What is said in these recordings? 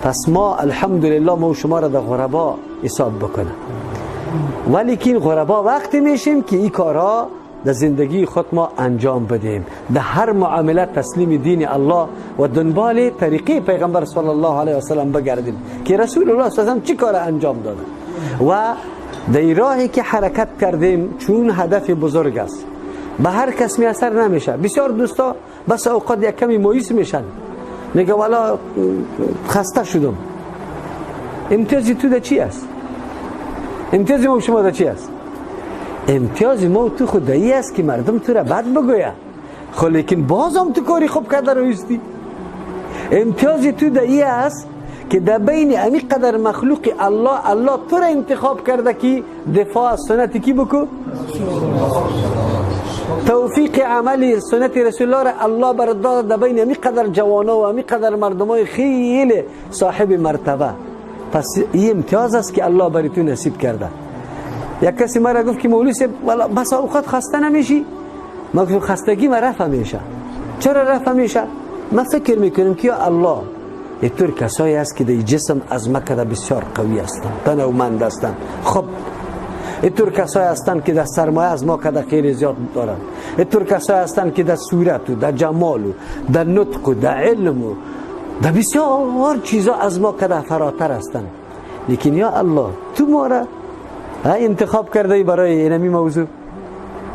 پس ما الحمدلله ما و شما را در غربا حساب بکنه. ولیکن غربا وقتی میشیم که این کارها در زندگی خود ما انجام بدیم، در هر معامله تسلیم دین الله و دنبال طریقه پیغمبر صلی الله علیه و سلم بگردیم که رسول الله صلی الله علیه و سلم چی کار انجام داده و در راهی که حرکت کردیم چون هدف بزرگ است. به هر کس میاثر نمیشه. بسیار دوستا بس اوقات یک کمی مایوس میشن، میگه والا خسته شدم. امتیازی تو ده چی است؟ امتیازی ما شما ده چی است؟ امتیازی ما تو خدایی است که مردم تو را بد بگوید، خب لیکن بازم تو کاری خوب کرده رویستی. امتیازی تو ده است که در بین امی قدر مخلوق الله تو را انتخاب کرده که دفاع از سنت کی بکو، توفیق عملی سنت رسول الله را الله برات داده در بین امی قدر جوانا و امی قدر مردمای خیلی صاحب مرتبه. پس این امتیاز است که الله برای تو نصیب کرده. یک کسی مرا گفت که مولوی صاحب والا بس اوقات خسته نمیشی؟ ما گفتم خستگی ما رفع میشه. چرا رفع میشه؟ ما فکر میکنیم که یا الله اینطور کسایی است که در جسم از مکده بسیار قوی هستند، تنومند هستند. خب اینطور کسایی هستند که در سرمایه از ما کده خیلی زیاد دارند. اینطور کسایی هستند که در صورت و در جمال و در نطق و در علم و در بسیار چیزا از ما کده فراتر هستند. لیکن یا الله تو ما را انتخاب کرده برای اینمی موضوع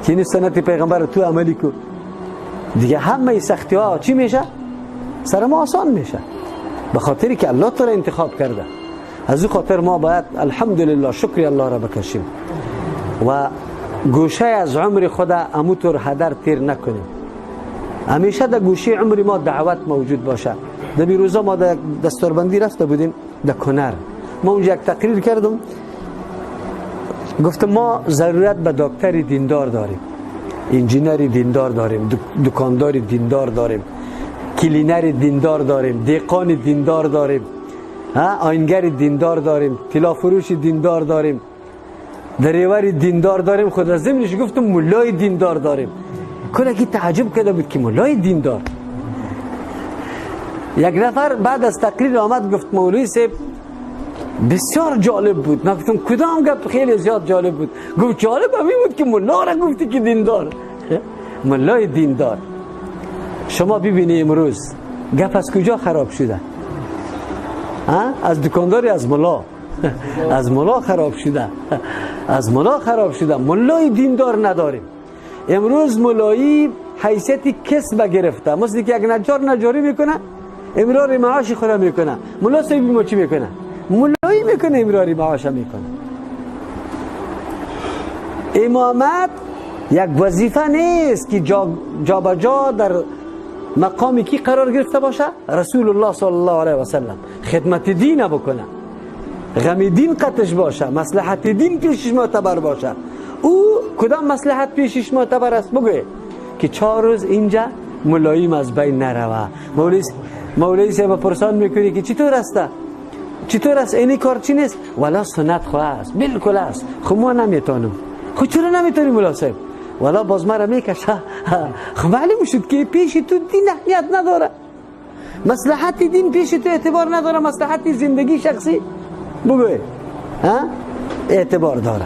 که این سنت پیغمبر تو عملی کو، دیگه همه سختی ها چی میشه؟ سر ما آسان میشه، به خاطری که الله تو را انتخاب کرده. از این خاطر ما باید الحمدلله شکر الله را بکشیم و گوشه از عمر خود اموتور هدر تیر نکنیم. همیشه در گوشه عمر ما دعوت موجود باشه. در بیروزا ما در دستوربندی رفته بودیم در کنر، ما اونجا یک تقریر کردم، گفتم ما ضرورت به دکتر دیندار داریم، انجینر دیندار داریم، دکاندار دیندار داریم، کلینر دیندار داریم، دیقان دیندار داریم، آینگر دیندار داریم، طلا فروش دیندار داریم، دریور دیندار داریم. خود از ضمنش گفتم مولای دیندار داریم. کلکی تعجب کرده بود که مولای دیندار. یک نفر بعد از تقریر آمد گفت مولوی صاحب بسیار جالب بود. من گفتم کدام گپ خیلی زیاد جالب بود؟ گفت جالب همین بود که مولا را گفتی که دیندار. مولای دیندار. شما ببینی امروز گپ از کجا خراب شده؟ از دکانداری، از مولا. از مولا خراب شده، از مولا خراب شده. مولای دیندار نداریم. امروز مولایی حیثیت کسب گرفته. مثل که یک نجار نجاری میکنه، امرار معاش خود میکنه. مولا صاحب ما چی میکنه؟ مولایی میکنه، امرار معاش میکنه. امامت یک وظیفه نیست که جا به جا در مقامی کی قرار گرفته باشه؟ رسول الله صلی الله علیه و سلم خدمت دین بکنه، غم دین قطش باشه، مصلحت دین پیشش معتبر باشه. او کدام مصلحت پیشش معتبر است؟ بگوی که 4 روز اینجا ملایم از بین نروه. مولوی صاحب پرسان میکنی که چطور است؟ چطور است؟ اینی کار چی نیست؟ ولا سنت خواه است، بالکل است. خب ما نمیتونم. خب چرا نمیتونی مولا صاحب؟ ولا باز مرا میکشه. خب معلوم شد که پیش تو دین اهمیت نداره، مصلحت دین پیش تو اعتبار نداره، مصلحت زندگی شخصی بگوی اعتبار داره.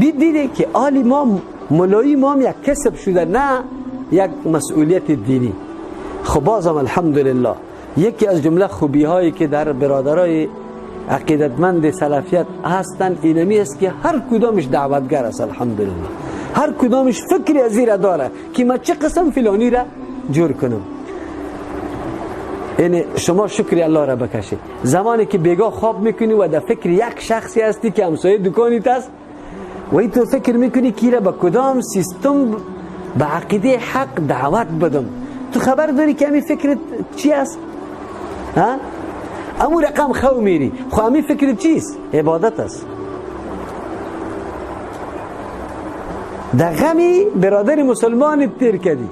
دیده که آلی ما ملایی ما هم یک کسب شده، نه یک مسئولیت دینی. خب بازم الحمدلله یکی از جمله خوبی هایی که در برادرای عقیدتمند سلفیت هستند اینمی است که هر کدامش دعوتگر است. الحمدلله هر کدامش فکری از زیر داره که ما چه قسم فلانی را جور کنم. یعنی شما شکر الله را بکشید. زمانی که بیگاه خواب میکنی و در فکر یک شخصی هستی که همسایه دکانیت است و ای تو فکر میکنی که را به کدام سیستم به عقیده حق دعوت بدم، تو خبر داری که همین فکرت چی است؟ امو رقم خو میری، خو همین فکرت چیست؟ عبادت است. در غمی برادر مسلمان تیر کردی،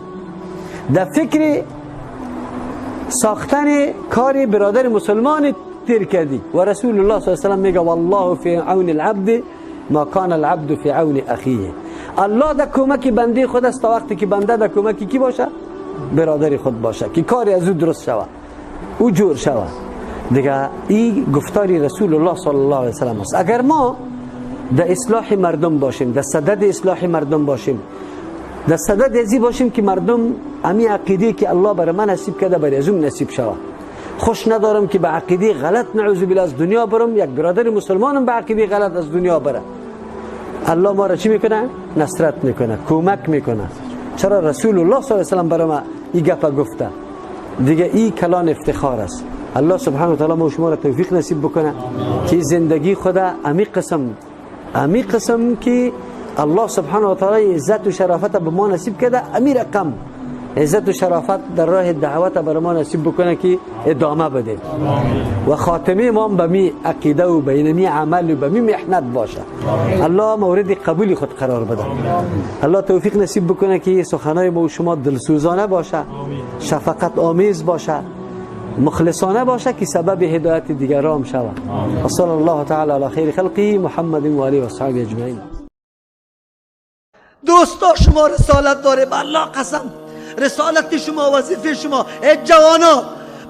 در فکر ساختن کار برادر مسلمان تیر کردی و رسول الله صلی الله علیه و سلم میگه والله فی عون العبد ما کان العبد فی عون اخیه. الله در کمک بنده خود است تا وقتی که بنده در کمک کی باشه؟ برادر خود باشه که کاری از او درست شود، او جور شود. دیگه این گفتاری رسول الله صلی الله علیه وسلم است. اگر ما در اصلاح مردم باشیم، در صدد اصلاح مردم باشیم، در صدد ازی باشیم که مردم امی عقیده که الله برای من نصیب کرده برای از اون نصیب شود. خوش ندارم که به عقیده غلط نعوذ بالله از دنیا برم، یک برادر مسلمانم به عقیده غلط از دنیا بره. الله ما را چی میکنه؟ نصرت میکنه، کمک میکنه. چرا رسول الله صلی الله علیه وسلم برای ما این گپ گفته؟ دیگه این کلان افتخار است. الله سبحانه و تعالی ما و شما را توفیق نصیب بکنه که زندگی خدا امی قسم که الله سبحانه و تعالی عزت و شرافت به ما نصیب کرده، امی رقم عزت و شرافت در راه دعوت برای ما نصیب بکنه که ادامه بده و خاتمه ما به می عقیده و به می عمل و به می محنت باشه. الله مورد قبول خود قرار بده. الله توفیق نصیب بکنه که سخنای ما و شما دلسوزانه باشه، شفقت آمیز باشه، مخلصانه باشه که سبب هدایت دیگران شود. و صلی الله تعالی علی خیر خلقه محمد و آله و صحبه اجمعین. دوستا شما رسالت داره، به الله قسم رسالت شما، وظیفه شما ای جوانا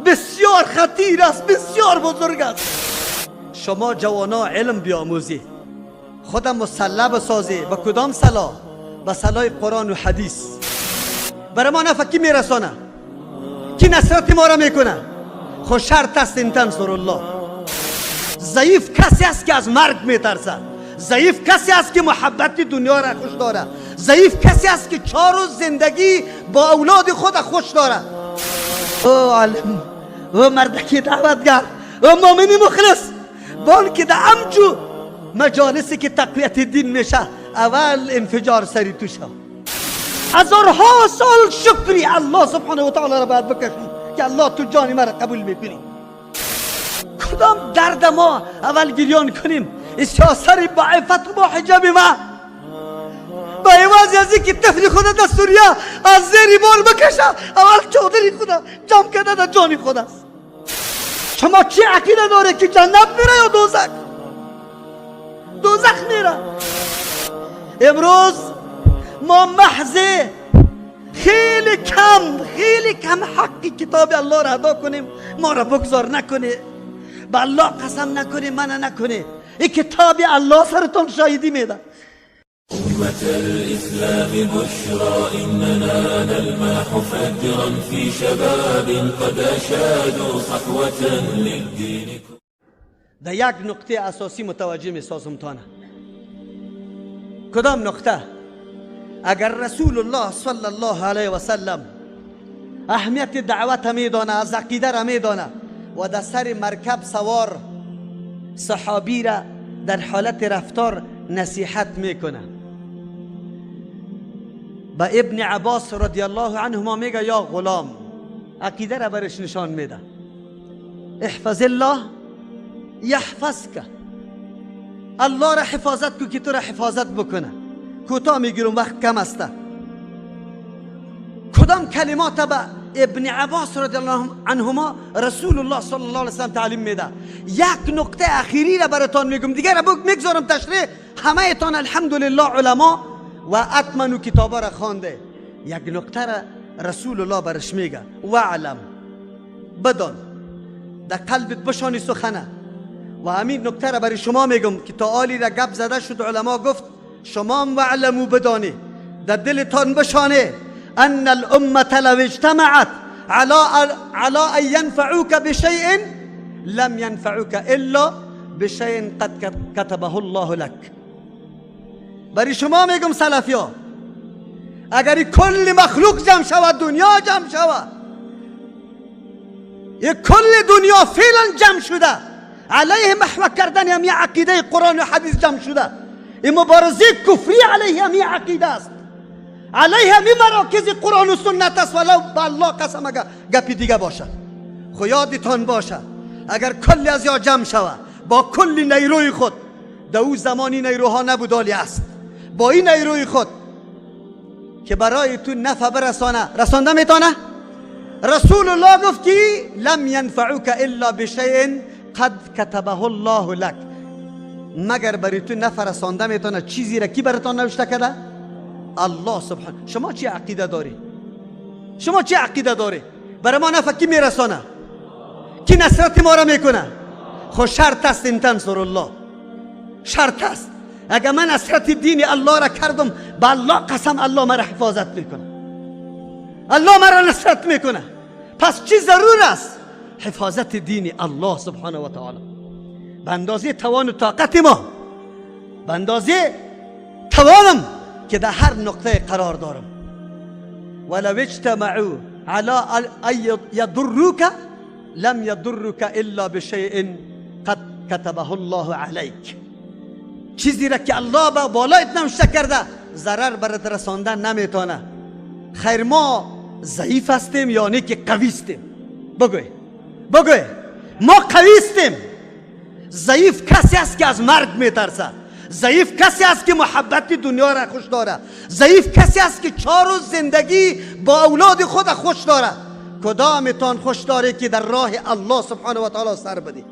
بسیار خطیر است، بسیار بزرگ است. شما جوانا علم بیاموزی، خودم مسلح بسازی. به کدام صلاح؟ به صلاح قرآن و حدیث. برای ما نفکی میرسانه کی نصرت ما را میکنه؟ خود شرط است این تنصر الله. ضعیف کسی است که از مرگ میترسه، ضعیف کسی است که محبت دنیا را خوش داره، ضعیف کسی است که 4 روز زندگی با اولاد خود خوش داره. او عالم، او مردکی دعوتگر، او مؤمنی مخلص، بان که در امجو مجالسی که تقویت دین میشه اول انفجار سری تو شد. هزارها سال شکری الله سبحانه و تعالی را باید بکشیم که الله تو جان مرا قبول میکنی. کدام درد ما اول گریان کنیم؟ سری با عفت و با حجاب ما، با عوض از اینکه طفل خدا در سوریه از زیر بال بکشه اول چادری خدا جمع کرده در جان خود است. شما چی عقیده داره که جنت میره یا دوزخ؟ دوزخ میره. امروز ما محض خیلی کم حقی کتاب الله را ادا کنیم، ما را بگذار نکنه، به الله قسم نکنه، منع نکنه. این کتاب الله سرتون شاهدی میده. أمة الإسلام بشرى إننا نلمح فجرا في شباب قد أشادوا صحوة للدين. در یک نقطه اساسی متوجه می سازم تانه. کدام نقطه؟ اگر رسول الله صلی الله علیه و سلم اهمیت دعوت میدانه، از عقیده را میدانه و در سر مرکب سوار صحابی را در حالت رفتار نصیحت میکنه. با ابن عباس رضی الله عنهما میگه یا غلام، عقیده را برش نشان میده. احفظ الله یحفظک، الله را حفاظت کو که تو را حفاظت بکنه. کوتاه میگیرم وقت کم است. کدام کلمات با ابن عباس رضی الله عنهما رسول الله صلی الله علیه وسلم تعلیم میده. یک نقطه اخیری را براتون میگم، دیگه را میگذارم تشریح. همه ایتان الحمدلله علما و اتمنو کتابا را خوانده. یک نقطه را رسول الله برش میگه و علم، بدان، در قلبت بشانی سخنه. و همین نکته را برای شما میگم که تا آلی را گپ زده شد، علما گفت شما و علمو بدانی، در دلتان بشانه ان الامه لو اجتمعت على ان ينفعوك بشيء لم ينفعوك الا بشيء قد كتبه الله لك. برای شما میگم سلفیا، اگر کل مخلوق جمع شود، دنیا جمع شود، یک کل دنیا فعلا جمع شده علیه محو کردن همی عقیده قرآن و حدیث جمع شده، این مبارزه کفری علیه همی عقیده است، علیه همی مراکز قرآن و سنت است. ولو به الله قسم اگر گپی دیگه باشد، خو یادتان باشه اگر کلی از یا جمع شود با کلی نیروی خود، در او زمانی نیروها نبودالی است، با این نیروی خود که برای تو نفع برسانه، رسانده میتونه. رسول الله گفت که لم ينفعوك الا بشيء قد كتبه الله لك، مگر برای تو نفع رسانده میتونه چیزی را کی براتون نوشته کرده؟ الله سبحانه. شما چی عقیده داری؟ شما چی عقیده داری؟ برای ما نفع کی میرسانه؟ کی نصرت ما را میکنه؟ خود شرط است این تنصر الله، شرط است. اگر من نصرت دین الله را کردم، با الله قسم الله مرا حفاظت میکنه، الله مرا نصرت میکنه. پس چی ضرور است؟ حفاظت دین الله سبحانه و تعالی به اندازه توان و طاقت ما، به اندازه توانم که در هر نقطه قرار دارم. ولو اجتمعوا على ان يضروك لم يضروك الا بشيء قد كتبه الله عليك. چیزی را که الله با بالایت نوشته کرده ضرر برات رساندن نمیتونه. خیر ما ضعیف هستیم یا نه که قوی هستیم؟ بگوی ما قوی هستیم. ضعیف کسی است که از مرگ میترسه، ضعیف کسی است که محبت دنیا را خوش داره، ضعیف کسی است که 4 روز زندگی با اولاد خود خوش داره. کدامتان خوش داره که در راه الله سبحانه و تعالی سر بدی؟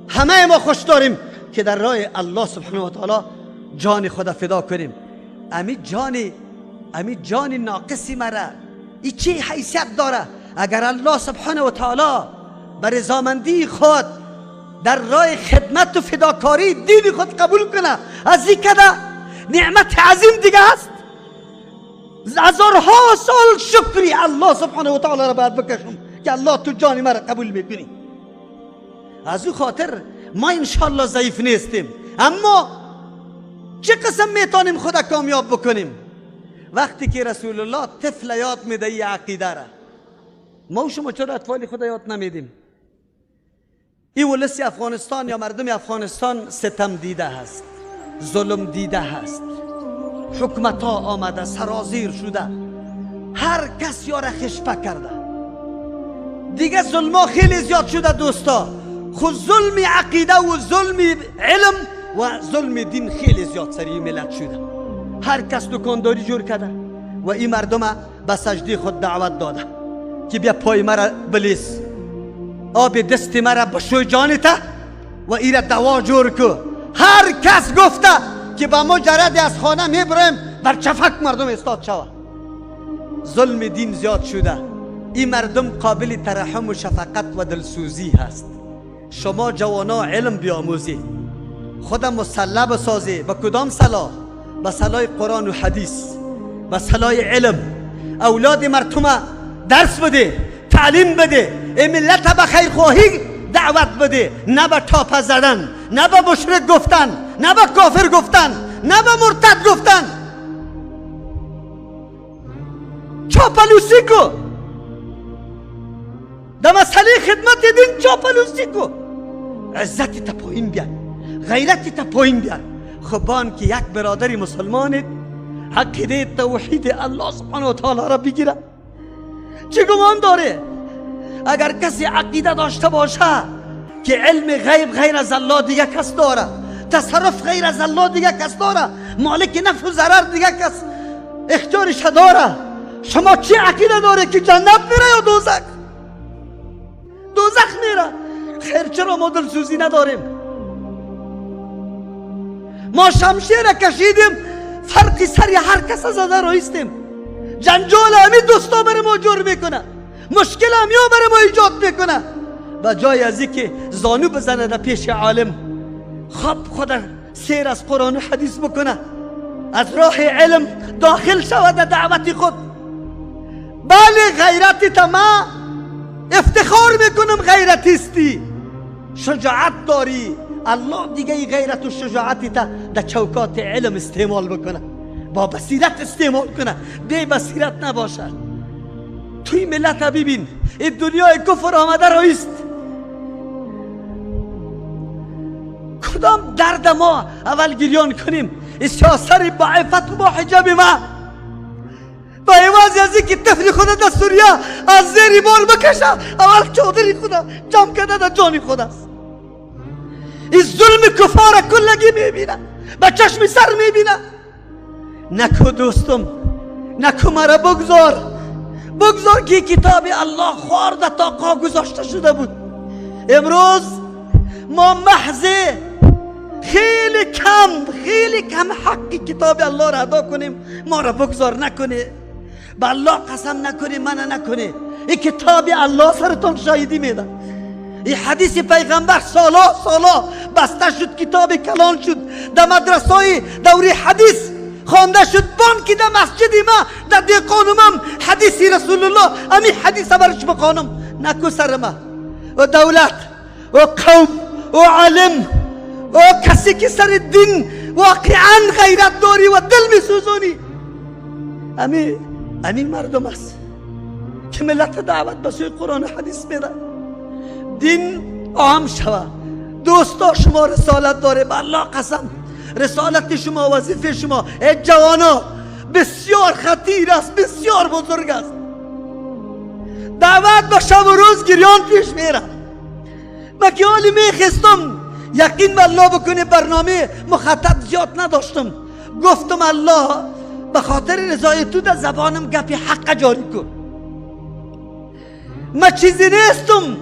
همه ما خوش داریم که در راه الله سبحانه و تعالی جان خود فدا کنیم. امی جان ناقصی مرا ای چه حیثیت داره؟ اگر الله سبحانه و تعالی بر رضامندی خود در راه خدمت و فداکاری دین خود قبول کنه، از این کده نعمت عظیم دیگه است. هزارها سال شکری الله سبحانه و تعالی را باید بکشم که الله تو جان مرا قبول میکنی. از او خاطر ما انشالله ضعیف نیستیم، اما چه قسم میتونیم خدا کامیاب بکنیم؟ وقتی که رسول الله طفل یاد میده ای عقیده را، ما و شما چرا اطفال خدا یاد نمیدیم؟ این ولس افغانستان یا مردم افغانستان ستم دیده هست، ظلم دیده هست، حکمت ها آمده سرازیر شده، هر کس یاره خشپه کرده. دیگه ظلم ها خیلی زیاد شده دوستا. خود ظلم عقیده و ظلم علم و ظلم دین خیلی زیاد سری ملت شده. هر کس دکانداری جور کرده و این مردم به سجده خود دعوت داده که بیا پای مرا بلیس، آب دست مرا بشوی جانتا و ایره دوا جور که. هر کس گفته که با مجرد از خانه میبرم بر چفک مردم استاد شود. ظلم دین زیاد شده. این مردم قابل ترحم و شفقت و دلسوزی هست. شما جوانا علم بیاموزید، خودم مسلح بسازی. با کدام صلاح؟ با صلاح قرآن و حدیث، با صلاح علم. اولاد مردم درس بده، تعلیم بده، ملت به خیرخواهی دعوت بده، نه به تاپ زدن، نه به مشرک گفتن، نه به کافر گفتن، نه به مرتد گفتن. چاپلوسی کو در مسئله خدمت دین، چاپلوسی کو. عزتی تا پایین بیار، غیرتی تا پایین بیار. خبان که یک برادری مسلمان عقیده توحید الله سبحانه و تعالی را بگیره، چه گمان داره؟ اگر کسی عقیده داشته باشه که علم غیب غیر از الله دیگه کس داره، تصرف غیر از الله دیگه کس داره، مالک نفع و ضرر دیگه کس اختیارش داره، شما چه عقیده داره که جنت میره یا دوزخ؟ دوزخ میره. خیر چرا ما دلسوزی نداریم؟ ما شمشیر کشیدیم، فرقی سری هر کس از رو ایستیم. جنجال همین دوستا بر ما جور میکنه، مشکل همیا بر ما ایجاد میکنه. و جای از این که زانو بزنه در پیش عالم، خواب خود سیر از قرآن و حدیث بکنه، از راه علم داخل شود در دعوت خود. بله غیرتی تا ما افتخار میکنم غیرتیستی، شجاعت داری. الله دیگه ای غیرت و شجاعتی تا در چوکات علم استعمال بکنه، با بصیرت استعمال کنه، بی بصیرت نباشه. توی ملت ببین، این دنیای کفر آمده رایست. کدام درد ما اول گریان کنیم؟ سیاست با عفت و با حجاب ما، با عوض از اینکه طفل خدا در سوریه از زیر بال بکشه، اول چادری خدا جمع کرده در جانی خود است. این ظلم کفار کلگی میبینه، با چشم سر میبینه. نکو دوستم، نکو مرا بگذار که کتاب الله خورده تا قا گذاشته شده بود. امروز ما محض خیلی کم حقی کتاب الله را ادا کنیم. ما را بگذار نکنه، با الله قسم نکنه، من نکنه. این کتاب الله سرتون شاهدی میده. این حدیث پیغمبر سالا بسته شد، کتاب کلان شد، در مدرسه های دوری حدیث خوانده شد. بان که در مسجد ما در دیقانم حدیث رسول الله امی حدیث برش بخوانم نکو سر ما و دولت و قوم و علم و کسی که سر دین واقعا غیرت داری و دل میسوزانی امی مردم است که ملت دعوت به سوی قرآن و حدیث میده. دین عام شوه. دوستا شما رسالت داره، به الله قسم رسالت شما وظیفه شما ای جوانا بسیار خطیر است، بسیار بزرگ است. دعوت به شب و روز گریان پیش میره. من که حالی میخستم یقین به الله بکنه برنامه مخطط زیاد نداشتم. گفتم الله به خاطر رضای تو در زبانم گپی حق جاری کن. من چیزی نیستم.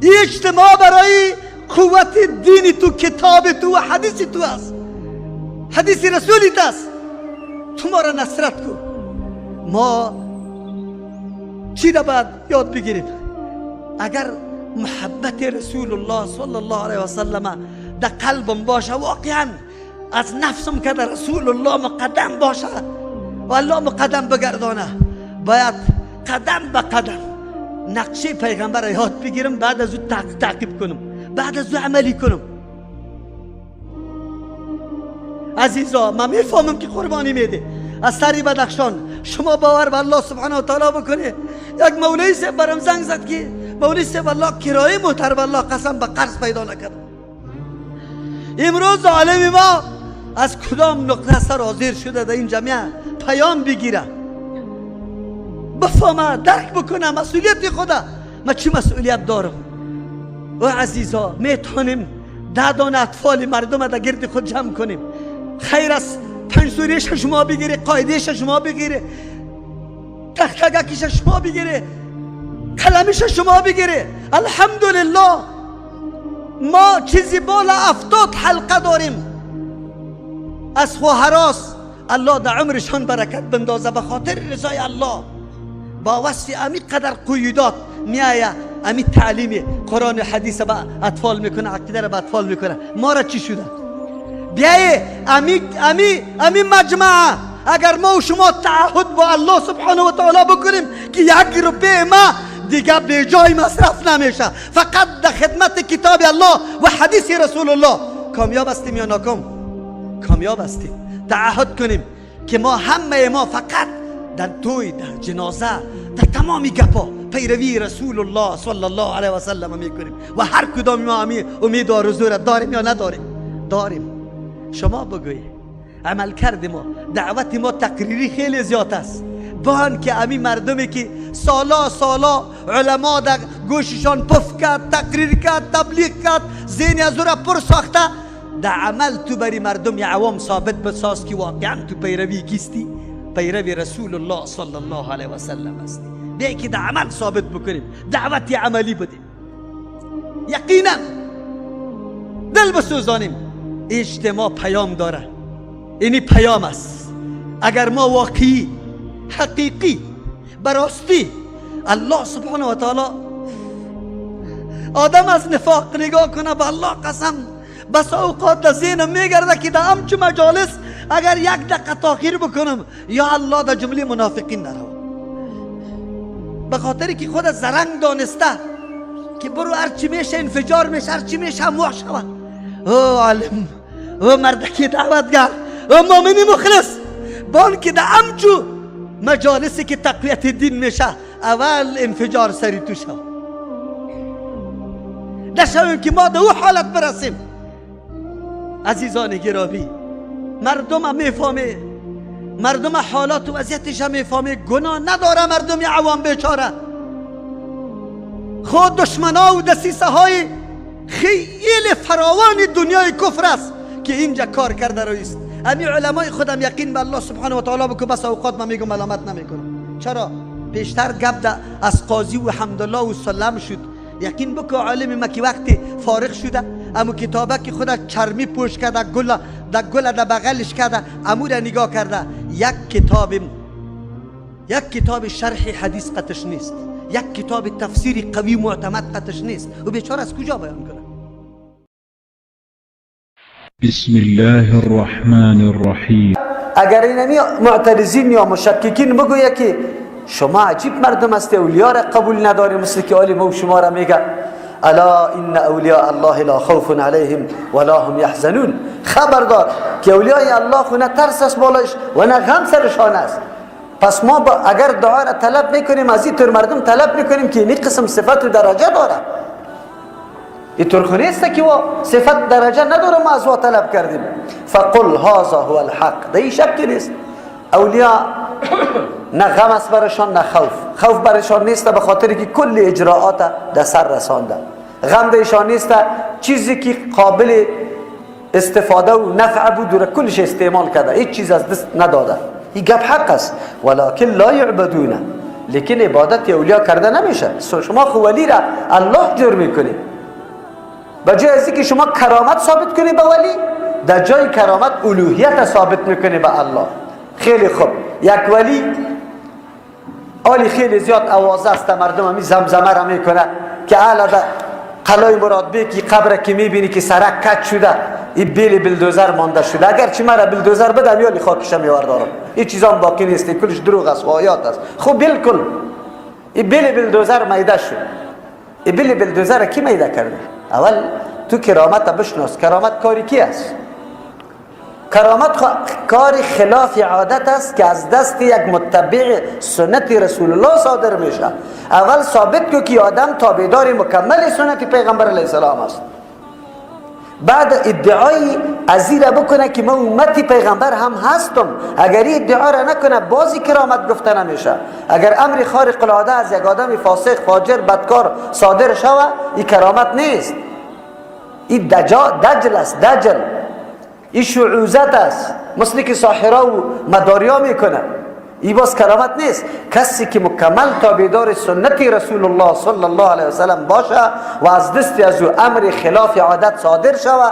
این اجتماع برای قوت دین تو، کتاب تو و حدیث تو است، حدیث رسولیت است. تو ما را نصرت کن. ما چی را باید یاد بگیریم؟ اگر محبت رسول الله صلی الله علیه و سلم در قلبم باشه، واقعا از نفسم که در رسول الله مقدم باشه و الله مقدم بگردانه، باید قدم به قدم نقشه پیغمبر را یاد بگیرم، بعد از او تعقیب کنم، بعد از او عملی کنم. عزیزا من میفهمم که قربانی میده. از سری بدخشان شما باور به الله سبحانه و تعالی بکنه. یک مولوی صاحب برام زنگ زد که مولوی صاحب الله کرایه محترم الله قسم به قرض پیدا نکرد. امروز عالم ما از کدام نقطه سر حاضر شده در این جمعیت پیام بگیره، بفهمه، درک بکنه مسئولیت خدا. من چی مسئولیت دارم؟ و عزیزا میتونیم 10 دانه اطفال مردم در گرد خود جمع کنیم. خیر است 5 سوریش شما بگیره، قایدش شما بگیره، تختگکش شما بگیره، قلمش شما بگیره. الحمدلله ما چیزی بالا 70 حلقه داریم. از خواهراست الله در عمرشان برکت بندازه به خاطر رضای الله. با وصف امی قدر قیودات میایه، امی تعلیم قرآن و حدیث با اطفال میکنه، عقیده را با اطفال میکنه. ما را چی شده؟ بیایه امی مجمع اگر ما و شما تعهد با الله سبحانه و تعالی بکنیم که 1 روپیه ما دیگه به جای مصرف نمیشه، فقط در خدمت کتاب الله و حدیث رسول الله، کامیاب هستیم یا ناکام؟ کامیاب هستیم. تعهد کنیم که ما همه ما فقط در توی، در جنازه، در تمامی گپا پیروی رسول الله صلی الله علیه و سلم میکنیم و هر کدام ما امید و آرزو را داریم یا نداریم؟ داریم. شما بگویید عمل کرد ما، دعوت ما تقریری خیلی زیاد است. بان که امی مردمی که سالا علما در گوششان پف کرد، تقریر کرد، تبلیغ کرد، ذهن از او را پر ساخته، در عمل تو بری مردم عوام ثابت بساز که واقعا تو پیروی کیستی؟ پیروی رسول الله صلی الله علیه و سلم است. بیایی که در عمل ثابت بکنیم، دعوت عملی بدیم، یقینا دل بسوزانیم. اجتماع پیام داره. اینی پیام است. اگر ما واقعی، حقیقی، براستی الله سبحانه و تعالی آدم از نفاق نگاه کنه، به الله قسم بس اوقات در ذهنم میگرده که در همچو مجالس اگر 1 دقیقه تاخیر بکنم یا الله در جمله منافقین نرو. به خاطر که خود زرنگ دانسته که برو هرچی میشه انفجار میشه، هرچی میشه اموح شود. او عالم، او مردکی دعوتگر، او مؤمنی مخلص، بان که در همچو مجالسی که تقویت دین میشه اول انفجار سری تو شود. نشویم که ما در او حالت برسیم. عزیزان گرامی، مردم هم میفهمه، مردم حالات و وضعیتش هم میفهمه، گناه نداره مردم عوام بیچاره. خود دشمنا و دسیسه های خیلی فراوان دنیای کفر است که اینجا کار کرده رویست. امی علمای خودم یقین به الله سبحانه و تعالی بکن، بس اوقات من میگم ملامت نمیکنم. چرا؟ پیشتر گپ از قاضی و حمدالله و سلم شد. یقین بکن عالم ما که وقتی فارغ شده امو کتابه که خود چرمی پوش کرده، گل در بغلش کرده، امو را نگاه کرده، یک کتاب یک کتاب شرح حدیث قطش نیست، یک کتاب تفسیر قوی معتمد قطش نیست. و بیچاره از کجا بیان کنه؟ بسم الله الرحمن الرحیم. اگر اینمی معترضین یا مشککین بگویه که شما عجیب مردم هستی، اولیاء را قبول نداری، مثل که آلی مو شما را میگه الا ان اولیاء الله لا خوف علیهم ولا هم یحزنون. خبردار که اولیاء الله خو نه ترس است بالایش و نه غم سرشان است. پس ما اگر دعا را طلب میکنیم از این طور مردم طلب میکنیم که این قسم صفت و درجه داره. اینطور خو نیست که صفت درجه نداره ما از او طلب کردیم. فقل هذا هو الحق. در شک نیست اولیاء نه غم است برشان نه خوف. خوف برشان نیست به خاطر که کل اجراءات در سر رسانده. غم درشان نیست چیزی که قابل استفاده و نفع بود و کلش استعمال کرده، هیچ چیز از دست نداده. این گپ حق است، ولکن لا یعبدون. لیکن عبادت اولیاء کرده نمیشه. شما خو ولی را الله جور میکنی، به جای از اینکه شما کرامت ثابت کنی به ولی، در جای کرامت الوهیت ثابت میکنی به الله. خیلی خوب، یک ولی آلی خیلی زیاد آوازه است، مردم همی زمزمه را میکنه که اعلا در قلای مراد بی که قبر که میبینی که سرک کج شده، این بیل بلدوزر مانده شده. اگر چی مرا بلدوزر بدم یالی خاکش میوردارم. این چیزا باقی نیست، کلش دروغ است و آیات است. خب بالکل این بیل بلدوزر میده شد. این بیل بلدوزر کی میده کرده؟ اول تو کرامت بشناس. کرامت کاری کی است؟ کرامت کار خلاف عادت است که از دست یک متبع سنت رسول الله صادر میشه. اول ثابت کو که آدم تابعدار مکمل سنت پیغمبر علیه السلام است. بعد ادعای ازیره بکنه که من امتی پیغمبر هم هستم. اگر این ادعا را نکنه بازی کرامت گفته نمیشه. اگر امر خارق العاده از یک آدم فاسق فاجر بدکار صادر شوه، این کرامت نیست. این دجل است. دجل این شعوذت است، مثل که ساحرا و مداریا میکنه. این باز کرامت نیست. کسی که مکمل تابعدار سنت رسول الله صلی الله علیه وسلم باشه و از دست از او امر خلاف عادت صادر شوه،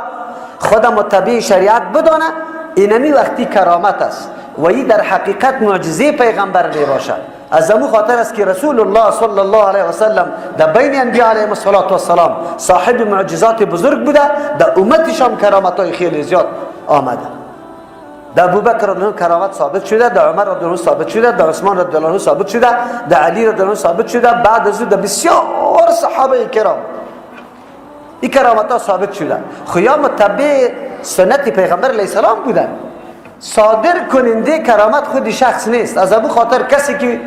خود متبع شریعت بدانه، اینمی وقتی کرامت است. و این در حقیقت معجزه پیغمبر می باشه. از امو خاطر است که رسول الله صلی الله علیه وسلم در بین انبیاء علیهم السلام صاحب معجزات بزرگ بوده. در امتش هم کرامت های خیلی زیاد آمده. در ابوبکر رضی الله عنه کرامت ثابت شده، در عمر رضی الله عنه ثابت شده، در عثمان رضی الله عنه ثابت شده، در علی رضی الله عنه ثابت شده. بعد از او در بسیار صحابه کرام این کرامت ها ثابت شده. خیا متبع سنت پیغمبر علیه السلام بودن. صادر کننده کرامت خود شخص نیست. از ابو خاطر کسی که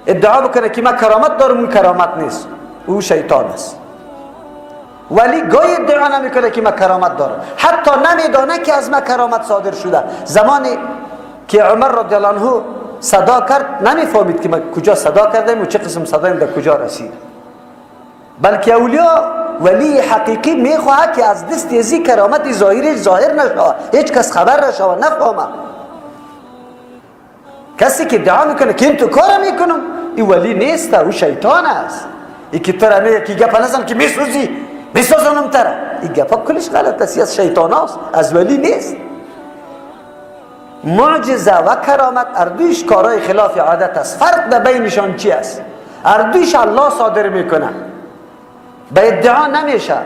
ادعا بکنه که من کرامت دارم، اون کرامت نیست، او شیطان است. ولی گاهی ادعا نمیکنه که من کرامت دارم، حتی نمیدانه که از من کرامت صادر شده. زمانی که عمر رضی الله عنه صدا کرد نمیفهمید که من کجا صدا کردم و چه قسم صدایم در کجا رسید. بلکه اولیاء ولی حقیقی میخواه که از دست ازی کرامت ظاهرش ظاهر نشوه، هیچ کس خبر نشوه، نفهمه. کسی که ادعا میکنه که این تو کار میکنم، این ولی نیست، او شیطان است. این که تو را میگه که گپ نزن که میسوزنم تره، این گپا کلش غلط است، از شیطان است، از ولی نیست. معجزه و کرامت اردویش کارهای خلاف عادت است. فرق در بینشان چی است؟ اردویش الله صادر میکنه، به ادعا نمیشه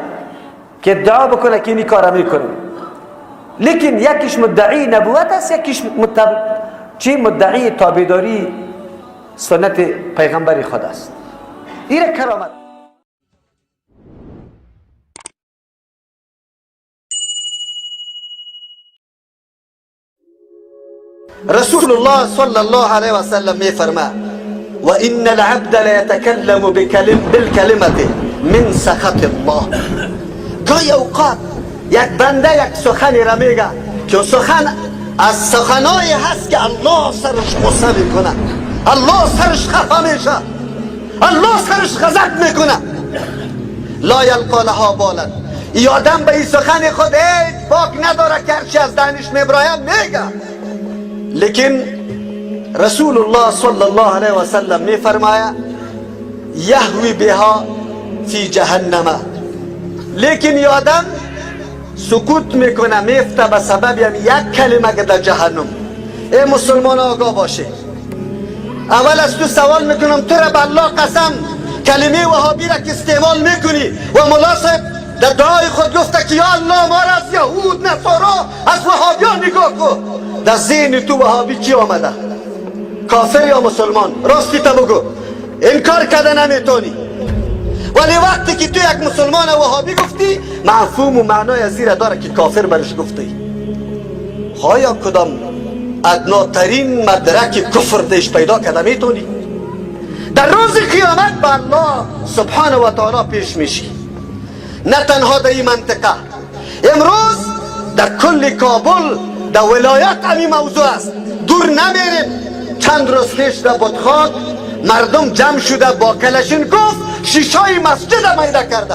که ادعا بکنه که اینی کارا میکنه. لیکن یکیش مدعی نبوت است، یکیش مدعی تابعداری سنت پیغمبری خود است. این کرامت. رسول الله صلی الله علیه و سلم می فرماید و ان العبد لیتکلم بالکلمه من سخط الله. گاهی اوقات یک بنده یک سخنی را میگه که سخن از سخنای هست که الله سرش غصه میکنه، الله سرش خفه میشه، الله سرش غضب میکنه. لا یلقا لها بالا. این آدم به این سخن خود هیچ باک نداره که هرچی از دهنش میبراید میگه. لیکن رسول الله صلی الله علیه و سلم می فرماید یهوی بها فی جهنم. لیکن این آدم سکوت میکنه، میفته به سبب یک کلمه که در جهنم. ای مسلمان آگاه باشه، اول از تو سوال میکنم تو را به الله قسم کلمه وهابی را که استعمال میکنی و ملاصب در دعای خود گفته که یا الله ما را از یهود نصارا از وهابیان نگاه کن، در ذهن تو وهابی چی آمده؟ کافر یا مسلمان؟ راستی تا بگو، انکار کرده نمیتونی. ولی وقتی که تو یک مسلمان وهابی گفتی مفهوم و معنای از زیر داره که کافر برش گفتی. آیا کدام ادناترین مدرک کفر دیش پیدا کرده میتونی؟ در روز قیامت به الله سبحانه و تعالی پیش میشی. نه تنها در این منطقه، امروز در کل کابل در ولایت همین موضوع است. دور نمیریم، چند روز پیش در بطخاک مردم جمع شده با کلشینکوف شیشای مسجد میده کرده،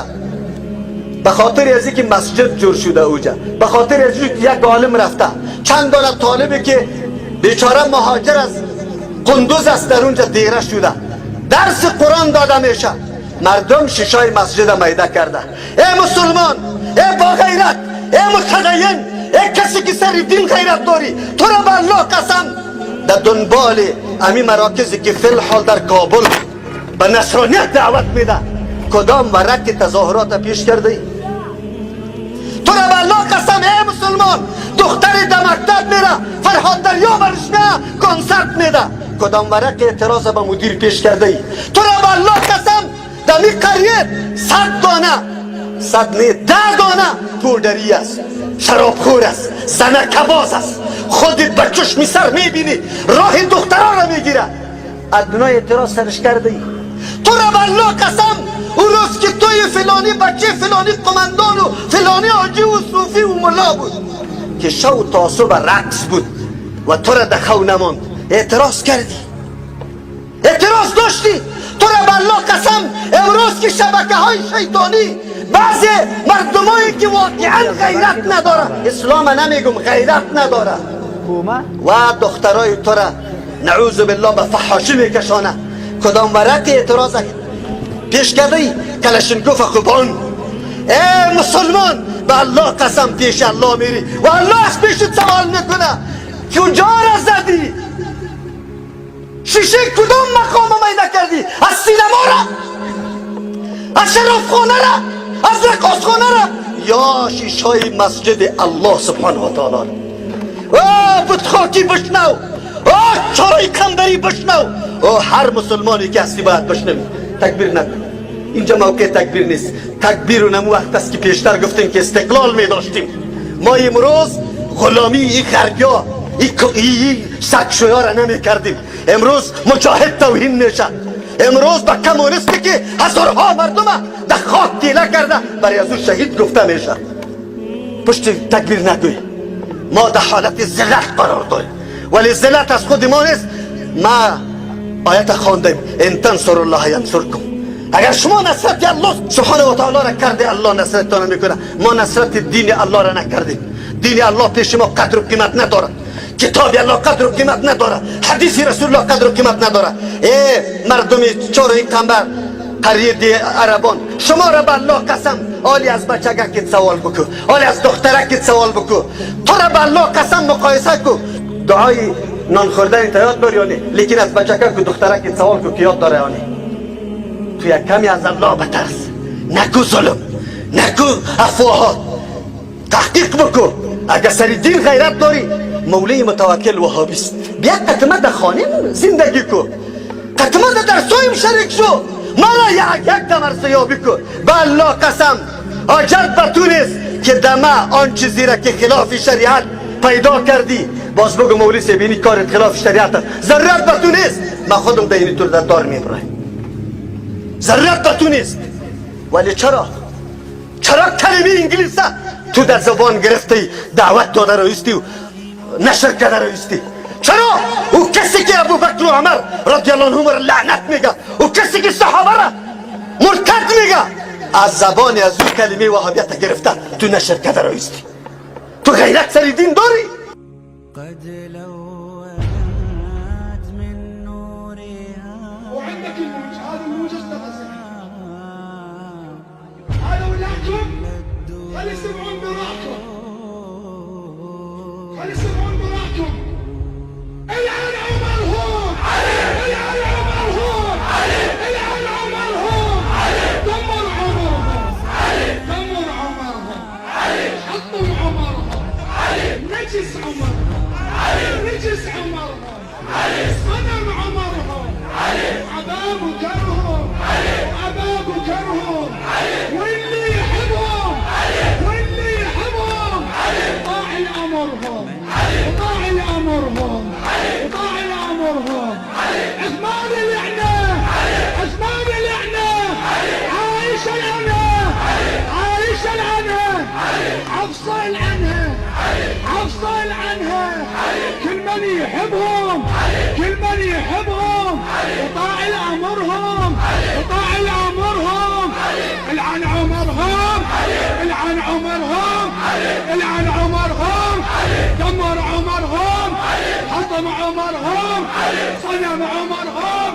به خاطر از اینکه مسجد جور شده اوجا، به خاطر از اینکه یک عالم رفته، چند دانه طالبی که بیچاره مهاجر از قندوز است در اونجا دیره شده، درس قرآن داده میشه، مردم شیشای مسجد میده کرده. ای مسلمان، ای با غیرت، ای متدین، ای کسی که سر دین غیرت داری، تو را به الله قسم در دنبال امی مراکزی که فی الحال در کابل به نصرانیت دعوت میده کدام ورق تظاهرات پیش کرده؟ تو را به الله قسم ای مسلمان، دختر در مکتب میره، فرهاد دریا برش میره، کنسرت میده، کدام ورق اعتراض به مدیر پیش کرده ای؟ تو را به الله قسم در می قریه 100 دانه 100 نه 10 دانه پودری است، شرابخور است، زنکباز است، خودت به چشم سر میبینی راه دختران را میگیره، ادنای اعتراض سرش کرده ای؟ تو را به الله قسم اون روز که توی فلانی بچه فلانی قماندان و فلانی حاجی و صوفی و ملا بود که شو تا صبح رقص بود و تو را در خو نماند، اعتراض کردی؟ اعتراض داشتی؟ تو را به الله قسم امروز که شبکه های شیطانی بعضی مردمایی که واقعا غیرت نداره، اسلام نمیگم غیرت نداره، و دخترای تو را نعوذ بالله به فحاشی میکشانه، کدام ورق اعتراض پیش کرده ای؟ کلشینکوف خوبان. ای مسلمان، به الله قسم پیش الله میری و الله از پیشت سوال میکنه کجا را زدی؟ شیشه کدام مقام میده کردی؟ از سینما را؟ از شرافخانه را؟ از رقاصخانه را؟ یا شیشای مسجد الله سبحانه و تعالی؟ آه بطخاکی بشنو، آه چارای کمبری بشنو، هر مسلمانی که هستی باید بشنوی. تکبیر نکن، اینجا موقع تکبیر نیست. تکبیر و نمو وقت است که پیشتر گفتیم که استقلال می داشتیم. ما امروز غلامی این خرگیا این سگشویا را نمی کردیم. امروز مجاهد توهین میشه. امروز به کمونیستی که هزارها مردم در خاک تیله کرده برای از او شهید گفته میشه. پشت تکبیر نگوی، ما در حالت ذلت قرار داریم، ولی ذلت از خود ما نیست. ما آیت خواندیم ان تنصر الله ینصرکم، اگر شما نصرت الله سبحانه و تعالی را کرده الله نصرتتان میکنه. ما نصرت دین الله را نکردیم. دین الله پیش ما قدر و قیمت نداره، کتاب الله قدر و قیمت نداره، حدیث رسول الله قدر و قیمت نداره. ای مردمی چوری کمبر قریه دی عربان، شما را به الله قسم آلی از بچگکت سوال بکو، آلی از دخترکت سوال بکو، تو را به الله قسم مقایسه کو. دعای نان خوردن یاد داری یا نه؟ لیکن از بچگک و دخترکت سوال کو که یاد داره یا نه؟ تو یک کمی از الله بترس، نکو ظلم، نکو افواهات، تحقیق بکو. اگر سری دین غیرت داری، مولای متوکل وهابیست، بیا قطمه در خانه زندگی کو، قطمه در سویم شریک شو، مرا یک دمر سیابی کو. به الله قسم حاجت به تو نیست که دمه آن چیزی را که خلاف شریعت پیدا کردی باز بگو مولی سی بینی کارت خلاف شریعت است. ضرورت به تو نیست، من خودم در اینی طور در دار میبرایم، ضرورت به تو نیست. ولی چرا کلمه انگلیسه تو در زبان گرفتی، دعوت داده رایستی و نشر کرده رایستی؟ چرا؟ او کسی که ابو بکر و عمر رضی الله عنهم لعنت میگه، او کسی که صحابه را مرتد میگه، از زبان از اون کلمه وهابیت گرفته تو نشر کرده رایستی. تو غیرت سر دین داری؟ وعندك الموج، هذا الموج استغسل. هذا ولعكم، خلي يسمعون براءكم، خلي يسمعون براءكم. العن عمر هون، العن امرهم وطاع الامرهم وطاع الامرهم. عثمان العنة عثمان العنة عائشة العنة عائشة العنة حفصة العنة حفصة العنة. كل من يحبهم كل من يحبهم وطاع الامرهم وطاع الامرهم. العن عمرهم العن عمرهم العن عمرهم. دمر عمرهم حطم عمرهم صنم عمرهم.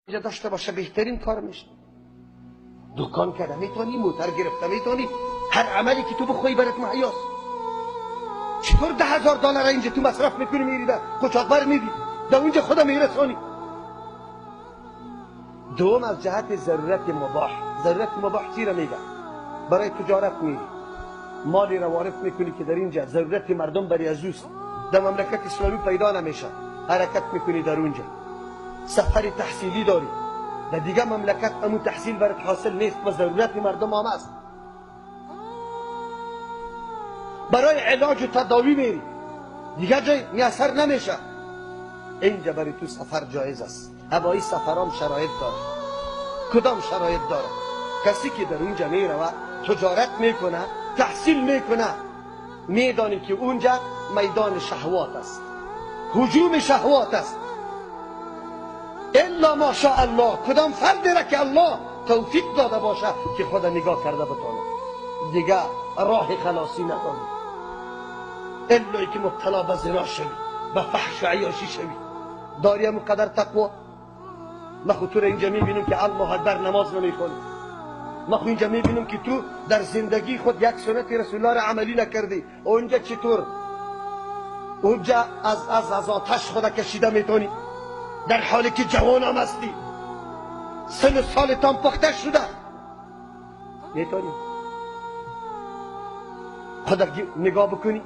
اینجا داشته باشه بهترین کار میشه. دکان کرده میتونی، موتر گرفته میتونی، هر عملی که تو بخوای برات مهیاست. چطور $10,000 اینجا تو مصرف میکنی میری در قاچاقبر میدی در اونجا خدا میرسانی؟ دوم از جهت ضرورت مباح. ضرورت مباح چی را میگه؟ برای تجارت میری مالی را وارد میکنی که در اینجا ضرورت مردم برای ازوست، در مملکت اسلامی پیدا نمیشه، حرکت میکنی در اونجا. سفر تحصیلی داری در دیگه مملکت، امو تحصیل برات حاصل نیست و ضرورت مردم هم است. برای علاج و تداوی میری دیگه جای میسر نمیشه، اینجا برای تو سفر جایز است. هوایی سفرام شرایط داره. کدام شرایط داره؟ کسی که در اونجا میره و تجارت میکنه، تحصیل میکنه، میدانی که اونجا میدان شهوات است، هجوم شهوات است. الا ماشاء الله، کدام فردی را که الله توفیق داده باشه که خدا نگاه کرده بتونه، دیگه راه خلاصی نداری. الا که مبتلا به زنا شوی، به فحش و عیاشی شوی. داری هم قدر تقوا؟ ما خود تو را اینجا میبینم که الله اکبر نماز نمیخونی. ما خود اینجا میبینم که تو در زندگی خود یک سنت رسول الله را عملی نکردی. اونجا چطور؟ اونجا از آتش خدا کشیده میتونی در حالی که جوان هم هستی، سن سالتان پخته شده. میتونی خدا نگاه بکنی؟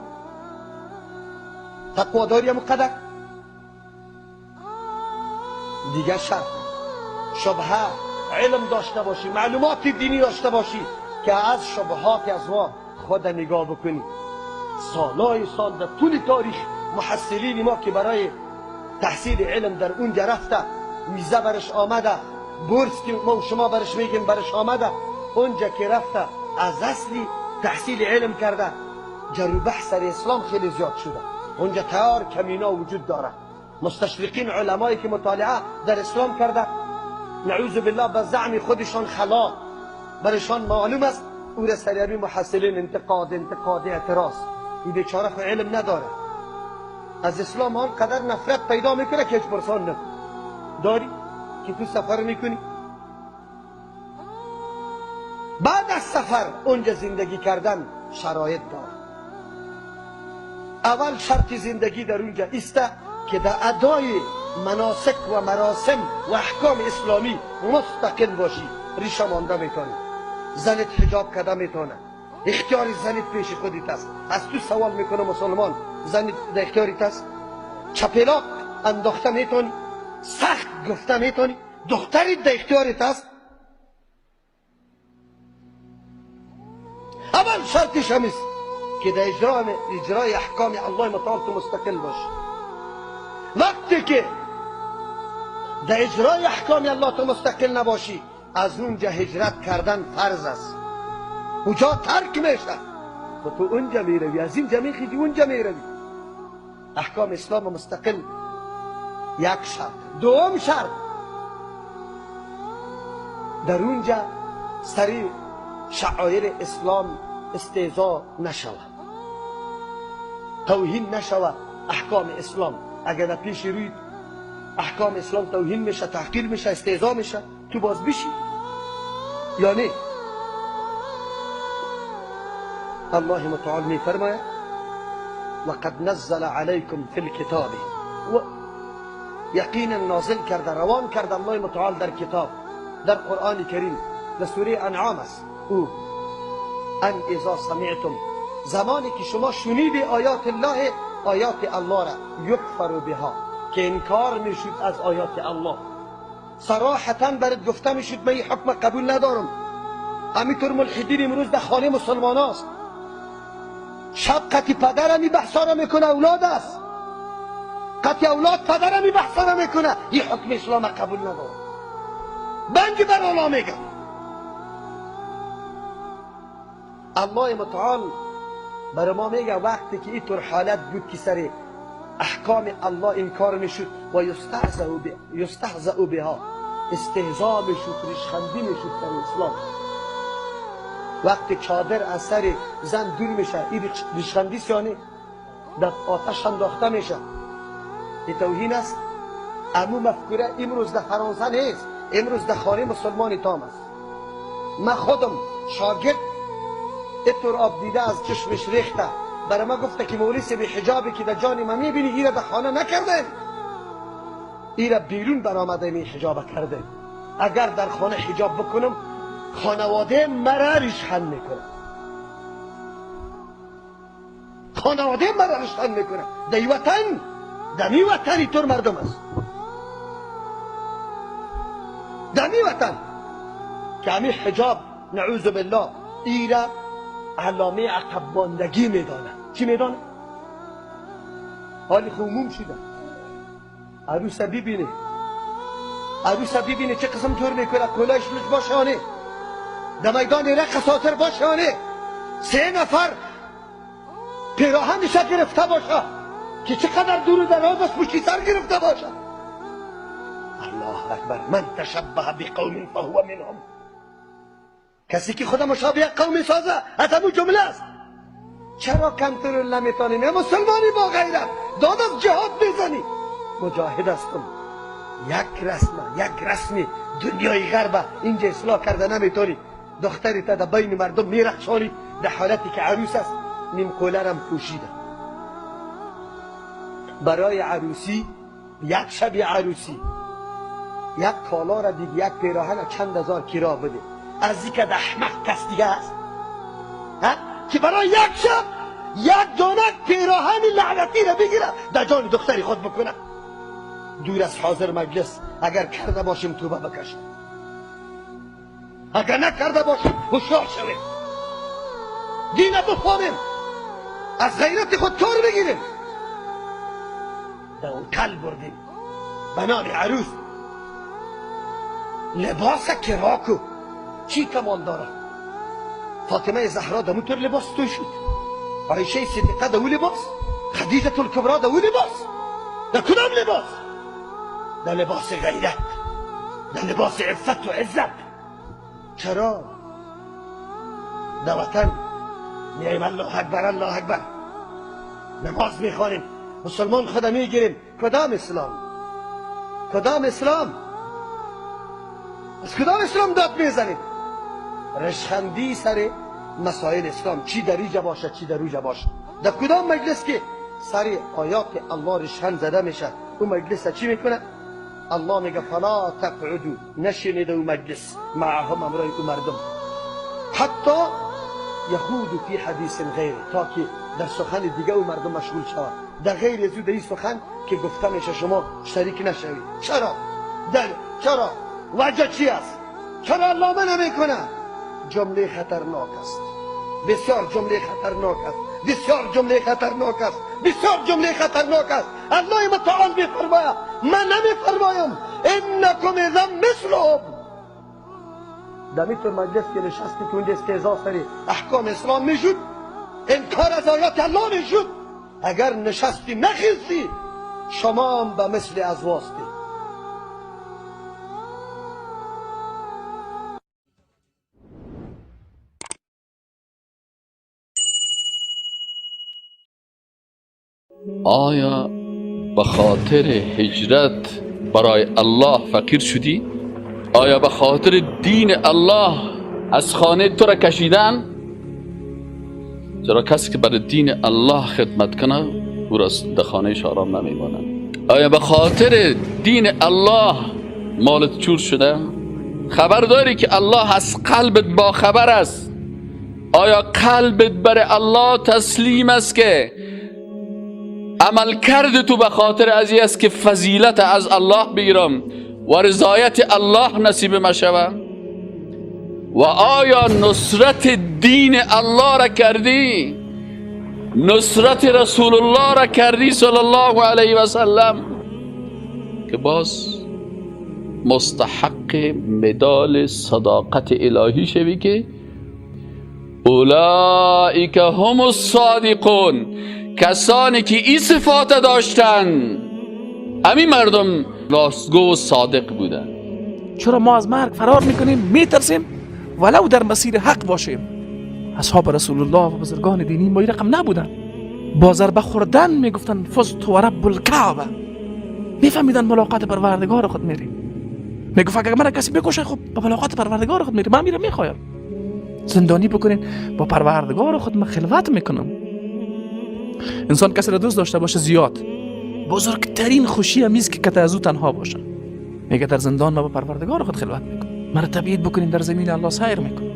تقوا داری هم قدر؟ دیگه شرط شبهه علم داشته باشی، معلومات دینی داشته باشی که از شبهات از ما خدا نگاه بکنی. سالهای سال در طول تاریخ محصلین ما که برای تحصیل علم در اونجا رفته، ویزا برش آمده، بورس که ما و شما برش میگیم برش آمده، اونجا که رفته از اصلی تحصیل علم کرده، جر و بحث سر اسلام خیلی زیاد شده. اونجا تیار کمینا وجود داره. مستشرقین علمایی که مطالعه در اسلام کرده، نعوذ بالله به زعم خودشان خلا، برشان معلوم است او را سریابی محصلین انتقاد اعتراض. این بیچاره خود علم نداره، از اسلام هم قدر نفرت پیدا میکنه که هیچ پرسان نکن. داری که تو سفر میکنی، بعد از سفر اونجا زندگی کردن شرایط داره. اول شرط زندگی در اونجا است که در ادای مناسک و مراسم و احکام اسلامی مستقل باشی. ریشه مانده میتونی، زنت حجاب کرده میتونه، اختیار زنت پیش خودت است. از تو سوال میکنه مسلمان، زنت در اختیارت است؟ چپلاق انداخته میتونی، سخت گفته میتونی، دخترت در اختیارت است؟ اول شرطش هم است که در اجرای احکام الله متعال تو مستقل باشی. وقتی که در اجرای احکام الله تو مستقل نباشی، از اونجا هجرت کردن فرض است. اونجا ترک میشه و تو اونجا میروی، از اینجا میخیدی اونجا میروی. احکام اسلام مستقل یک شرط. دوم شرط، در اونجا سری شعائر اسلام استهزا نشود، توهین نشود. احکام اسلام اگر در پیش روی احکام اسلام توهین میشه، تحقیر میشه، استهزا میشه، تو باز بشی یا نه؟ الله متعال میفرماید وقد نزل علیکم فی الکتاب، و یقینا نازل کرده، روان کرده الله متعال در کتاب، در قرآن کریم، در سوره انعام است. او ان اذا سمعتم، زمانی که شما شنید آیات الله را یکفر بها، که انکار میشد از آیات الله، صراحتا برات گفته میشد من این حکم قبول ندارم. همینطور ملحدین امروز در خانه مسلمان است، شب قطع پدر می بحثا را میکنه اولاد است، قطع اولاد پدر می بحثا را میکنه، این حکم اسلام قبول ندارم. بنگ بر الله میگم. الله متعال برای ما میگه وقتی که اینطور حالت بود که سر احکام الله انکار میشد و یستهزأ بها، استهزا میشد، ریشخندی میشد در اسلام. وقتی چادر از سر زن دور میشه، این ریشخندی سیانه در آتش انداخته میشه، این توهین است. امو مفکوره امروز در فرانسه نیست، امروز در خانه مسلمان تام است. من خودم شاگرد اینطور آب دیده از چشمش ریخته، برای ما گفته که مولوی به حجابی که در جان من میبینی ایره در خانه نکرده، ایره بیرون برآمده این حجاب کرده. اگر در خانه حجاب بکنم خانواده مرا ریشخند میکنه، خانواده مرا ریشخند میکنه. در این وطن اینطور مردم است، در این وطن که همین حجاب نعوذ بالله ایره علامه عقب ماندگی میدانه. چی میدانه؟ حالی خوموم شده. عروسه ببینه، عروسه ببینه چه قسم طور میکنه، کلاهش روش باشانه، در میدان رقص ساتر باشانه، 3 نفر پیراهنش گرفته باشه که چقدر دور و دراز است، پشتی سر گرفته باشه. الله اکبر. من تشبه بقوم فهو منهم. کسی که خدا مشابه قوم سازه از همون جمله است. چرا کنترل نمیتونی؟ نه مسلمانی با غیرت داد از جهاد بزنی. مجاهد هستم، یک رسمی دنیای غربه اینجا اصلاح کرده نمیتونی. دختری تا در بین مردم میرخشانی در حالتی که عروس است، نیم قولرم پوشیده. برای عروسی یک شب عروسی یک کالا را دیگه، یک پیراهن چند هزار کرا بده. از این که ده احمق کس دیگه است که برای یک شب یک دانک پیراهن لعنتی را بگیره در جان دختری خود بکنه. دور از حاضر مجلس اگر کرده باشیم توبه بکشیم، اگر نکرده باشیم هوشیار شویم، دین بفهمیم، از غیرت خود کار بگیریم. دوکل بردیم به نام عروس، لباس کراکو چی کمال داره؟ فاطمه زهرا دمونطور لباس توی شد، عایشه صدیقه دو لباس، خدیجه الکبرا دو لباس. در کدام لباس؟ در لباس غیرت، در لباس عفت و عزت. چرا؟ در وطن میایم الله اکبر الله اکبر، نماز میخوانیم، مسلمان خدا میگیریم. کدام اسلام؟ کدام اسلام؟ از کدام اسلام داد میزنیم؟ رشخندی سر مسائل اسلام، چی در اینجا باشه چی در اونجا باشه. در کدام مجلس که سر آیات الله رشخند زده میشه، اون مجلس چی میکنه؟ الله میگه فلا تقعدوا، نشینید اون مجلس معهم امرای اون مردم، حتی یخوضوا فی حدیث غیر، تا که در سخن دیگه اون مردم مشغول شود، در غیر از این سخن که گفته میشه شما شریک نشوید. چرا؟ چرا؟ وجه چی است؟ چرا الله منع میکنه؟ جمله خطرناک است، بسیار جمله خطرناک است، بسیار جمله خطرناک است، بسیار جمله خطرناک است. الله متعال میفرماید، من نمیفرمایم انکم اذا مثلهم. در اینطور مجلس که نشستی که اونجا استهزا سر احکام اسلام میشد، انکار از آیات الله میشد، اگر نشستی نخیستی شما هم به مثل ازواستی. آیا به خاطر هجرت برای الله فقیر شدی؟ آیا به خاطر دین الله از خانه تو را کشیدن؟ چرا کسی که برای دین الله خدمت کنه او را در خانهش آرام نمیماند. آیا به خاطر دین الله مالت چور شده؟ خبر داری که الله از قلبت با خبر است؟ آیا قلبت بر الله تسلیم است که عمل کرده تو به خاطر ازی است که فضیلت از الله بگیرم و رضایت الله نصیب ما شود؟ و آیا نصرت دین الله را کردی؟ نصرت رسول الله را کردی صلی الله علیه و سلم که باز مستحق مدال صداقت الهی شوی که اولئک هم الصادقون، کسانی که این صفات داشتن همین مردم راستگو و صادق بودن. چرا ما از مرگ فرار میکنیم، میترسیم ولو در مسیر حق باشیم؟ اصحاب رسول الله و بزرگان دینی ما این رقم نبودن. با ضربه خوردن میگفتن فزت و رب الکعبه، میفهمیدن ملاقات پروردگار خود میریم. میگفت اگر من کسی بکشه خب با ملاقات پروردگار خود میریم، من میرم میخوایم زندانی بکنین با پروردگار خود من خلوت میکنم. انسان کسی را دوست داشته باشه زیاد، بزرگترین خوشی همیست که کته از او تنها باشه. میگه در زندان ما با پروردگار خود خلوت میکنم. من تبعید بکنین در زمین الله سیر میکنم.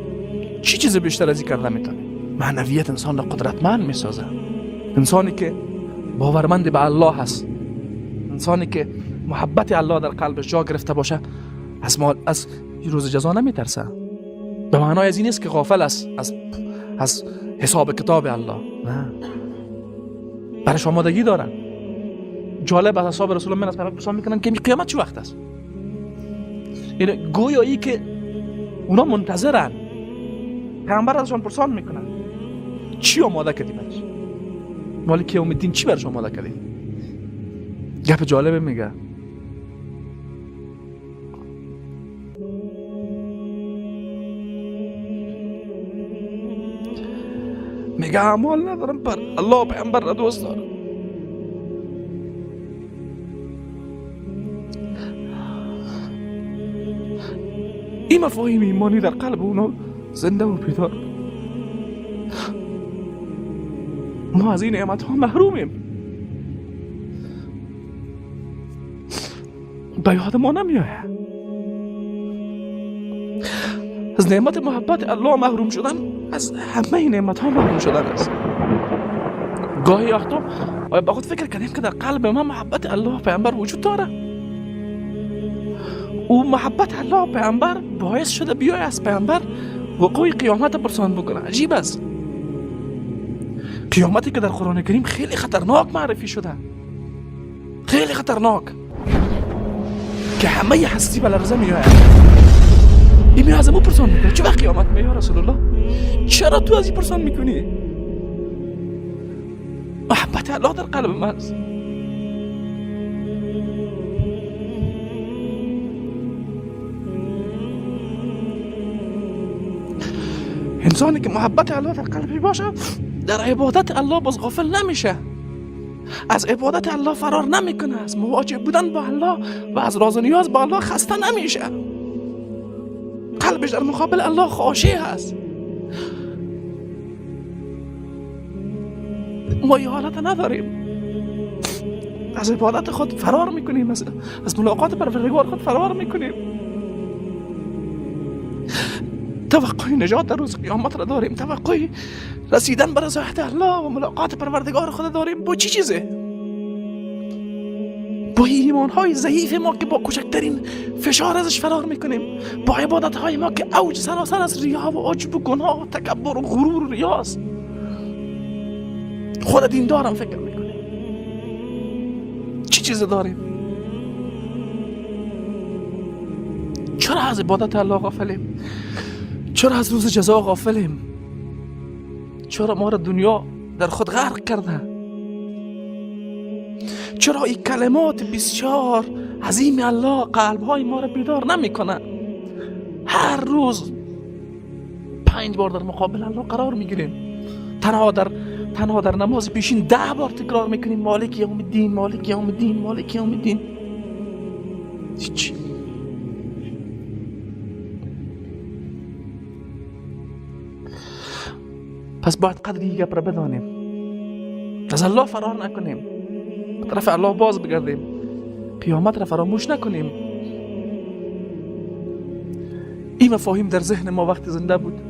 چی چیز بیشتر از این کرده میتونه؟ معنویت انسان را قدرتمند میسازه. انسانی که باورمند به الله هست، انسانی که محبت الله در قلبش جا گرفته باشه، از روز جزا نمیترسه. به معنای از این نیست که غافل است از حساب کتاب الله، نه، برش آمادگی دارن. جالب از اصحاب رسول الله من از پیامبر پرسان میکنن که قیامت چه وقت است؟ یعنی گویایی که اونا منتظرن. پیامبر ازشان پرسان میکنن چی آماده کردی برش؟ مالک یوم الدین چی برش آماده کردی؟ گپ جالبه میگه اعمال ندارم پر الله پیامبر را دوست دارم. این مفاهیم ایمانی در قلب اونا زنده و بیدار. ما از این نعمت ها محرومیم، به یاد ما نمیآید. از نعمت محبت الله محروم شدن از همه نعمت ها محروم شدن است. گاهی وقتا آیا با خود فکر کردیم که در قلب ما محبت الله پیامبر وجود داره؟ او محبت الله پیامبر باعث شده بیای از پیامبر وقوع قیامت پرسان بکنه. عجیب است. قیامتی که در قرآن کریم خیلی خطرناک معرفی شده، خیلی خطرناک، که همه هستی به لرزه میآید. این میاد از امو پرسان میکنه چه وقت قیامت میاد رسول الله؟ چرا تو از این پرسان میکنی؟ محبت الله در قلب من است. انسانی که محبت الله در قلبی باشه در عبادت الله باز غافل نمیشه، از عبادت الله فرار نمیکنه، از مواجه بودن با الله و از راز و نیاز با الله خسته نمیشه. قلبش در مقابل الله خاشع هست. ما این حالت نداریم. از عبادت خود فرار میکنیم، از ملاقات پروردگار خود فرار میکنیم. توقع نجات در روز قیامت را داریم، توقع رسیدن به رضایت الله و ملاقات پروردگار خود داریم. با چی چیزه؟ با ایمانهای ضعیف ما که با کوچکترین فشار ازش فرار میکنیم، با عبادتهای ما که اوج سراسر از ریا و عجب و گناه و تکبر و غرور و ریاست. خود دیندارم فکر میکنیم چی چیز داریم؟ چرا از عبادت الله غافلیم؟ چرا از روز جزا غافلیم؟ چرا ما را دنیا در خود غرق کرده؟ چرا این کلمات بسیار عظیم الله قلب‌های ما را بیدار نمی‌کنه؟ هر روز 5 بار در مقابل الله قرار میگیریم، تنها در نماز پیشین 10 بار تکرار میکنیم مالک یوم الدین، مالک یوم الدین، مالک یوم الدین. هیچ. پس باید قدری گپ را بدانیم، از الله فرار نکنیم، به طرف الله باز بگردیم، قیامت را فراموش نکنیم. این مفاهیم در ذهن ما وقتی زنده بود،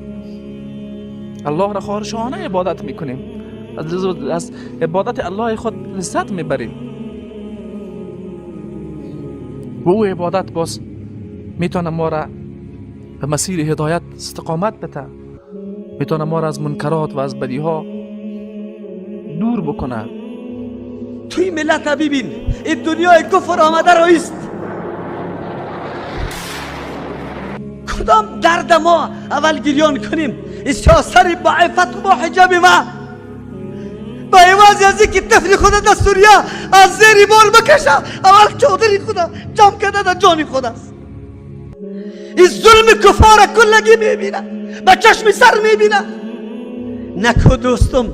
الله را خواهرشانه عبادت میکنیم، از عبادت الله خود لذت میبریم و او عبادت باز میتونه ما را به مسیر هدایت استقامت بده، میتونه ما را از منکرات و از بدی ها دور بکنه. توی ملت ببین، این دنیای کفر آمده رایست. کدام درد ما اول گریان کنیم؟ سری با عفت و با حجاب ما، با عوض از اینکه طفل خود در سوریه از زیر بال بکشه، اول چادری خدا جمع کرده در جان خود است. این ظلم کفار کلگی میبینه، با چشم سر میبینه. نکو دوستم،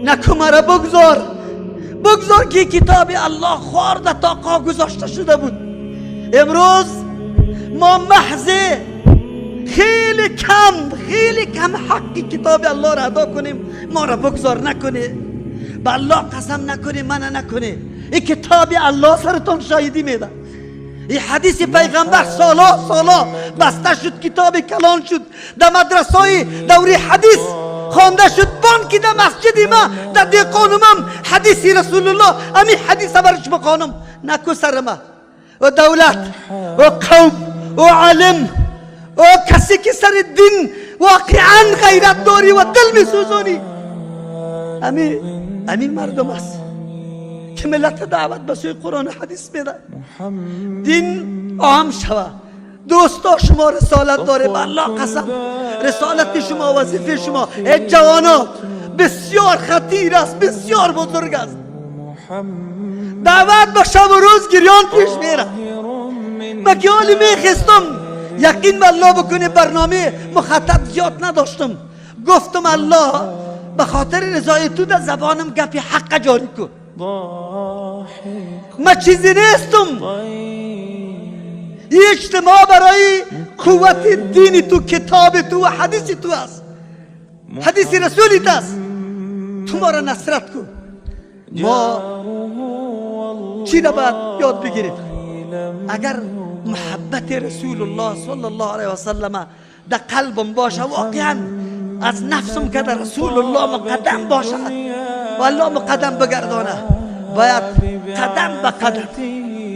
نکو مرا بگذار که کتاب الله خورده تا قا گذاشته شده بود. امروز ما محض خیلی کم حقی کتاب الله را ادا کنیم. ما را بگذار نکنه، با الله قسم نکنه، منع نکنه. این کتاب الله سرتون شاهدی میده. این حدیث پیغمبر سالا بسته شد، کتاب کلان شد، در مدرسه های دوری حدیث خوانده شد. بان که در مسجد ما در دیقانم حدیث رسول الله، امی حدیث برش بخوانم. نکو سر ما و دولت و قوم و علم و کسی که سر دین واقعا غیرت داری و دل میسوزانی، امی مردم است که ملت دعوت به سوی قرآن و حدیث میده. دین عام شوه. دوستا شما رسالت داره، به الله قسم رسالت شما، وظیفه شما ای جوانا بسیار خطیر است، بسیار بزرگ است. دعوت به شب و روز گریان پیش میره. مکیالی میخستم یقین به الله بکنه، برنامه مخطط زیاد نداشتم. گفتم الله به خاطر رضای تو در زبانم گپی حق جاری کن. ما چیزی نیستم. این اجتماع برای قوت دین تو، کتاب تو و حدیث تو است، حدیث رسولیت است. تو ما را نصرت کن. ما چی را باید یاد بگیریم؟ اگر محبت رسول الله صلی الله علیه و سلم در قلبم باشه، واقعا از نفسم که در رسول الله مقدم باشه و الله مقدم بگردانه، باید قدم به قدم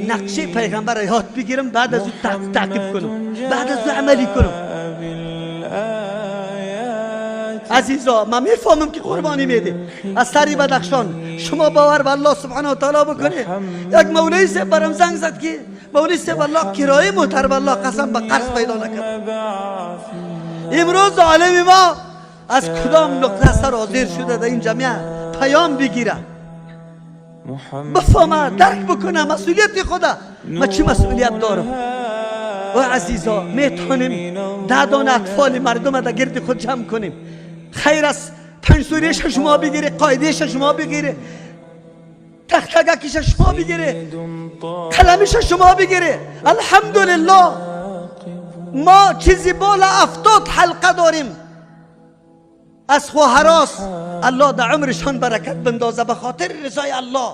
نقشه پیغمبر را یاد بگیرم، بعد از او تعقیب کنم، بعد از او عملی کنم. عزیزا من میفهمم که قربانی میده. از سری بدخشان شما باور به الله سبحانه و تعالی بکنه. یک مولوی صاحب برام زنگ زد که مولوی صاحب والله کرایه موتر والله قسم به قرض پیدا نکرد. امروز عالم ما از کدام نقطه سر حاضر شده در این جمعیت پیام بگیره، بفهمه، درک بکنه مسئولیت خدا. ما چی مسئولیت دارم؟ و عزیزا میتونیم 10 دانه اطفال مردم در گرد خود جمع کنیم. خیر است 5 سوریش شما بگیره، قایدش شما بگیره، تختگکش شما بگیره، قلمش شما بگیره. الحمدلله ما چیزی بالا 70 حلقه داریم. از خواهراس الله در عمرشان برکت بندازه به خاطر رضای الله.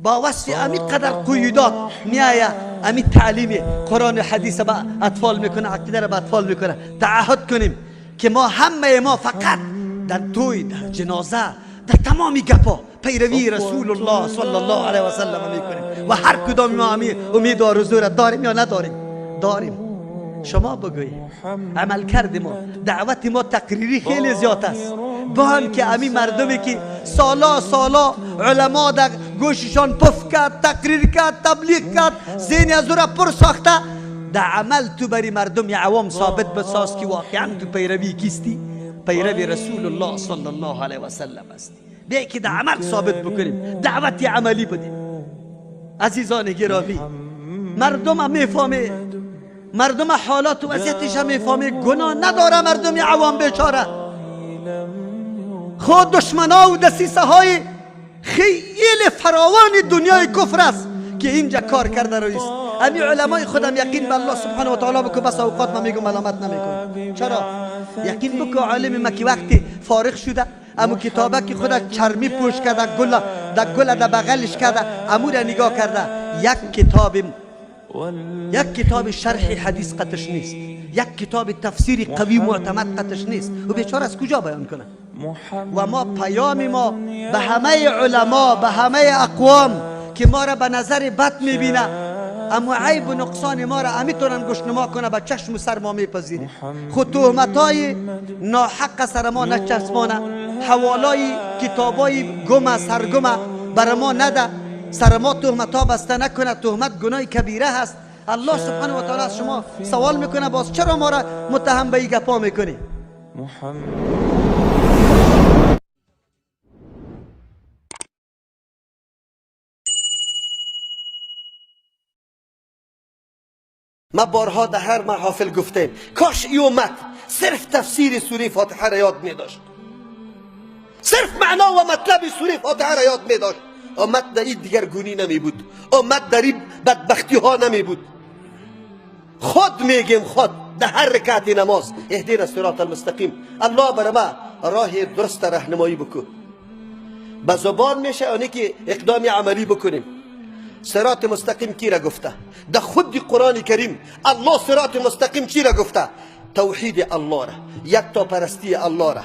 با وصف امی قدر قیودات میایه، امی تعلیم قرآن حدیث با اطفال میکنه، عقیده را با اطفال میکنه. تعهد کنیم که ما همه ما فقط در توی، در جنازه، در تمامی گپا پیروی رسول الله صلی الله علیه و سلم میکنیم و هر کدام ما امی امید و آرزو را داریم یا نداریم؟ داریم. شما بگویید عمل کردیم ما، دعوت ما تقریری خیلی زیاد است. با که امی مردمی که سالا علما در گوششان پف کرد، تقریر کرد، تبلیغ کرد، ذهن از را پر ساخته، در عمل تو بری مردم عوام ثابت بساز که واقعا تو پیروی کیستی؟ پیروی رسول الله صلی الله علیه و سلم است. بیا که در عمل ثابت بکنیم، دعوت عملی بدیم. عزیزان گرامی، مردم هم میفهمه، مردم حالات و وضعیتش هم میفهمه، گناه نداره مردم عوام بیچاره. خود دشمنا و دسیسه های خیلی فراوان دنیای کفر است که اینجا کار کرده رویست. امی علمای خودم یقین به الله سبحانه و تعالی بکن، بس اوقات ما میگم ملامت نمیکن. چرا؟ یقین بکن عالم ما که وقتی فارغ شده، امو کتابه که خود چرمی پوش کرده، گل در بغلش کرده، امو را نگاه کرده، یک کتاب یک کتاب شرح حدیث قطش نیست، یک کتاب تفسیری قوی معتمد قطش نیست. و بیچاره از کجا بیان کنه؟ و ما پیام ما به همه علما، به همه اقوام که ما را به نظر بد میبینه، اما عیب و نقصان ما را همیتونن گشنما کنه، به چشم و سر ما میپذیریم. خود تهمتای ناحق سر ما نچسبانه، حوالای کتابای گم سرگم بر ما نده، سر ما تهمتا بسته نکنه. تهمت گناه کبیره هست. الله سبحانه و تعالی از شما سوال میکنه باز چرا ما را متهم به این گپا میکنی؟ ما بارها در هر محافل گفتیم کاش ای امت صرف تفسیر سوره فاتحه را یاد می داشت، صرف معنا و مطلب سوره فاتحه را یاد می داشت، امت در این دیگرگونی نمی بود، امت در این بدبختی ها نمی بود. خود میگیم خود در هر رکعت نماز اهدینا الصراط المستقیم، الله بر ما راه درست راهنمایی بکن. به زبان میشه آنی که اقدام عملی بکنیم. صراط مستقیم کی را گفته؟ در خود قرآن کریم الله صراط مستقیم چی را گفته؟ توحید الله را، یک تا پرستی الله را،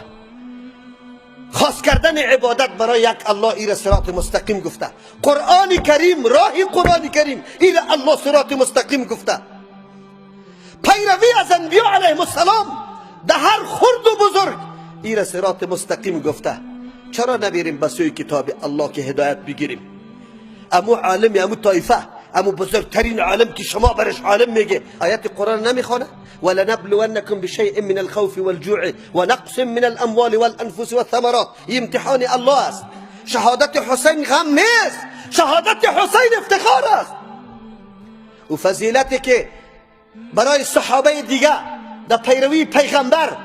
خاص کردن عبادت برای یک الله، ای را صراط مستقیم گفته. قرآن کریم، راه قرآن کریم ای را الله صراط مستقیم گفته. پیروی از انبیاء علیهم السلام در هر خرد و بزرگ ای را صراط مستقیم گفته. چرا نبیریم به سوی کتاب الله که هدایت بگیریم؟ امو عالم، امو طایفه، امو بزرگترین عالم که شما برش عالم میگه آیت قرآن نمیخونه؟ ولنبلونکم بشیء من الخوف والجوع ونقص من الاموال والانفس والثمرات. این امتحان الله است. شهادت حسین غم نیست، شهادت حسین افتخار است. و فضیلتی که برای صحابه دیگه در پیروی پیغمبر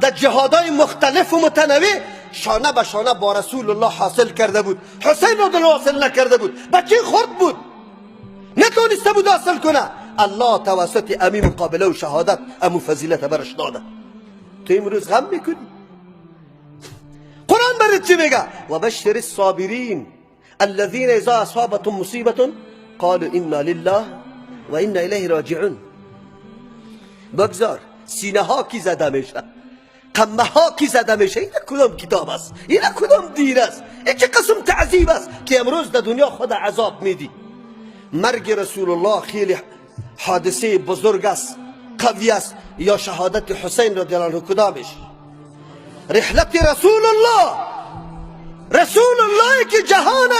در جهادهای مختلف و متنوع شانه به شانه با رسول الله حاصل کرده بود، حسین رو حاصل نکرده بود، بچه خرد بود، نتونسته بود حاصل کنه. الله توسط امی مقابله و شهادت امو فضیلت برش داده. تو امروز غم میکنی؟ قرآن برات چی میگه؟ و بشر الصابرین الذین اذا اصابتهم مصیبت قالوا انا لله و انا الیه راجعون. بگذار سینه ها کی زده میشه، قمه ها کی زده میشه. این کدام کتاب است؟ این کدام دین است؟ این چه قسم تعذیب است که امروز در دنیا خود عذاب میدی؟ مرگ رسول الله خیلی حادثه بزرگ است، قوی است، یا شهادت حسین رضی الله عنه کدامش؟ رحلت رسول الله، رسول الله که جهان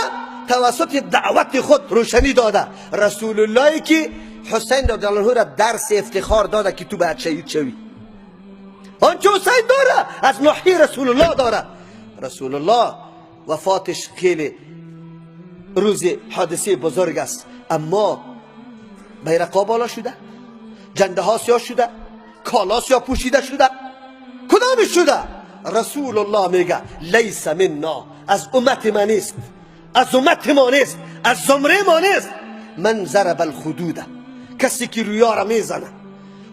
توسط دعوت خود روشنی داده، رسول الله که حسین رضی الله عنه را درس افتخار داده که تو باید شهید شوی. آنچه حسین داره از ناحیه رسول الله داره. رسول الله وفاتش خیلی روز حادثه بزرگ است، اما بیرقا بالا شده، جنده ها سیاه شده، کالا سیاه پوشیده شده. کدامش شده؟ رسول الله میگه لیس منا، از امت ما نیست، از امت ما نیست، از زمره ما نیست. من ضرب الخدود، کسی که رویا را میزنه،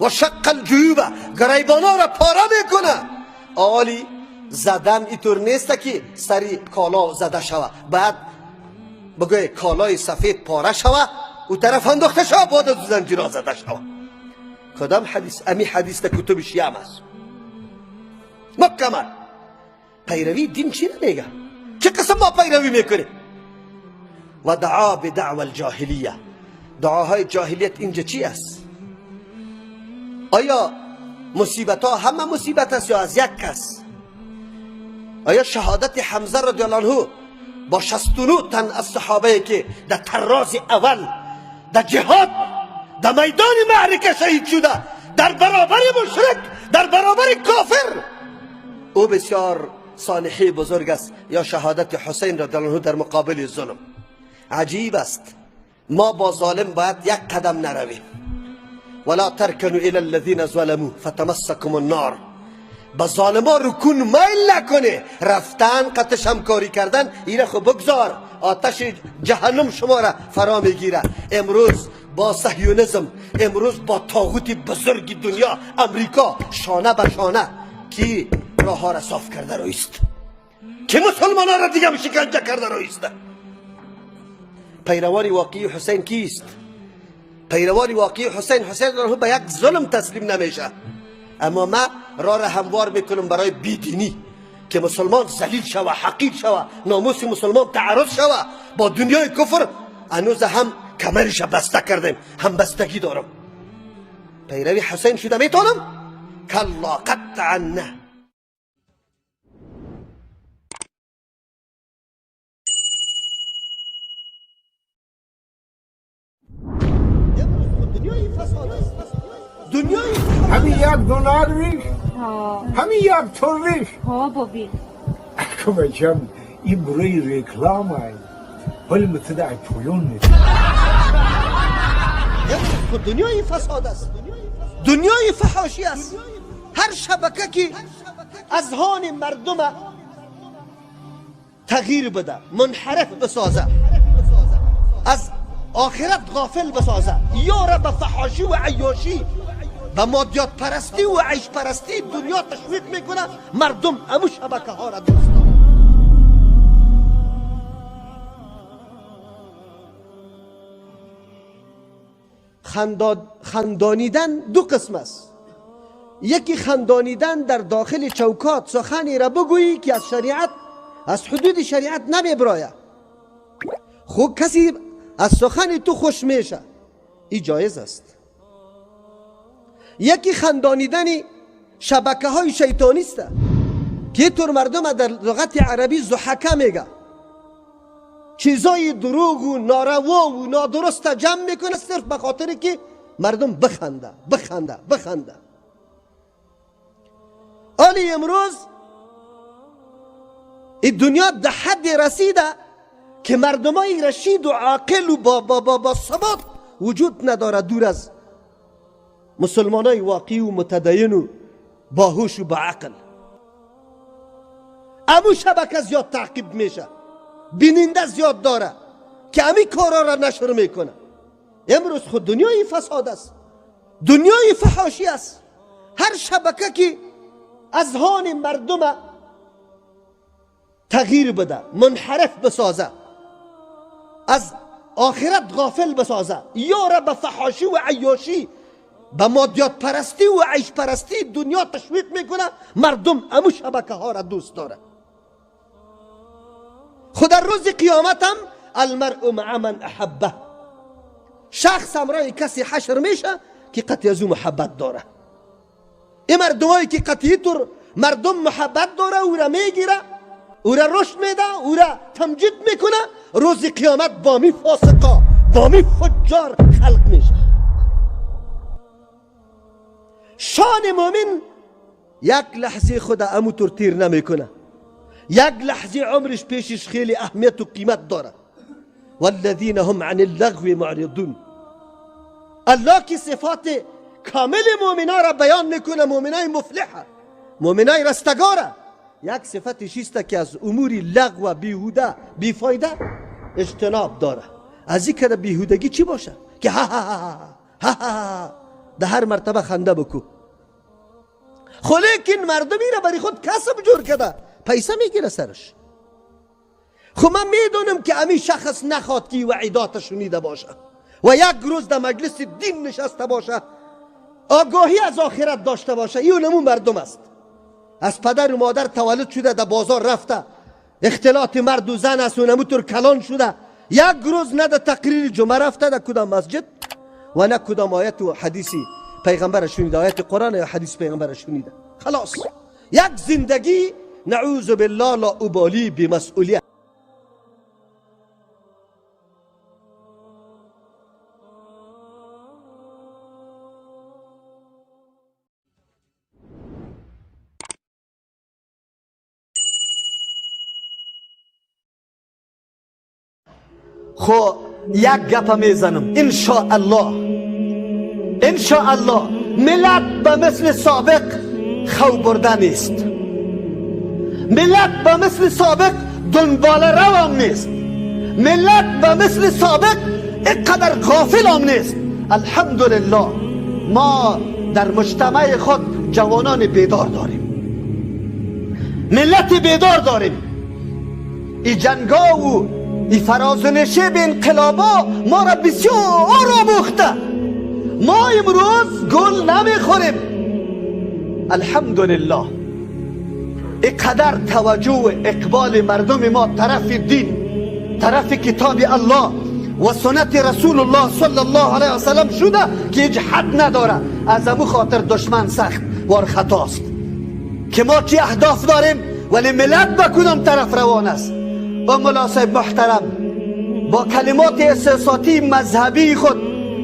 و شق الجیوب، گریبانا را پاره میکنه. آلی زدن اینطور نیست که سری کالا زده شوه بعد بگوی کالای سفید پاره شوه و طرف انداخته شوه بعد از زنجیرها زده شوه. کدام حدیث؟ امی حدیث در کتب شیعه است مکمل. پیروی دین چی نمیگه؟ چه قسم ما پیروی میکنه؟ و دعا بدعوى الجاهلیه، دعاهای جاهلیت اینجا چی است؟ آیا مصیبت ها همه مصیبت است یا از یک کس؟ آیا شهادت حمزه رضی الله عنه با 69 تن از صحابه که در طراز اول در جهاد در میدان معرکه شهید شده در برابر مشرک، در برابر کافر، او بسیار صالحی بزرگ است؟ یا شهادت حسین رضی الله عنه در مقابل ظلم؟ عجیب است. ما با ظالم باید یک قدم نرویم. ولا ترکنوا الى الذين ظلموا فتمسكم النار. با ظالما رکون میل نکنه، رفتن قطع همکاری کردن اینا خب بگذار، آتش جهنم شما را فرا میگیره. امروز با صهیونیسم، امروز با طاغوت بزرگ دنیا امریکا شانه به شانه کی راه ها را صاف کرده رویست، که مسلمان ها را دیگه شکنجه کرده رویست. پیروان واقعی حسین کیست؟ پیروان واقعی حسین را به یک ظلم تسلیم نمیشه. اما ما راه را هموار میکنم برای بیدینی که مسلمان ذلیل شوه، حقیر شوه، ناموس مسلمان تعرض شوه. با دنیای کفر هنوز هم کمرش بسته کردیم، هم بستگی دارم. پیروی حسین شده میتونم؟ کلا قطعا نه. دنیای فساد است. دنیای همین یک دلار ریش، همین یک تور ریش. ها بابی اکو بچم این برای رکلام های ولی متده ای پولون نیست. دنیای فساد است، دنیای فحاشی است. هر شبکه که اذهان مردم تغییر بده، منحرف بسازه، از آخرت غافل بسازه، یا را به فحاشی و عیاشی، به مادیات پرستی و عیش پرستی دنیا تشویق میکنه، مردم امو شبکه ها را دوست دارن. خندانیدن دو قسم است. یکی خندانیدن در داخل چوکات سخنی را بگویی که از شریعت، از حدود شریعت نمیبرایه، خوب کسی از سخن تو خوش میشه، این جایز است. یکی خندانیدن شبکه های شیطانی است که طور مردم در لغت عربی ضحکه میگه، چیزای دروغ و ناروا و نادرست جمع میکنه صرف به خاطر که مردم بخنده بخنده بخنده. حالی امروز این دنیا در حد رسیده که مردمای رشید و عاقل و با ثبات وجود نداره دور از مسلمانای واقعی و متدین و باهوش و با عقل. امو شبکه زیاد تعقیب میشه، بیننده زیاد داره که امی کارا را نشر میکنه. امروز خود دنیای فساد است، دنیای فحاشی است. هر شبکه که اذهان مردم تغییر بده، منحرف بسازه، از آخرت غافل بسازه، یا را به فحاشی و عیاشی، به مادیات پرستی و عیش پرستی دنیا تشویق میکنه، مردم امو شبکه ها را دوست داره. خود در روز قیامت هم المرء مع من احبه، شخص همراه کسی حشر میشه که قطعی از او محبت داره. این مردمایی که قطعی طور مردم محبت داره او را میگیره، او را رشد میده، او را تمجید میکنه، روز قیامت با می فاسقا، با می فجار خلق میشه. شان مومن یک لحظه خود امو طور تیر نمیکنه، یک لحظه عمرش پیشش خیلی اهمیت و قیمت داره. والذین هم عن اللغو معرضون. الله کی صفات کامل مؤمنا را بیان میکنه، مؤمنای مفلحه، مؤمنای رستگاره. یک صفتش است که از امور لغو و بیهوده بیفایده اجتناب داره. از این که بیهودگی چی باشه که ها ها ها ها ها ده هر مرتبه خنده بکو. خو لیکن مردمی را برای خود کسب جور کرده، پیسه میگیره سرش. خو من میدونم که امی شخص نخواد که وعیدات شنیده باشه و یک روز در مجلس دین نشسته باشه، آگاهی از آخرت داشته باشه. این نمون مردم است. از پدر و مادر تولد شده، در بازار رفته، اختلاط مرد و زن است و نموتور کلان شده، یک روز نه در تقریر جمعه رفته در کدام مسجد و نه کدام آیت و حدیثی پیغمبر شنیده، آیت قرآن یا حدیث پیغمبر شنیده. خلاص یک زندگی نعوذ بالله لا ابالی بمسئولیت. خو یک گپ میزنم، انشاءالله ملت به مثل سابق خو برده نیست، ملت به مثل سابق دنبال روام نیست، ملت به مثل سابق اینقدر غافل هم نیست. الحمدلله ما در مجتمع خود جوانان بیدار داریم، ملت بیدار داریم. این جنگا و این فرازنشی به انقلابا ما را بسیار آموخته. ما امروز گل نمیخوریم. الحمدلله اینقدر توجه و اقبال مردم ما طرف دین، طرف کتاب الله و سنت رسول الله صلی الله علیه و سلم شده که هیچ حد نداره. از امو خاطر دشمن سخت وار خطاست که ما چی اهداف داریم ولی ملت به کدام طرف روان است. با مولا صاحب محترم با کلمات احساساتی مذهبی خود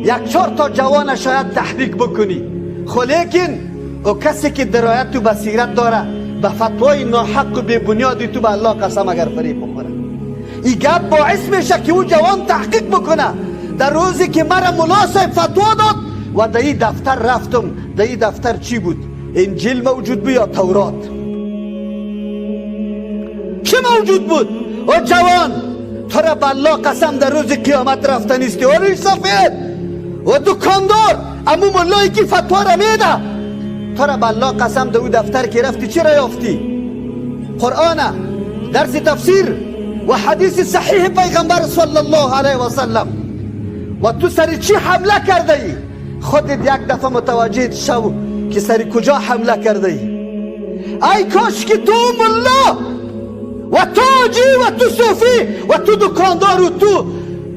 یک چهار تا جوان شاید تحریک بکنی، خو لیکن او کسی که درایت و بصیرت داره به فتوای ناحق و بی بنیادی تو به الله قسم اگر فریب بخوره، این گپ باعث میشه که او جوان تحقیق بکنه. در روزی که مرا مولا صاحب فتوا داد و در این دفتر رفتم، در این دفتر چی بود؟ انجیل موجود بود یا تورات؟ چی موجود بود؟ او جوان تو را به الله قسم در روز قیامت رفتنیستی. و ریش سفید و دکاندار امو مولایی که فتوا را میده، تو را به الله قسم در او دفتر که رفتی چی را یافتی؟ قرآن، درس تفسیر و حدیث صحیح پیغمبر صلی الله علیه و سلم. و تو سری چی حمله کرده ای؟ خودت یک دفعه متوجه شو که سری کجا حمله کرده ای. ای کاش که تو ملا و تو حاجی و تو صوفی و تو دکاندار و تو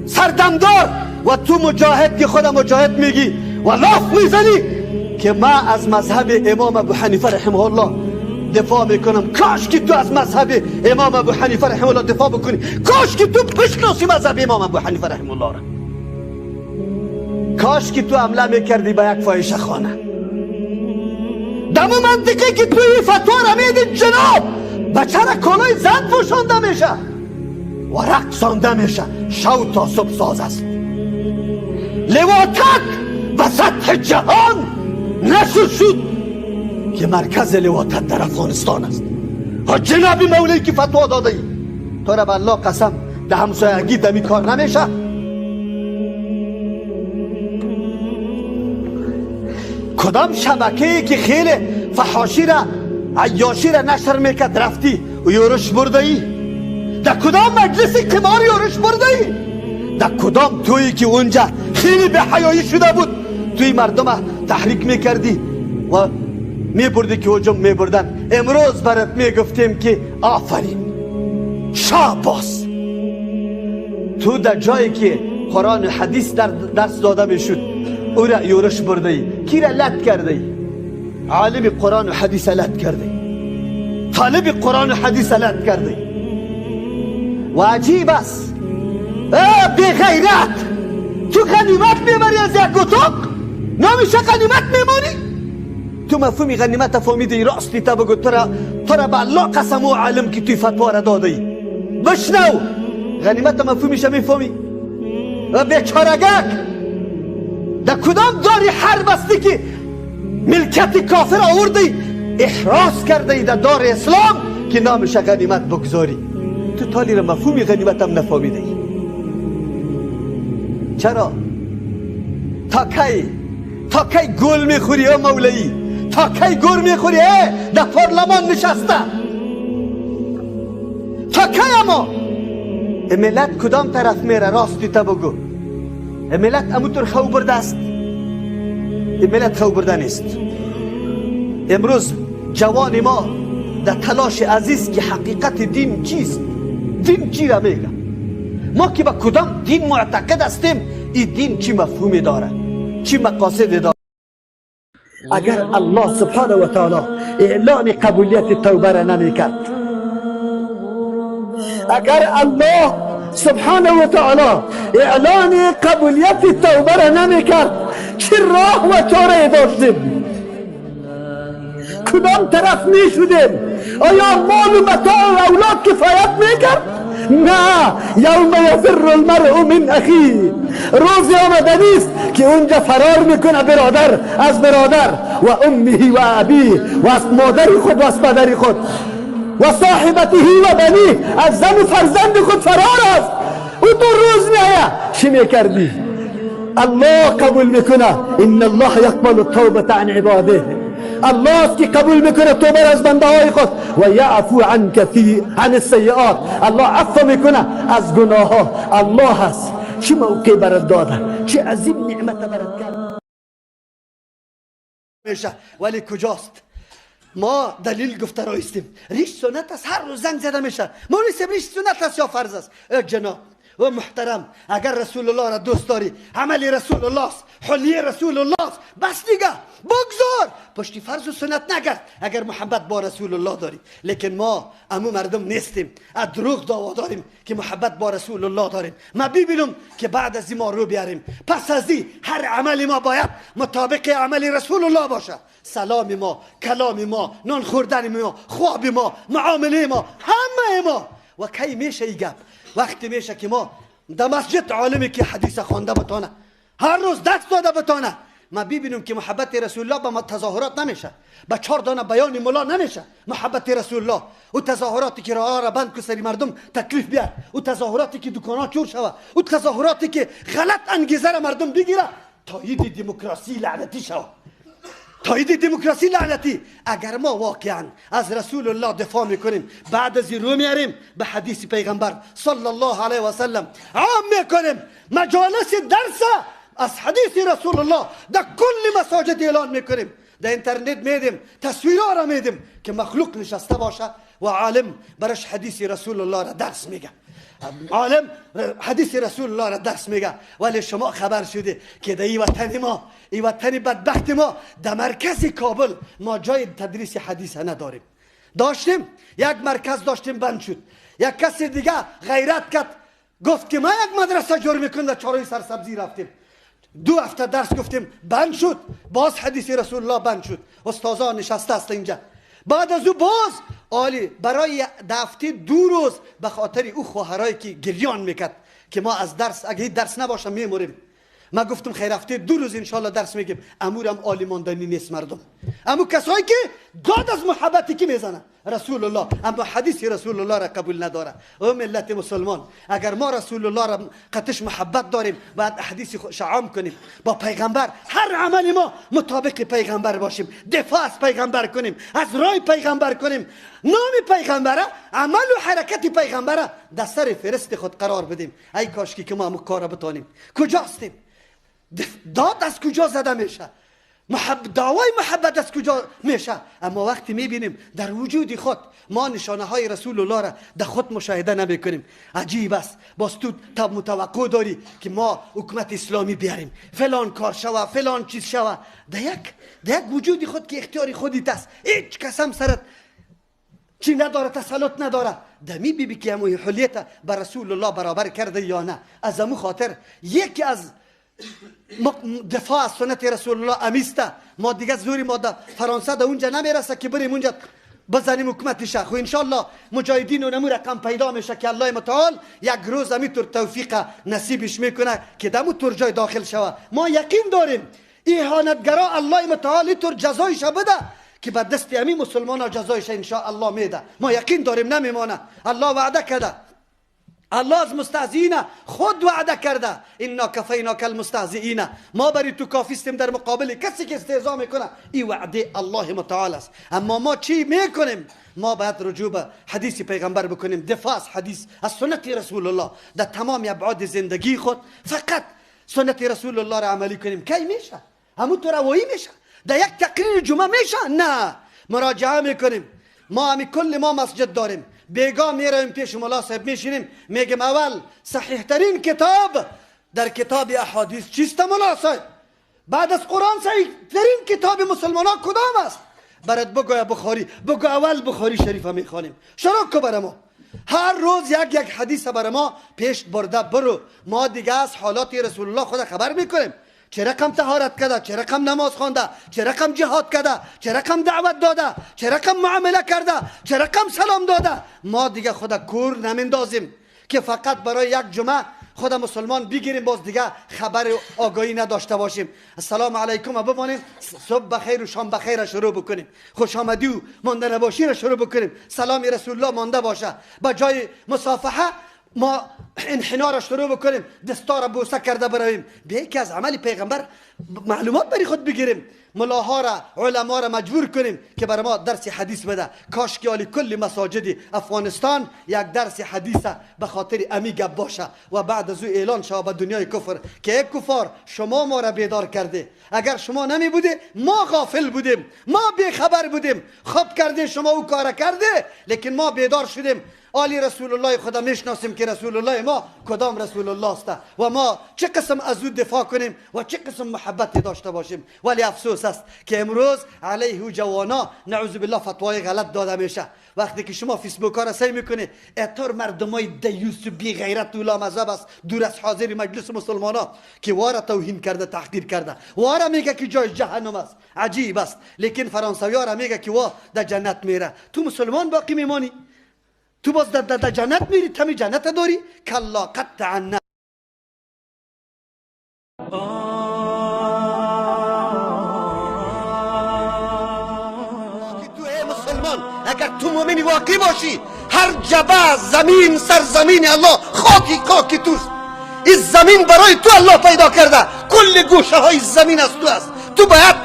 سردمدار و تو مجاهد که خود مجاهد میگی و لاف میزنی که ما از مذهب امام ابو حنیفه رحمه الله دفاع میکنم. کاش که تو از مذهب امام ابو حنیفه رحمه الله دفاع بکنی. کاش که تو بشناسی مذهب امام ابو حنیفه رحمه الله را. کاش که تو حمله میکردی به یک فاحشه خانه. دمو منطقی که تو این فتوا را میدی جناب، بچه را کالای زن پوشانده میشه و رقصانده میشه. شو تا صبح ساز است. لواطت و سطح جهان نشر شد که مرکز لواطت در افغانستان است. ها جناب مولایی که فتوا داده ای، تو را به الله قسم ده همسایگی دمی کار نمیشه. کدام شبکه‌ای که خیلی فحاشی را عیاشی را نشر میکرد رفتی و یورش برده ای؟ در کدام مجلس قمار یورش برده ای؟ در کدام تویی که اونجا خیلی به حیایی شده بود توی مردم تحریک میکردی و میبردی که هجوم میبردن؟ امروز برات میگفتیم که آفرین شاباس. تو در جایی که قرآن و حدیث در درس داده میشد او را یورش برده ای. کی را لط کرده ای؟ عالم قرآن و حدیث لط کرده ای، طالب قرآن و حدیث لط کرده ای. و عجیب است بی غیرت تو غنیمت میبری از یک اتاق نمیشه غنیمت میمانی. تو مفهومی غنیمت فهمیدی راستی تا بگو تو را به الله قسم و عالم که توی فتوا را داده ای. بشنو غنیمت مفهومیشه میفهمی؟ و بیچارگک در کدام داری حرب استی که ملکت کافر آوردی احراز کرده ای در دار اسلام که نامش غنیمت بگذاری؟ تو تالی را مفهومی غنیمت هم نفهمیده ای. چرا؟ تا کی گل میخوری او مولایی؟ تا کی گل میخوری در پارلمان نشسته؟ تا کی؟ اما ملت کدام طرف میره راستی تا بگو؟ ملت اموتر خو برده است؟ ملت خو برده نیست. امروز جوان ما در تلاش عزیز که حقیقت دین چیست؟ دین چی را میگه؟ ما که به کدام دین معتقد هستیم؟ این دین چی مفهومی داره؟ چی مقاصد داره؟ اگر الله سبحانه و تعالی اعلان قبولیت توبه را نمیکرد، اگر الله سبحانه و تعالی اعلان قبولیت توبه را نمیکرد، چه راه و چاره داشتیم؟ کدام طرف میشدیم؟ آیا مال و متاع و اولاد کفایت میکرد؟ نه. یوم یفر المرء من اخیه، روزی آمدنی است که اونجا فرار میکنه برادر از برادر و امه و ابیه و از مادری خود و از پدری خود و صاحبته و بنی، از زن و فرزند خود فرار است. او تو روز میایه چی میکردی؟ الله قبول میکنه. ان الله یقبل التوبه عن عباده. الله است که قبول میکنه توبه از بنده های خود و یعفو عن کثیر عن السیئات. الله عفو میکنه از گناه ها. الله هست چه موقع برات داده، چه عظیم نعمت برات کرد. میشه. ولی کجاست؟ ما دلیل گفته رایستیم ریش سنت است، هر روز زنگ زده میشه مولوی صاحب ریش سنت است یا فرض است. جناب و محترم، اگر رسول الله را دوست داری، عملی رسول الله است، حلیه رسول الله است، بس دیگه بگذار، پشتی فرض و سنت نگرد اگر محبت با رسول الله داری. لیکن ما امو مردم نیستیم، از دروغ دعوا داریم که محبت با رسول الله داریم. ما ببینم که بعد از این ما رو بیاریم، پس از این هر عملی ما باید مطابق عملی رسول الله باشه. سلام ما، کلام ما، نان خوردن ما، خواب ما، معامله ما، همه ما. و کی میشه این گپ؟ وقتی میشه که ما در مسجد عالمی که حدیث خوانده بتانه، هر روز دست داده بتانه. ما ببینیم که محبت رسول الله با تظاهرات نمیشه، با 4 دانه بیان مولا نمیشه. محبت رسول الله و تظاهراتی که راه را بند که سری مردم تکلیف بیار، و تظاهراتی که دکانا چور شوه، و تظاهراتی که غلط انگیزه را مردم بگیره، تایید دموکراسی لعنتی شوه، تایید دموکراسی لعنتی. اگر ما واقعا از رسول الله دفاع میکنیم، بعد از این رو میاریم به حدیث پیغمبر صلی الله علیه و سلم، عام میکنیم مجالس درس از حدیث رسول الله در کل مساجد اعلان میکنیم، در اینترنت میدیم، تصویرها را میدیم که مخلوق نشسته باشه و عالم برش حدیث رسول الله را درس میگه، عالم حدیث رسول الله را درس میگه. ولی شما خبر شده که در این وطن ما، این وطن بدبخت ما، در مرکز کابل ما جای تدریس حدیث نداریم. داشتیم یک مرکز داشتیم بند شد، یک کسی دیگه غیرت کرد گفت که ما یک مدرسه جور میکنم، در چهارراه سرسبزی رفتیم 2 هفته درس گفتیم بند شد، باز حدیث رسول الله بند شد، استادان نشسته است اینجا. بعد از او باز عالی برای هفته 2 روز به خاطر او خواهرایی که گریان میکرد که ما از درس اگه درس نباشه میموریم. ما گفتم خیر هفته 2 روز انشالله درس میگیم. امورم عالی ماندنی نیست مردم، اما کسایی که داد از محبتی که میزنن رسول الله، اما حدیث رسول الله را قبول نداره. او ملت مسلمان، اگر ما رسول الله را قطش محبت داریم، باید حدیث شعام کنیم با پیغمبر، هر عمل ما مطابق پیغمبر باشیم، دفاع از پیغمبر کنیم، از راه پیغمبر کنیم، نام پیغمبر، عمل و حرکت پیغمبر در سر فرست خود قرار بدیم. ای کاشکی که ما کار بتانیم. کجاستیم؟ داد از کجا زده میشه؟ دعوای محبت از کجا میشه؟ اما وقتی میبینیم در وجود خود ما نشانه های رسول الله را در خود مشاهده نمی کنیم، عجیب است. باز تو متوقع داری که ما حکومت اسلامی بیاریم، فلان کار شوه، فلان چیز شوه. در یک وجود خود که اختیاری خودیت است، هیچ کس هم سرت چی نداره، تسلط نداره. دمی بی که همون حلیت بر رسول الله برابر کرده یا نه. از همون خاطر یکی از دفاع از سنت رسول الله امیسته. ما دیگه زوری ما در فرانسه در اونجا نمیرسه که بریم اونجا بزنیم حکومتش. خو انشالله مجاهدین و نمو رقم پیدا میشه که الله متعال یک روز همیطور توفیق نصیبش میکنه که دمو طور جای داخل شوه. ما یقین داریم اهانتگرا الله متعال طور جزایش بده که به دست همین مسلمان ها جزایش انشاءالله میده. ما یقین داریم نمیمانه. الله وعده کرده، الله از مستهزئین خود وعده کرده انا کفیناک المستهزئین، ما برای تو کافیستیم در مقابل کسی که استهزا میکنه. این وعده الله متعال است. اما ما چی میکنیم؟ ما باید رجوع به حدیث پیغمبر بکنیم، دفاع از حدیث، از سنت رسول الله در تمام ابعاد زندگی خود. فقط سنت رسول الله را عملی کنیم. کی میشه؟ همون تو روایی میشه؟ در یک تقریر جمعه میشه؟ نه، مراجعه میکنیم. ما همی کل ما مسجد داریم، بیگاه میرویم پیش مولا صاحب میشینیم، میگیم اول صحیح ترین کتاب در کتاب احادیث چیست مولا صاحب؟ بعد از قرآن صحیح ترین کتاب مسلمان ها کدام است؟ برات بگوی بخاری. بگو اول بخاری شریفه میخوانیم. شروع که برای ما هر روز یک حدیث برای ما پیش برده برو. ما دیگه از حالات رسول الله خود خبر میکنیم، چه رقم طهارت کرده، چه رقم نماز خوانده، چه رقم جهاد کرده، چه رقم دعوت داده، چه رقم معامله کرده، چه رقم سلام داده. ما دیگه خود کور نمیندازیم که فقط برای یک جمعه خود مسلمان بگیریم باز دیگه خبر آگاهی نداشته باشیم. السلام علیکم بمانیم، صبح بخیر و شام بخیر شروع بکنیم، خوش آمدی و مانده نباشی را شروع بکنیم، سلام رسول الله مانده باشه. با جای مصافحه ما انحنا را شروع بکنیم، دستا را بوسه کرده برویم. بیا که از عمل پیغمبر معلومات بری خود بگیریم. ملاها را علما را مجبور کنیم که برای ما درس حدیث بده. کاش که کل مساجد افغانستان یک درس حدیث به خاطر امی گپ باشه و بعد از او اعلان شود به دنیای کفر که ای کفار شما ما را بیدار کرده. اگر شما نمی بوده ما غافل بودیم، ما بیخبر بودیم. خوب کرده شما او کار کرده، لیکن ما بیدار شدیم. آلی رسول الله خدا میشناسیم که رسول الله ما کدام رسول الله است و ما چه قسم از او دفاع کنیم و چه قسم محبت داشته باشیم. ولی افسوس است که امروز علیه جوانا نعوذ بالله فتوای غلط داده میشه. وقتی که شما فیسبوک ها را سعی میکنی اتر مردمای دیوس و بی غیرت و لامذهب است دور از حاضر مجلس مسلمان ها که واره توهین کرده، تحقیر کرده، واره میگه که جای جهنم است. عجیب است. لیکن فرانسوی ها را میگه که وا در جنت میره. تو مسلمان باقی میمانی؟ تو باز در جنت میری؟ تمی جنت داری؟ کلا قطعا نه. تو ای مسلمان اگر تو مومنی واقعی باشی، هر جبه زمین سرزمین الله خاکی توست. این زمین برای تو الله پیدا کرده، کل گوشه های زمین از تو است. تو باید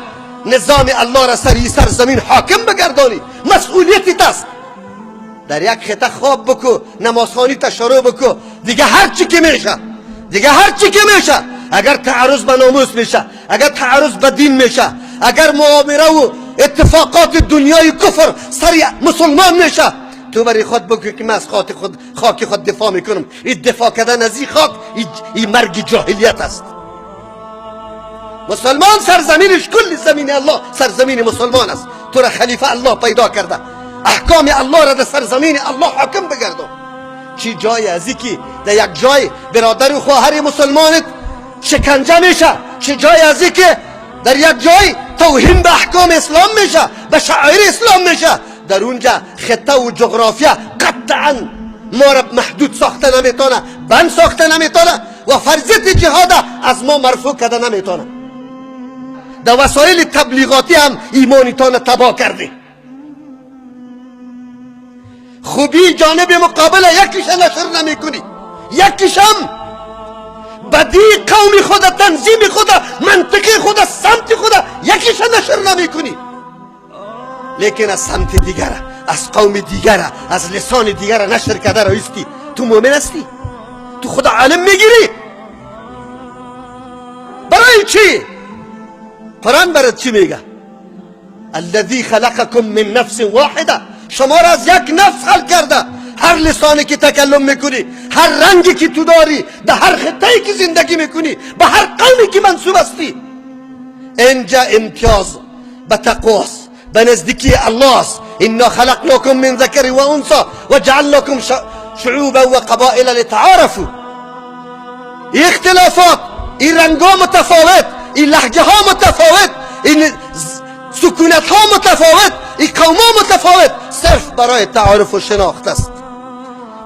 نظام الله را سر سرزمین حاکم بگردانی. مسئولیتت است. در یک خطه خواب بکو، نمازخوانی تشروع بکو، دیگه هر چی که میشه، اگر تعرض به ناموس میشه، اگر تعرض به دین میشه، اگر معامله و اتفاقات دنیای کفر سر مسلمان میشه، تو بری خود بگو که من از خاک خود دفاع میکنم. این دفاع کردن از این خاک این مرگ جاهلیت است. مسلمان سرزمینش کل زمین الله سرزمین مسلمان است. تو را خلیفه الله پیدا کرده، احکام الله را در سرزمین الله حاکم بگردان. چی جای ازی که در یک جای برادر و خواهر مسلمانت شکنجه میشه، چی جای ازی که در یک جای توهین به احکام اسلام میشه، به شعائر اسلام میشه، در اونجا خطه و جغرافیا قطعا ما را محدود ساخته نمیتونه، بند ساخته نمیتونه و فرضیت جهاد از ما مرفوع کرده نمیتونه. در وسایل تبلیغاتی هم ایمانیتان تباه کرده. خوبی جانب مقابل یکیش نشر نمی کنی، یکیش هم بدی قوم خود، تنظیم خود، منطقه خود، سمت خود یکیش نشر نمی کنی. لیکن از سمت دیگر، از قوم دیگر، از لسان دیگر نشر کرده رایستی. تو مومن هستی؟ تو خدا عالم میگیری؟ برای چی؟ قرآن برات چی میگه؟ الذي خلقكم من نفس واحده، شما را از یک نفس خلق کرده. هر لسانی که تکلم میکنی، هر رنگی که تو داری، در هر خطه‌ای که زندگی میکنی، به هر قومی که منسوب هستی، اینجا امتیاز به تقواست، به نزدیکی الله است. انا خلقناکم من ذکر و انثى وجعلناکم شعوبا و قبائل لتعارفوا. این اختلافات، این رنگ‌ها متفاوت، این لهجه ها متفاوت، این سکونت ها متفاوت، این قوم ها متفاوت، صرف برای تعارف و شناخت است.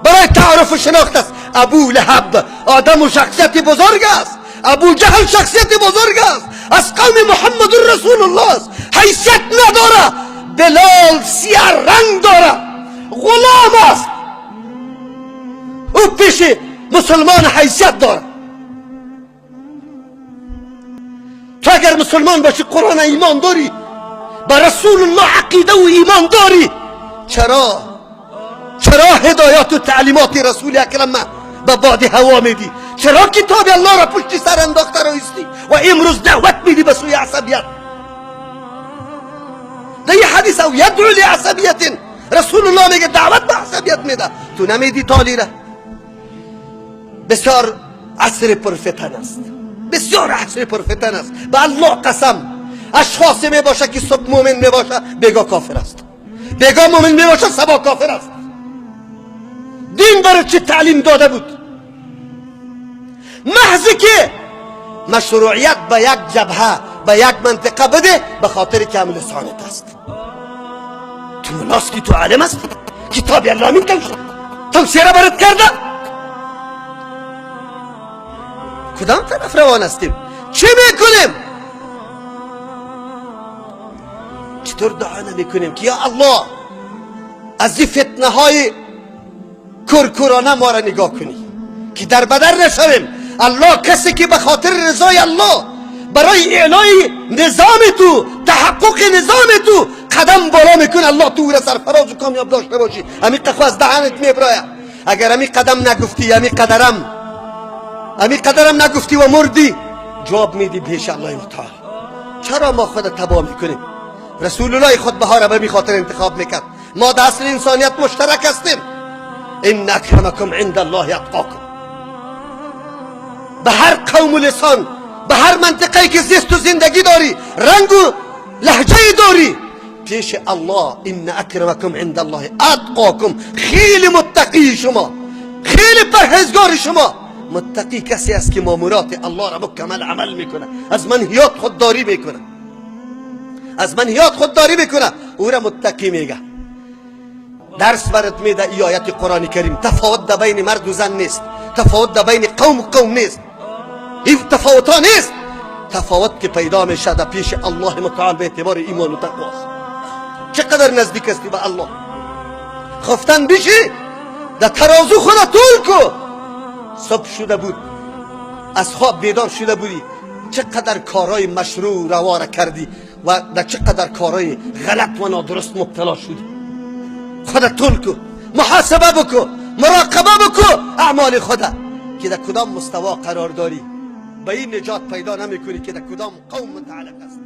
برای تعارف و شناخت است. ابو لهب آدم و شخصیت بزرگ است، ابو جهل شخصیت بزرگ است، از قوم محمد رسول الله است، حیثیت نداره. بلال سیاه رنگ داره، غلام است، او پیش مسلمان حیثیت داره. تو اگر مسلمان باشی، قرآن ایمان داری، به رسول الله عقیده و ایمان داری، چرا هدایات و تعلیمات رسول اکرم به باد هوا میدی؟ چرا کتاب الله را پشت سر انداخته رایستی و امروز دعوت میدی به سوی عصبیت؟ در یه حدیث او یدعو لعصبیت، رسول الله میگه دعوت به عصبیت میده، تو نمیدی تالی را. بسیار عصر پرفتن است، بسیار عصر پرفتن است. به الله قسم، اشخاصی می باشه که صبح مومن می باشه بگاه کافر است، بگاه مومن می باشه صبح کافر است. دین برای چی تعلیم داده بود؟ محضی که مشروعیت به یک جبهه، به یک منطقه بده، به خاطر که هم لسانت است. تو ملاسکی، تو عالم است، کتاب الله می توصیه را برات کرده. کدام طرف روان هستیم؟ چی میکنیم؟ چطور دعا نمیکنیم که یا الله از این فتنه های کرکرانه ما را نگاه کنی که در بدر نشویم. الله کسی که به خاطر رضای الله برای اعلای نظام تو، تحقق نظام تو قدم بالا میکنه، الله تو را سرفراز و کامیاب داشته باشی. همین قخو از دهنت میبراید. اگر همین قدم نگفتی، همین قدرم نگفتی و مردی، جواب میدی پیش الله متعال. چرا ما خود تباه میکنیم؟ رسول الله خود بها را به می خاطر انتخاب میکرد. ما در اصل انسانیت مشترک هستیم. ان اکرمکم عند الله اتقاکم. به هر قوم و لسان، به هر منطقه که زیست و زندگی داری، رنگ و لهجه داری، پیش الله ان اکرمکم عند الله اتقاکم. خیلی متقی شما، خیلی پرهیزگار شما. متقی کسی است که مامورات الله را مکمل عمل میکنه، از منهیات خودداری میکنه، او را متقی میگه. درس برات میده ای آیت قرآن کریم. تفاوت در بین مرد و زن نیست، تفاوت در بین قوم و قوم نیست، این تفاوت نیست. تفاوت که پیدا میشه در پیش الله متعال به اعتبار ایمان و تقواست. چقدر نزدیک هستی به الله. خفتن بشی، در ترازو خود طول کو. صبح شده بود، از خواب بیدار شده بودی، چقدر کارهای مشروع روا کردی و در چقدر کارهای غلط و نادرست مبتلا شدی. خودت طول کو، محاسبه بکو، مراقبه بکو اعمال خودت که در کدام مستوا قرار داری. به این نجات پیدا نمی کنی که در کدام قوم متعلق است.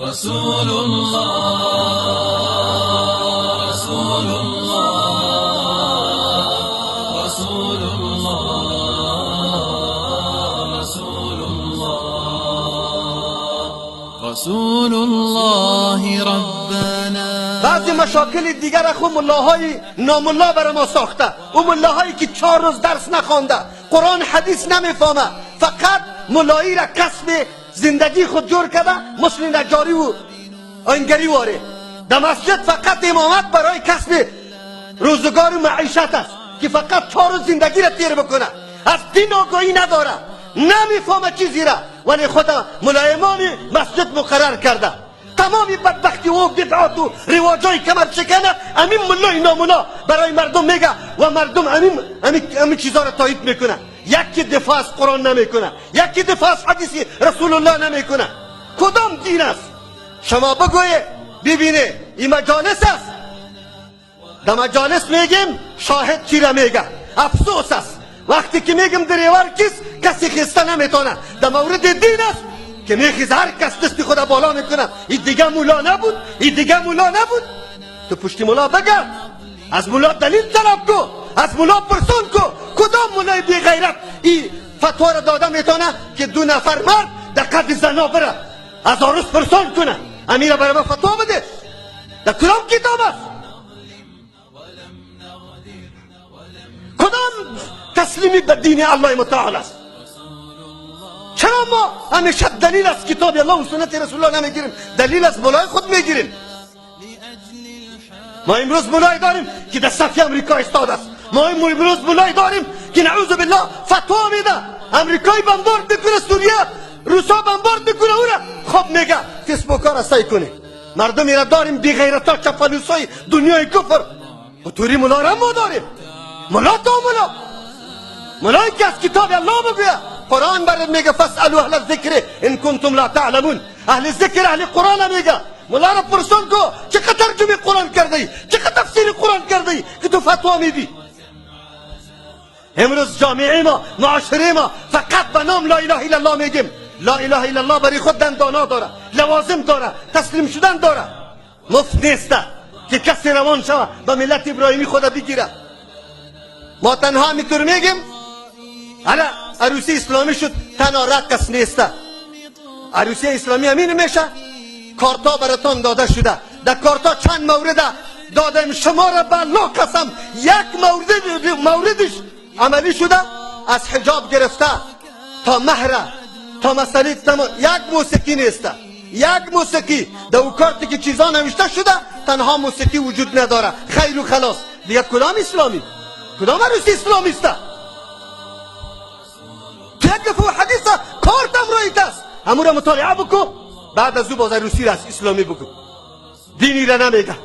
رسول الله رسول الله رسول الله رسول الله رسول الله ربنا. بعضی مشاکل دیگر خود ملاهای ناملا برای ما ساخته. اون ملاهایی که 4 روز درس نخوانده، قرآن حدیث نمیفهمه، فقط ملایی را کسب زندگی خود جور کرده، مسلم نجاری و آینگری واره. در مسجد فقط امامت برای کسب روزگار و معیشت است که فقط 4 روز زندگی را تیر بکنه، از دین آگاهی نداره، نمیفهمه چیزی را، ولی خود ملایمان مسجد مقرر کرده. تمامی بدبختی و بدعات و رواجای کمر شکنه امین ملای ناملا برای مردم میگه و مردم امین چیزا را تایید میکنه. یکی دفاع از قرآن نمیکنه، یکی دفاع از حدیث رسول الله نمیکنه. کدام دین است؟ شما بگویه ببینه. این مجالس است. در مجالس میگیم شاهد چی را میگه. افسوس است وقتی که میگم دریور کسی خسته نمیتونه. در مورد دین است که میخیز هر کس دستی خدا بالا میکنه. این دیگه مولا نبود، این دیگه مولا نبود. تو پشتی مولا بگرد، از مولا دلیل طلب کو، از مولا پرسون کو. کدام مولای بی غیرت این فتوا را داده میتونه که 2 نفر مرد در قد زنا بره، از عروس پرسون کنه؟ امیر برای ما فتوا بده. در کدام کتاب است؟ کدام تسلیمی به دین الله متعال است؟ چرا ما همیشه دلیل از کتاب الله و سنت رسول الله نمیگیریم؟ دلیل از مولای خود میگیریم. ما امروز مولای داریم که در صف امریکا استاد است. ما امروز مولای داریم که نعوذ بالله فتوا میده امریکایی بمبارد میکنه سوریه، روسا بمبارد میکنه او را. خب میگه فیسبوک ها را سعی کنه. مردمی را داریم بی غیرتا چپلوسای دنیای کفر. و توری مولا را ما داریم. مولا تا مولا، مولایی که از کتاب الله بگویه. قرآن برد میگه فاسالوا اهل الذکر ان کنتم لا تعلمون. اهل ذکر اهل قرآن میگه. مولا را پرسون کو چقدر ترجمه قرآن کردی، چقدر تفسیر قرآن کردی که تو فتوا میدی؟ امروز جامعه ما، معاشره ما فقط به نام لا اله الا الله میگیم. لا اله الا الله برای خود دندانا داره، لوازم داره، تسلیم شدن داره. مفت نیست که کسی روان شوه به ملت ابراهیمی خود بگیره. ما تنها میتور میگیم حالا عروسی اسلامی شد، تنها رقص نیسته. عروسی اسلامی همین میشه. کارتا براتون داده شده، در کارتا چند مورد دادم شما را به الله قسم یک موردش عملی شده. از حجاب گرفته تا مهر تا مسئله یک موسیقی نیسته. یک موسیقی در او کارتی که چیزا نوشته شده تنها موسیقی وجود نداره. خیر و خلاص. دیگه کدام اسلامی؟ کدام عروسی اسلامیسته؟ تو یک دفعه حدیثه کارتم رایت است، همون را مطالعه بکن، بعد از او باز عروسی را اسلامی بگو. دینی را نمیگه.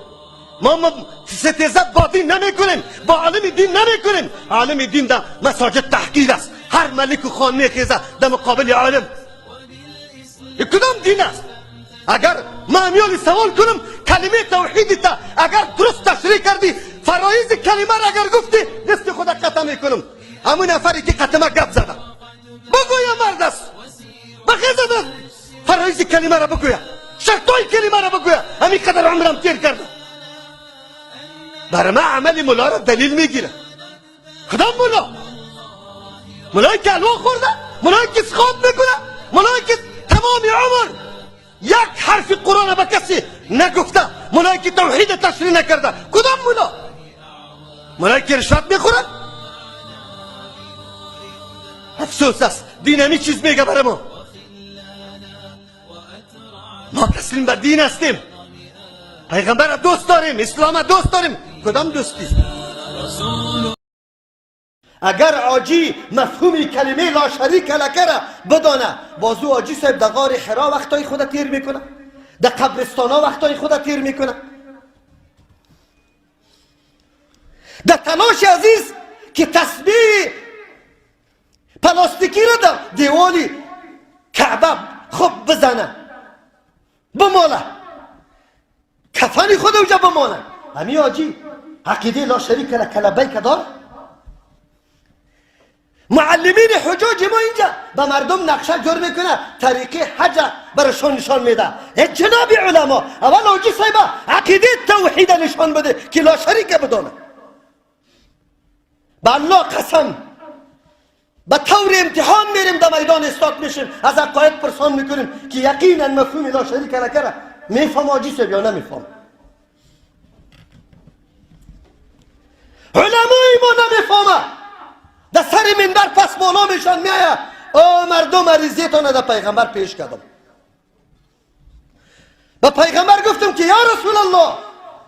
ما ستیزه با دین نمیکنیم، با عالم دین نمیکنیم. عالم دین در مساجد تحقیر است، هر ملک و خان میخیزه در مقابل عالم. کدام دین است؟ اگر ما امیالی سوال کنم کلمه توحیدی تا اگر درست تشریح کردی، فرایض کلمه را اگر گفتی، دست خود قطع میکنم. همون نفری که قطمه گپ زده بگویا مرد است، بخیزده فرایض کلمه را بگویا، شرطای کلمه را بگویا. همین قدر عمرم تیر کرده. برای من عمل مولا را دلیل میگیره. کدام مولا؟ مولایی که الوا خورده، مولایی که خواب میکنه، مولایی که تمام عمر یک حرف قرآن به کسی نگفته، مولایی که توحید تشریح نکرده. کدام مولا؟ مولایی که رشوت میخوره؟ افسوس است، دین همی چیز میگه برای ما. ما تسلیم به دین هستیم، پیغمبر دوست داریم، اسلام دوست داریم. کدام دوستی؟ اگر آجی مفهومی کلمه لا شریک لک را بدانه، بازو آجی صاحب در غار حرا وقتای خود تیر میکنه، در قبرستان ها وقتای خود تیر میکنه، در تلاش عزیز که تسبیح پلاستیکی را در دیوالی کعبه خوب بزنه، بماله، کفنی خود اوجا بماله. همی آجی عقیده لا شریک لک لبیک دار. معلمین حجاج ما اینجا به مردم نقشه جور میکنه، طریقه حج برشون نشان میده. جناب علما، اول آجی صاحب عقیده توحید نشان بده که لا شریک بدانه. به الله قسم به طور امتحان میریم در میدان استاد میشیم، از عقاید پرسان میکنیم که یقینا مفهوم لا شریک لک را میفهم آجی صاحب یا نمیفهم. علمای ما نمیفهمه، در سر منبر پس بالا میشن میایه او مردم عریضیتان در پیغمبر پیش کردم. به پیغمبر گفتم که یا رسول الله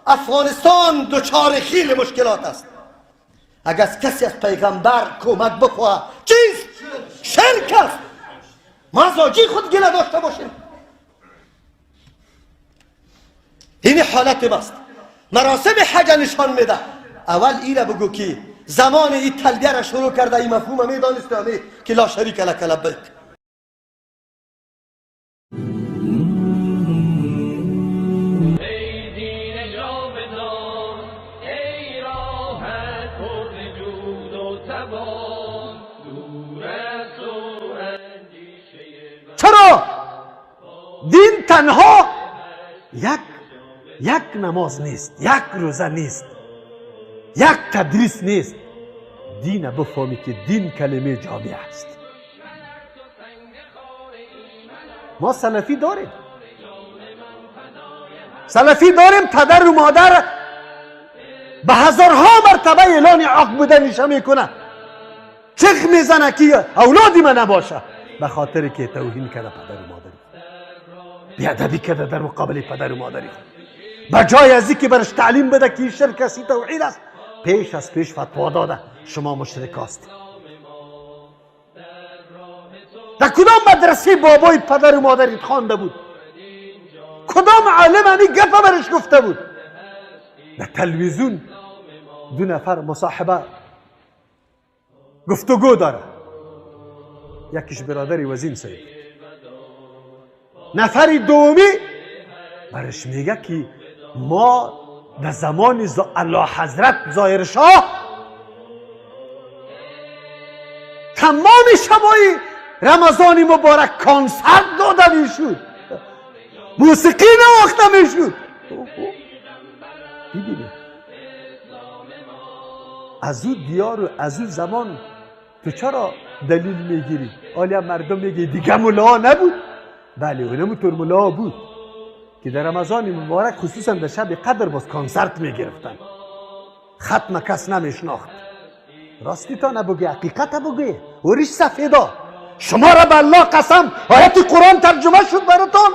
افغانستان دچار خیلی مشکلات است، اگر کسی از پیغمبر کمک بخواه چیز شرک است، ما از آجی خود گله داشته باشیم. این حالت ماست. مراسم حج نشان میده. اول ایره بگو که زمان این تلبیه را شروع کرده، این مفهوم میدانست همی که لا شریک لک لبیک. چرا دین تنها یک نماز نیست، یک روزه نیست، یک تدریس نیست. دین بفهمی که دین کلمه جامع است. ما سلفی داریم، پدر و مادر به هزارها مرتبه اعلان حق بودنش میکنه، چخ میزنه که اولادی من نباشه، به خاطر که توهین کرده پدر و مادری، بیادبی کرده در مقابل پدر و مادری. بجای از اینکه برش تعلیم بده که شرک است، توحید است، پیش از پیش فتوا داده شما مشرک هستید. در کدام مدرسه بابای پدر و مادریت خوانده بود؟ کدام عالم همی گفت برش گفته بود؟ در تلویزیون دو نفر مصاحبه گفتگو داره، یکیش برادری وزین صاحب، نفری دومی برش میگه که ما در زمان الله حضرت ظاهر شاه تمام شبای رمضان مبارک کنسرت داده میشد، موسیقی نواخته میشد. ببینید از او دیار و از او زمان تو چرا دلیل میگیری؟ حالا مردم میگه دیگه ملا نبود. بله اونم طور ملا بود که در رمضان مبارک خصوصا در شب قدر باز کنسرت میگرفتن، ختم کس نمیشناخت. راستی تا نبگی، حقیقت بگی. اوریش سفیدا شما را به الله قسم آیت قرآن ترجمه شد براتون.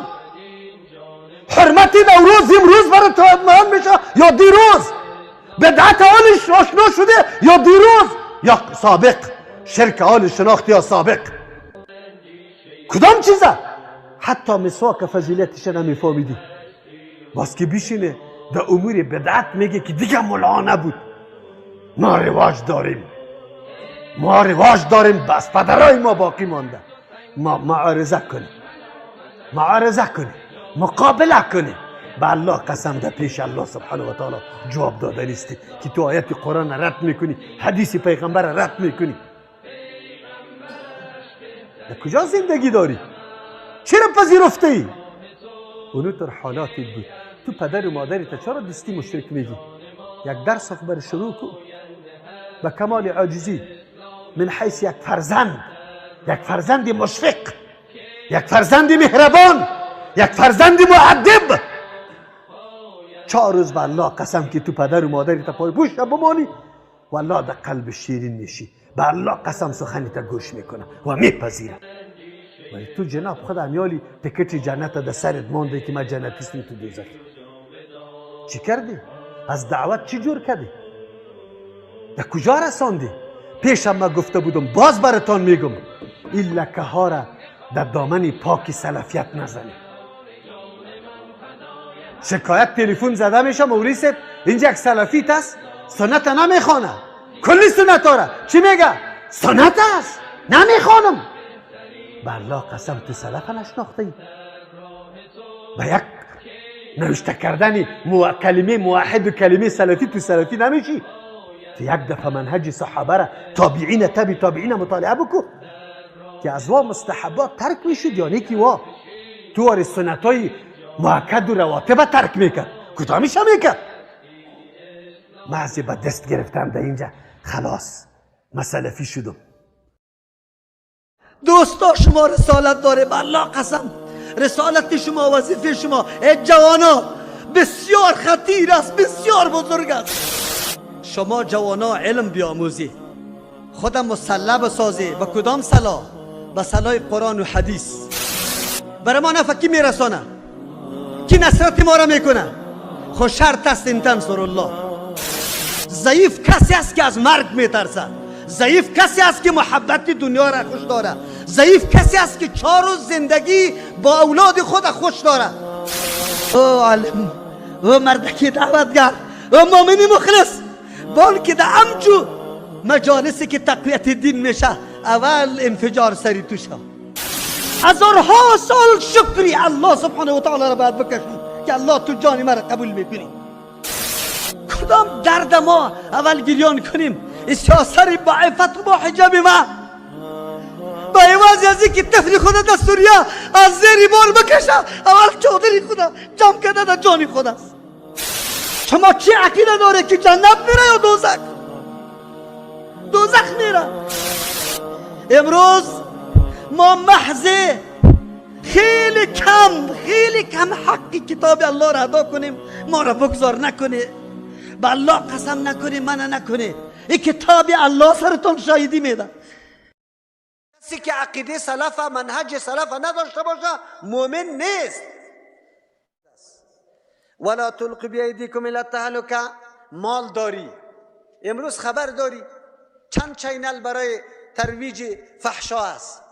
حرمت نوروز امروز براتون ادمان میشه یا دیروز؟ بدعت حالش امروز آشنا شده یا دیروز یا سابق؟ شرک حال شناختی یا سابق؟ کدام چیزه؟ حتی مسواک فضیلتش نمیفهمیدی. باز که بیشینه در امور بدعت میگه که دیگه ملا نبود. ما رواج داریم بس پدرای ما باقی مانده. ما معارضه کنیم مقابله کنیم. به الله قسم ده پیش الله سبحانه و تعالی جواب داده نیستی که تو آیت قرآن رد میکنی، حدیث پیغمبر رد میکنی. در کجا زندگی داری؟ چرا پذیرفته ای؟ اونو تر حالاتی بود. تو پدر و مادری تا چرا دستی مشرک میگی؟ یک درس بر شروع کن و کمال عاجزی من حیث یک فرزند مشفق، یک فرزند مهربان، یک فرزند مؤدب. 4 روز به الله قسم که تو پدر و مادری تا پای پوش بمانی والله در قلب شیرین میشی. به الله قسم سخنی تا گوش میکنه و میپذیره. ولی تو جناب خود امیالی تکت جنت در سرت مانده که ما جنتیستیم تو دوزخ. چی کردی؟ از دعوت چی جور کردی؟ در کجا رساندی؟ پیشم ما گفته بودم باز براتان میگم این لکه ها را در دامن پاک سلفیت نزنی. شکایت تلفن زده میشه مولوی صاحب اینجا یک سلفیت است سنت نمیخوانه. کلی سنت ها را چی میگه؟ سنت است نمیخوانم. به الله قسم تو سلف نشناخته ای. به یک نوشته کردن کلمه موحد و کلمه سلفی تو سلفی نمیشی. تو یک دفعه منهج صحابه را تابعین مطالعه بکن که از وا مستحبات ترک میشد یا نیکی وا تو وار سنت های مؤکد و رواتب ترک میکرد. کدامیش میکرد؟ محضی با دست گرفتم در اینجا خلاص من سلفی شدم. دوستا شما رسالت داره. به الله قسم رسالت شما وظیفه شما ای جوانا بسیار خطیر است، بسیار بزرگ است. شما جوانا علم بیاموزی، خودم مسلح بسازی. به کدام صلاح؟ به صلاح قرآن و حدیث. برای ما نفکی میرسانه کی نصرت ما را میکنه؟ خود شرط است این تنصر الله. ضعیف کسی است که از مرگ میترسه. ضعیف کسی است که محبت دنیا را خوش داره. ضعیف کسی است که 4 روز زندگی با اولاد خود خوش داره. او عالم، او مردکی دعوتگر، او مؤمن مخلص بان که در امجو مجالسی که تقویت دین میشه اول انفجار سری توشه. 1000ها سال شکری الله سبحانه و تعالی را باید بکشیم که الله تو جان ما را قبول میکنی. کدام درد ما اول گریان کنیم؟ سیاسر با عفت و با حجاب ما با عوض از اینکه طفل خدا در سوریه از زیر بار بکشه اول چادری خدا جمع کرده در جان خدا است. شما چی عقیده داره که جنت میره یا دوزخ؟ دوزخ میره. امروز ما محض خیلی کم حقی کتاب الله را ادا کنیم ما را بگذار نکنه. به الله قسم نکنه منع نکنه. این کتاب الله سرتون شاهدی میده. کسی که عقیده سلف منهج سلف نداشته باشه مؤمن نیست. ولا تلقوا بایدیکم الی التهلکه. مال داری، امروز خبر داری چند چینل برای ترویج فحشا است،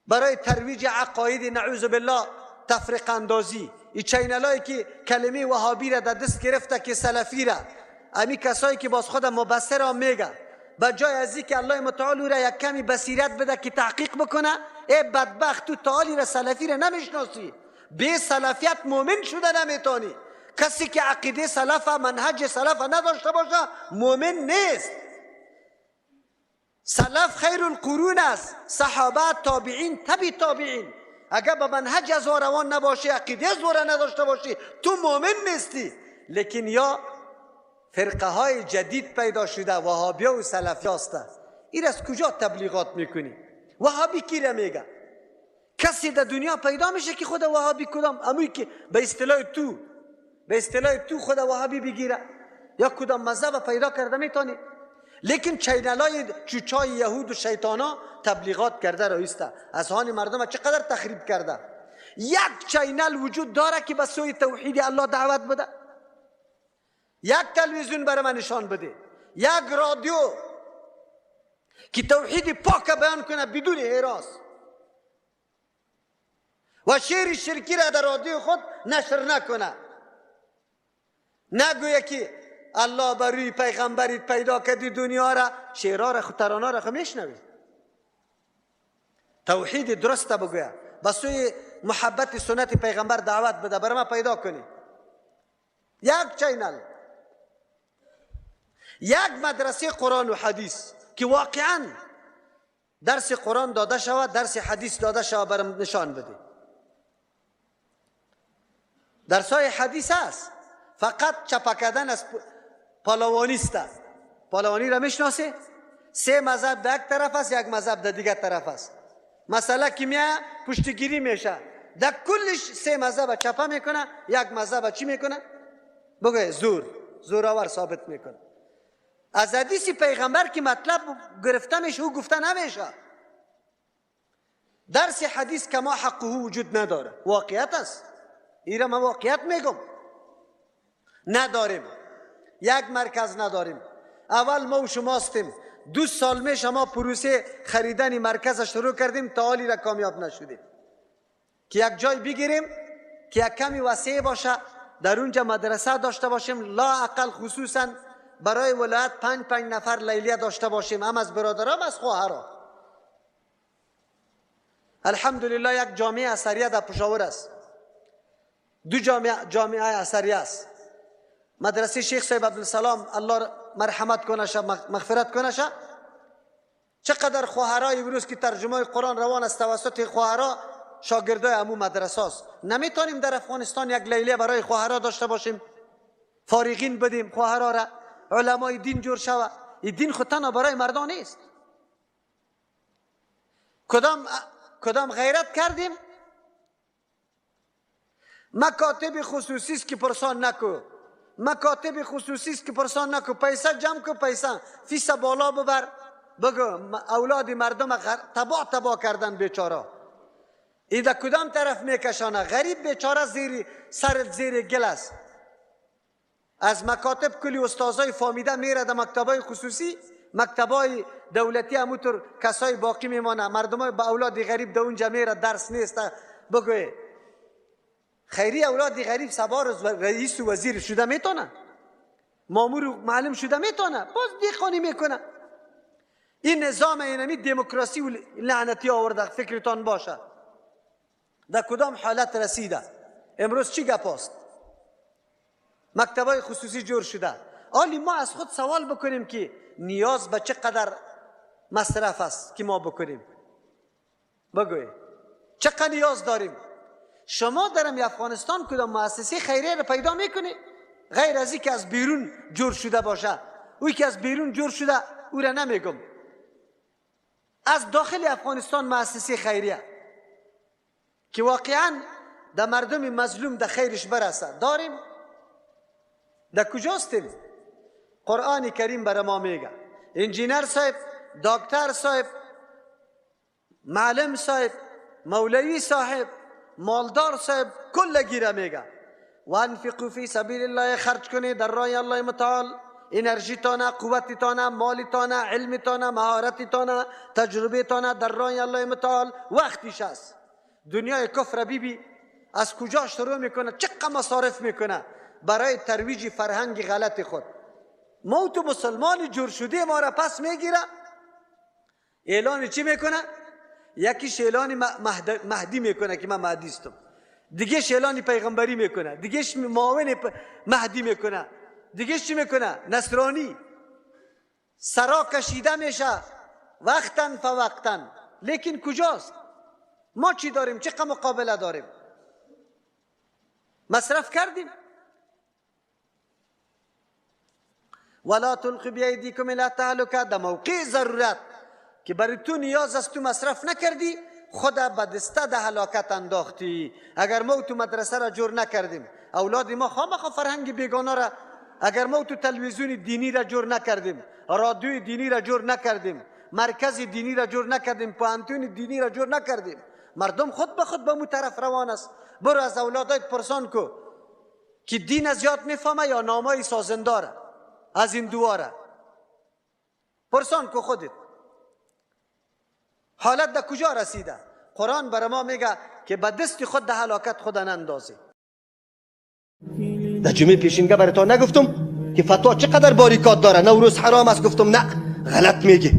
برای ترویج عقاید نعوذ بالله تفرقه اندازی. این چینل هایی که کلمه وهابی را در دست گرفته که سلفی را، امی کسایی که باز خود مبصر هم میگه به جای از این که الله متعال را یک کمی بصیرت بده که تحقیق بکنه، ای بدبخت تو تعالی را سلفی را نمیشناسی، به سلفیت مؤمن شده نمیتونی. کسی که عقیده سلف منهج سلف نداشته باشه مؤمن نیست. سلف خیر القرون است، صحابه، تابعین، تبع تابعین. اگر به منهج از روان نباشی، عقیده از نداشته باشی، تو مؤمن نیستی. لیکن یا فرقه های جدید پیدا شده وهابی و سلفی است. این از کجا تبلیغات میکنی؟ وهابی کی را میگه؟ کسی در دنیا پیدا میشه که خود وهابی کدام اموی که به اصطلاح تو خود وهابی بگیره یا کدام مذهب پیدا کرده میتونی. لیکن چینلای چوچای یهود و شیطانا تبلیغات کرده رایسته، اذهان مردم چقدر تخریب کرده. یک چینل وجود داره که به سوی توحید الله دعوت بده؟ یک تلویزیون برای من نشان بده، یک رادیو که توحید پاک بیان کنه بدون اعراض و شعر شرکی را در رادیو خود نشر نکنه، نگویه که الله بر روی پیغمبرت پیدا کردی دنیا را، شعرها را ترانه را میشنوید. توحید درست بگویه، به سوی محبت سنت پیغمبر دعوت بده، برای ما پیدا کنی یک چینل، یک مدرسه قرآن و حدیث که واقعا درس قرآن داده شود، درس حدیث داده شود، برام نشان بده. درسای حدیث است، فقط چپا کردن از پالوانی است. پالوانی را میشناسه؟ سه مذهب در یک طرف است، یک مذهب در دیگر طرف است. مثلا کیمیا پشتگیری میشه، در کلش سه مذهب چپا میکنه، یک مذهب چی میکنه؟ بگه زورآور ثابت میکنه. از حدیث پیغمبر که مطلب گرفته میشه او گفته نمیشه. درس حدیث کما حقه وجود نداره، واقعیت است. ایرا من واقعیت میگم، نداریم، یک مرکز نداریم. اول ما و شما هستیم، 2 سال میشه ما پروسه خریدن مرکز شروع کردیم، تا حالی را کامیاب نشدیم که یک جای بگیریم که یک کمی وسیع باشه، در اونجا مدرسه داشته باشیم، لا اقل خصوصا برای ولایت 5 نفر لیلیه داشته باشیم، هم از برادرها هم از خواهرها. الحمدلله یک جامعه اثریه در پشاور است، 2 جامعه اثریه است. مدرسه شیخ صاحب عبدالسلام الله مرحمت کنه، مغفرت کنه. چقدر خواهرای امروز که ترجمه قرآن روان است توسط خواهرها شاگردای امو مدرسه است. نمیتونیم در افغانستان یک لیله برای خواهرها داشته باشیم، فارغین بدیم خواهرها را، علمای دین جور شود. این دین خود تنها برای مردان نیست. کدام غیرت کردیم؟ مکاتب خصوصی است که پرسان نکو، مکاتب خصوصی است که پرسان نکو، پیسه جمع کو، پیسه فیس بالا ببر، بگو اولاد مردم تباه کردن بیچاره. ای در کدام طرف میکشانه؟ غریب بیچاره زیر گل است. از مکاتب کلی استازای فامیده میره در مکتبای خصوصی، مکتبای دولتی همونطور کسای باقی میمانه، مردمای با اولاد غریب در اونجا میره، درس نیست. بگوی خیری اولاد غریب سبا روز رئیس و وزیر شده میتونه، مامور و معلم شده میتونه، باز دیخانی میکنه. این نظام اینمی دموکراسی و لعنتی آورده، فکرتان باشه. در کدام حالت رسیده؟ امروز چی گپ است؟ مکتبای خصوصی جور شده. حالی ما از خود سوال بکنیم که نیاز به چقدر مصرف است که ما بکنیم؟ بگوی چقدر نیاز داریم؟ شما در افغانستان کدام مؤسسه خیریه را پیدا میکنی غیر از این که از بیرون جور شده باشه؟ اوی که از بیرون جور شده او را نمیگم، از داخل افغانستان مؤسسه خیریه که واقعا در مردم مظلوم در خیرش برسه داریم؟ در کجاستیم؟ قرآن کریم برای ما میگه انجینر صاحب، دکتر صاحب، معلم صاحب، مولوی صاحب، مالدار صاحب کل گیره میگه وانفقوا فی سبیل الله، خرج کنید در راه الله متعال، انرژی تانه، قوت تانه، مال تانه، علم تانه، مهارت تانه، تجربه تانه در راه الله متعال. وقتیش است. دنیای کفر بیبی از کجا شروع میکنه، چقدر مصارف میکنه برای ترویج فرهنگ غلط خود. ما تو مسلمان جور شده ما را پس میگیره، اعلان چی میکنه؟ یکیش اعلان مهدی میکنه که من مهدی استم، دیگهش اعلان پیغمبری میکنه، دیگهش معاون مهدی میکنه، دیگهش چی میکنه؟ نصرانی. سرا کشیده میشه وقتاً فوقتاً. لیکن کجاست؟ ما چی داریم؟ چقدر مقابله داریم؟ مصرف کردیم؟ ولا تلقوا بأيديكم الى التهلكه، در موقع ضرورت که برای تو نیاز است تو مصرف نکردی، خدا به دسته ده هلاکت انداختی. اگر ما تو مدرسه را جور نکردیم، اولاد ما خامخا فرهنگ بیگانه را، اگر ما تو تلویزیون دینی را جور نکردیم، رادیوی دینی را جور نکردیم، مرکز دینی را جور نکردیم، پوهنتون دینی را جور نکردیم، مردم خود به خود به مو طرف روان است. برو از اولادایت پرسان کو که دین زیاد میفهمه یا نامای سازنداره از این دواره؟ پرسان که خودت حالت در کجا رسیده؟ قرآن بر ما میگه که به دست خود در هلاکت خود نندازی. در جمعه پیشینگه براتون نگفتم که فتوا چقدر باریکات داره؟ نوروز حرام است. گفتم نه، غلط میگی،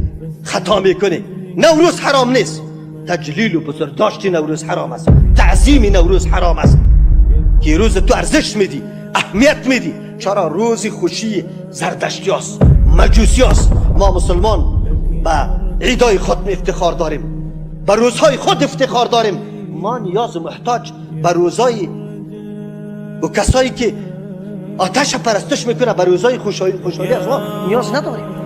خطا میکنی. نوروز حرام نیست، تجلیل و بزرگداشتی نوروز حرام است، تعظیم نوروز حرام است. که روز تو ارزش میدی، اهمیت میدی. چرا؟ روز خوشی زردشتی است، مجوسی است. ما مسلمان به عیدای خود افتخار داریم، به روزهای خود افتخار داریم. ما نیاز و محتاج به روزهای و کسایی که آتش پرستش میکنه به روزهای خوشحالی از ما نیاز نداریم.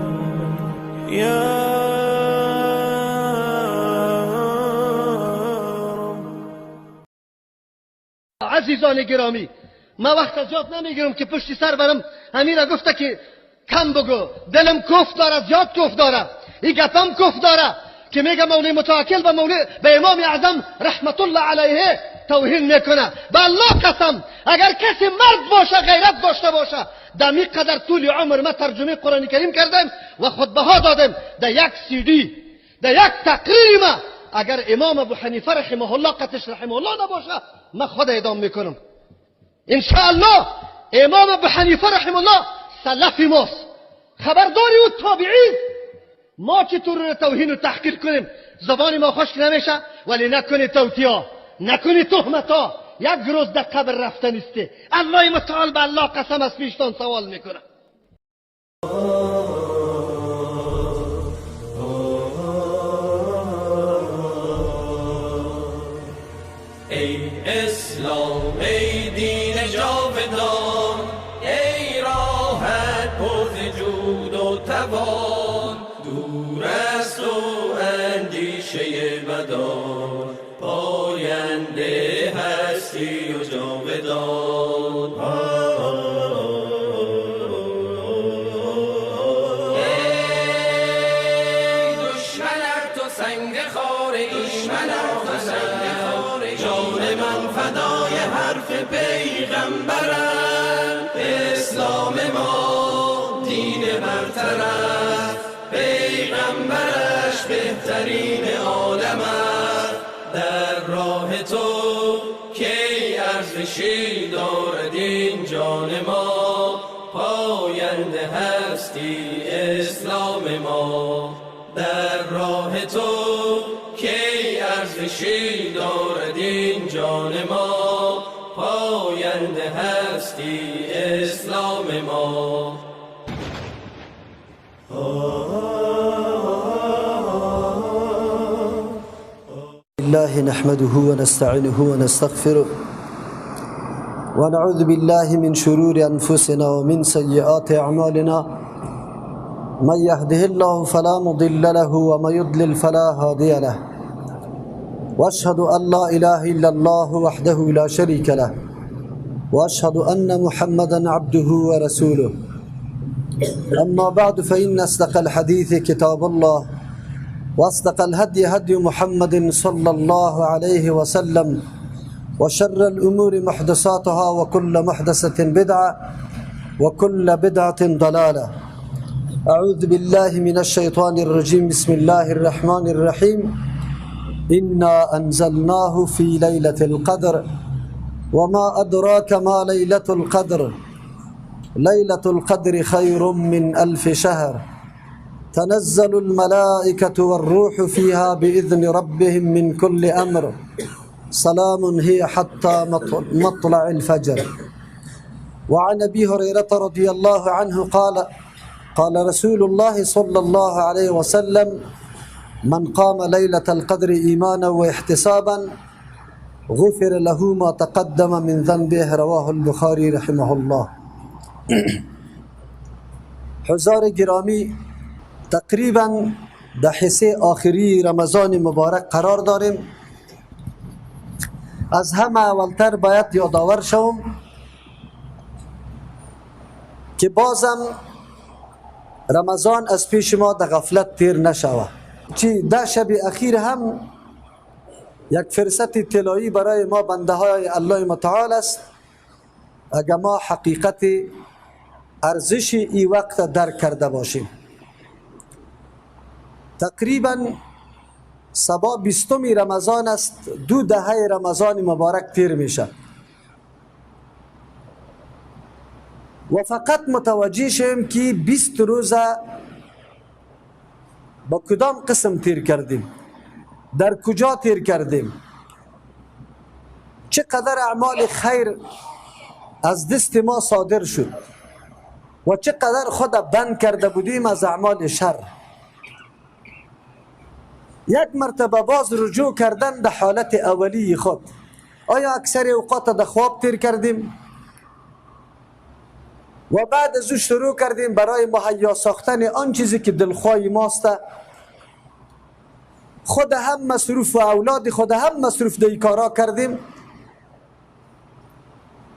عزیزان گرامی، ما وقت زیاد نمیگیرم که پشت سر برم امیره گفته که کم بگو، دلم کف داره، زیاد کف داره، این گپم کف داره که میگه مولوی متوکل به امام اعظم رحمت الله علیه توهین میکنه. به الله قسم اگر کسی مرد باشه، غیرت داشته باشه، دمی قدر طول عمر ما ترجمه قرآن کریم کردیم و خطبه ها دادیم در یک CD، در یک تقریر ما. اگر امام ابو حنیفه رحمه الله قطش رحمه الله نباشه، ما خود اعدام میکنم ان شاء الله. امام ابو حنیفه رحمه الله سلف ماست، خبرداری و تابعین. ما چطور توهین و تحقیر کنیم؟ زبان ما خشک نمیشه، ولی نکنی توتیا، نکنی تهمتا. یک روز در قبر رفتن استه. الله متعال به الله قسم از پیشتان سوال میکنه. ای اسلام، ای دین جاودان، ای راحت پر جود و توان، دور است و اندیشه بدان، پاینده هستی و جاودان. ای دشمنت تو سنگ خاره، دشمنت تو سنگ خاره، جان من فدای حرف پیغمبرم. اسلام ما دین برترست، پیغمبرش بهترین عالم است. در راه تو کی ارزشی دارد این جان ما، پاینده هستی اسلام ما. در راه تو کی ارزشی دارد این جان ما، پاینده هستی اسلام ما. الله نحمده ونستعينه ونستغفره ونعوذ بالله من شرور أنفسنا ومن سيئات أعمالنا. من يهده الله فلا مضل له ومن يضلل فلا هادي له. وأشهد أن لا إله إلا الله وحده لا شريك له، وأشهد أن محمدا عبده ورسوله. أما بعد، فإن أصدق الحديث كتاب الله، وأصدق الهدي هدي محمد صلى الله عليه وسلم، وشر الأمور محدثاتها، وكل محدثة بدعة، وكل بدعة ضلالة. أعوذ بالله من الشيطان الرجيم. بسم الله الرحمن الرحيم. إنا أنزلناه في ليلة القدر وما أدراك ما ليلة القدر. ليلة القدر خير من 1000 شهر. تنزل الملائكة والروح فيها بإذن ربهم من كل أمر. سلام هي حتى مطلع الفجر. وعن أبي هريرة رضي الله عنه قال رسول الله صلى الله عليه وسلم: من قام ليلة القدر إيمانا واحتسابا غفر له ما تقدم من ذنبه. رواه البخاري رحمه الله. حضار گرامی، تقریبا در حصه آخری رمضان مبارک قرار داریم. از همه اولتر باید یادآور شوم که بازم رمضان از پیش ما در غفلت تیر نشوه. چی ده شب اخیر هم یک فرصت طلایی برای ما بنده های الله متعال است اگر ما حقیقت ارزش این وقت درک کرده باشیم. تقریبا سبا 20 رمضان است، 2 دهه رمضان مبارک تیر میشه و فقط متوجه شیم که 20 روزه با کدام قسم تیر کردیم، در کجا تیر کردیم، چقدر اعمال خیر از دست ما صادر شد و چقدر خود بند کرده بودیم از اعمال شر. یک مرتبه باز رجوع کردن به حالت اولی خود. آیا اکثر اوقات در خواب تیر کردیم و بعد از او شروع کردیم برای مهیا ساختن آن چیزی که دلخواه ماست، خود هم مصروف و اولاد خود هم مصروف در کارا کردیم؟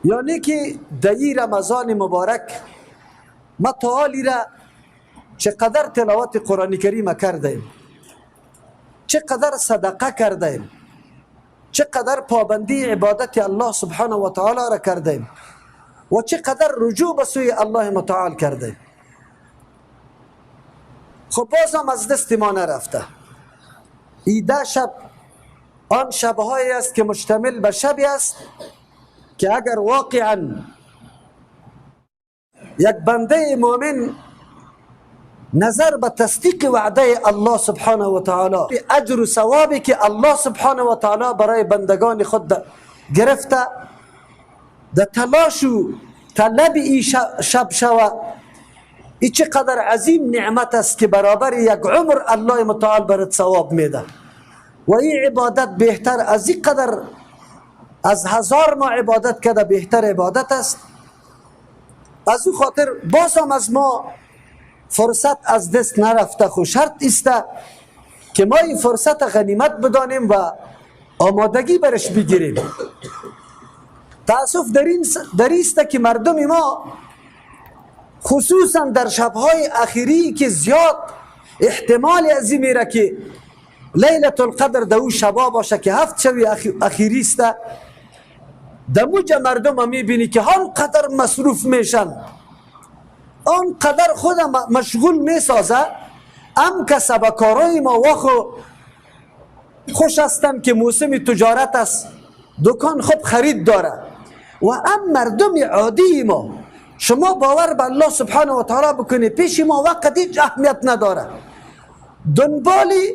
یعنی که در این رمضان مبارک ما تعالی را چقدر تلاوت قرآن کریم کردیم، چقدر صدقه کردیم، چقدر پابندی عبادت الله سبحانه و تعالی را کردیم و چقدر رجوع به سوی الله متعال کردیم. خب باز هم از دست ما نرفته. این 10 شب آن شبهایی است که مشتمل به شبی است که اگر واقعا یک بنده مؤمن نظر به تصدیق وعده الله سبحانه و تعالی، اجر و ثوابی که الله سبحانه و تعالی برای بندگان خود گرفته، در تلاش و طلب این شب شوه، این چقدر عظیم نعمت است که برابر یک عمر الله متعال برات ثواب میده و این عبادت بهتر از این قدر از 1000 ما عبادت کرده بهتر عبادت است. از او خاطر باز هم از ما فرصت از دست نرفته، خو شرط است که ما این فرصت غنیمت بدانیم و آمادگی برش بگیریم. تأسف در است که مردم ما خصوصا در شبهای اخیری که زیاد احتمال از این میره که لیلت القدر در او شبا باشه که 7 شب اخیری است، در موجه مردم هم میبینی که آنقدر مصروف میشن، آنقدر خودم مشغول میسازه. ام کسب کارای ما وخو خوش هستن که موسم تجارت است، دکان خوب خرید داره و ام مردم عادی ما شما باور به الله سبحانه و تعالی بکنی پیش ما وقت هیچ اهمیت نداره. دنبالی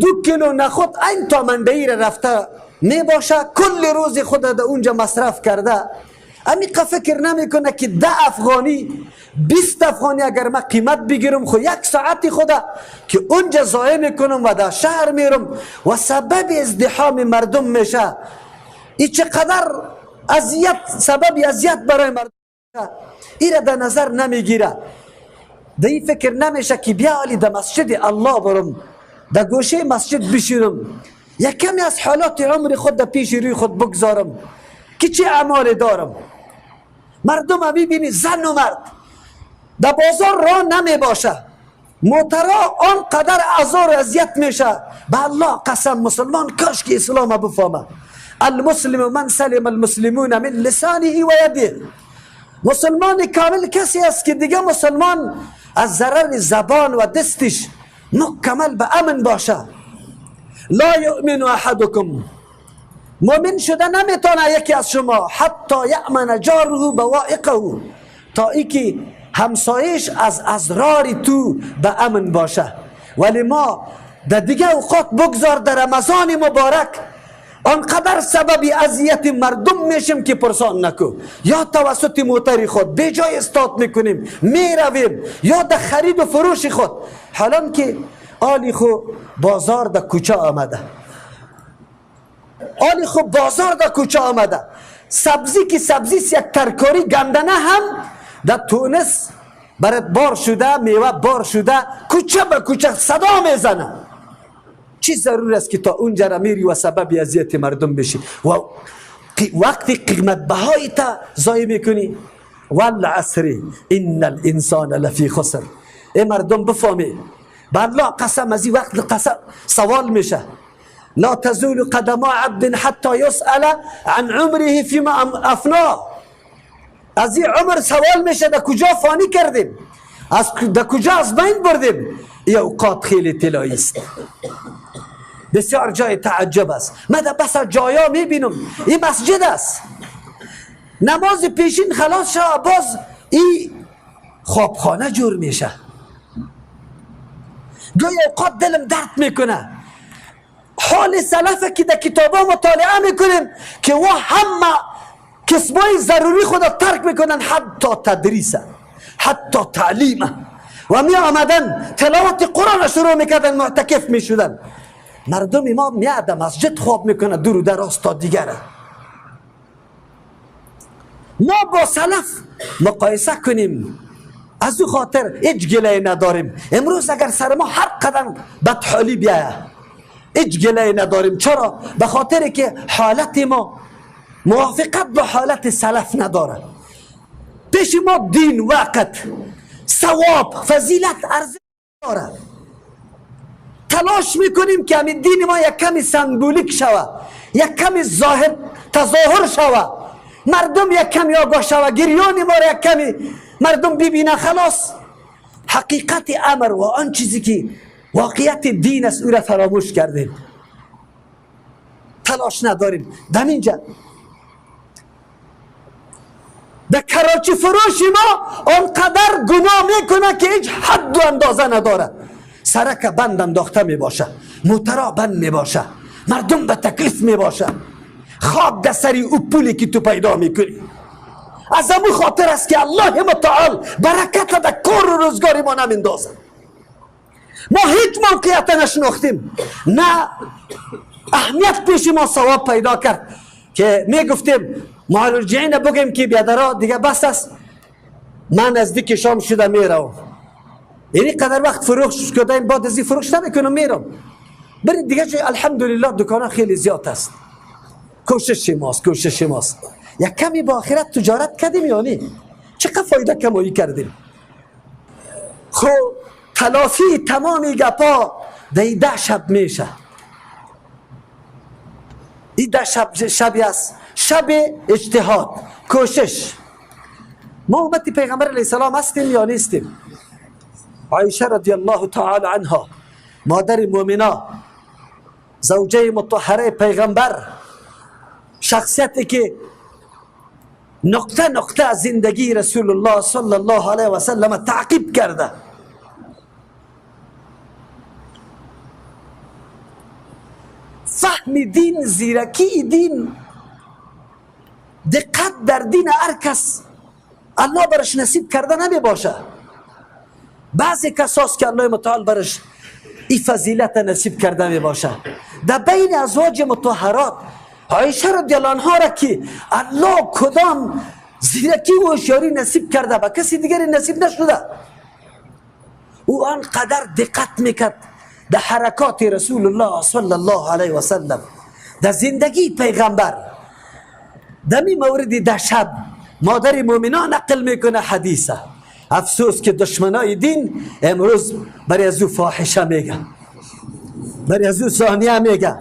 2 کیلو نخود این تا مندهی را رفته می باشه، کل روز خود در اونجا مصرف کرده، امیقا فکر نمیکنه که 10 افغانی 20 افغانی اگر من قیمت بگیرم خو 1 ساعتی خدا که اونجا ضایع میکنم و در شهر میرم و سبب ازدحام مردم میشه. این چقدر سبب اذیت برای مردم میشه، این را در نظر نمیگیره. در این فکر نمیشه که بیا علی در مسجد الله برم، در گوشه مسجد بشیرم، یک کمی از حالات عمر خود در پیش روی خود بگذارم که چه اعمال دارم. مردم ها ببینی زن و مرد در بازار راه نمی باشه، موترا آنقدر ازار اذیت میشه. به الله قسم مسلمان کاش که اسلام بفهمه. المسلم من سلم المسلمون من لسانه و یده. مسلمان کامل کسی است که دیگه مسلمان از ضرر زبان و دستش مکمل به امن باشه. لا یؤمن احدکم، مؤمن شده نمیتونه یکی از شما حتی یأمن جاره بوائقه، تا ای که همسایش از ازرار تو به امن باشه. ولی ما در دیگه اوقات بگذار در رمضان مبارک آنقدر سبب اذیت مردم میشیم که پرسان نکو، یا توسط موتر خود به جای استاد میکنیم میرویم، یا در خرید و فروش خود، حالا که آلی خو بازار در کوچه آمده، آلی خو بازار در کوچه آمده، سبزی که سبزی یک ترکاری گندنه هم در تونس برات بار شده، میوه بار شده، کوچه به کوچه صدا میزنه. چی ضرور است که تا اونجا را میری و سبب اذیت مردم بشی و وقتی قیمت بهای تا ضایع میکنی؟ والعصر ان الانسان لفی خسر. ای مردم بفهمی، به الله قسم از این وقت قسم سوال میشه. لا تزول قدم عبد حتى يسأل عن عمره فيما افناه. از این عمر سوال میشه در کجا فانی کردیم، در کجا از بین بردیم. این اوقات خیلی طلایی است، بسیار جای تعجب است. من در بس جایا میبینم این مسجد است، نماز پیشین خلاص شد باز این خوابخانه جور میشه. گاهی اوقات دلم درد میکنه حال سلفه که در کتابا مطالعه میکنیم که و همه کسبای ضروری خود ترک میکنن، حتی تدریسه، حتی تعلیمه، و می آمدن تلاوت قرآن شروع میکردن، معتکف میشدن. مردم ما میاد مسجد خواب میکنه دور و دراز تا دیگره. ما با سلف مقایسه کنیم، از او خاطر هیچ گله نداریم. امروز اگر سر ما هر قدم بدحالی بیایه هیچ گله نداریم. چرا؟ به خاطر که حالت ما موافقت با حالت سلف نداره. پیش ما دین، وقت، ثواب، فضیلت ارزش داره. تلاش میکنیم که همین دین ما یک کمی سمبولیک شوه، یک کمی ظاهر تظاهر شوه، مردم یک کمی آگاه شوه، گریان ما را یک کمی مردم ببینه. خلاص حقیقت امر و آن چیزی که واقعیت دین است او را فراموش کردیم، تلاش نداریم. دمینجا در کراچی فروش ما آنقدر گناه میکنه که هیچ حد و اندازه نداره. سرک بند انداخته میباشه، موترا بند میباشه، مردم به تکلیف میباشه، خواب در سری او پولی که تو پیدا میکنی. از همون خاطر است که الله متعال برکت در کار و روزگاری ما نمیندازه. ما هیچ موقعیت نشناختیم، نه اهمیت پیش ما ثواب پیدا کرد که میگفتیم معالجین بگیم که بیادرها دیگه بس است، من نزدیک شام شده میرم، یعنی قدر وقت فروش کردیم بعد از این فروش نمیکنم میرم. برید دیگه جای الحمدلله دکانه خیلی زیاد است. کوشش ماست. یک کمی با آخرت تجارت کردیم یا نه؟ چقدر فایده کمایی کردیم؟ خب تلافی تمامی گپا در این 10 شب میشه. این 10 شبی است، شب اجتهاد، کوشش. ما امتی پیغمبر علیه السلام هستیم یا نیستیم؟ عایشه رضی الله تعالی عنها، مادر مومنه، زوجه مطهره پیغمبر، شخصیتی که نقطه نقطه از زندگی رسول الله صلی الله علیه و سلم تعقیب کرده. فهم دین، زیرکی دین، دقت در دین هر کس الله برش نصیب کرده نمی باشه. بعضی کساست که الله متعال برش این فضیلت نصیب کرده می باشه. در بین ازواج مطهرات عایشه رضی الله عنها را که الله کدام زیرکی و هوشیاری نصیب کرده با کسی دیگری نصیب نشده، او آنقدر دقت میکرد در حرکات رسول الله صلی الله علیه و سلم، در زندگی پیغمبر. در این موردی در شب مادر مومنان نقل میکنه حدیثه. افسوس که دشمنای دین امروز برای از او فاحشه میگه، برای از او زانیه میگه،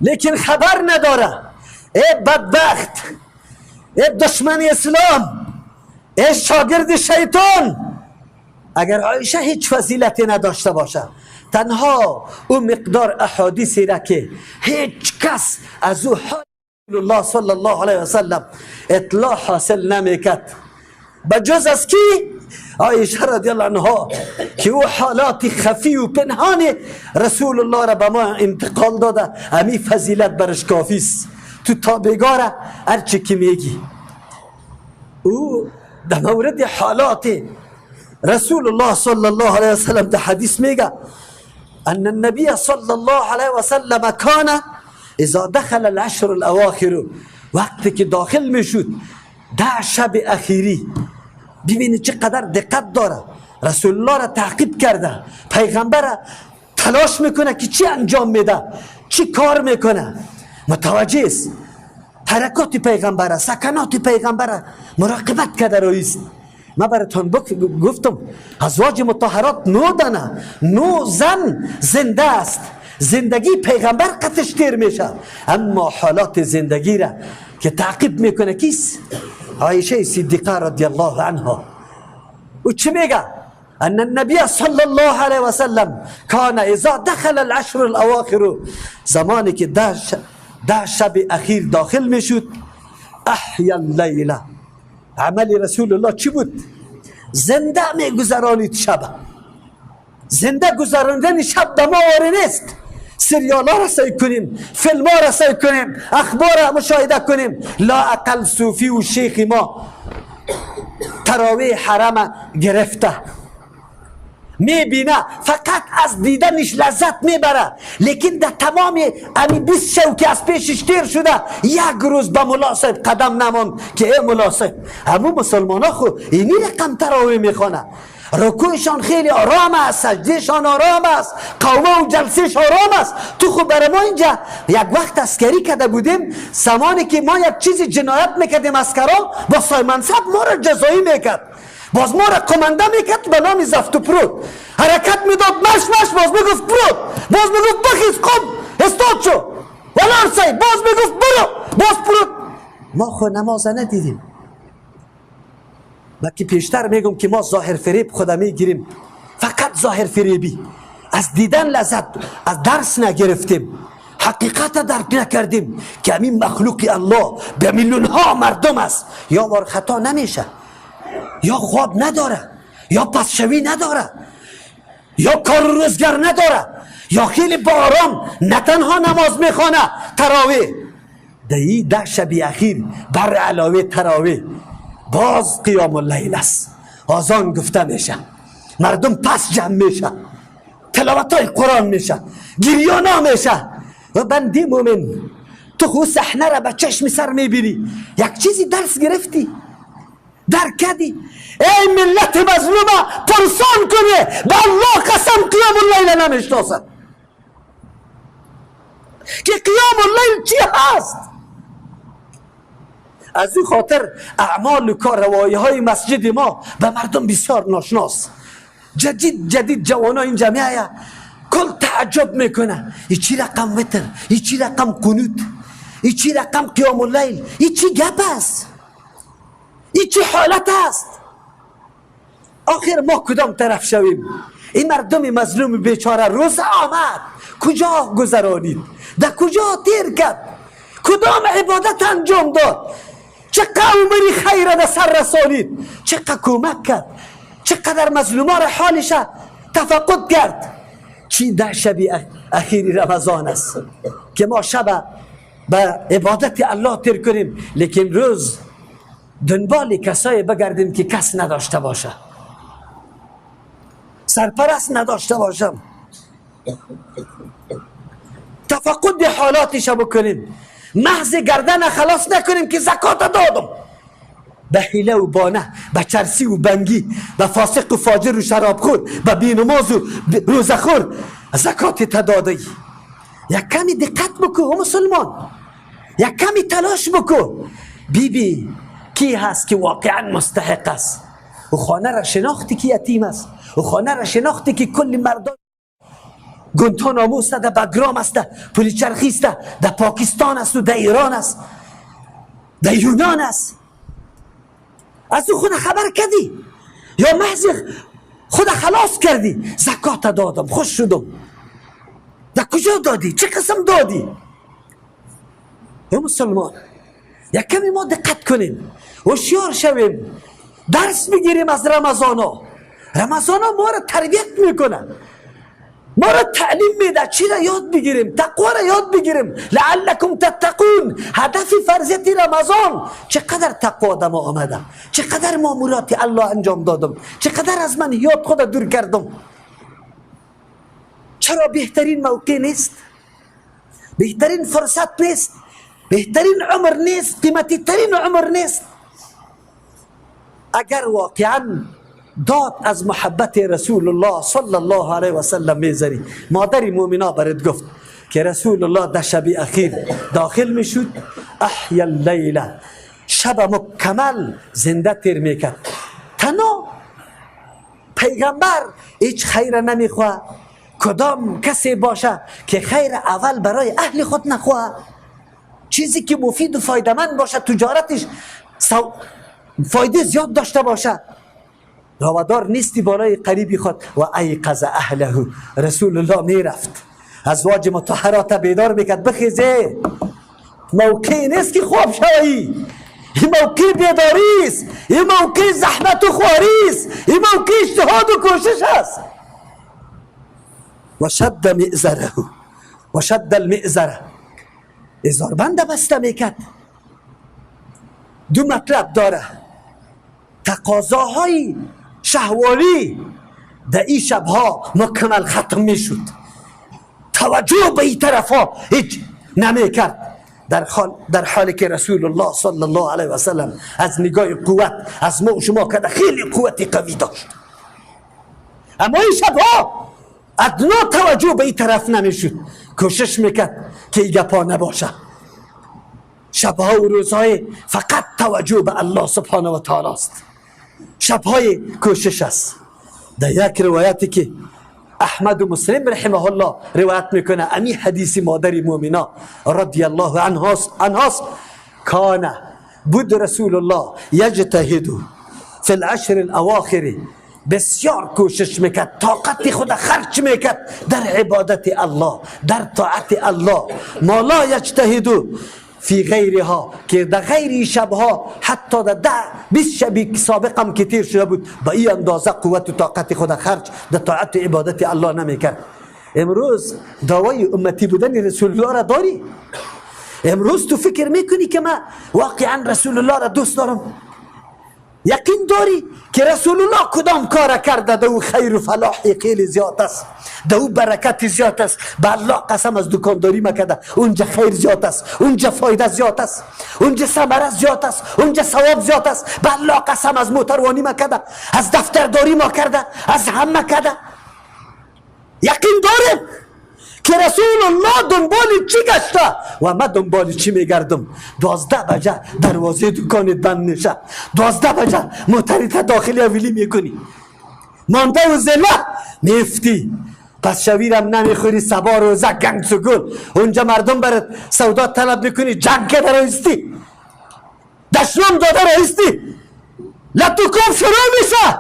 لیکن خبر نداره. ای بدبخت، ای دشمن اسلام، ای شاگرد شیطان، اگر عایشه هیچ فضیلتی نداشته باشه، تنها او مقدار احادیثی را که هیچ کس از او حال الله صلی الله علیه و سلم اطلاع حاصل نمیکرد بجز از کی؟ عایشه رضی الله عنها، که او حالات خفی و پنهان رسول الله را به ما انتقال داده. همی فضیلت برش کافی است. تو تابعگاره هرچی که میگی او در مورد حالات رسول الله صلی الله علیه و سلم در حدیث میگه ان النبی صلی الله علیه و سلم کان اذا دخل العشر الاواخر، وقتی که داخل میشد 10 شب اخیری، ببینید چقدر دقت داره، رسول الله را تعقیب کرده، پیغمبر تلاش میکنه که چی انجام میده، چی کار میکنه، متوجه است. حرکات پیغمبر، سکنات پیغمبر مراقبت کرده رئیس. من براتون گفتم ازواج مطهرات 9 دانه 9 زن زنده است. زندگی پیغمبر قطعش تیر میشه، اما حالات زندگی را که تعقیب میکنه کیست؟ عایشه صدیقه رضی الله عنها او چی میگه؟ ان النبی صلی الله علیه و سلم کان اذا دخل العشر الاواخر، زمانی که ده شب اخیر داخل میشد، احیا اللیل، عمل رسول الله چی بود؟ زنده میگذرانید شب. زنده گذراندن شب به ما واری نیست. سریال ها رسایی کنیم، فیلم ها رسایی کنیم، اخبار مشاهده کنیم. لا اقل صوفی و شیخ ما تراویح حرم گرفته میبینه، فقط از دیدنش لذت میبره، لیکن در تمام امی 20 شو که از پیشش تیر شده یک روز به ملاصب قدم نمان که ای ملاصب. همون مسلمان ها خو اینی رقم تراویح میخونه، رکوعشان خیلی آرام است، سجدهشان آرام است، قومه و جلسهش آرام است. تو خب برای ما اینجا یک وقت اسکری کرده بودیم، زمانی که ما یک چیزی جنایت میکردیم اسکرا با سای منصب ما را جزایی میکرد، باز ما را قمنده میکرد به نام زفت و پرود، حرکت میداد مش باز میگفت پرود، باز میگفت بخیز قم استاد شو ولار سای، باز میگفت برو باز پرود. ما خو نماز ندیدیم. که پیشتر میگم که ما ظاهر فریب خدا میگیریم، فقط ظاهر فریبی، از دیدن لذت، از درس نگرفتیم، حقیقت درک نکردیم که همین مخلوق الله به میلیون ها مردم است، یا بار خطا نمیشه، یا خواب نداره، یا پسشوی نداره، یا کار روزگار نداره، یا خیلی با آرام نه تنها نماز میخوانه تراویح. دهی 10 شب اخیر بر علاوه تراویح باز قیام اللیل است، آذان گفته میشه، مردم پس جمع میشه، تلاوت های قرآن میشه، گریان ها میشه. و بندی مومن تو خود صحنه را به چشم سر میبینی، یک چیزی درس گرفتی، درک کردی. ای ملت مظلومه پرسان کنه، به الله قسم قیام اللیل نمیشناسه که قیام اللیل چی هست. از این خاطر اعمال و کارروایی های مسجد ما به مردم بسیار ناشناس. جدید جوانا این جمعه کل تعجب میکنه، ای چی رقم وتر، ای چی رقم قنوت، ای چی رقم قیام اللیل، ای چی گپ است، ای چی حالت است. آخر ما کدام طرف شویم؟ این مردم مظلوم بیچاره روز آمد کجا گذرانید؟ در کجا تیر کرد؟ کدام عبادت انجام داد؟ چه قومری خیر در سر رسانید؟ چقدر کمک کرد؟ چقدر مظلومان حالش تفقد کرد؟ چی 10 شب اخیر رمضان است که ما شب به عبادت الله تیر کنیم، لیکن روز دنبال کسای بگردیم که کس نداشته باشه، سرپرست نداشته باشم، تفقد حالاتش بکنیم، محض گردن خلاص نکنیم که زکات دادم، به حیله و بانه، به چرسی و بنگی، به فاسق و فاجر و شرابخور، به بینماز و روزخور زکات تدادی. یک کمی دقت بکن مسلمان، یک کمی تلاش بکن، بی کی هست که واقعا مستحق است. و خانه را شناختی که یتیم است، و خانه را شناختی که کل مردم گونتانامو است، در بگرام است، در پلیچرخی است، در پاکستان است و در ایران است، در یونان است. از او خود خبر کردی یا محض خود خلاص کردی؟ زکات دادم خوش شدم. در کجا دادی؟ چه قسم دادی؟ یا مسلمان یک کمی ما دقت کنیم، هوشیار شویم، درس بگیریم از رمضان ها. رمضان ها ما را تربیت میکنه، ما را تعلیم میده، چی را یاد بگیریم؟ تقوا را یاد بگیریم، لعلکم تتقون. هدف فرضیت رمضان چقدر تقوا دم آمده، چقدر مامورات الله انجام دادم، چقدر از منهیات خود دور کردم. چرا بهترین موقع نیست؟ بهترین فرصت نیست؟ بهترین عمر نیست؟ قیمتی ترین عمر نیست؟ اگر واقعا داد از محبت رسول الله صلی الله علیه و سلم میذاری، مادر مومنا برات گفت که رسول الله در شب اخیر داخل میشد، احیا اللیل، شب مکمل زنده تیر میکرد. تنها پیغمبر هیچ خیر نمیخواه، کدام کسی باشه که خیر اول برای اهل خود نخواه، چیزی که مفید و فایدمند باشه تجارتش فایده زیاد داشته باشه. روادار نیستی بالای قریبی خود. و ایقظ اهله، رسول الله میرفت ازواج مطهرات بیدار میکرد بخیزه، موقع نیست که خواب شوی، این موقع بیداری است، این موقع زحمت و خواری است، این موقع اجتهاد و کوشش است. و شد مئزره، و شد المئزره، ازاربند بسته میکرد. دو مطلب داره، تقاضاهای شهوانی در این شبها مکمل ختم میشد، توجه به این طرف ها هیچ نمیکرد، در حالی که رسول الله صلی الله علیه و سلم از نگاه قوت از ما و شما که خیلی قوت قوی داشت، اما این شبها ادنا توجه به این طرف نمیشد، کوشش میکرد که این گپا نباشه. شبها و روزهای فقط توجه به الله سبحانه و تعالی است، شبهای کوشش است. در یک روایتی که احمد و مسلم رحمه الله روایت میکنه، امی حدیث مادر مومنه رضی الله عنهاست، کان بود رسول الله یجتهد فی العشر الاواخر، بسیار کوشش میکرد، طاقت خود خرج میکرد در عبادت الله، در طاعت الله، ما لا یجتهد فی غیرها، که در غیر شبها حتی در 20 شبی سابقم که تیر شده بود با این اندازه قوت و طاقت خود خرج در طاعت و عبادت الله نمیکرد. امروز دعوای امتی بودن رسول الله را داری؟ امروز تو فکر میکنی که من واقعا رسول الله را دوست دارم؟ یقین داری که رسول الله کدام کار کرده دو خیر و فلاحی خیلی زیاد است، دو برکت زیاد است؟ به الله قسم از دکانداری مکده اونجا خیر زیاد است، اونجا فایده زیاد است، اونجا ثمره زیاد است، اونجا ثواب زیاد است. به الله قسم از موتروانی مکده، از دفترداری ما کرده، از هم مکده. یقین داریم که رسول الله دنبال چی گشته و من دنبال چی میگردم. 12 بجه دروازه دکانت بند میشه، 12 بجه موتریت داخلی اویلی میکنی، مانده و زله میفتی، پس شویرم نمیخوری، سبا روزه گنگ سگل اونجا مردم برات سودا طلب میکنی، جنگ که در رایستی، دشنام داده رایستی، لطوکم شروع میشه.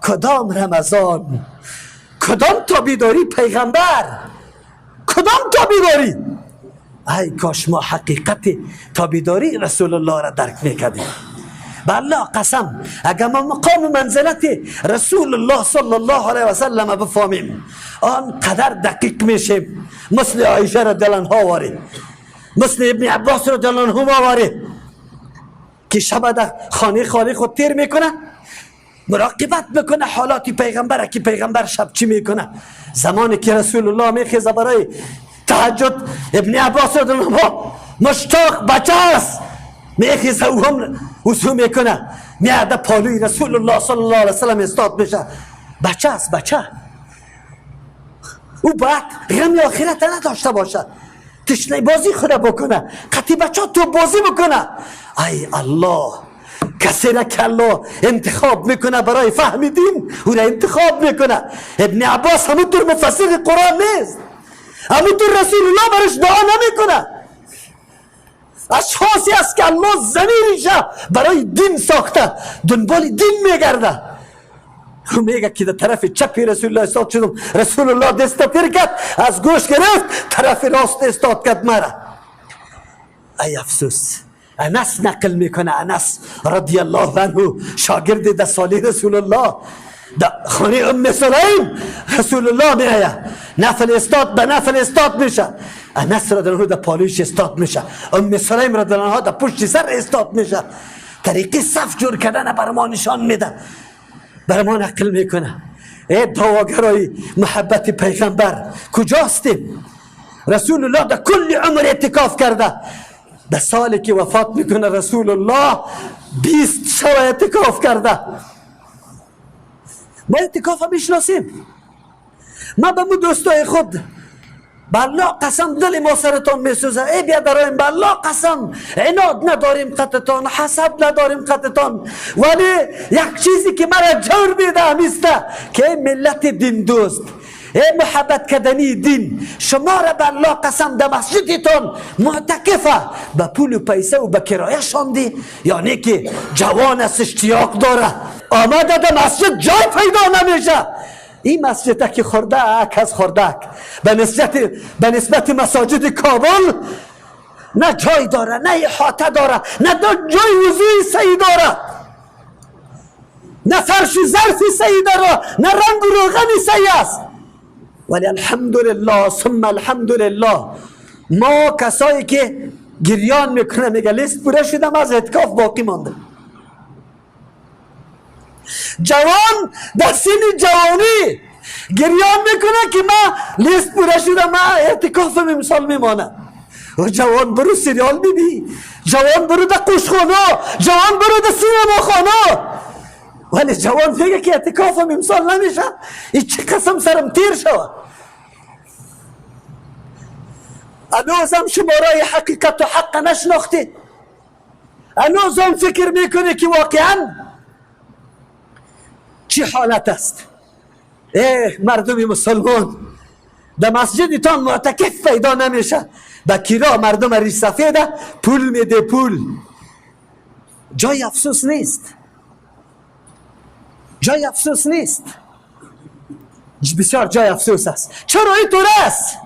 کدام رمضان، کدام تابیداری پیغمبر، کدام تابیداری؟ ای کاش ما حقیقت تابیداری رسول الله را درک میکردیم. بالله قسم اگر ما مقام و منزلت رسول الله صلی الله علیه و سلم بفهمیم، آن قدر دقیق میشیم. مثل عایشه رضی الله عنها واره، مثل ابن عباس رضی الله عنهما واره که شب در خانه خالی خود تیر میکنه، مراقبت میکنه حالات پیغمبر، که پیغمبر شب چی میکنه. زمانی که رسول الله میخیزه برای تهجد، ابن عباس رضی الله عنه مشتاق بچه است، میخیزه او هم وضو میکنه، میاده پالوی رسول الله صلی الله علیه وسلم استاد میشه. بچه است، بچه او باید غم آخرت نداشته باشه، تشنه بازی خود بکنه، قطعی بچه تو بازی بکنه. ای الله، کسی را که الله انتخاب میکنه برای فهم دین، او را انتخاب میکنه. ابن عباس همونطور مفسر قرآن نیست، همونطور رسول الله برش دعا نمیکنه. اشخاصی است که الله زمیرش برای دین ساخته، دنبال دین میگرده. او میگه که در طرف چپی رسول الله استاد شدم، رسول الله دست تیر کرد، از گوش گرفت، طرف راست استاد کرد مرا. ای افسوس. انس نقل میکنه، انس رضی الله عنه شاگرد در صالح رسول الله در خانه ام سلیم رسول الله میآید، نفل استاد به نفل استاد میشه. انس رضی الله عنه در پالوش استاد میشه، ام سلیم رضی الله عنها در پشت سر استاد میشه. طریقی صف جور کردن بر ما نشان میده، بر ما نقل میکنه. ای دعاگرای محبت پیغمبر کجاستیم؟ رسول الله در کل عمر اعتکاف کرده، در سالی که وفات میکنه رسول الله 20 شب اعتکاف کرده. ما اعتکاف هم میشناسیم. ما به مو دوستای خود بالله قسم دل ما سرتان میسوزه، ای بیادرایم بالله قسم عناد نداریم قطتان، حسب نداریم قطتان، ولی یک چیزی که مرا جور میده همیسته که ملت دین دوست، ای محبت کردنی دین، شما را به الله قسم در مسجدتون معتکفه به پول و پیسه و به کرایه شاندی، یعنی که جوان است اشتیاق داره آمده در مسجد جای پیدا نمیشه. این مسجد که خردک از خردک به نسبت مساجد کابل نه جای داره، نه احاطه داره، نه جای وضوعی صحیح داره، نه فرش ظرفی صحیح داره، نه رنگ و روغنی صحیح است. ولی الحمدلله ثم الحمدلله ما کسایی که گریان میکنه میگه لیست پوره شدم از اعتکاف باقی مانده. جوان در سن جوانی گریان میکنه که ما لیست پوره شدم من اعتکافم امسال میمانه. و جوان برو سریال ببین، جوان برو در قوشخانه، جوان برو در سینما خانه، ولی جوان میگه که اعتکافم امسال نمیشه. این چه قسم سرم تیر شود. هنوزم شمارای حقیقت و حق نشناختی، هنوزم فکر میکنه که واقعا چی حالت است. مردم مسلمان در مسجدتان معتکف پیدا نمیشه، به کرا مردم ریش سفیده پول میده پول. جای افسوس نیست، جای افسوس نیست، بسیار جای افسوس است. چرا اینطور است؟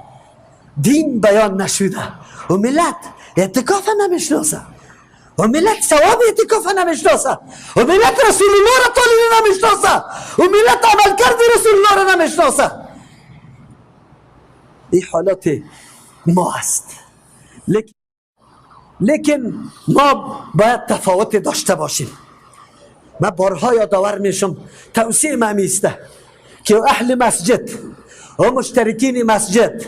دین بیان نشده و ملت اعتکاف نمیشناسه، و ملت ثواب اعتکاف نمیشناسه، و ملت رسول الله را تعالی نمیشناسه، و ملت عمل کرد رسول الله را نمیشناسه. این حالات ما است. لیکن ما باید تفاوت داشته باشیم. من بارها یادآور میشم، توصیه من میسته که اهل مسجد و مشترکین مسجد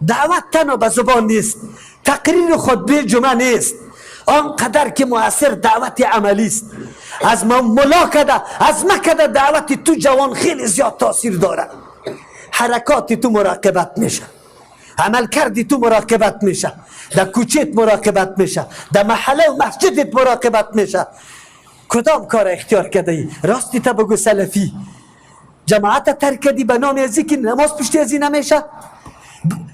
دعوت تنها به زبان نیست، تقریر خطبه جمعه نیست، آنقدر که مؤثر دعوت عملی است. از ملا کده، از مکده دعوت تو جوان خیلی زیاد تاثیر داره. حرکات تو مراقبت میشه، عمل کردی تو مراقبت میشه، در کوچت مراقبت میشه، در محله و مسجدت مراقبت میشه. کدام کار اختیار کرده ای؟ راستی تا بگو سلفی جماعت ترک کردی به نام ازی که نماز پشتی ازی نمیشه؟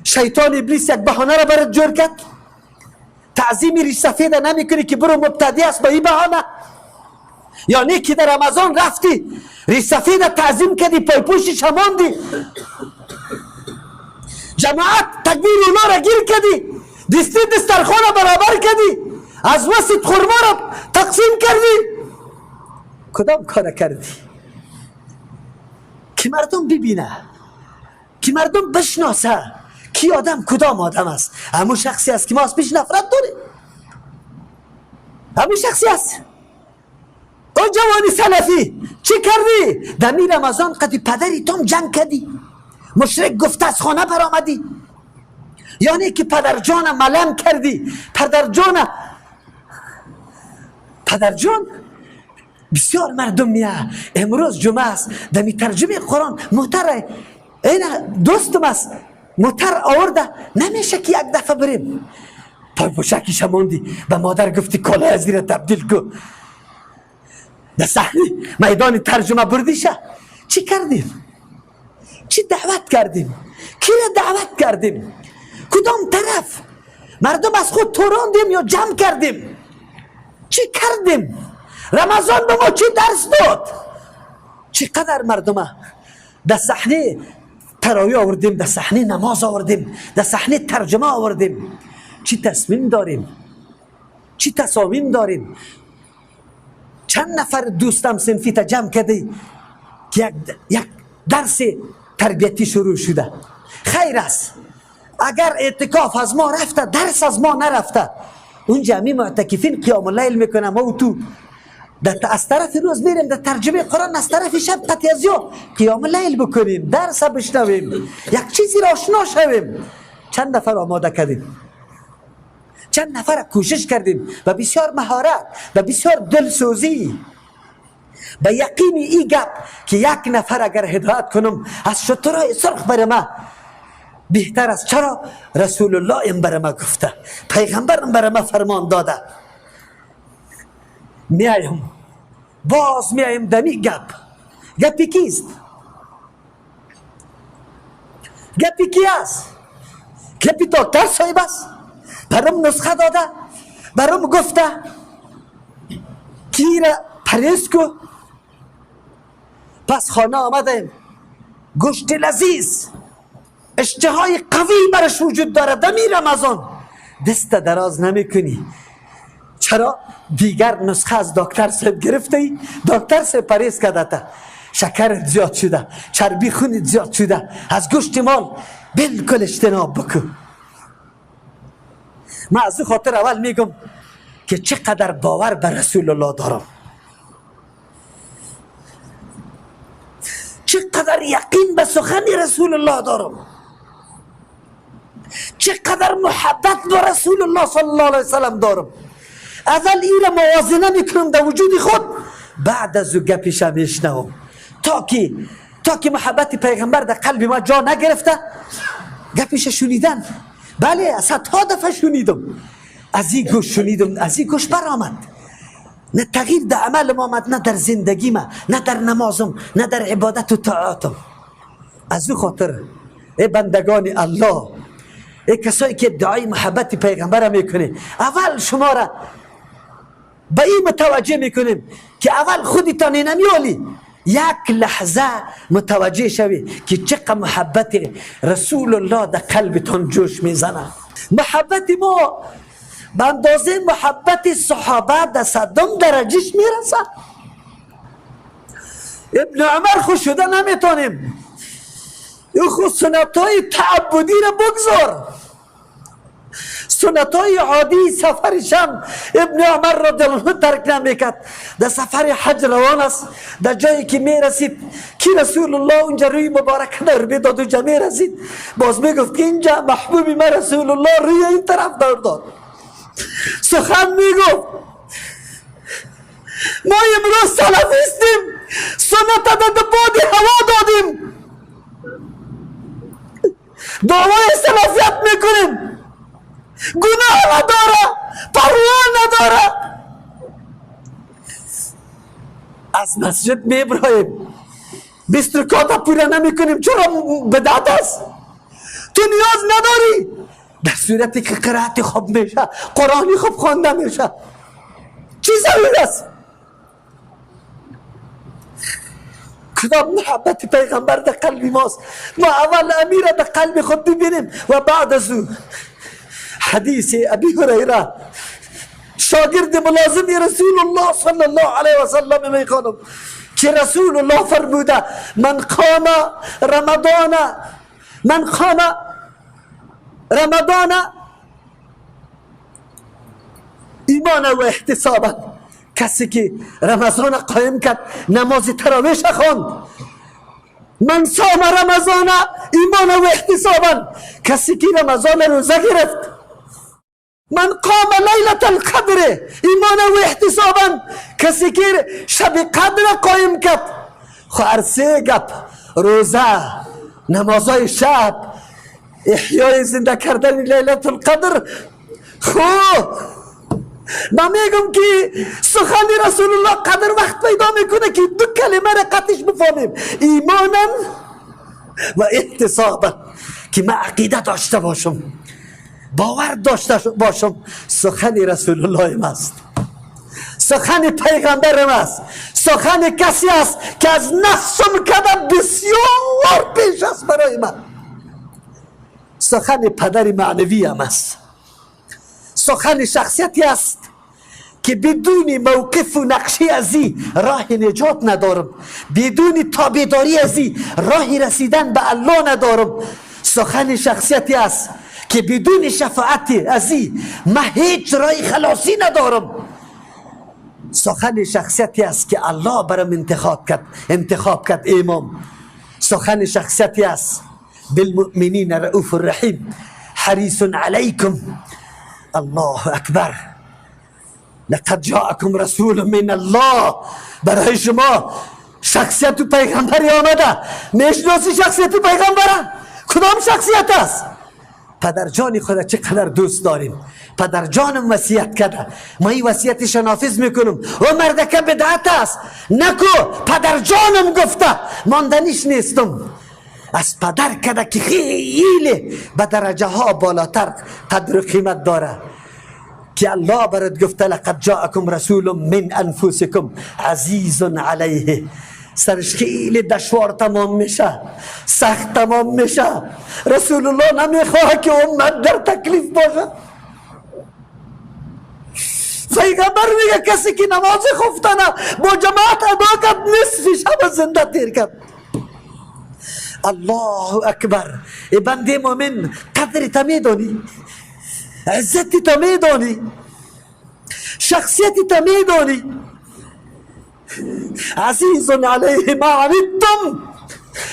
شیطان ابلیس یک بهانه را برات جور کرد. تعظیم ریش سفیده نمی کنی که برو مبتدی است با این بهانه. یعنی که در رمضان رفتی ریش سفیده تعظیم کردی، پای پوشش هماندی، جماعت تکبیر اونا را گیر کردی، دستی دسترخوان را برابر کردی، از وسط خورما را تقسیم کردی. کدام کار کردی؟ که مردم ببینه، که مردم بشناسه کی آدم کدام آدم است. همون شخصی است که ما از پیش نفرت داریم، همون شخصی است. او جوانی سلفی چی کردی؟ دمی رمضان قدی پدری تام جنگ کردی، مشرک گفته از خانه برآمدی، یعنی که پدر جان ملم کردی. پدر جان بسیار مردم میه امروز جمعه است دمی ترجمه قرآن محتر این دوستم است محتر آورده، نمیشه که یک دفعه بریم پای پوشکی شماندی، به مادر گفتی کالای از زیر تبدیل کو، در صحنه میدان ترجمه بردیشه. چی کردیم؟ چی دعوت کردیم؟ کی را دعوت کردیم؟ کدام طرف؟ مردم از خود توراندیم یا جمع کردیم؟ چی کردیم؟ رمضان به ما چی درس داد؟ چقدر مردم در صحنه تراویح آوردیم، در صحنه نماز آوردیم، در صحنه ترجمه آوردیم. چی تصمیم داریم؟ چی تصامیم داریم؟ چند نفر دوستم صنفی تا جمع کردی که یک درس تربیتی شروع شده. خیر است اگر اعتکاف از ما رفته، درس از ما نرفته، اون جمعی معتکفین قیام اللیل میکنه، ما و تو از طرف روز میریم در ترجمه قرآن، از طرف شب قطعیزیو قیام اللیل بکنیم، درس بشنویم، یک چیزی را آشنا شویم. چند نفر آماده کردیم، چند نفر کوشش کردیم و بسیار مهارت و بسیار دلسوزی به یقین ای گپ که یک نفر اگر هدایت کنم از شترهای سرخ بر ما بهتر است. چرا؟ رسول الله این بر ما گفته، پیغمبر بر ما فرمان داده. میایم باز میایم دمی گپی کیست؟ گپی کی است؟ گپی دکتر صاحب است. برام نسخه داده، برام گفته کی را پرهیز کو. پس خانه آمدیم، گوشت لذیذ، اشتهای قوی برش وجود داره. دمی رمضان دست دراز نمی کنی. چرا؟ دیگر نسخه از دکتر صاحب گرفته، دکتر صاحب پرهیز کرده تا شکر زیاد شده، چربی خونت زیاد شده، از گوشت مال بالکل اجتناب بکن. من از خاطر اول میگم که چقدر باور به رسول الله دارم، چقدر یقین به سخن رسول الله دارم، چقدر محبت به رسول الله صلی الله علیه وسلم دارم. اول این را موازنه میکنم در وجود خود، بعد از او گپش میشنوم تا که محبت پیغمبر در قلب ما جا نگرفته. گپش شنیدن، بله صدها دفعه شنیدم، از این گوش شنیدم، از این گوش برآمد. نه تغییر در عمل ما آمد، نه در زندگی ما، نه در نمازم، نه در عبادت و طاعاتم. از او خاطر ای بندگان الله، ای کسایی که دعای محبت پیغمبر میکنه، اول شما را به این متوجه میکنیم که اول خودتان نمیالی، یک لحظه متوجه شوی که چقدر محبت رسول الله در قلبتان جوش میزنه. محبت ما به اندازه محبت صحابه در 100 درجهش میرسه. ابن عمر خوش شده نمیتونیم، این خود سنتهای تعبدی را بگذار، سنتهای عادی سفر شم ابن عمر رضی الله عنه ترک نمیکرد. در سفر حج روان است، در جایی که میرسید که رسول الله اونجا روی مبارک در داد و جمعه رسید، باز میگفت که اینجا محبوب من رسول الله روی این طرف داد. سخن میگفت ما امروز سلفیستیم، سنت در باد هوا دادیم، دعوای سلفیت میکنیم، گناه نداره، پروا نداره. از مسجد میبرایم 20 رکعت پورا نمیکنیم، چرا؟ بدعت است. تو نیاز نداری، در صورتی که قرائت خوب میشه، قرآنی خوب خوانده میشه، چی ضرور است؟ کدام محبت پیغمبر در قلب ماست. ما اول امیر در قلب خود ببینیم و بعد از او حدیث ابی هریره شاگرد ملازم رسول الله صلی الله علیه و سلم میخوانم که رسول الله فرموده من قام رمضان ایمان و احتسابا، کسی که رمضان قایم کرد، نماز تراویح خواند. من صام رمضان ایمان و احتسابا، کسی که رمضان روزه گرفت. من قام لیلة القدر ایمان و احتسابا، کسی که شب قدر قایم کرد. خو سه گپ، روزه، نمازهای شب، احیای زنده کردن لیلة القدر. من میگم که سخن رسول الله قدر وقت پیدا میکنه که دو کلمه را قطعش بفهمیم، ایمانا و احتسابا، که من عقیده داشته باشم، باور داشته باشم سخن رسول الله است، سخن پیغمبر است، سخن کسی است که از نفسم کده بسیار پیش است برای من، سخن پدر معنوی هم است، سخن شخصیتی است که بدون موقف و نقشه ازی راه نجات ندارم، بدون تابعداری ازی راه رسیدن به الله ندارم. سخن شخصیتی است که بدون شفاعت ازی من هیچ راه خلاصی ندارم. سخن شخصیتی است که الله برام انتخاب کرد امام. سخن شخصیتی است بالمؤمنین رؤوف الرحیم حریص علیکم. الله اکبر، لقد جاءکم رسول من الله. برای شما شخصیت پیغمبری آمده. میشناسی شخصیت پیغمبر؟ کدام شخصیت است؟ پدر جان خدا چقدر دوست داریم. پدر جانم وصیت کرده، ما این وصیتش نافذ میکنم. و مردکه بدعت است نکو، پدر جانم گفته، ماندنیش نیستم. از پدر کده که خیلی به درجه ها بالاتر قدر و قیمت داره، که الله برات گفته لقد جاءکم رسول من انفسکم عزیز علیه، سرش خیلی دشوار تمام میشه، سخت تمام میشه. رسول الله نمیخواه که امت در تکلیف باشه. پیغمبر میگه کسی که نماز خفتنه با جماعت ادا کرد نصف شب زنده تیر کرد. الله اکبر. ای بنده مومن، قدر تا میدانی، عزت تا میدانی، شخصیت تا میدانی. عزیز علیه ما عنتم،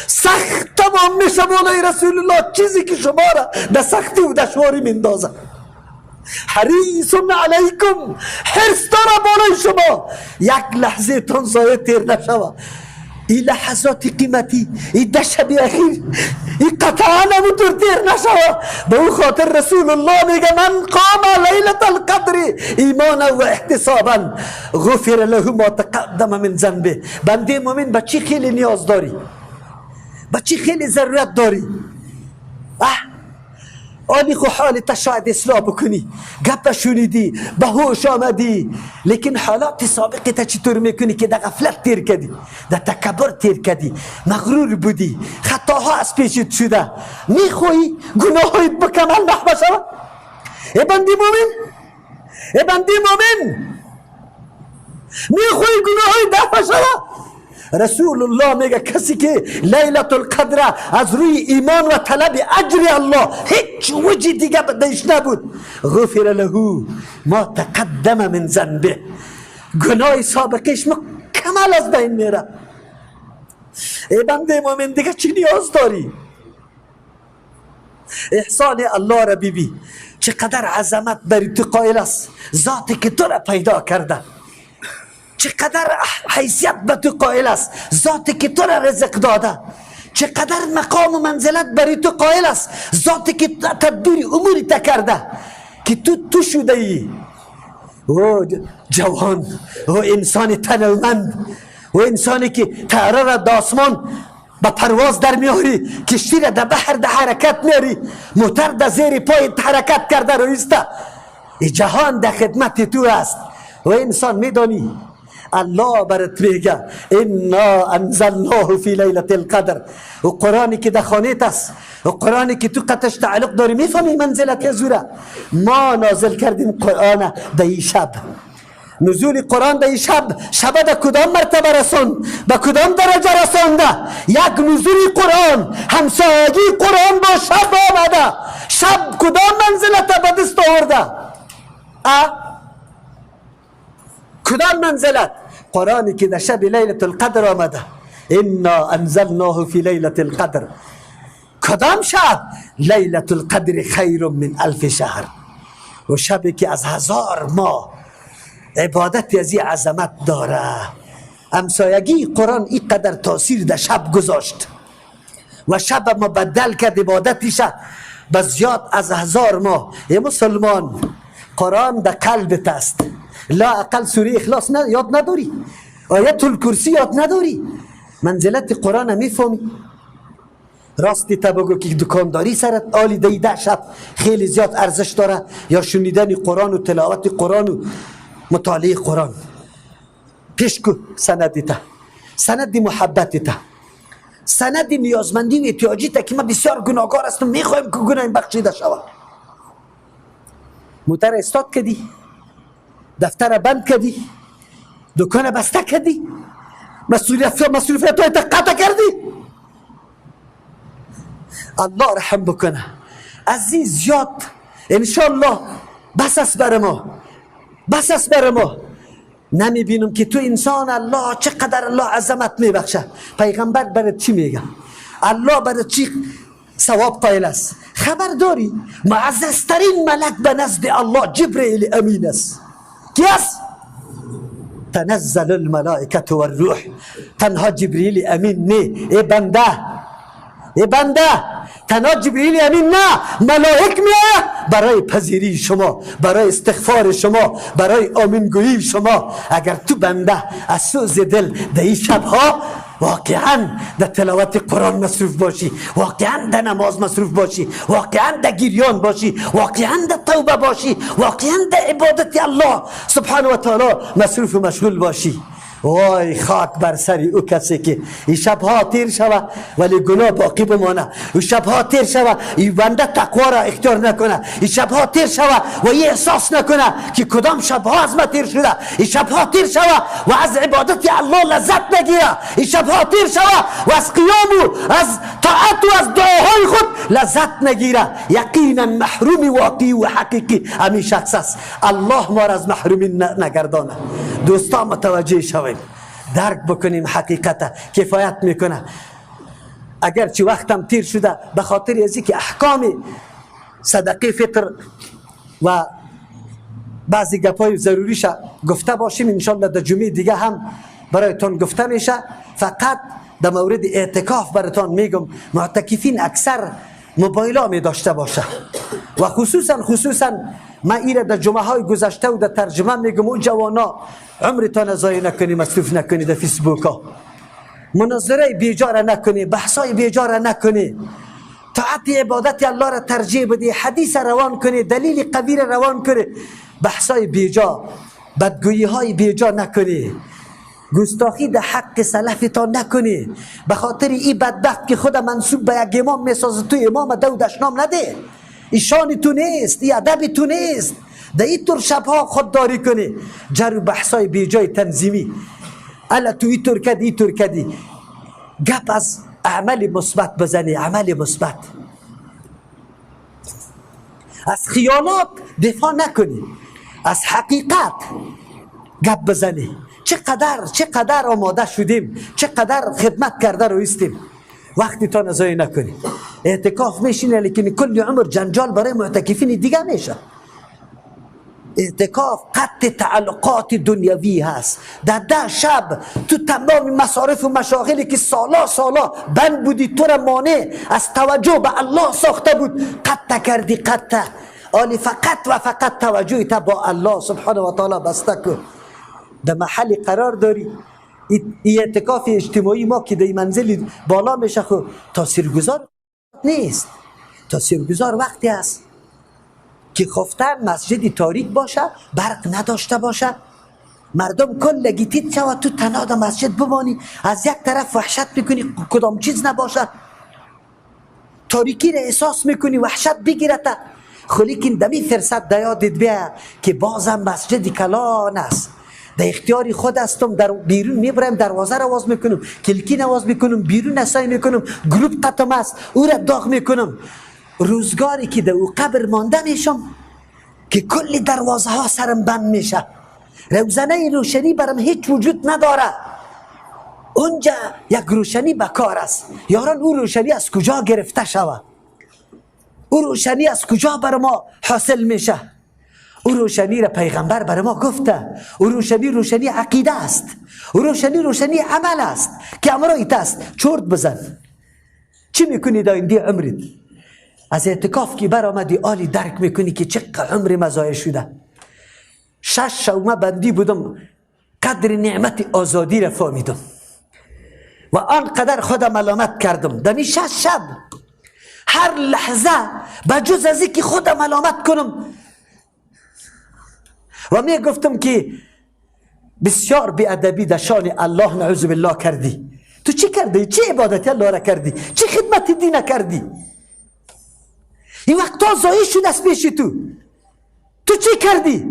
سخت تمام میشه مولای رسول الله چیزی که شما را به سختی و دشواری میندازه. حریص علیکم، حرص داره بالای شما یک لحظه تون ضایع تیر نشوه. این لحظات قیمتی، این ده شب اخیر، این قطعا نمونطور تیر نشوه. به اون خاطر رسول الله میگه من قام لیلة القدر ایمانا و احتسابا غفر له ما تقدم من ذنبه. بنده مومن به چی خیلی نیاز داری؟ به چی خیلی ضرورت داری؟ آنی خو حالت شاید اصلاح بکنی، گپ شنیدی، به هوش آمدی، لیکن حالات سابقی تا چطور میکنی که در غفلت تیر کردی، در تکبر تیر کردی، مغرور بودی، خطاها از پیشت شده، میخوایی گناهایت بکمل نحو شود؟ ای بندی مومن، ای بندی مومن، میخوایی گناهایت نحو شود؟ رسول الله میگه کسی که لیلة القدر از روی ایمان و طلب اجر الله هیچ وجه دیگه بدهش نبود، غفر له ما تقدم من ذنبه، گناه سابقش کمال از بین میره. ای بنده مومن دیگه چی نیاز داری؟ احسان الله را ببین، چقدر عظمت بری تو قائل است، ذاتی که تو را پیدا کرده، چقدر حیثیت به تو قائل است، ذاتی که تو را رزق داده، چقدر مقام و منزلت برای تو قائل است، ذاتی که تدبیر اموری تا کرده که تو شده ای. او جوان، او انسان تنومند، او انسانی که طیاره را داسمان به پرواز در میاری، کشتی را در بحر در حرکت میاری، موتر در زیر پای حرکت کرده رویسته، این جهان در خدمت تو است. و انسان میدانی الله برات میگه انا انزلناه فی لیلة القدر، و قرآنی که در خانیت است، و قرآنی که تو قطعش تعلق داری، میفهمی منزلت ازوره. ما نازل کردیم قرآن در این شب. نزول قرآن در این شب در کدام مرتبه رسوند، به کدام درجه رسونده؟ یک نزول قرآن، همسایگی قرآن با شب آمده. شب کدام منزلت به دست آورده؟ کدام منزلت؟ قرآنی که در شب لیلة القدر آمده. انا انزلناه فی لیلة القدر. کدام شب؟ لیلة القدر خیر من الف شهر. و شبی که از 1000 ماه عبادت از این عظمت داره. همسایگی قرآن این قدر تاثیر در شب گذاشت و شب مبدل کرد عبادتش به زیاد از 1000 ماه. ای مسلمان، قرآن در قلبت است. لا اقل سوره اخلاص یاد نداری، آیت الکرسی یاد نداری، منزلت قرآن میفهمی؟ راستی تا بگو که دکانداری سرت آلی دیده شب خیلی زیاد ارزش داره، یا شنیدن قرآن و تلاوت قرآن و مطالعه قرآن؟ پیش کو سندی تا، سند محبتی تا، سند نیازمندی و احتیاجی تا که من بسیار گناهکار هستم، میخوایم که گناهیم بخشیده شود. موتر استاد کردی، دفتر بند کردی، دکان بسته کردی، مسئولیت های قطع کردی. الله رحم بکنه. عزیز یاد انشالله بس است بر ما، بس است بر ما. نمی بینم که تو انسان الله چقدر الله عظمت می بخشه. پیغمبر برات چی میگه؟ الله برات چی ثواب قائل است؟ خبر داری معززترین ملک به نزد الله جبرئیل امین است. کی است؟ تنزل الملائکه و الروح. تنها جبرئیل امین نه، ای بنده، ای بنده، تنها جبرئیل امین نه، ملائک میآید برای پذیری شما، برای استغفار شما، برای آمین گویی شما. اگر تو بنده از سوز دل در این شبها واقعا در تلاوت قرآن مصروف باشی، واقعا در نماز مصروف باشی، واقعا در گریان باشی، واقعا در توبه باشی، واقعا در عبادت الله سبحانه و تعالی مصروف و مشغول باشی. وای خاک بر سری او کسی که این شبها تیر شوه ولی گناه باقی بمانه، این شبها تیر شوه این بنده تقوا را اختیار نکنه، این شبها تیر شوه و این احساس نکنه که کدام شبها از ما تیر شده، این شبها تیر شوه و از عبادت الله لذت نگیره، این شبها تیر شوه و از قیام و از طاعت و از دعاهای خود لذت نگیره. یقینا محروم واقعی و حقیقی همین شخص است. الله ما را از محرومی نگردانه. دوستان متوجه شویم، درک بکنیم حقیقت کفایت میکنه. اگرچه وقتم تیر شده به خاطر ازی که احکام صدقه فطر و بعضی گپای ضروریش گفته باشیم، انشالله در جمعه دیگه هم برایتون گفته میشه. فقط در مورد اعتکاف براتون میگم معتکفین اکثر موبایل ها می داشته باشه و خصوصا من ایره در جمعه های گذشته و در ترجمه میگم اون جوانا عمرتان ضایع نکنی، مصروف نکنی در فیسبوک ها، مناظره بیجاره نکنی، بحثای بیجاره نکنی، طاعت عبادت الله را ترجیح بدی، حدیث روان کنی، دلیل قوی روان کنی، بحثای بیجا، بدگویی های بیجا نکنی، گستاخی در حق سلفتان نکنی. به خاطر این بدبخت که خود منصوب به یک امام میسازه تو امام دودش نام نده، ایشان تو نیست، ای ادب تو نیست، در این طور شبها خودداری کنی، جر و بحثای بیجای تنظیمی، الا تو این طور کدی این طور کدی، گپ از عمل مثبت بزنی، عمل مثبت، از خیانات دفاع نکنی، از حقیقت گپ بزنی. چقدر آماده شدیم، چقدر خدمت کرده رویستیم، وقتی تا نزایی نکنی. اعتکاف میشینه لیکن کل عمر جنجال برای معتکفین دیگه میشه. اعتکاف قطع تعلقات دنیوی هست. در 10 شب تو تمام مصارف و مشاغلی که سالا بند بودی تو را مانع از توجه به الله ساخته بود قطع کردی، قطع. آلی فقط و فقط توجه تا با الله سبحانه و تعالی بسته کن. در محل قرار داری. این اعتکاف اجتماعی ما که در منزل بالا میشه خو تاثیرگذار نیست. تاثیرگذار وقتی است که خفتن مسجدی تاریک باشه، برق نداشته باشه، مردم کل گیتید شود، تو تنها در مسجد بمانی، از یک طرف وحشت میکنی کدام چیز نباشه، تاریکی را احساس میکنی وحشت بگیرته. لیکن دمی فرصت در یادت بیا که بازم مسجدی کلان است، در اختیاری خود هستم، در بیرون میبرم، دروازه را واز میکنم، کلکی نواز میکنم، بیرون نسای میکنم، گروپ قطم است او را داغ میکنم. روزگاری که در او قبر مانده میشم که کلی دروازه ها سرم بند میشه، روزنه روشنی برم هیچ وجود نداره. اونجا یک روشنی بکار است. یاران او روشنی از کجا گرفته شود؟ او روشنی از کجا بر ما حاصل میشه؟ او روشنی را پیغمبر بر ما گفته. او روشنی عقیده است. او روشنی عمل است که امر ایت است. چرت بزن. چی میکنی در این عمرت؟ از اعتکاف که بر آمدی آلی درک میکنی که چقدر عمر مضایع شده. 6 شومه بندی بودم، قدر نعمت آزادی را فهمیدم و آنقدر خودم ملامت کردم. دمی 6 شب هر لحظه بجز از اینکه خودم ملامت کنم و می گفتم که بسیار بی‌ادبی در شان الله نعوذ بالله کردی. تو چی کردی؟ چی عبادت الله را کردی؟ چی خدمت دین کردی؟ این وقتا ضایع شد از پیش تو چی کردی؟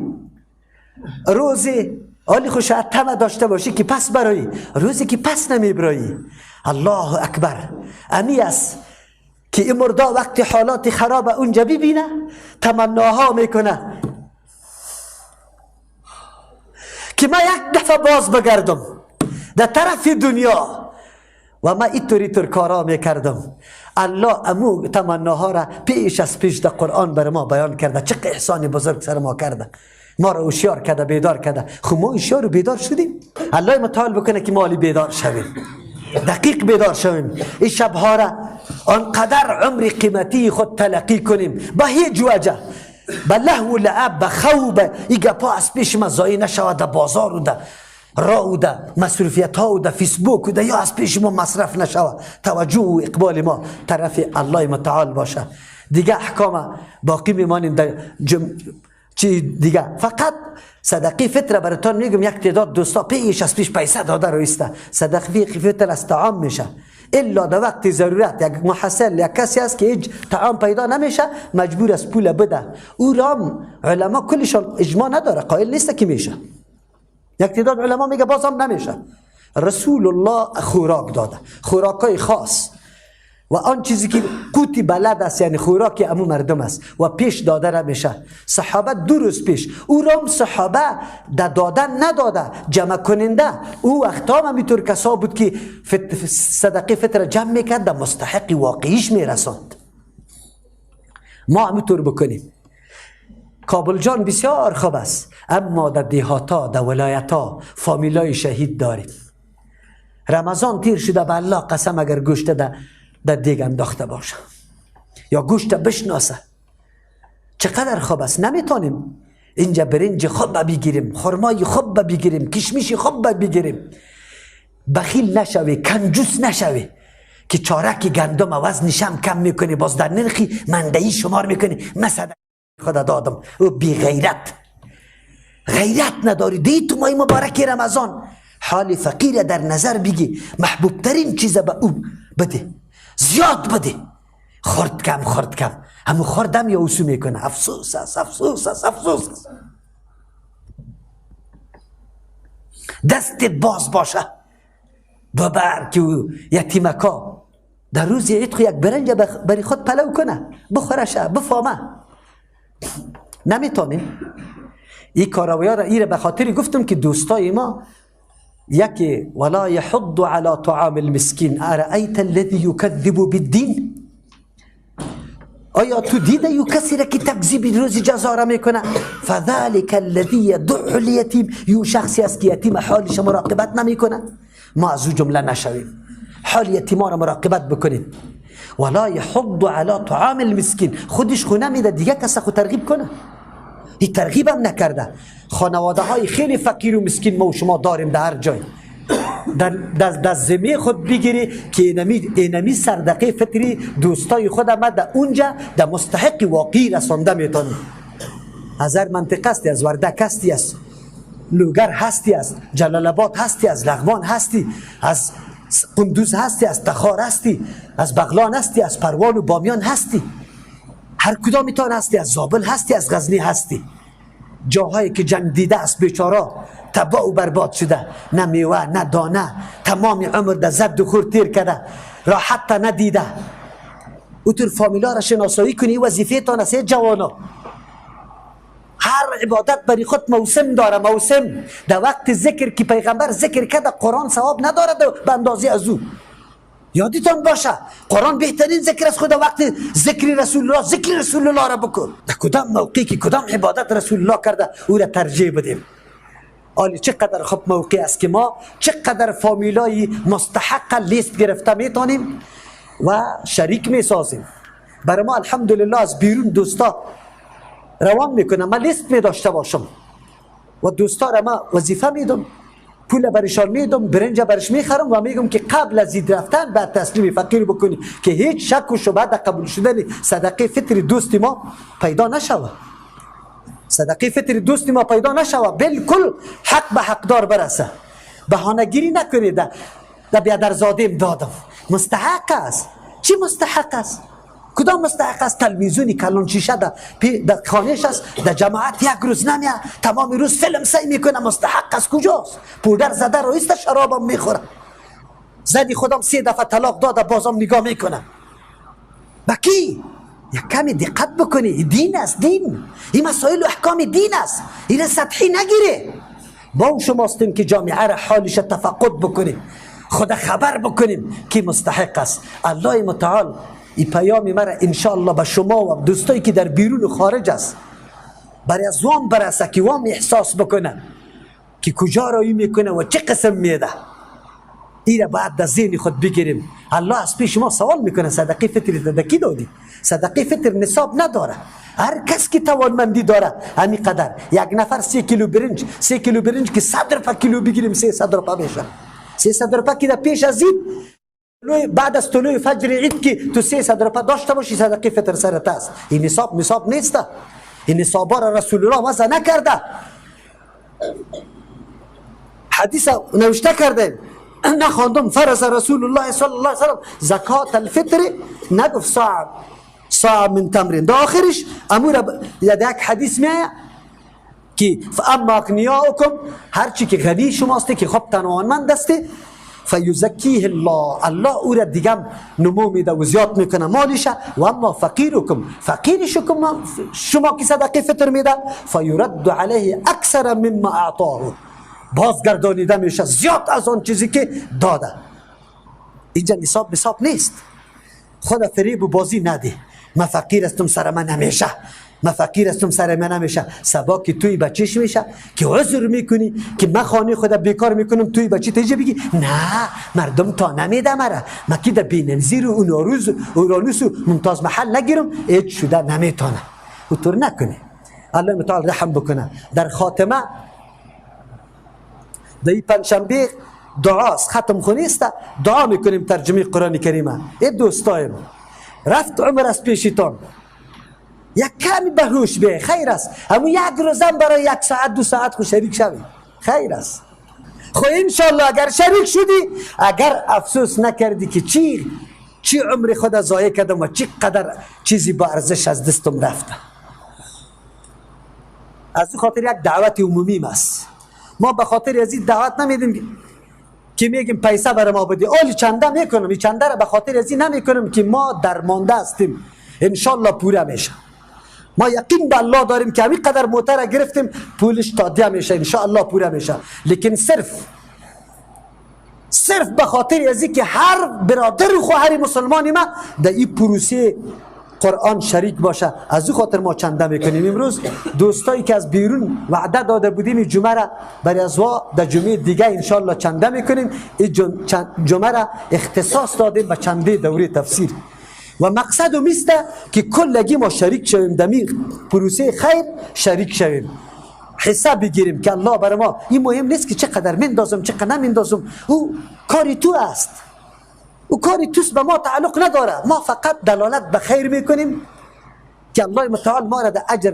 روزی حالی خوش تمه داشته باشی که پس برایی، روزی که پس نمی برایی. الله اکبر. امی است که این مردا وقتی حالات خراب اونجا ببینه تمناها میکنه که من یک دفعه باز بگردم در طرف دنیا و من اینطور کارا میکردم. الله امو تمناها را پیش در قرآن بر ما بیان کرده. چه احسان بزرگ سر ما کرده، ما را هوشیار کرده، بیدار کرده. خب ما هوشیار و بیدار شدیم. الله متعال بکنه که ما بیدار شویم، دقیق بیدار شویم. این شبها را آنقدر عمر قیمتی خود تلقی کنیم با هیچ وجه، به لهو و لعب، به خوب. این گپا از پیش ما ضایع نشود در بازار و در را او ده مصروفیت ها و ده فیسبوک و ده یا از پیش ما مصرف نشوه، توجه و اقبال ما طرف الله متعال باشه. دیگه احکام باقی میمانیم در چی دیگه. فقط صدقه فطر براتون میگم، یک تعداد دوستا پیش از پیش پیسه داده رویسته، صدقه فطر از طعام میشه، الا در وقت ضرورت یک محصل یک کسی است که هیچ طعام پیدا نمیشه مجبور است پول بده، او رام علما کلشان اجماع نداره، قائل نیست که میشه. یک تعداد علما میگه بازم نمیشه. رسول الله خوراک داده، خوراکای خاص و آن چیزی که قوتی بلد است، یعنی خوراکی امو مردم است و پیش داده را میشه. صحابه 2 روز پیش او رام صحابه دادن نداده، جمع کننده او وقتا هم میطور کسا بود که صدقه فطر جمع میکرد، در مستحق واقعیش میرساند. ما همینطور بکنیم. کابل جان بسیار خوب است، اما در دیهاتا در ولایتا فامیلای شهید داریم. رمضان تیر شده به الله قسم اگر گوشت در دیگ انداخته باشه یا گوشت بشناسه چقدر خوب است. نمیتونیم اینجا برنج خوب بگیریم، خرمای خوب بگیریم، کشمیش خوب بگیریم. بخیل نشوی، کنجوس نشوی که چارک گندم وزنش هم کم میکنی، باز در نرخی مندهی شمار میکنی. مثلا خدا دادم او بی غیرت، غیرت نداری. دی تو ماه مبارک رمضان حال فقیر در نظر بگی، محبوب ترین چیز به او بده، زیاد بده. خورد کم همو خوردم یا اوسو میکنه. افسوس است، افسوس است، افسوس است. دست باز باشه ببر که یتیمکا در روز عید خو یک برنج بری خود پلو کنه، بخورشه، بفامه. نمیتونیم این کارویا را ایره به خاطری گفتم که دوستای ما یکی ولا یحض علی طعام المسکین ارأیت الذی یکذب بالدین. آیا تو دیده یو کسی را که تکذیب روز جزا را میکنه؟ فذلک الذی یدع الیتیم، یو شخصی است که یتیم حالش مراقبت نمیکنه. ما از او جمله نشویم، حال یتیما را مراقبت بکنیم. ولا یحض علی طعام المسکین، خودش خونه میده دیگه کسی خود ترغیب کنه. این ترغیب هم نکرده. خانواده های خیلی فقیر و مسکین ما و شما داریم در هر جای. در زمین خود بگیری که اینمی صدقه فطری دوستای خود ما در اونجا در مستحق واقعی رسانده میتونی. از هر منطقه هستی، از وردک هستی، از لوگر هستی، از جلال آباد هستی، از لغمان هستی، از قندوز هستی، از تخار هستی، از بغلان هستی، از پروان و بامیان هستی، هر کدام میتون هستی، از زابل هستی، از غزنی هستی. جاهایی که جنگ دیده است بیچارا تباہ و برباد شده، نه میوه نه دانه، تمام عمر در زد و خورد تیر کرده، راحت تا ندیده. او تر فامیلا را شناسایی کنی، وظیفه تان است جوانا. هر عبادت بری خود موسم داره، موسم. در وقت ذکر که پیغمبر ذکر کرده قرآن ثواب نداره به اندازه از او. یادتان باشه قرآن بهترین ذکر است. خدا وقت ذکر رسول الله، ذکر رسول الله را بکن. در کدام موقعی که کدام عبادت رسول الله کرده او را ترجیح بدیم. آلی چقدر خوب موقع است که ما چقدر فامیلای مستحق لیست گرفته میتونیم و شریک میسازیم. برای ما الحمدلله از بیرون دوستا روان میکنم، من لیست میداشته باشم و دوستا را ما وظیفه میدم، پول برشان میدم، برنج برش میخرم و میگم که قبل از عید رفتن بعد تسلیم فقیر بکنی که هیچ شک و شبهه در قبول شدن صدقه فطر دوست ما پیدا نشوه. صدقه فطر دوست ما پیدا نشوه، بالکل حق به حقدار برسه. بهانه گیری نکنید در بیادرزادیم دادم، مستحق است. چی مستحق است؟ کدام مستحق است؟ تلویزیونی کلان شیشه در خانهش است، در جماعت یک روز نمیه، تمام روز فیلم سعی میکنه، مستحق است. کجاست؟ پودر زده رویست، شرابم میخوره. زنی خودم 3 دفعه طلاق داده بازم نگاه میکنه. بکی یک کمی دقت بکنی، دین است، دین. این مسائل و احکام دین است، این سطحی نگیره. با شماستیم که جامعه را حالش تفقد بکنیم، خدا خبر بکنیم که مستحق است. الله متعال این پیام مرا انشاءالله به شما و دوستایی که در بیرون و خارج است برای از وام برسه که وام احساس بکنه که کجا رایی میکنه و چه قسم میده. این را باید در ذهن خود بگیریم. الله از پیش ما سوال میکنه صدقه فطر دکی دادی؟ صدقه فطر نصاب نداره. هر کس که توانمندی داره همین قدر. یک نفر 3 کیلو برنج، 3 کیلو برنج که 100 روپه کیلو بگیریم 300 روپه میشه. 300 روپه که در پیش از عید بعد از طلوع فجر عید که تو 300 روپه داشته باشی صدقه فطر سرت است. این نصاب نیست. این نصابا را رسول الله وضع نکرده. حدیث نوشته کرده نخواندم فرض رسول الله صلی الله علیه و سلم زکات الفطر نگفت صاع من تمرین. در آخرش امور یک حدیث میآید که فاما اغنیاؤکم، هرچی که غنی شماسته که خب توانمند است فیزکیه الله او را دیگه نمو میده و زیاد میکنه مالش. و اما فقیرکم، فقیر شما که صدقه فطر میده فیرد علیه اکثر مما اعطاه، بازگردانیده میشه زیاد از آن چیزی که داده. اینجا نصاب نیست. خدا فریب و بازی نده. من فقیر هستم سر من نمیشه، من فقیر هستم سر من نمیشه. سبا که توی بچهش میشه که عذر میکنی که من خانه خدا بیکار میکنم، توی بچه تیجه بگی نه مردم تا نمیده مرا، من که در بیننزیر و اورانوس و ممتاز محل نگیرم ایج شده نمیتونه. و طور نکنه. الله متعال رحم بکنه. در خاتمه در این پنجشنبه دعاست، ختم خونی است، دعا میکنیم ترجمه قرآن کریمه. ای دوستایم رفت عمر از پیشتان، یک کمی به هوش بیای خیر است. همون یک روزم برای 1 ساعت 2 ساعت خود شریک شوی خیر است. خو انشالله اگر شریک شدی، اگر افسوس نکردی که چی عمر خود ضایع کردم و چی قدر چیزی با ارزش از دستم رفته. از خاطر یک دعوت عمومی است. ما به خاطر از این دعوت نمیدیم که میگیم پیسه برای ما بدی. اولی چنده میکنم، این چنده را به خاطر از این نمیکنم که ما درمانده هستیم، انشالله پوره میشه. ما یقین به الله داریم که همین قدر موتر را گرفتیم پولش تادیه میشه، انشالله پوره میشه. لیکن صرف به خاطر از این که هر برادر و خواهر مسلمانی ما در این پروسه قرآن شریک باشه، از او خاطر ما چنده میکنیم. امروز دوستایی که از بیرون وعده داده بودیم جمعه را برای ازوا در جمعه دیگه انشالله چنده میکنیم. این جمعه را اختصاص دادیم به چنده دوره تفسیر و مقصد و میسته که کلگی ما شریک شویم در پروسه خیر، شریک شویم، حساب بگیریم که الله برای ما. این مهم نیست که چقدر مندازم چقدر نمندازم، او کاری تو است، او کاری توست به ما تعلق نداره. ما فقط دلالت به خیر میکنیم که الله متعال ما را در اجر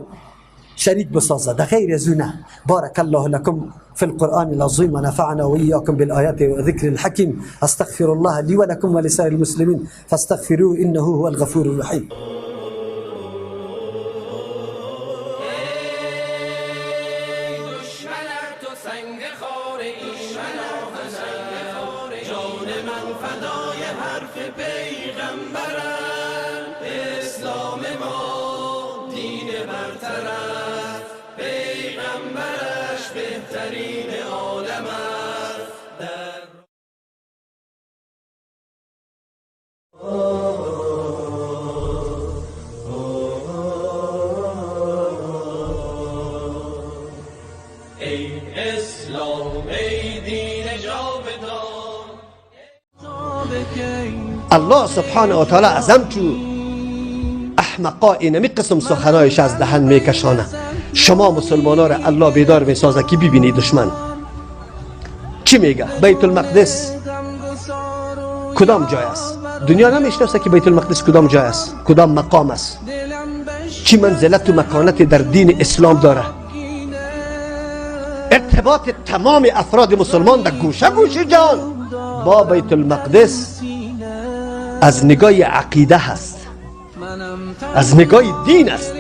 شریک بسازه، در خیر از نه. بارک الله لكم في القرآن العظيم ونفعنا وإياكم بالآيات والذكر الحكيم. استغفر الله لي ولكم ولسائر المسلمين فاستغفروه إنه هو الغفور الرحيم. الله سبحانه و تعالی ازم چو احمقا اینمی قسم سخنایش از دهن میکشانه. شما مسلمانا را الله بیدار میسازه که ببینی دشمن چی میگه. بیت المقدس کدام جای است؟ دنیا نمیشناسه که بیت المقدس کدام جای است، کدام مقام است، چی منزلت و مکانت در دین اسلام داره. ارتباط تمام افراد مسلمان در گوشه گوشه جان با بیت المقدس از نگاه عقیده هست، از نگاه دین است.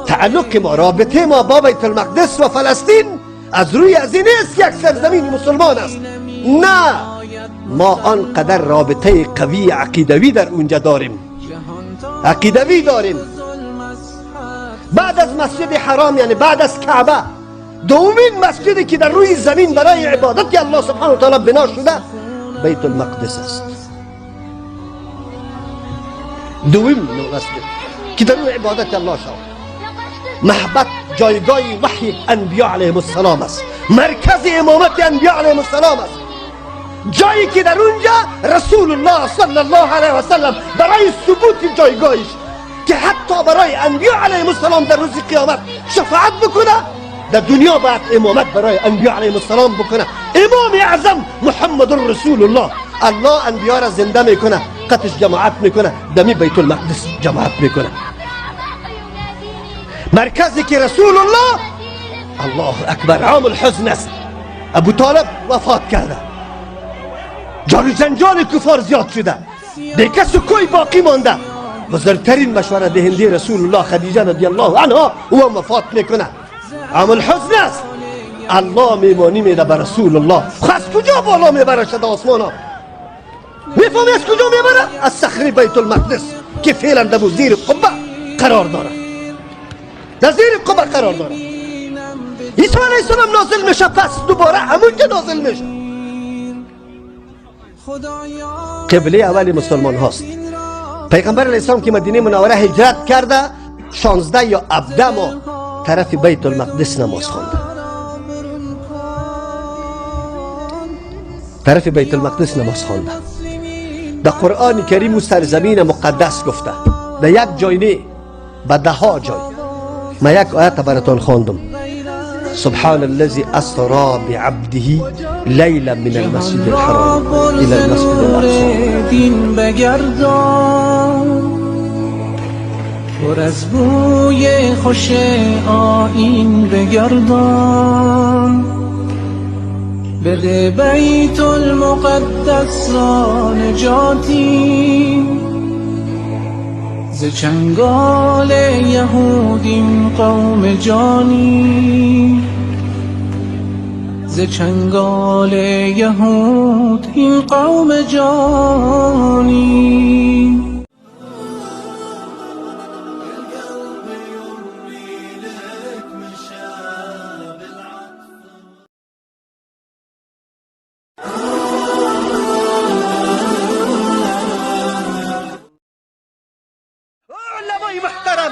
تعلق ما، رابطه ما با بیت المقدس و فلسطین از روی از این است که یک سرزمین مسلمان است. نه، ما آنقدر رابطه قوی عقیدوی در اونجا داریم، عقیدوی داریم. بعد از مسجد حرام، یعنی بعد از کعبه، دومین مسجدی که در روی زمین برای عبادت الله سبحانه و تعالی بنا شده بیت المقدس است. دومین مسجد که در روی عبادت الله شد. محبت جایگاه وحی انبیاء علیهم السلام است، مرکز امامت انبیاء علیهم السلام است. جایی که در اونجا رسول الله صلی الله علیه و سلم برای ثبوت جایگاهش که حتی برای انبیا علیهم السلام در روز قیامت شفاعت بکنه، در دنیا باید امامت برای انبیا علیهم السلام بکنه. امام اعظم محمد رسول الله، الله انبیا را زنده میکنه، قطش جماعت میکنه، دمی بیت المقدس جماعت میکنه. مرکزی که رسول الله، الله اکبر، عام الحزن است. ابو طالب وفات کرده، جار جنجال کفار زیاد شده، دیکس و کوی باقی مانده. بزرگترین مشوره دهنده رسول الله خدیجه رضی الله عنها او هم وفات میکنه، عام الحزن است. الله میمانی میده به رسول الله. از کجا بالا میبره شده آسمان ها؟ میفهمی از کجا میبره؟ از صخره بیت المقدس که فعلا در زیر قبه قرار داره، در زیر قبه قرار داره. عیسی علیه السلام نازل میشه، پس دوباره همونجا نازل میشه. قبله اول مسلمان هاست. پیغمبر علیه السلام که مدینه منوره هجرت کرده 16 یا 17 ماه طرف بیت المقدس نماز خوانده، طرف بیت المقدس نماز خوانده. در قرآن کریم و سرزمین مقدس گفته، در یک جای نه، به 10 جای. من یک آیت براتون خواندم: سبحان الذي اسرى بعبده ليلا من المسجد الحرام الى المسجد الاقصى. پر از بوی خوش آیین بگردان، بده بیت المقدس را نجاتی، ز چنگال یهود این قوم جانی، ز چنگال یهود این قوم جانی. محترم،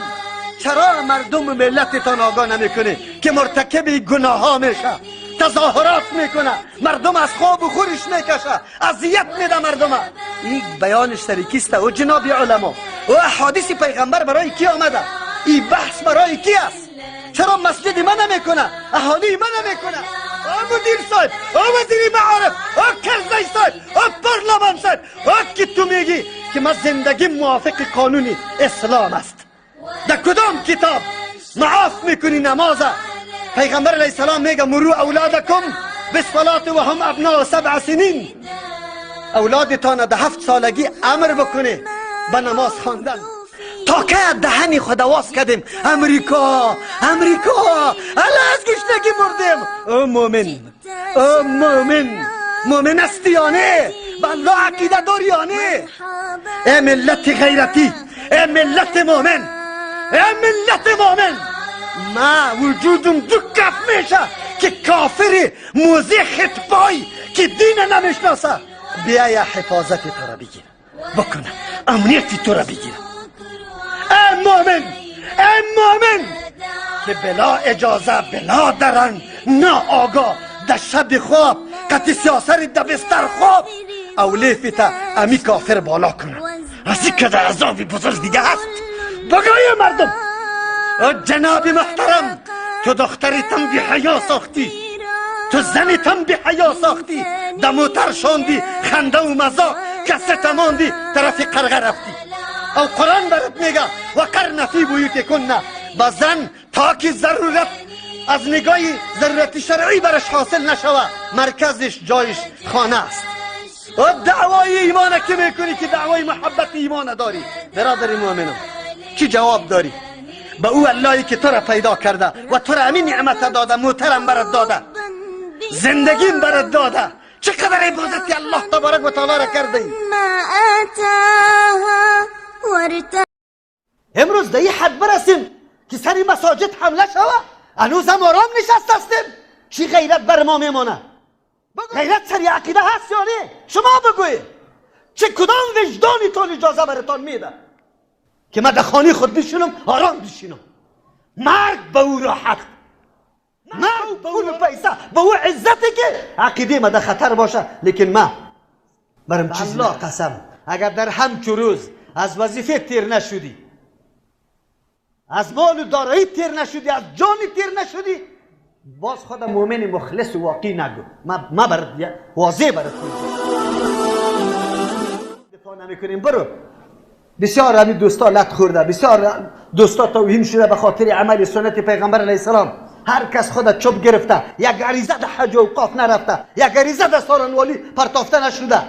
چرا مردم ملتتان آگاه نمیکنه که مرتکب گناه ها میشه، تظاهرات میکنه، مردم از خواب و خورش میکشه، اذیت میده مردم. این بیان شریکیست و جناب علما و احادیث پیغمبر برای کی آمده؟ این بحث برای کی است؟ چرا مسجد ما نمیکنه؟ اهالی ما نمیکنه؟ مدیر صاحب، وزیر معارف، کرزی صاحب، پارلمان صاحب، که تو میگی که من زندگی موافق قانون اسلام است، در کدام کتاب معاف میکنی نماز؟ پیغمبر علیه السلام میگه مرو اولادکم بالصلاة و هم ابناء 7 سنین. اولادتان در 7 سالگی امر بکنه به نماز خواندن. تا که دهنی خود واس کردیم امریکا امریکا، الا از گشنگی مردیم. او مومن، او مومن، مومن استی یا نه؟ به الله عقیده داری یا نه؟ ای ملت غیرتی، ای ملت مومن، ای ملت مومن، ما وجودم دو کف میشه که کافر موزه خطبایی که دین نمیشناسه بیا یا حفاظت تو را بگیر بکنه، امنیتی تو را بگیر. ای مومن، ای مومن که بلا اجازه، بلا درنگ، نه آگاه، در شب خواب قطع سیاسر در بستر خواب اولیفتا امی کافر بالا کنه. از این که در عذابی بزرگ دیگه هست. بگای مردم، جناب محترم، تو دختریتم بی حیا ساختی، تو زنیتم بی حیا ساختی، در موتر شاندی، خنده و مزا کست ماندی، طرف قرقه رفتی. او قرآن برات میگه و قرن فی بیوتکن، با زن تا که ضرورت از نگاه ضرورت شرعی برش حاصل نشوه مرکزش جایش خانه است. و دعوای ایمان که میکنی که دعوای محبت ایمان داری، برادر مؤمنم چی جواب داری؟ به او اللهی که تو را پیدا کرده و تو را همین نعمت داده، موترم برات داده، زندگیم برات داده، چقدر عبادتی الله تبارک و تعالی را کرده. امروز در این حد برسیم که سری مساجد حمله شوه، هنوز هم آرام نشسته هستیم. چی غیرت بر ما میمانه؟ غیرت سری عقیده هست یا نه؟ شما بگوید چه کدام وجدانی تان اجازه برتان میده که من در خانه خود بشینم آرام بشینم؟ مرگ به او راحت، مرگ به اون پیسه به اون عزتی که عقیده ما در خطر باشه. لیکن ما برم چیز الله قسم اگر در همچو روز از وظیفه تیر نشدی، از مال و دارایی تیر نشدی، از جانی تیر نشدی، باز خود مؤمن مخلص و واقعی نگو. ما برد واضح برد دفاع نمیکنیم. برو بسیار همین دوستا لط خورده، بسیار دوستا توهین شده به خاطر عمل سنت پیغمبر علیه السلام. هر کس خود چوب گرفته، یک غریزه در حج و اوقاف نرفته، یک غریزه در سارنوالی پرتافته نشده.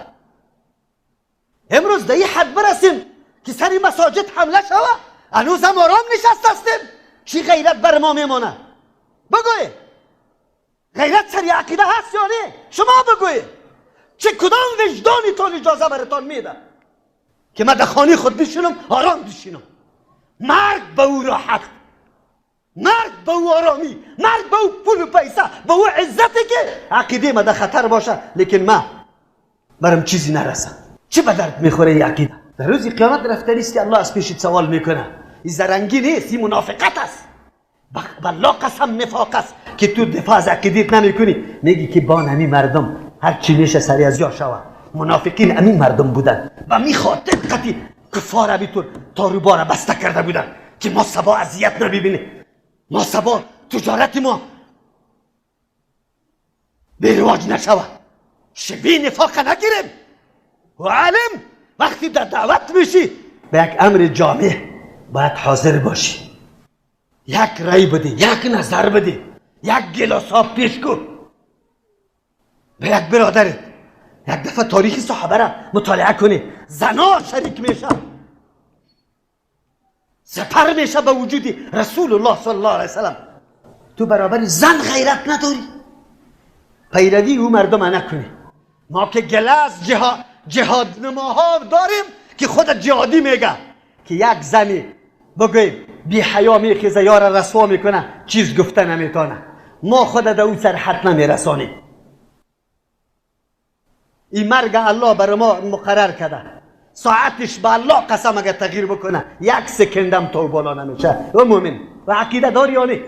امروز در این حد برسیم که سری مساجد حمله شوه، هنوز هم آرام نشسته هستیم. چی غیرت بر ما میمونه؟ بگوی غیرت سری عقیده هست یا نه؟ شما بگوی چه کدام وجدانتان اجازه برتان میده که من در خانه خود بشینم آرام بشینم؟ مرگ به او راحت، مرگ به او آرامی، مرگ به او پول و پیسه، به او عزتی که عقیده ما در خطر باشه. لیکن ما برم چیزی نرسم. چه به درد میخوره این عقیده؟ در روز قیامت رفتنیست که الله از پیشت سوال میکنه. این زرنگی نیست، این منافقت است. بالله قسم نفاق است که تو دفاع از عقیدت نمیکنی. میگی که با نمی مردم هر چی میشه سری از جا شود. منافقین امین مردم بودن و می خاطر قطعی کفار بیتون تاروبا را بسته کرده بودن که ما سبا اذیت نبینیم، ما سبا تجارت ما بیرواج نشود، شبیه نفاق نگیریم. و علم وقتی در دعوت میشی به یک امر جامع باید حاضر باشی. یک رای بده، یک نظر بده، یک گلاس آب پیش کن به یک برادرت. یک دفعه تاریخ صحابه را مطالعه کنی. زنا شریک میشه، سپر میشه به وجود رسول الله صلی الله علیه وسلم. تو برابر زن غیرت نداری، پیروی او مردم نکنی. ما که گلاس جهاد نماها داریم که خود جهادی میگه که یک زنی بگویم بی حیا میخیزه یار رسوا میکنه، چیز گفته نمیتونه، ما خود در اون سرحد نمیرسانیم. این مرگ الله برای ما مقرر کرده. ساعتش به الله قسم اگر تغییر بکنه یک سکندم تو بالا نمیشه. و مؤمن و عقیده داری یا نه؟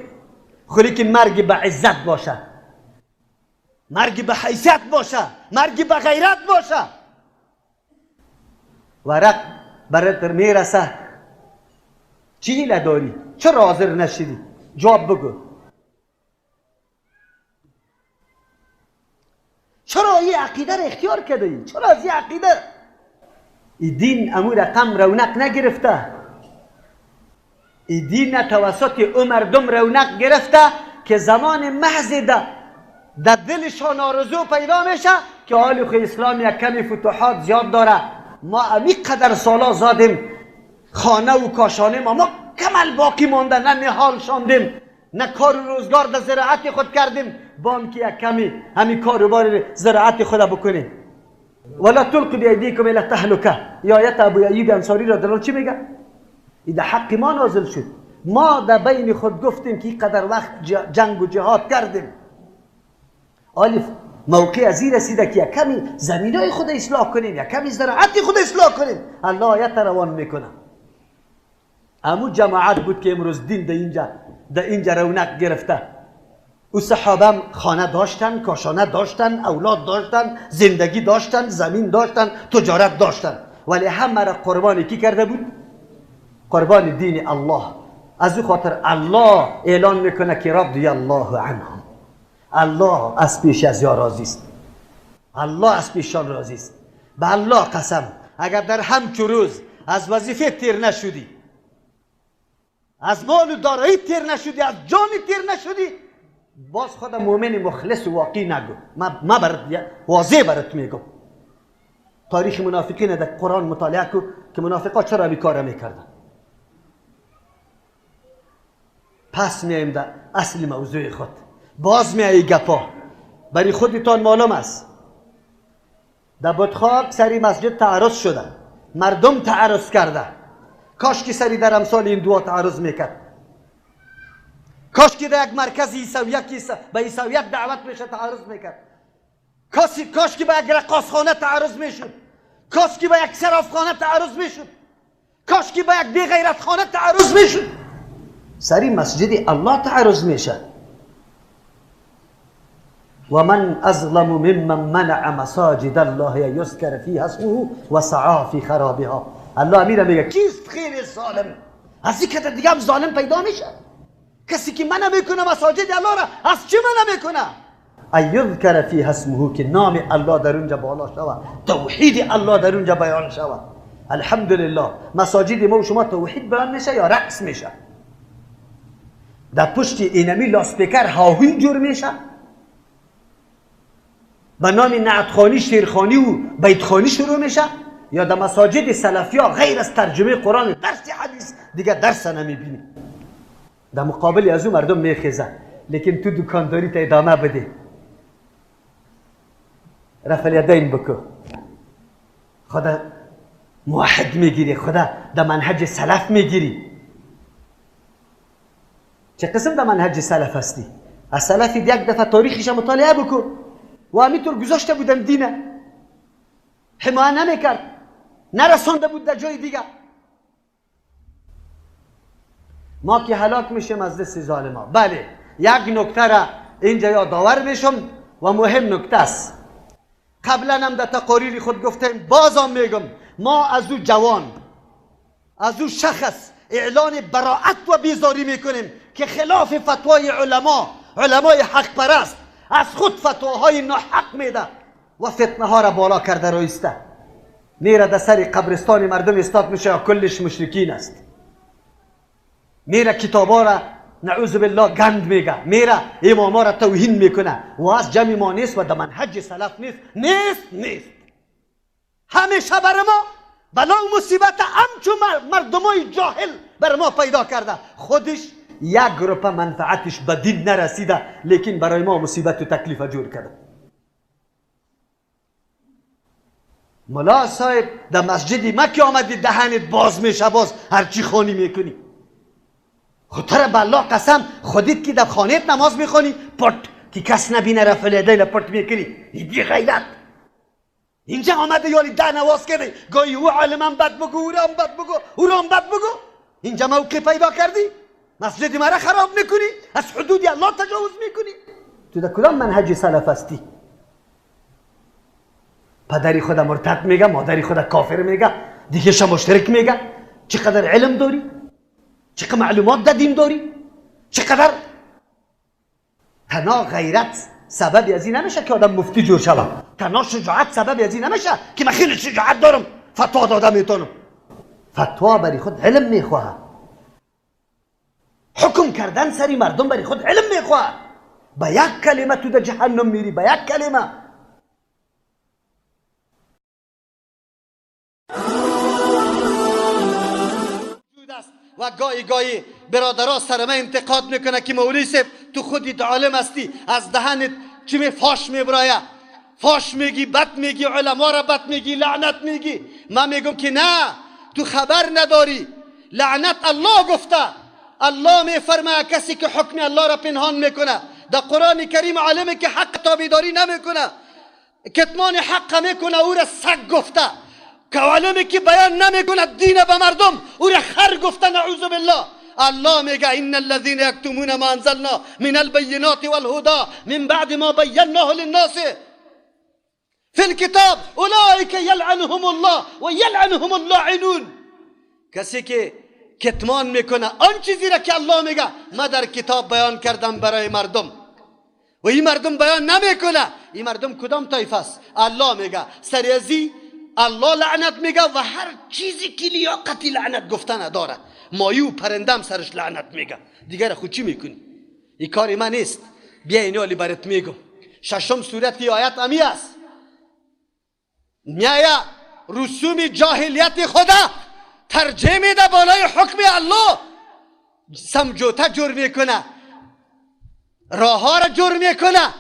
خلی که مرگ به عزت باشه، مرگ به حیثیت باشه، مرگ به غیرت باشه. ورق برات میرسه چی هیله داری؟ چرا حاضر نشدی؟ جواب بگو. چرا این عقیده را اختیار کرده؟ چرا از این عقیده؟ این دین امور رقم رونق نگرفته. این دین توسط او مردم رونق گرفته که زمان محض در دلشان آرزو پیدا میشه که حال خو اسلام یک کمی فتوحات زیاد داره. ما امی قدر سالا زادیم خانه و کاشانه ما کمل باقی مانده، نه نهال شاندیم، نه کار و روزگار در زراعت خود کردیم. بام که یک کمی همین کاروبار زراعت خود بکنیم. ولا تلقوا بایدیکم الی التهلکه. یا آیت ابو ایوب انصاری را در چی میگه؟ این در حق ما نازل شد. ما در بین خود گفتیم که این قدر وقت جنگ و جهاد کردیم، الف موقع ازی رسیده که یک کمی زمینای خود اصلاح کنیم، یک کمی زراعت خود اصلاح کنیم. الله آیت روان میکنه. امو جماعت بود که امروز دین در اینجا رونق گرفته. او صحابه خانه داشتن، کاشانه داشتن، اولاد داشتن، زندگی داشتن، زمین داشتن، تجارت داشتن، ولی همه را قربانی کی کرده بود؟ قربان دین الله. از او خاطر الله اعلان میکنه که رضی الله عنهم. الله از پیش از یا راضی است. الله از پیشان راضی است. به الله قسم اگر در همچو روز از وظیفه تیر نشدی، از مال و دارایی تیر نشدی، از جانی تیر نشدی، باز خود مؤمن مخلص و واقعی نگو. ما برد واضح برات میگم. تاریخ منافقین در قرآن مطالعه کو که منافقا چرا این کار میکردن. پس میایم در اصل موضوع خود. باز میایی گپا برای خودتان معلوم است. در بتخاک سری مسجد تعرض شده، مردم تعرض کرده. کاش که سری در امثال این دعا تعرض میکرد. کاش که در یک مرکز به عیسویت دعوت میشه تعرض میکرد. کاش که به یک رقاصخانه تعرض میشد. کاش که به یک صرافخانه تعرض میشد. کاش که به یک بی غیرت خانه تعرض میشد. سری مسجد الله تعرض میشه. و من اظلم ممن منع مساجد الله یذکر فیها اسمه و سعی فی خرابها. الله امیر میگه کیست خیر ظالم؟ از این که دیگه هم ظالم پیدا میشه. کسی که منع میکنه مساجد الله را، از چی منع میکنه؟ یذکر فیها اسمه، که نام الله در اونجا بالا شود، توحید الله در اونجا بیان شود. الحمدلله مساجد ما و شما توحید بیان میشه یا رقص میشه؟ در پشت اینمی لاسپیکر هاهوی جور میشه، به نام نعتخانی، شیرخانی و بیتخانی شروع میشه، یا در مساجد سلفی ها غیر از ترجمه قرآن درس حدیث دیگه درس نمیبینی. در مقابل از اون مردم میخیزه، لیکن تو دکانداری تا ادامه بده، رفع الیدین بکو، خدا موحد میگیری، خدا در منهج سلف میگیری. چه قسم در منهج سلف هستی؟ از سلف یک دفعه تاریخش مطالعه بکو. و همینطور گذاشته بودن دینه، حمایه نمیکرد، نرسانده بود در جای دیگه. ما که هلاک میشیم از دست ظالما. بله یک نکته را اینجا یادآور میشم و مهم نکته است. قبلا هم در تقاریر خود گفتیم، بازم میگم، ما از او جوان، از او شخص اعلان براعت و بیزاری میکنیم که خلاف فتوای علمای حق پرست از خود فتواهای ناحق میده و فتنه ها را بالا کرده رایسته. میره در سر قبرستان مردم استاد میشه و کلش مشرکین است. میره کتابا را نعوذ بالله گند میگه، میره اماما را توهین میکنه و از جمع ما نیست و در منهج سلف نیست. همیشه بر ما بلا و مصیبت همچون مردمای جاهل بر ما پیدا کرده. خودش یک گروه منفعتش به دین نرسیده، لیکن برای ما مصیبت و تکلیف جور کرده. ملا صاحب در مسجد مکه آمدی دهنت باز میشه، باز هرچی خانی میکنی. خودت به الله قسم، خودت که در خانهت نماز میخونی پرت که کس نبینه رفع الیدین پرت میکنی، بی غیرت. اینجا آمده یالی ده نواز کرده، گاهی او علمم بد بگو، او رام بد بگو، او رام بد بگو. اینجا موقع پیدا کردی مسجد مرا خراب میکنی، از حدود الله تجاوز میکنی. تو در کدام منهج سلف هستی؟ پدری خود مرتد میگه، مادری خود کافر میگه، دیگه مشترک میگه. چقدر علم داری؟ چقدر معلومات در دین داری؟ چقدر؟ تنها غیرت سببی از این نمیشه که آدم مفتی جور شود. تنها شجاعت سببی از این نمیشه که من خیلی شجاعت دارم فتوا داده میتونم. فتوا بری خود علم میخواه، حکم کردن سری مردم بری خود علم میخواه. با یک کلمه تو در جهنم میری، با یک کلمه. و گاهی برادرها سر من انتقاد میکنه که مولوی صاحب تو خودت عالم هستی، از دهنت چی می فاش میبرایه، فاش میگی، بد میگی، علما را بد میگی، لعنت میگی. من میگم که نه، تو خبر نداری. لعنت الله گفته. الله میفرماید کسی که حکم الله را پنهان میکنه، در قرآن کریم عالمی که حق تابعداری نمیکنه، کتمان حق میکنه، او را سگ گفته. که عالمی که بیان نمیکنه دین به مردم، او را خر گفته. نعوذ بالله. الله میگه ان الذين يكتمون ما انزلنا من البينات والهدى من بعد ما بيناه للناس في الكتاب اولئك يلعنهم الله ويلعنهم اللاعنون. کسی که کتمان میکنه آن چیزی را که الله میگه ما در کتاب بیان کردم برای مردم و این مردم بیان نمیکنه، این مردم کدام طایفه است؟ الله میگه سریازی الله لعنت میگه و هر چیزی که لیاقتی لعنت گفتن داره. ماهی و پرندم سرش لعنت میگه. دیگر خود چی میکنی؟ این کار من نیست. بیا اینالی برات میگم. ششم سورت آیت امی است. میایه رسوم جاهلیت خدا ترجمه میده بالای حکم الله، سمجوته جور میکنه، راه ها را جور میکنه.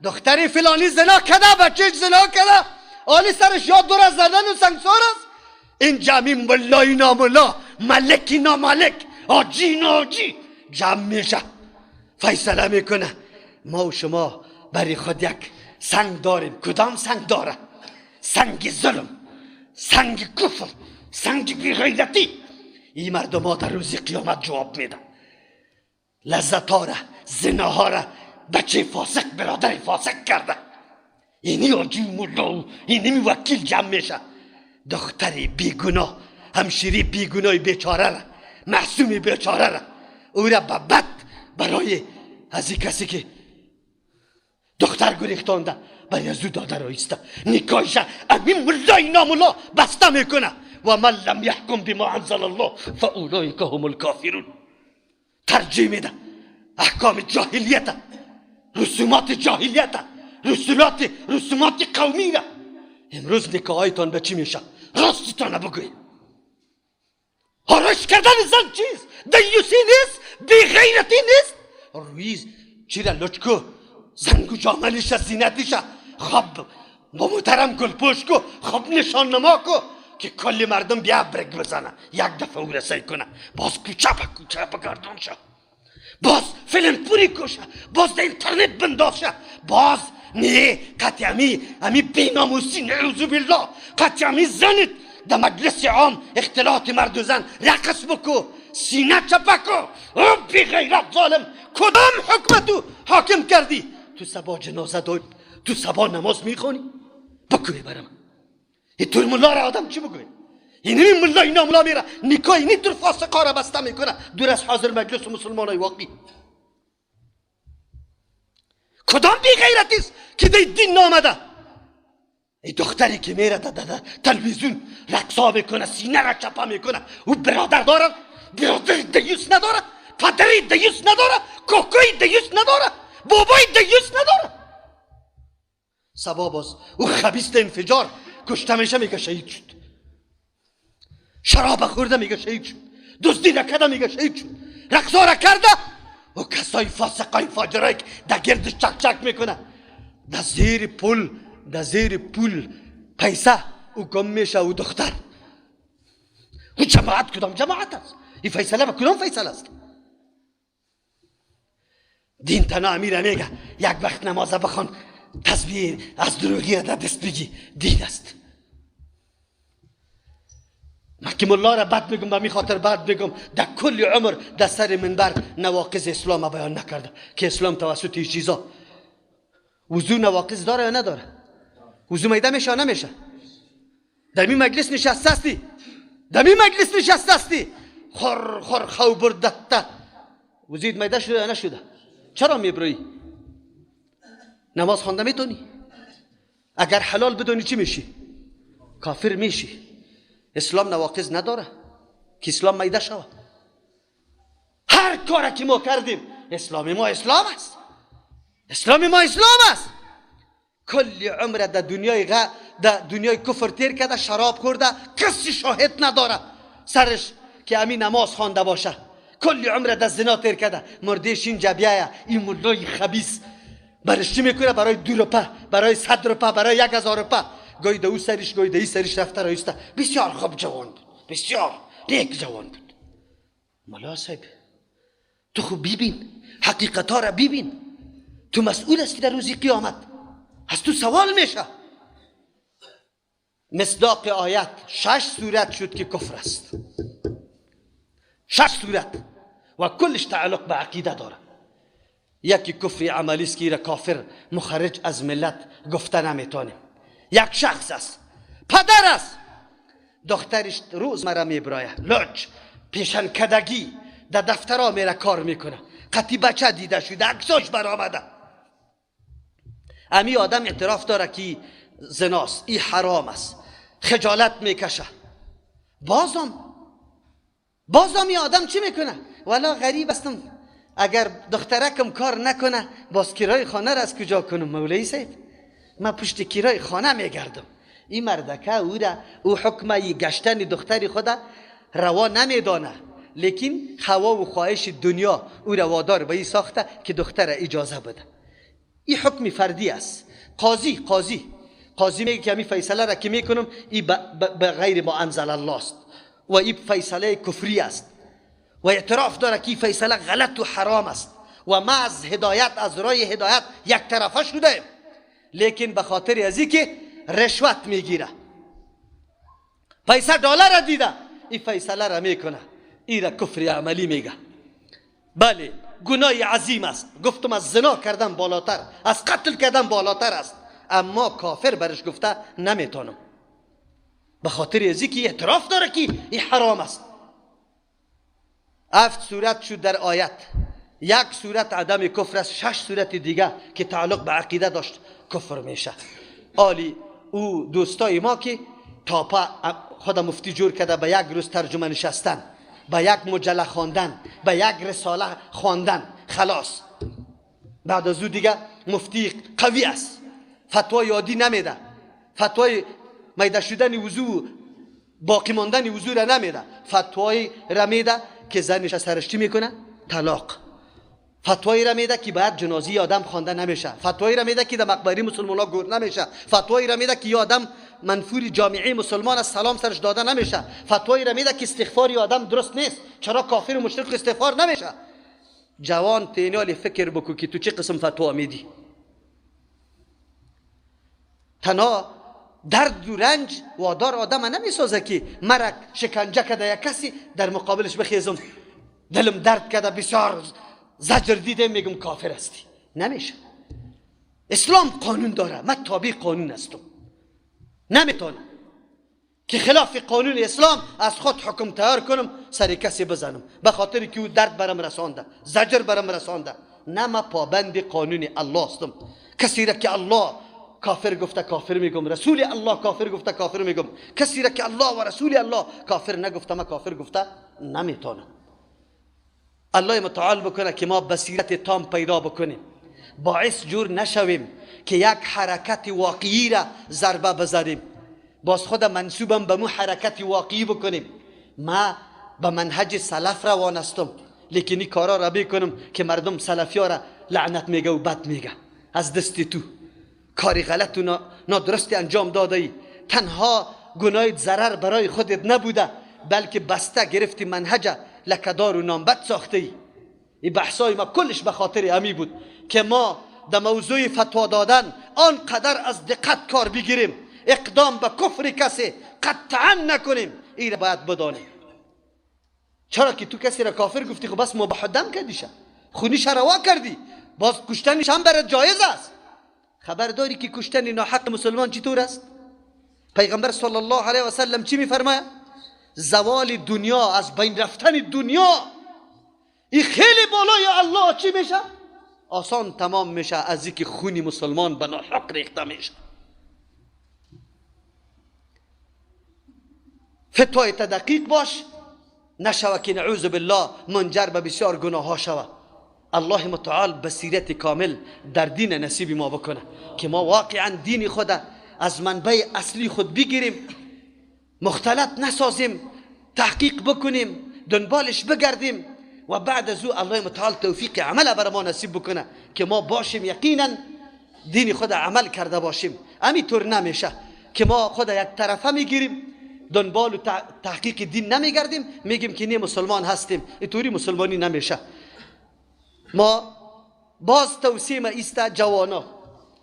دختری فلانی زنا کده، بچهش زنا کده، آلی سرش یاد دور از زدن و سنگسار است. این جمعی ملای ناملا، ملکی ناملک، آجی ناجی جمع میشه، فیصله میکنه. ما و شما برای خود یک سنگ داریم. کدام سنگ داره؟ سنگ ظلم، سنگ کفر، سنگ بیغیرتی. این مردم ها در روز قیامت جواب میدن. لذت ها را، زنا ها را بچه فاسق برادر فاسق کرده. اینی آجی ملا، اینی وکیل جمع میشه. دختری بیگناه، همشیری بیگناه بیچاره را، معصومی بیچاره را، او را به بد برای از کسی که دختر گریختانده برای از او داده رایسته نکاحش امین ملای ناملا بسته میکنه. و من لم یحکم بما انزل الله فاولئک هم الکافرون. ترجیح میده احکام جاهلیت، رسومات جاهلیت، رسومات قومی را. امروز نکاحایتان به چی میشه؟ راستتان بگوی. آرایش کردن زن چیست؟ دیوسی نیست؟ بیغیرتی نیست؟ رویز چیره لچکو زنگو جاملیشه زینتیشه خب با محترم گلپوش کو خب نشان نما کو که کل مردم بیا برگ بزنه یک دفعه او رسایی کنه باز کوچه بگردون شه باز فیلم پوری کشه باز در اینترنت بنداز شه باز نه قطعی امی بیناموسی نعوذ بالله قطعی امی زنید در مجلس عام اختلاط مرد و زن رقص بکو سینه چپکو او بی غیرت ظالم کدام حکمتو حاکم کردی؟ تو سبا جنازه داری؟ تو سبا نماز میخونی؟ بگوی برم این طور ملا را آدم چی بگوی؟ اینی ملا اینا ملا میره نکاح اینی طور فاسقا را بسته میکنه دور از حاضر مجلس مسلمان های واقعی. کدام بی غیرتیست که دی دین نامده؟ ای دختری که میره در تلویزیون رقصا میکنه سینه را چپا میکنه او برادر داره؟ برادر دیوس نداره؟ پدری دیوس نداره؟ کوکوی دیوس نداره؟ بابای دیوس نداره؟ سبا باز او خبیث انفجار کشته میشه میگه شهید شد. شراب خورده میگه شهید شد. دزدی نکرده میگه شهید شد. رقصا را کرده و کسای فاسقای فاجرای که در گردش چک چک میکنه در زیر پول پیسه او گم میشه او دختر. او جماعت کدام جماعت است؟ این فیصله به کدام فیصله است؟ دین تنها امیر میگه یک وقت نمازه بخوان تسبیح از دروغی را در دست بگی دین است. من که ملا را بد میگم به می خاطر بد میگم در کل عمر در سر منبر نواقض اسلام بیان نکرده که اسلام توسط این چیزا. وضو نواقض داره یا نداره؟ وضو میده میشه یا نمیشه؟ در می مجلس نشسته استی خور خو بردته وضویت میده شده یا نشده؟ چرا میبروی؟ نماز خوانده میتونی؟ اگر حلال بدونی چی میشی؟ کافر میشی. اسلام نواقض نداره که اسلام میده شود. هر کاری که ما کردیم اسلام ما اسلام است. کل عمر در دنیای کفر تیر کرده شراب خورده کسی شاهد نداره سرش که امین نماز خوانده باشه. کل عمر در زنا تیر کرده مردش اینجا بیایه این ملای خبیث برش چی میکنه؟ برای 2 روپه برای 100 روپه برای 1000 روپه گاهی ده او سرش گاهی ده ای سرش رفته رایسته. بسیار خوب جوان بود، بسیار نیک جوان بود. ملا صاحب تو خوب ببین حقیقت ها را ببین. تو مسئول هستی در روزی قیامت. از تو سوال میشه. مصداق آیت 6 صورت شد که کفر است. 6 صورت و کلش تعلق به عقیده داره. یکی کفر عملی است که را کافر مخرج از ملت گفته نمیتونیم. یک شخص است پدر است دخترش روز مرا میبرایه لچ پیشن کدگی در دفترها میره کار میکنه قطعی بچه دیده شده عکساش برآمده. امی آدم اعتراف داره که زناست این حرام است خجالت میکشه. بازم این آدم چی میکنه؟ والا غریب استم اگر دخترکم کار نکنه باز کرای خانه را از کجا کنم؟ مولوی صاحب من پشت کرای خانه میگردم. این مردکه او حکمه گشتن دختری خدا روا نمیدانه لیکن هوا و خواهش دنیا او را وادار به این ساخته که دختر اجازه بده. این حکم فردی است. قاضی میگه که همین فیصله را که میکنم این به غیر ما انزل الله است و این فیصله کفری است و اعتراف داره که این فیصله غلط و حرام است و ما از هدایت از راه هدایت یک طرفه شده لیکن به خاطر ازی که رشوت میگیره پیسه دلار دیده این فیصله را میکنه این را کفر عملی میگه. بله گناه عظیم است. گفتم از زنا کردن بالاتر، از قتل کردن بالاتر است، اما کافر برش گفته نمیتونم، به خاطر ازی که اعتراف داره که این حرام است. 7 صورت شد در آیت. 1 صورت عدم کفر است، 6 صورت دیگه که تعلق به عقیده داشت کفر میشه. آلی او دوستای ما که تاپا خود مفتی جور کرده به 1 روز ترجمه نشستن، به 1 مجله خواندن، به 1 رساله خواندن، خلاص. بعد از او دیگه مفتی قوی است، فتوا یادی نمیده، فتوای میده شدن وضو باقی ماندن وضو را نمیده، فتوای را میده که زنش سرش چی میکنه؟ طلاق. فتوایی را میده که باید جنازی آدم خوانده نمیشه، فتوایی را میده که در مقبره مسلمان ها گور نمیشه، فتوایی را میده که آدم منفور جامعه مسلمان از سلام سرش داده نمیشه، فتوایی را میده که استغفار آدم درست نیست، چرا کافر و مشرک استغفار نمیشه. جوان تینالی فکر بکو که تو چه قسم فتوا میدی. تنها درد و رنج وادار آدم نمیسازه که مرک شکنجه کده یک کسی در مقابلش بخیزم دلم درد کده بسیار زجر دیده میگم کافر هستی. نمیشه. اسلام قانون داره، من تابع قانون هستم، نمیتونم که خلاف قانون اسلام از خود حکم تیار کنم سر کسی بزنم به خاطر که او درد برم رسانده، زجر برم رسانده. نه، من پابند قانون الله هستم. کسی را که الله کافر گفته کافر میگم، رسول الله کافر گفته کافر میگم. کسی را که الله و رسول الله کافر نگفته من کافر گفته نمیتونم. الله متعال بکنه که ما بصیرت تام پیدا بکنیم، باعث جور نشویم که یک حرکت واقعی را ضربه بزنیم، باز خود منصوبم به مو حرکت واقعی بکنیم. ما به منهج سلف روان هستم، لیکن این کارا را بکنم که مردم سلفی ها را لعنت میگه و بد میگه. از دست تو کاری غلط و نادرستی انجام داده ای، تنها گناهت ضرر برای خودت نبوده بلکه بسته گرفتی منهج لکدار و نامبد ساخته ای. این بحثای ما کلش به خاطر امی بود که ما در موضوع فتوا دادن آنقدر از دقت کار بگیریم، اقدام به کفر کسی قطعا نکنیم. این را باید بدانیم. چرا که تو کسی را کافر گفتی خب بس مباح دم کردیشه، خونیش روا کردی، باز کشتنش هم برات جایز است. خبر داری که کشتن ناحق مسلمان چطور است؟ پیغمبر صلی الله علیه و سلم چی میفرماید؟ زوال دنیا، از بین رفتن دنیا، این خیلی بالای الله چی میشه؟ آسان تمام میشه از اینکه خونی مسلمان به ناحق ریخته میشه. فتوای دقیق باش، نشوه که نعوذ بالله منجر به بسیار گناه ها شوه. الله متعال بصیرت کامل در دین نصیب ما بکنه که ما واقعا دین خود از منبع اصلی خود بگیریم، مختلط نسازیم، تحقیق بکنیم، دنبالش بگردیم و بعد از او الله متعال توفیق عمل بر ما نصیب بکنه که ما باشیم یقینا دین خود عمل کرده باشیم. همینطور نمیشه که ما خود یک طرفه میگیریم، دنبال و تحقیق دین نمیگردیم، میگیم که نه مسلمان هستیم. اینطوری مسلمانی نمیشه. ما باز توصیه ما ایسته جوانا،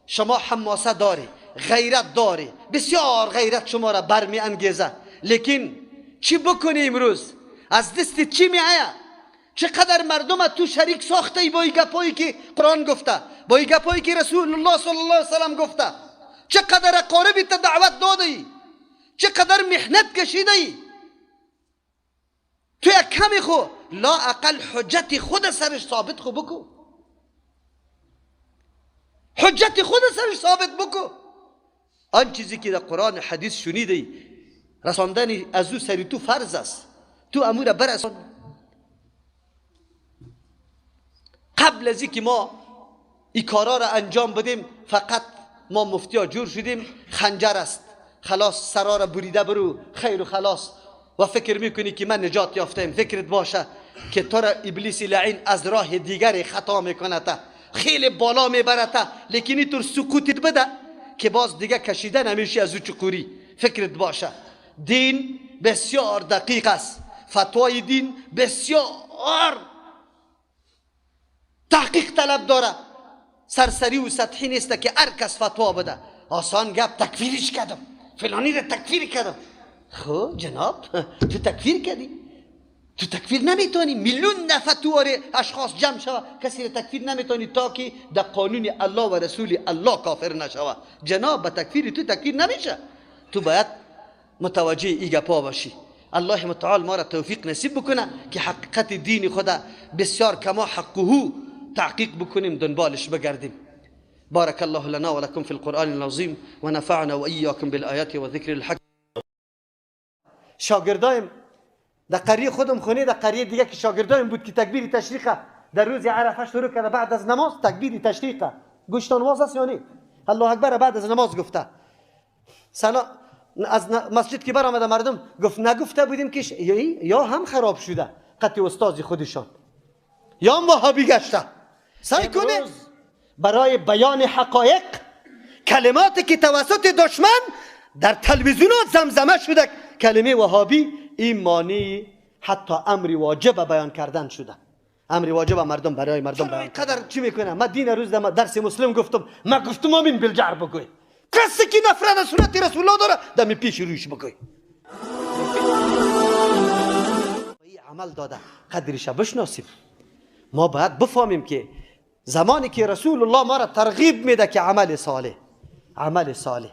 شما حماسه داری، غیرت داری، بسیار غیرت شما را برمی انگیزه، لیکن چی بکنی امروز؟ از دست چی می آید؟ چقدر مردم تو شریک ساخته ای با این گپایی که قرآن گفته، با این گپایی که رسول الله صلی الله علیه وسلم گفته؟ چقدر اقاربی تا دعوت داده ای؟ چقدر محنت کشیده ای؟ تو یک کمی خو لا اقل حجت خود سرش ثابت خو بکو، حجت خود سرش ثابت بکو. آن چیزی که در قرآن حدیث شنیدی رساندن از او سری تو فرض است، تو امور برسان. قبل از اینکه ما این کارا را انجام بدیم فقط ما مفتیا جور شدیم خنجر است، خلاص سرا را بریده برو خیر و خلاص و فکر میکنی که من نجات یافتم. فکرت باشه که تو را ابلیس لعین از راه دیگری خطا میکنه، خیلی بالا میبرته، لیکن اینطور سکوتت بده که باز دیگه کشیده نمیشی از او چقوری. فکرت باشه دین بسیار دقیق است، فتوای دین بسیار تحقیق طلب داره، سرسری و سطحی نیست که هر کس فتوا بده. آسان گپ تکفیرش کردم، فلانی را تکفیر کردم. خب جناب تو تکفیر کردی، تو تکفیر نمیتونی میلیون نفر تو اشخاص جمع شوه، کسی را تکفیر نمیتونی تا که در قانون الله و رسول الله کافر نشوه. جناب به تکفیر تو تکفیر نمیشه. تو باید متوجه ای گپا باشی. الله متعال ما را توفیق نصیب بکنه که حقیقت دین خدا بسیار کما حقه تحقیق بکنیم، دنبالش بگردیم. بارك الله لنا ولكم في القرآن العظيم ونفعنا وإياكم بالآيات وذكر الحكيم. شاگردایم در قریه خودم خونه، در قریه دیگه که شاگردایم بود که تکبیر تشریقه در روز عرفه شروع کرده، بعد از نماز تکبیر تشریقه گوشتان واز است یا نه؟ الله اکبر بعد از نماز گفته. سلام از مسجد که برآمده مردم گفت نگفته بودیم که یا هم خراب شده قطع استاد خودشان یا هم وهابی گشته. سعی کنه برای بیان حقایق کلماتی که توسط دشمن در تلویزیونات زمزمه شده کلمه وهابی ایمانی حتی امر واجب بیان کردن شده. امر واجب مردم برای مردم بیان قدر چی میکنه؟ من دین روز درس مسلم گفتم، من گفتم آمین بالجعر بگوی. کسی که نفرت از سنت رسول الله داره دم پیش رویش بگوی. این عمل داده قدرش بشناسیم. ما باید بفهمیم که زمانی که رسول الله ما را ترغیب میده که عمل صالح، عمل صالح.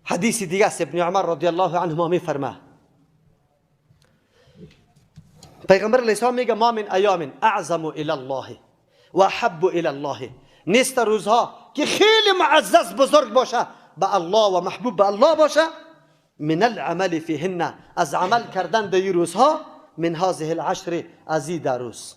حدیث دیگه است ابن عمر رضی الله عنهما میفرمه، پیغمبر علیه السلام میگه ما من ایام اعظم الی الله و احب الی الله، نیست روزها که خیلی معزز بزرگ باشه به الله و محبوب به الله باشه، من العمل فیهن، از عمل کردن در این روزها، من هذه العشر، از این روز.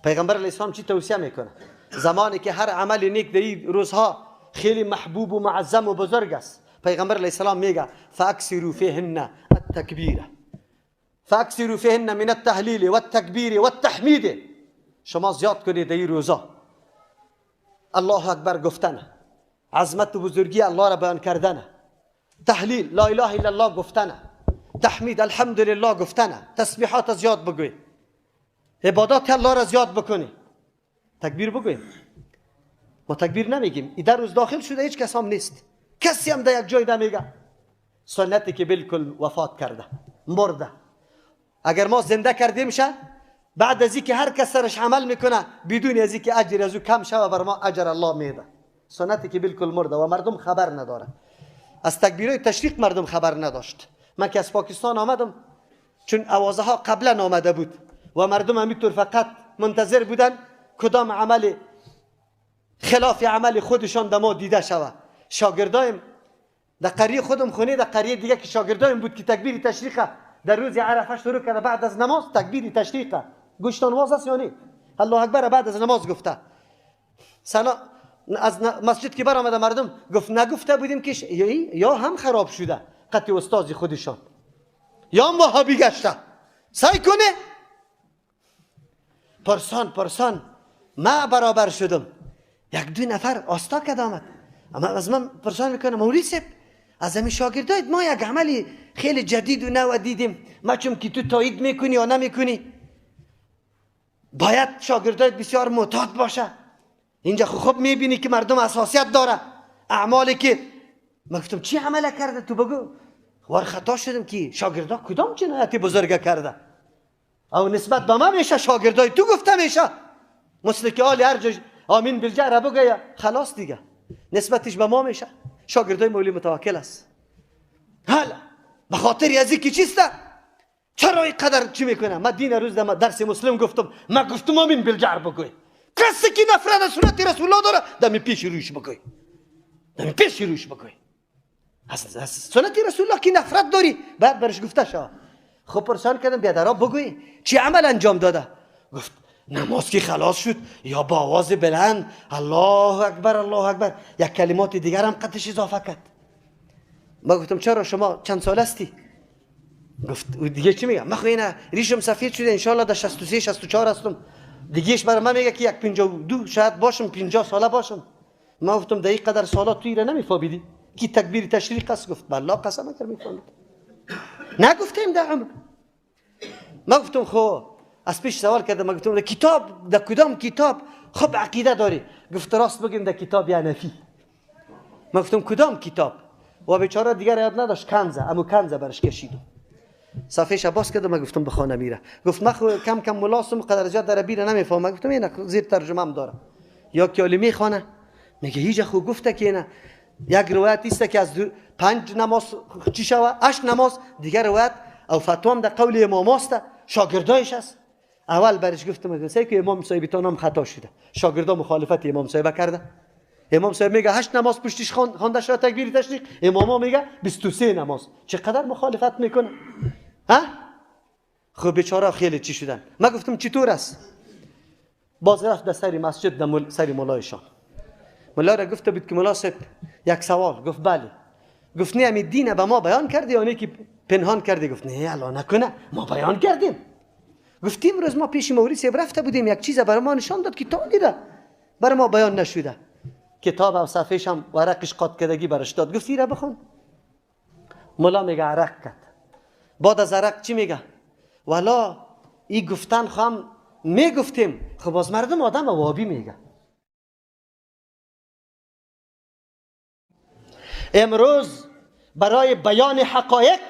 پیغمبر علیه السلام چی توصیه میکنه؟ زمانی که هر عمل نیک در این روزها خیلی محبوب و معظم و بزرگ است، پیغمبر علیه السلام میگه فاکثروا فیهن التکبیر، فاکثروا فیهن من التهلیل والتکبیر والتحمید. شما زیاد کنید در این روزا الله اکبر گفتن، عظمت و بزرگی الله را بیان کردن، تحلیل لا اله الا الله گفتن، تحمید الحمدلله گفتن، تسبیحات زیاد بگوی، عبادات الله را زیاد بکنی، تکبیر بگوی. ما تکبیر نمیگیم. این در روز داخل شده هیچ کس هم نیست، کسی هم در یک جای نمیگه. سنتی که بالکل وفات کرده، مرده. اگر ما زنده کردیم شه، بعد از اینکه هر کس سرش عمل میکنه بدون از اینکه اجر از او کم شوه بر ما اجر الله میده. سنتی که بالکل مرده و مردم خبر نداره. از تکبیرهای تشریق مردم خبر نداشت. من که از پاکستان آمدم، چون اوازه ها قبلا آمده بود و مردم همینطور فقط منتظر بودن کدام عمل خلاف عمل خودشان در ما دیده شوه. شاگردایم در قریه خودم خونه، در قریه دیگه که شاگردایم بود که تکبیر تشریقه در روز عرفه شروع کرده، بعد از نماز تکبیر تشریقه گوشتان واز است یا نه؟ الله اکبر بعد از نماز گفته. سلام از مسجد که برآمده مردم گفت نگفته بودیم که یا هم خراب شده قطع استاد خودشان یا هم وهابی گشته. سعی کنه پرسان ما برابر شدم، یک دو نفر آستا کد آمد، اما از من پرسان میکنه مولوی صاحب از همین شاگردایت ما یک عملی خیلی جدید و نو دیدیم، ما چون که تو تایید میکنی یا نمیکنی باید شاگردایت بسیار معتاد باشه. اینجا خوب میبینی که مردم اساسیت داره، اعمالی که من گفتم چی عمل کرده تو بگو. وار خطا شدم که شاگردا کدام جنایتی بزرگه کرده، او نسبت به ما میشه شاگردای تو گفته میشه، مثل که آل هر جا آمین بالجعر بگه خلاص دیگه نسبتش به ما میشه. شاگردای مولوی متوکل است. حالا به خاطر از اینکه چیسته چرا این قدر چی میکنه؟ من دین روز درس مسلم گفتم، من گفتم آمین بالجعر بگوی. کسی که نفرت از سنت رسول الله داره دم پیش رویش بگوی، دم پیش رویش بگوی. از سنت رسول الله که نفرت داری بعد برش گفته شو. خب پرسان کردم بیادرها بگوی چی عمل انجام داده؟ گفت نماز که خلاص شد یا با آواز بلند الله اکبر الله اکبر یک کلمات دیگر هم قدش اضافه کرد. ما گفتم چرا شما چند سال هستی؟ گفت دیگه چی میگم؟ من خو اینا ریشم سفید شده انشالله در 63 64 هستم، دیگهش برای من میگه که یک 52 شاید باشم 50 ساله باشم. ما گفتم در این قدر سالات تو ایره نمیفهمیدی کی تکبیر تشریق است؟ گفت بالله قسم کرد میفهمید. نگفتیم در عمر. ما گفتم خب از پیش سوال کردم، ما گفتم کتاب در کدام کتاب خب عقیده داری؟ گفت راست بگیم در کتاب حنفی. ما گفتم کدام کتاب؟ و بیچاره دیگر یاد نداشت، کنزه، اما کنزه برش کشیدم. صفحه باز کردم. گفتم بخونه میره. گفت من کم کم ملاسم قدرجات عربی رو نمیفهمم. گفتم اینا زیر ترجمه هم داره. یا کلی میخونه میگه هیچ خوب گفته که نه. یک روایت است که از 5 نماز چی شوه 8 نماز، دیگر روایت او فتوا هم در قول امام است، شاگردایش است. اول برش گفتم که امام صاحب تو هم خطا شده، شاگردا مخالفت امام صاحب کرده. امام صاحب میگه 8 نماز پشتش خوانده شده تکبیر تشریق، امام میگه 23 نماز. چقدر مخالفت میکنه ها؟ خب بیچاره خیلی چی شدن. من گفتم چطور است؟ باز رفت در سری مسجد در سری مولایشان. مولا را گفته بود که مولا صاحب یک سوال. گفت بله. گفت نه همین دین به ما بیان کردی یا نه که پنهان کردی؟ گفت نه الله نکنه ما بیان کردیم. گفتیم روز ما پیش مولوی صاحب رفته بودیم یک چیز برای ما نشان داد که تا دیده برای ما بیان نشده. کتاب و صفحه‌ش هم ورقش قاط کردگی برش داد. گفت را بخون. مولا میگه عرق کرد. بعد از عرق چی میگه؟ والا این گفتن خام میگفتیم. خب باز مردم آدم وابی میگه. امروز برای بیان حقایق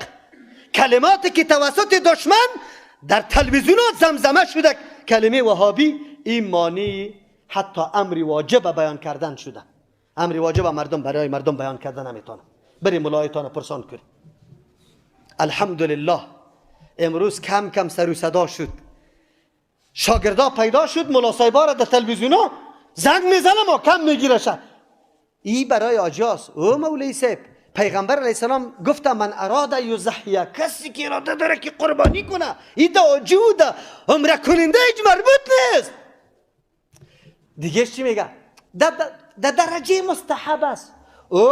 کلماتی که توسط دشمن در تلویزیونات زمزمه شده کلمه وهابی، این معنی حتی امر واجب بیان کردن شده. امر واجب مردم برای مردم بیان کردن نمیتونه. بری ملایتان پرسان کنی. الحمدلله امروز کم کم سر و صدا شد، شاگردا پیدا شد، ملا صاحبا را در تلویزیونا زنگ میزنه ما کم میگیرش. ای برای آجاس. او مولوی صاحب پیغمبر علیه السلام گفته من اراده یضحیه، کسی که اراده داره که قربانی کنه این دا وجود عمره کننده هیچ مربوط نیست. دیگه چی میگه؟ در درجه مستحب است. او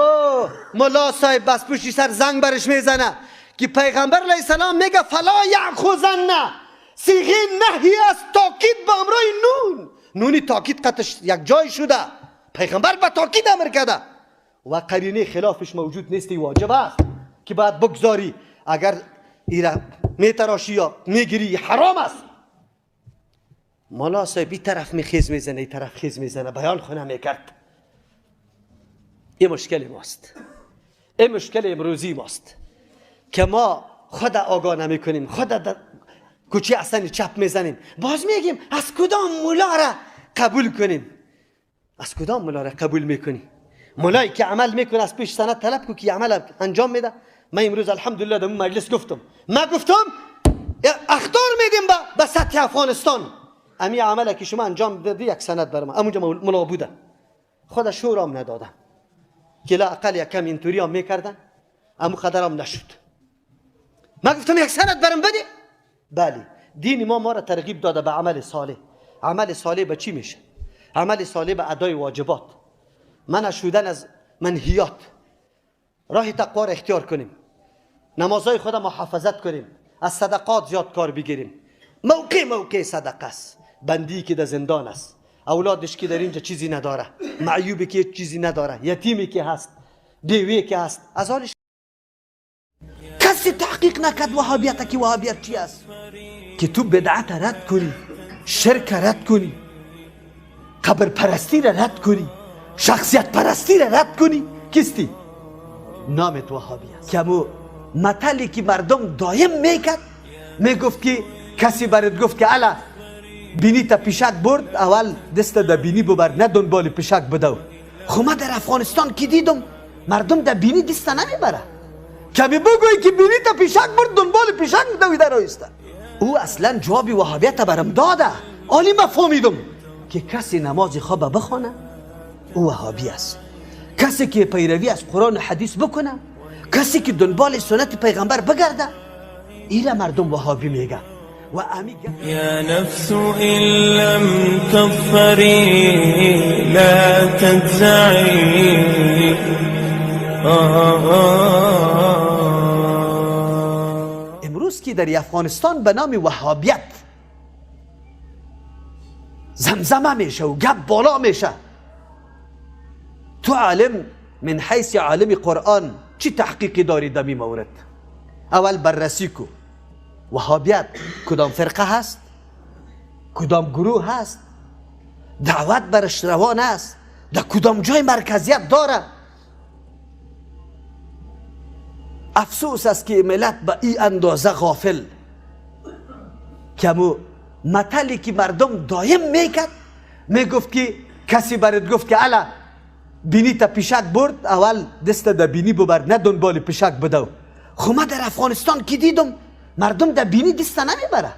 ملا صاحب بس پشتی سر زنگ برش میزنه که پیغمبر علیه السلام میگه فلا یأخذن، صیغه نهی است، تاکید به امرای نون. نونی تاکید قطعش یک جای شده، پیغمبر به تاکید امر کرده و قرینه خلافش موجود نیستی، واجب است که باید بگذاری. اگر ایره میتراشی یا میگیری حرام است. مولا صاحب این طرف میخیز میزنه، این طرف خیز میزنه، بیان خونه میکرد. این مشکل ماست، این مشکل امروزی ماست که ما خود آگاه نمی کنیم، خود در کوچه اصلا چپ میزنیم. باز میگیم از کدام مولا را قبول کنیم؟ از کدام مولا را قبول میکنی؟ مولایی که عمل میکنه از پیش سند طلب کو که عمل انجام میده. من امروز الحمدلله در مجلس گفتم، اخطار میدیم به سطح افغانستان. امی عمله که شما انجام دادی یک سند برام امونجا مولا بوده، خود شورام ندادم که لا اقل یک کم اینطوری هم میکردن، امو قدرم نشد. من گفتم یک سند برام بده. بله دین ما را ترغیب داده به عمل صالح. عمل صالح به چی میشه؟ عمل صالح به ادای واجبات، منع شدن از منهیات، راه تقوا را اختیار کنیم، نمازهای خود محافظت کنیم، از صدقات زیاد کار بگیریم. موقع صدقه است. بندی که در زندان است، اولادش که در اینجا چیزی نداره، معیوبی که چیزی نداره، یتیمی که هست، بیوی که هست، از حالش کسی تحقیق نکرد وهابیت که وهابیت چی است؟ که تو بدعت رد کنی، شرک رد کنی، قبر پرستی را رد کنی، شخصیت پرستی را رد کنی، کستی؟ نامت وهابی است. که مو مطلی که مردم دایم میکرد، میگفت که کسی برات گفت که الا بینی تا پیشک برد، اول دست در بینی ببر نه دنبال پیشک بدو. خب من در افغانستان که دیدم مردم در بینی دست نمیبره، کمی بگوی که بینی تا پیشک برد دنبال پیشک بدوی در آیسته. او اصلا جوابی وهابیت برام داده. عالی مفهومیدم که کسی نماز خواب بخونه او وهابی است، کسی که پیروی از قرآن و حدیث بکنه، کسی که دنبال سنت پیغمبر بگرده، ایره مردم وهابی میگه. و يا نفس إن لم تظفري لا تجزعي. امروز که در افغانستان به نام وهابیت زمزمه میشه و گپ بالا میشه، تو عالم من حیث عالم قرآن چی تحقیقی داری در این مورد؟ اول بررسی کو وهابیت کدام فرقه هست، کدام گروه هست، دعوت برش روان است، در کدام جای مرکزیت داره. افسوس است که ملت به این اندازه غافل که مو مطلی که مردم دایم میکرد، میگفت که کسی برات گفت که الا بینی تا پیشک برد، اول دست در بینی ببر نه دنبال پیشک بدو. خب من در افغانستان که دیدم مردم در بینی دست نمیبره،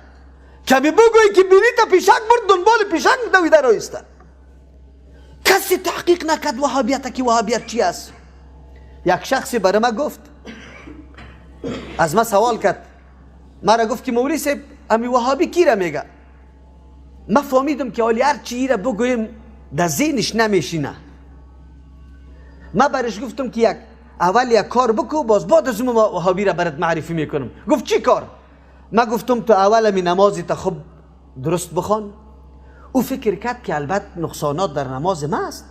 کمی بگوی که بینی تا پیشک برد دنبال پیشک دوی در آیسته. کسی تحقیق نکرد وهابیت که وهابیت چی است. یک شخصی برای ما گفت، از ما سوال کرد، مرا گفت که مولوی صاحب امی وهابی کی را میگه؟ ما فهمیدم که اولی هر چی را بگویم در ذهنش نمیشینه. ما برش گفتم که اول یک کار بکو، باز بعد از اون وهابی را برات معرفی میکنم. گفت چی کار؟ ما گفتم تو اول می نمازی تا خوب درست بخوان. او فکر کرد که البته نقصانات در نماز ما است،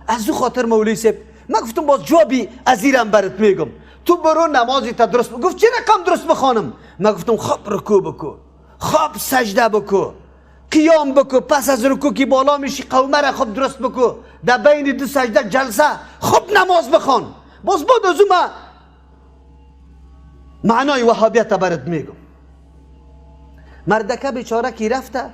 از او خاطر مولوی صاحب ما گفتم باز جوابی از ایرم برات میگم، تو برو نمازی تا درست گفت چه رقم درست بخوانم؟ ما گفتم خوب رکوع بکو، خوب سجده بکو، قیام بکو، پس از رکوع که بالا میشی قومه را خوب درست بکو، در بین دو سجده جلسه خوب نماز بخوان. باز بعد از اون معنای وهابیت برات میگم. مردکه بیچاره کی رفته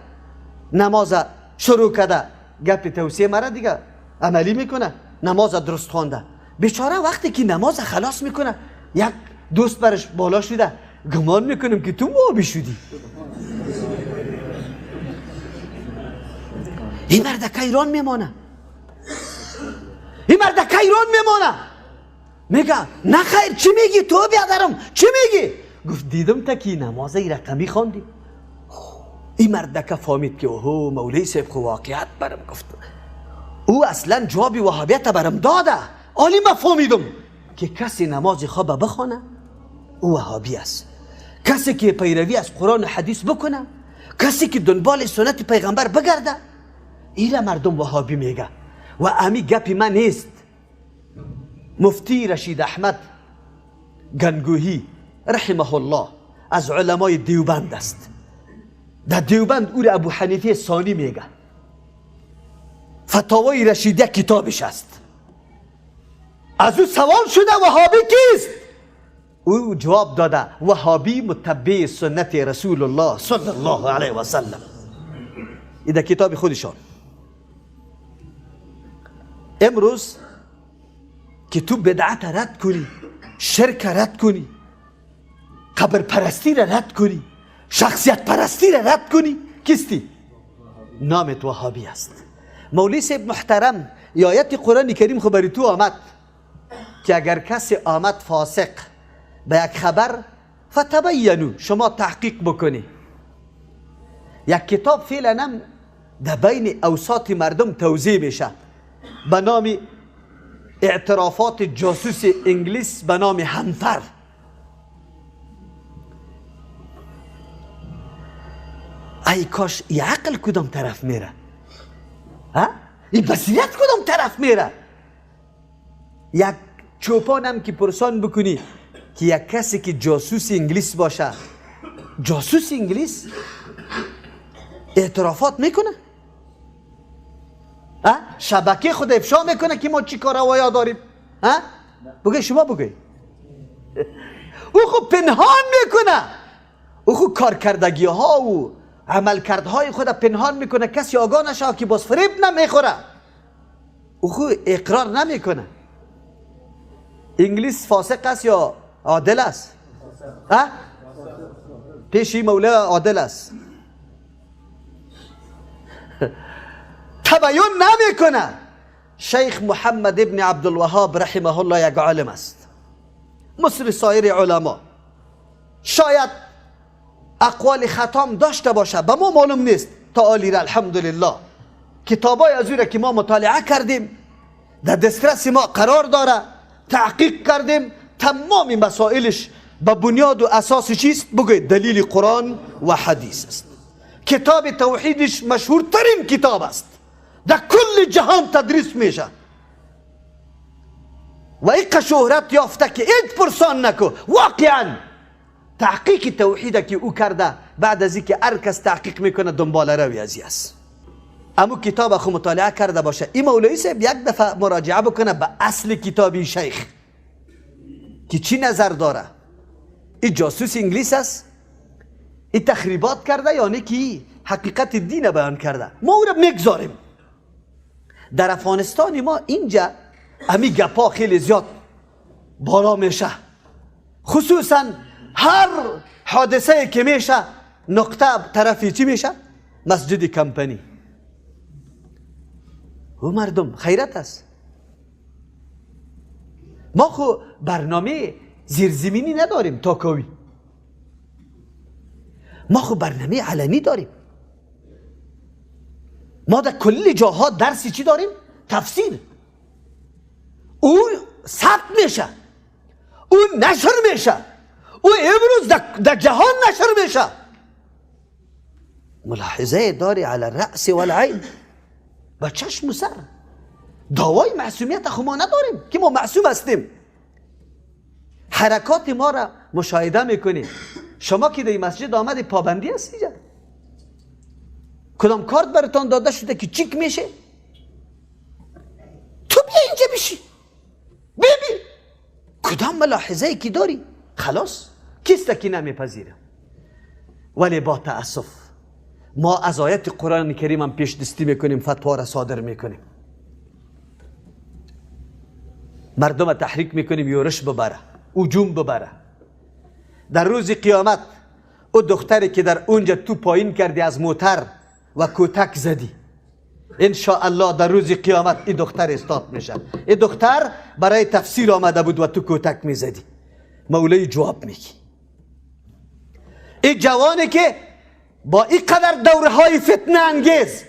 نماز شروع کرده، گپ توصیه مرا دیگه عملی میکنه، نماز درست خوانده. بیچاره وقتی که نماز خلاص میکنه یک دوست برش بالا شده، گمان میکنم که تو وهابی شدی. این مردکه ایران میمانه، این مردکه ایران میمانه. میگه نه خیر چی میگی تو بیادرم چی میگی؟ گفت دیدم تا که نماز رقمی خواندی. این مردکه فهمید که اوه مولوی صاحب خو واقعیت برم گفت. او اصلا جوابی وهابیت برم داده. آلی ما فهمیدم که کسی نماز خواب بخونه او وهابی است، کسی که پیروی از قرآن و حدیث بکنه، کسی که دنبال سنت پیغمبر بگرده، ایره مردم وهابی میگه. و امی گپی من نیست. مفتی رشید احمد گنگوهی رحمه الله از علمای دیوبند است. در دیوبند او را ابو حنیفه ثانی میگه. فتاوای رشیده کتابش است. از او سوال شده وهابی کیست؟ او جواب داده وهابی متبع سنت رسول الله صلی الله علیه و سلم. این در کتاب خودشان. امروز که تو بدعت رد کنی، شرک رد کنی، قبر پرستی را رد کنی، شخصیت پرستی را رد کنی، کیستی؟ نامت وهابی است. مولوی صاحب محترم آیت قرآن کریم خبری تو آمد که اگر کسی آمد فاسق به یک خبر فتبینو، شما تحقیق بکنی. یک کتاب فعلا در بین اوساط مردم توزیع میشه به نام اعترافات جاسوس انگلیس به نام هنفر. ای کاش این عقل کدام طرف میره؟ این بصیرت کدام طرف میره؟ یک چوپانم که پرسان بکنی که یک کسی که جاسوس انگلیس باشه، جاسوس انگلیس اعترافات میکنه؟ شبکه خود افشا میکنه که ما چی کاروایا داریم؟ بگوی شما بگوی. او خود پنهان میکنه، او خود کارکردگی ها و عملکردهای خود پنهان میکنه، کسی آگاه نشه که باز فریب نمیخوره. او خود اقرار نمیکنه. انگلیس فاسق است یا عادل است؟ پیشی مولا عادل است. تبیین نمیکنه. شیخ محمد ابن عبدالوهاب رحمه الله یک عالم است مثل سایر علما. شاید اقوال خطام داشته باشه، به ما معلوم نیست. تعالی را الحمدلله کتابای از او را که ما مطالعه کردیم در دسترس ما قرار داره، تحقیق کردیم، تمام مسائلش به بنیاد و اساس چیست؟ بگوید دلیل قرآن و حدیث است. کتاب توحیدش مشهورترین کتاب است، در کل جهان تدریس میشه و ایقا شهرت یافته که هیچ پرسان نکو. واقعا تحقیق توحید که او کرده، بعد از اینکه هر کس تحقیق میکنه دنبال روی ازی است. اما کتاب خود مطالعه کرده باشه. این مولوی صاحب یک دفعه مراجعه بکنه به اصل کتابی شیخ، که چی نظر داره، این جاسوس انگلیس است، این تخریبات کرده یا نه که حقیقت دین بیان کرده، ما او را میگذاریم. در افغانستان ما اینجا امی گپا خیلی زیاد بالا میشه، خصوصا هر حادثه که میشه نقطه طرفی چی میشه؟ مسجد کمپنی. او مردم خیرت است. ما خو برنامه زیرزمینی نداریم تاکاوی، ما خو برنامه علنی داریم. ما در کل جاها درسی چی داریم؟ تفسیر. او ثبت میشه، او نشر میشه، او امروز در جهان نشر میشه. ملاحظه داری علی الرأس والعین، با چشم و سر. دعوای معصومیت خو ما نداریم که ما معصوم هستیم. حرکات ما را مشاهده میکنیم. شما که در مسجد آمد پابندی هستی جا؟ کدام کارت براتان داده شده که چیک میشه؟ تو بیا اینجا بشی ببین کدام ملاحظه ای که داری. خلاص کیست که نمیپذیره. ولی با تأسف ما از آیت قرآن کریم هم پیش دستی میکنیم، فتوا را صادر میکنیم، مردم تحریک میکنیم یورش ببره، هجوم ببره. در روز قیامت او دختری که در اونجا تو پایین کردی از موتر و کتک زدی، انشاءالله در روز قیامت این دختر استاد میشه. این دختر برای تفسیر آمده بود و تو کتک میزدی، مولای جواب میگی. این جوانی که با این قدر دوره های فتنه انگیز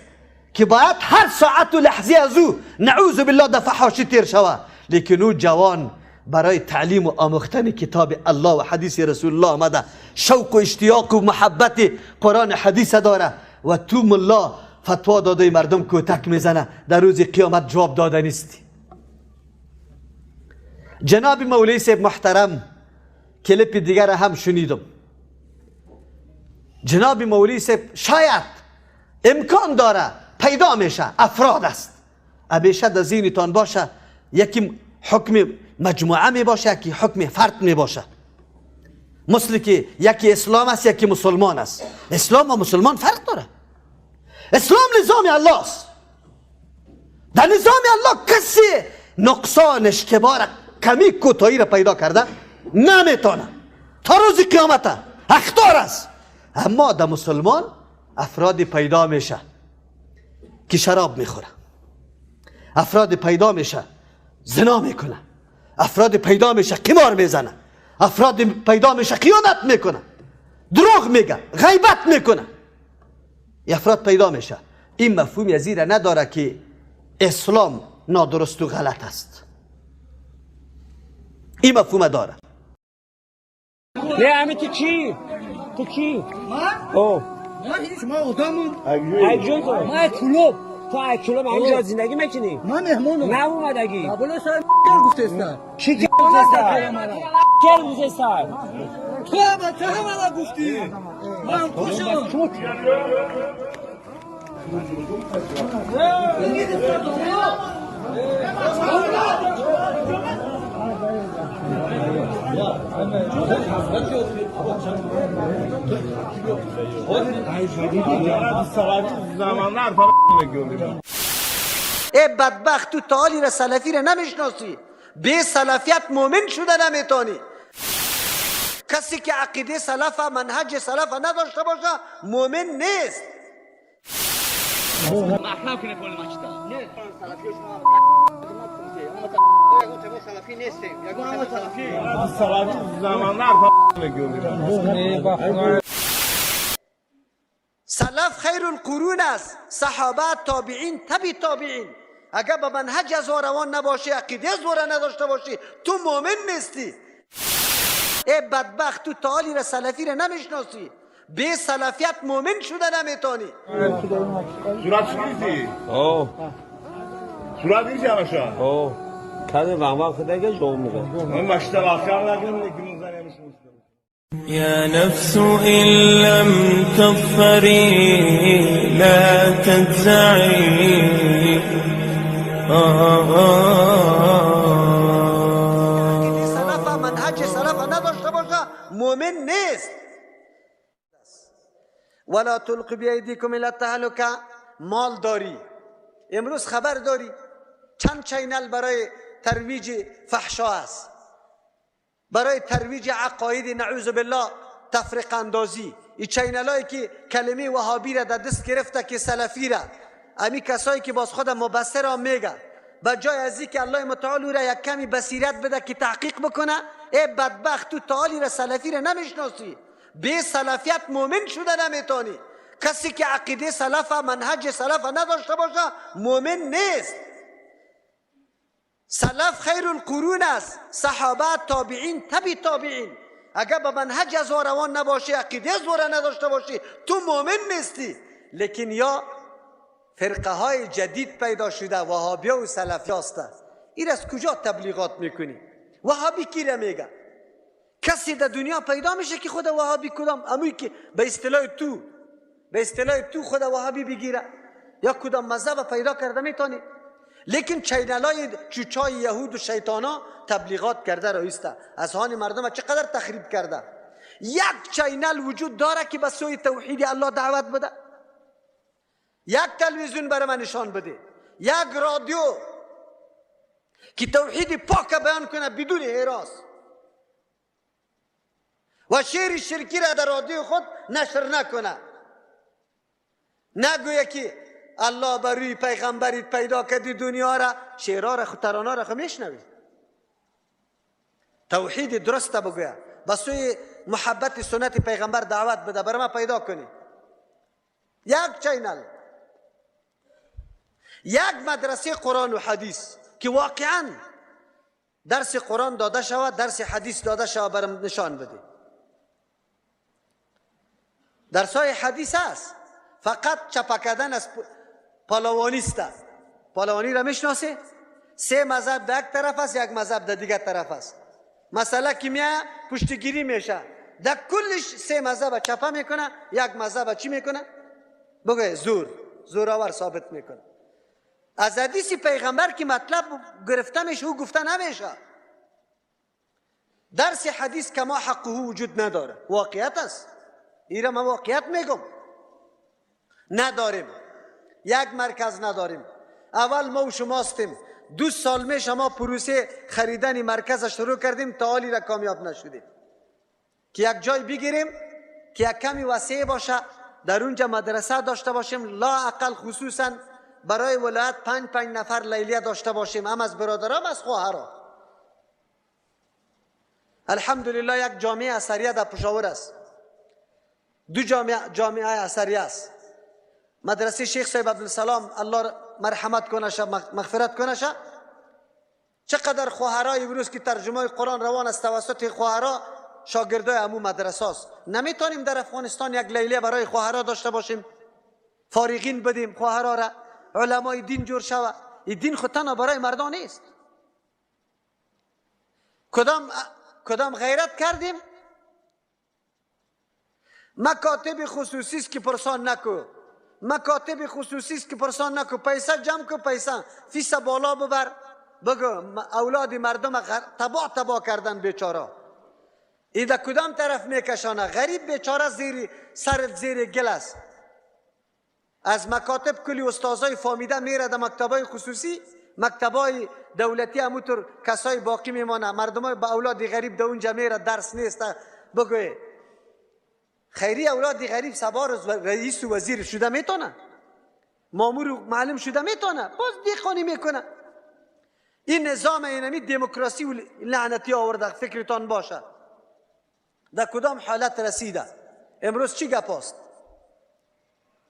که باید هر ساعت و لحظه از او نعوذ بالله در فحاشی تیر شوه، لیکن او جوان برای تعلیم و آموختن کتاب الله و حدیث رسول الله آمده، شوق و اشتیاق و محبت قرآن حدیث داره و تو ملا فتوا داده مردم کتک میزنه، در روز قیامت جواب داده نیستی. جناب مولوی صاحب محترم کلیپ دیگر هم شنیدم. جناب مولوی صاحب شاید امکان داره پیدا میشه افراد است، همیشه در ذهنتان باشه یکی حکم مجموعه می باشه، یکی حکم فرد می باشه. مثل که یکی اسلام است یکی مسلمان است. اسلام و مسلمان فرق داره. اسلام نظام الله است. در نظام الله کسی نقصانش که باره کمی کوتاهی را پیدا کرده نمیتونه تا روز قیامت اخطار است. اما در مسلمان افراد پیدا میشه که شراب میخوره، افراد پیدا میشه زنا میکنه، افراد پیدا میشه قمار میزنه، افراد پیدا میشه خیانت میکنه، دروغ میگه، غیبت میکنه. افراد پیدا میشه. این مفهوم یزیره نداره که اسلام نادرست و غلط است. این مفهوم داره. نه همه تو چی؟ تو کی؟ اوه شما ادامون اجون تو ما کلوب تو اکلوب همینجا زندگی میکنی؟ من مهمونم. نه اومدگی قبول سر گفته است. چی گفته است؟ چه گفته است؟ تو با چه همه گفتی؟ من خوشم. ای بدبخت تو تعالی را سلفی را نمیشناسی، به سلفیت مومن شده نمیتانی. کسی که عقیده سلف منهج سلف نداشته باشه مومن نیست. محرم کنه کل ماچتا نه سلفی شما سلفی نیستیم یا سلفی سلف خیر القرون است، صحابه، تابعین، تبی تابعین. اگر با منهج از روان نباشی، عقیده از نداشته باشی، تو مومن نیستی. ای بدبخت تو تعالی را سلفی را نمیشناسی، به سلفیت مومن شده نمیتانی. صورت چیزی؟ اوه صورت نیست همشا؟ اوه کده وقت خدا که جواب میده من مشتاق آخر نگیم نگیم زنیمش يا نفس إن لم تظفري لا تجزعي سلف منهج نداشته باشه مؤمن نیست. ولا تلقوا بایدیکم الی التهلکه. مال داری، امروز خبر داری چند چینل برای ترویج فحشا است، برای ترویج عقاید نعوذ بالله تفرق اندازی. این چینل هایی که کلمه وهابی را در دست گرفته که سلفی را، امی کسایی که باز خود مبصر را میگه، بجای از این که الله متعال او را یک کمی بصیرت بده که تحقیق بکنه، ای بدبخت تو تعالی را سلفی را نمیشناسی، به سلفیت مؤمن شده نمیتونی. کسی که عقیده سلف منهج سلف نداشته باشه مؤمن نیست. سلف خیر القرون است، صحابه، تابعین، تبع تابعین. اگر به منهج از روان نباشی، عقیده از نداشته باشی، تو مؤمن نیستی. لیکن یا فرقه های جدید پیدا شده، وهابی و سلفی هست. این از کجا تبلیغات میکنی؟ وهابی کی را میگه؟ کسی در دنیا پیدا میشه که خود وهابی کدام؟ اموی که به اصطلاح تو خود وهابی بگیره یا کدام مذهب پیدا کرده میتونی. لیکن چینل های چوچای یهود و شیطانا تبلیغات کرده رایسته، از هان مردم چقدر تخریب کرده. یک چینل وجود داره که به سوی توحید الله دعوت بده، یک تلویزیون برای من نشان بده، یک رادیو که توحید پاک بیان کنه بدون هراس و شعر شرکی را در رادیو خود نشر نکنه. نگویه که الله بر روی پیغمبریت پیدا کردی دنیا را، شعرها را ترانه را میشنوی. توحید درست بگویه، به سوی محبت سنت پیغمبر دعوت بده، برای ما پیدا کنی. یک چینل، یک مدرسه قرآن و حدیث که واقعا درس قرآن داده شود، درس حدیث داده شود، برام نشان بده. درس های حدیث است، فقط چپا کردن از پالوانیست. پالوانی را میشناسه؟ سه مذهب در یک طرف است، یک مذهب در دیگر طرف است. مثلا کیمیا پشتگیری میشه، در کلش سه مذهب چپا میکنه، یک مذهب چی میکنه؟ بگه زورآور ثابت میکنه. از حدیث پیغمبر که مطلب گرفته میشه او گفته نمیشه. درس حدیث که ما حقه وجود نداره، واقعیت است. ایره ما واقعیت میگم، نداریم. یک مرکز نداریم. اول ما و شما هستیم. 2 سال میشه ما پروسه خریدن مرکز شروع کردیم، تا حالی را کامیاب نشدیم که یک جای بگیریم که یک کمی وسیع باشه، در اونجا مدرسه داشته باشیم، لا اقل خصوصا برای ولایت 5 نفر لیلیه داشته باشیم، هم از برادرام از خواهرام. الحمدلله یک جامعه اثریه در پشاور است، 2 جامعه اثریه است. مدرسه شیخ صاحب عبدالسلام الله مرحمت کنه، مغفرت کنه. چقدر خواهرای امروز که ترجمه قرآن روان است توسط خواهرا، شاگردای همون مدرسه است. نمیتونیم در افغانستان یک لیله برای خواهرا داشته باشیم، فارغین بدیم خواهرا را، علمای دین جور شود. این دین خود تنها برای مردان نیست. کدام غیرت کردیم؟ مکاتب خصوصی است که پرسان نکو، مکاتب خصوصی است که پرسان نکو، پیسه جمع کو، پیسه فیس بالا ببر، بگو اولاد مردم تباه کردن بیچاره. ایده کدام طرف میکشانه؟ غریب بیچاره زیر گل است. از مکاتب کلی استازای فامیده میره در مکتبای خصوصی، مکتبای دولتی همونطور کسای باقی میمانه، مردمای با اولاد غریب در اونجا میره، درس نیست. بگوی خیری اولاد غریب سبار رئیس و وزیر شده میتونه، مامور و معلم شده میتونه، باز دیخانی میکنه. این نظام اینمی دموکراسی و لعنتی آورده، فکرتان باشه. در کدام حالت رسیده؟ امروز چی گپ است؟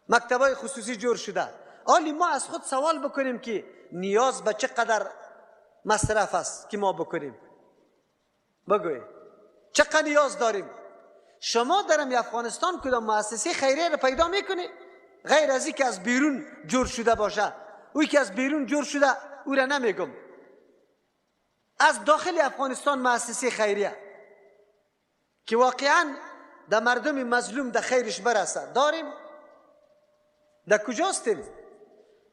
مکتبای خصوصی جور شده. آلی ما از خود سوال بکنیم که نیاز به چقدر مصرف است که ما بکنیم؟ بگوی چقدر نیاز داریم؟ شما در افغانستان کدام مؤسسه خیریه را پیدا میکنی غیر از اینکه از بیرون جور شده باشه؟ اوی که از بیرون جور شده او را نمیگم، از داخل افغانستان مؤسسه خیریه که واقعا در مردم مظلوم در خیرش برسه داریم؟ در کجاستیم؟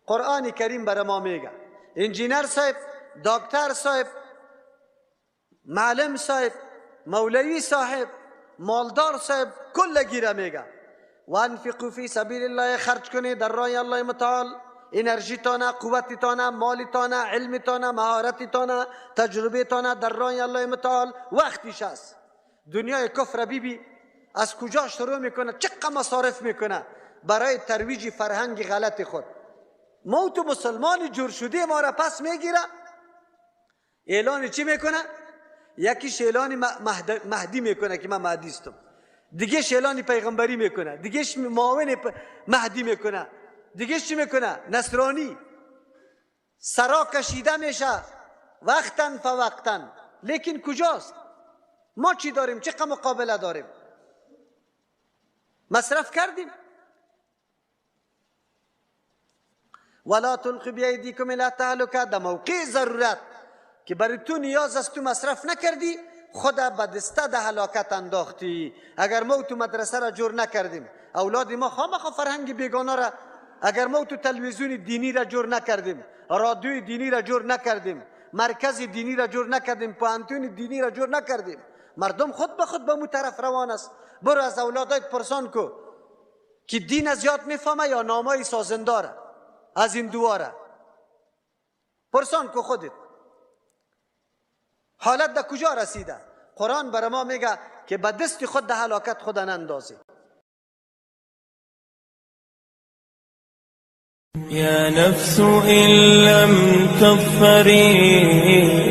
قرآن کریم برای ما میگه انجینر صاحب، دکتر صاحب، معلم صاحب، مولوی صاحب، مالدار صاحب کل گیره میگه و انفقوا فی سبیل الله، خرج کنید در راه الله متعال، انرژی تانه، قوت تانه، مال تانه، علم تانه، مهارت تانه، تجربه تانه در راه الله متعال. وقتیش است. دنیای کفر بیبی از کجا شروع میکنه، چقدر مصارف میکنه برای ترویج فرهنگ غلط خود. ما تو مسلمان جور شده ما را پس میگیره، اعلان چی میکنه؟ یکیش اعلان مهدی میکنه که من مهدی استم، دیگهش اعلان پیغمبری میکنه، دیگهش معاون مهدی میکنه، دیگهش چی میکنه؟ نصرانی. سرا کشیده میشه وقتاً فوقتاً. لیکن کجاست؟ ما چی داریم؟ چقدر مقابله داریم؟ مصرف کردیم. ولا تلقوا بأيديكم الى التهلكه، در موقع ضرورت که برای تو نیاز است تو مصرف نکردی، خود به دسته ده هلاکت انداختی. اگر ما تو مدرسه را جور نکردیم، اولاد ما خامخا فرهنگ بیگانه را، اگر ما تو تلویزیون دینی را جور نکردیم، رادیوی دینی را جور نکردیم، مرکز دینی را جور نکردیم، پوهنتون دینی را جور نکردیم، مردم خود به خود به مو طرف روان است. برو از اولادت پرسان کو که دین از یاد میفهمه یا نامه سازنداره از این دواره. پرسان کو خودت حالت در کجا رسیده. قرآن برای ما میگه که به دست خود ده هلاکت خود نندازی. يا نفس إن لم تظفري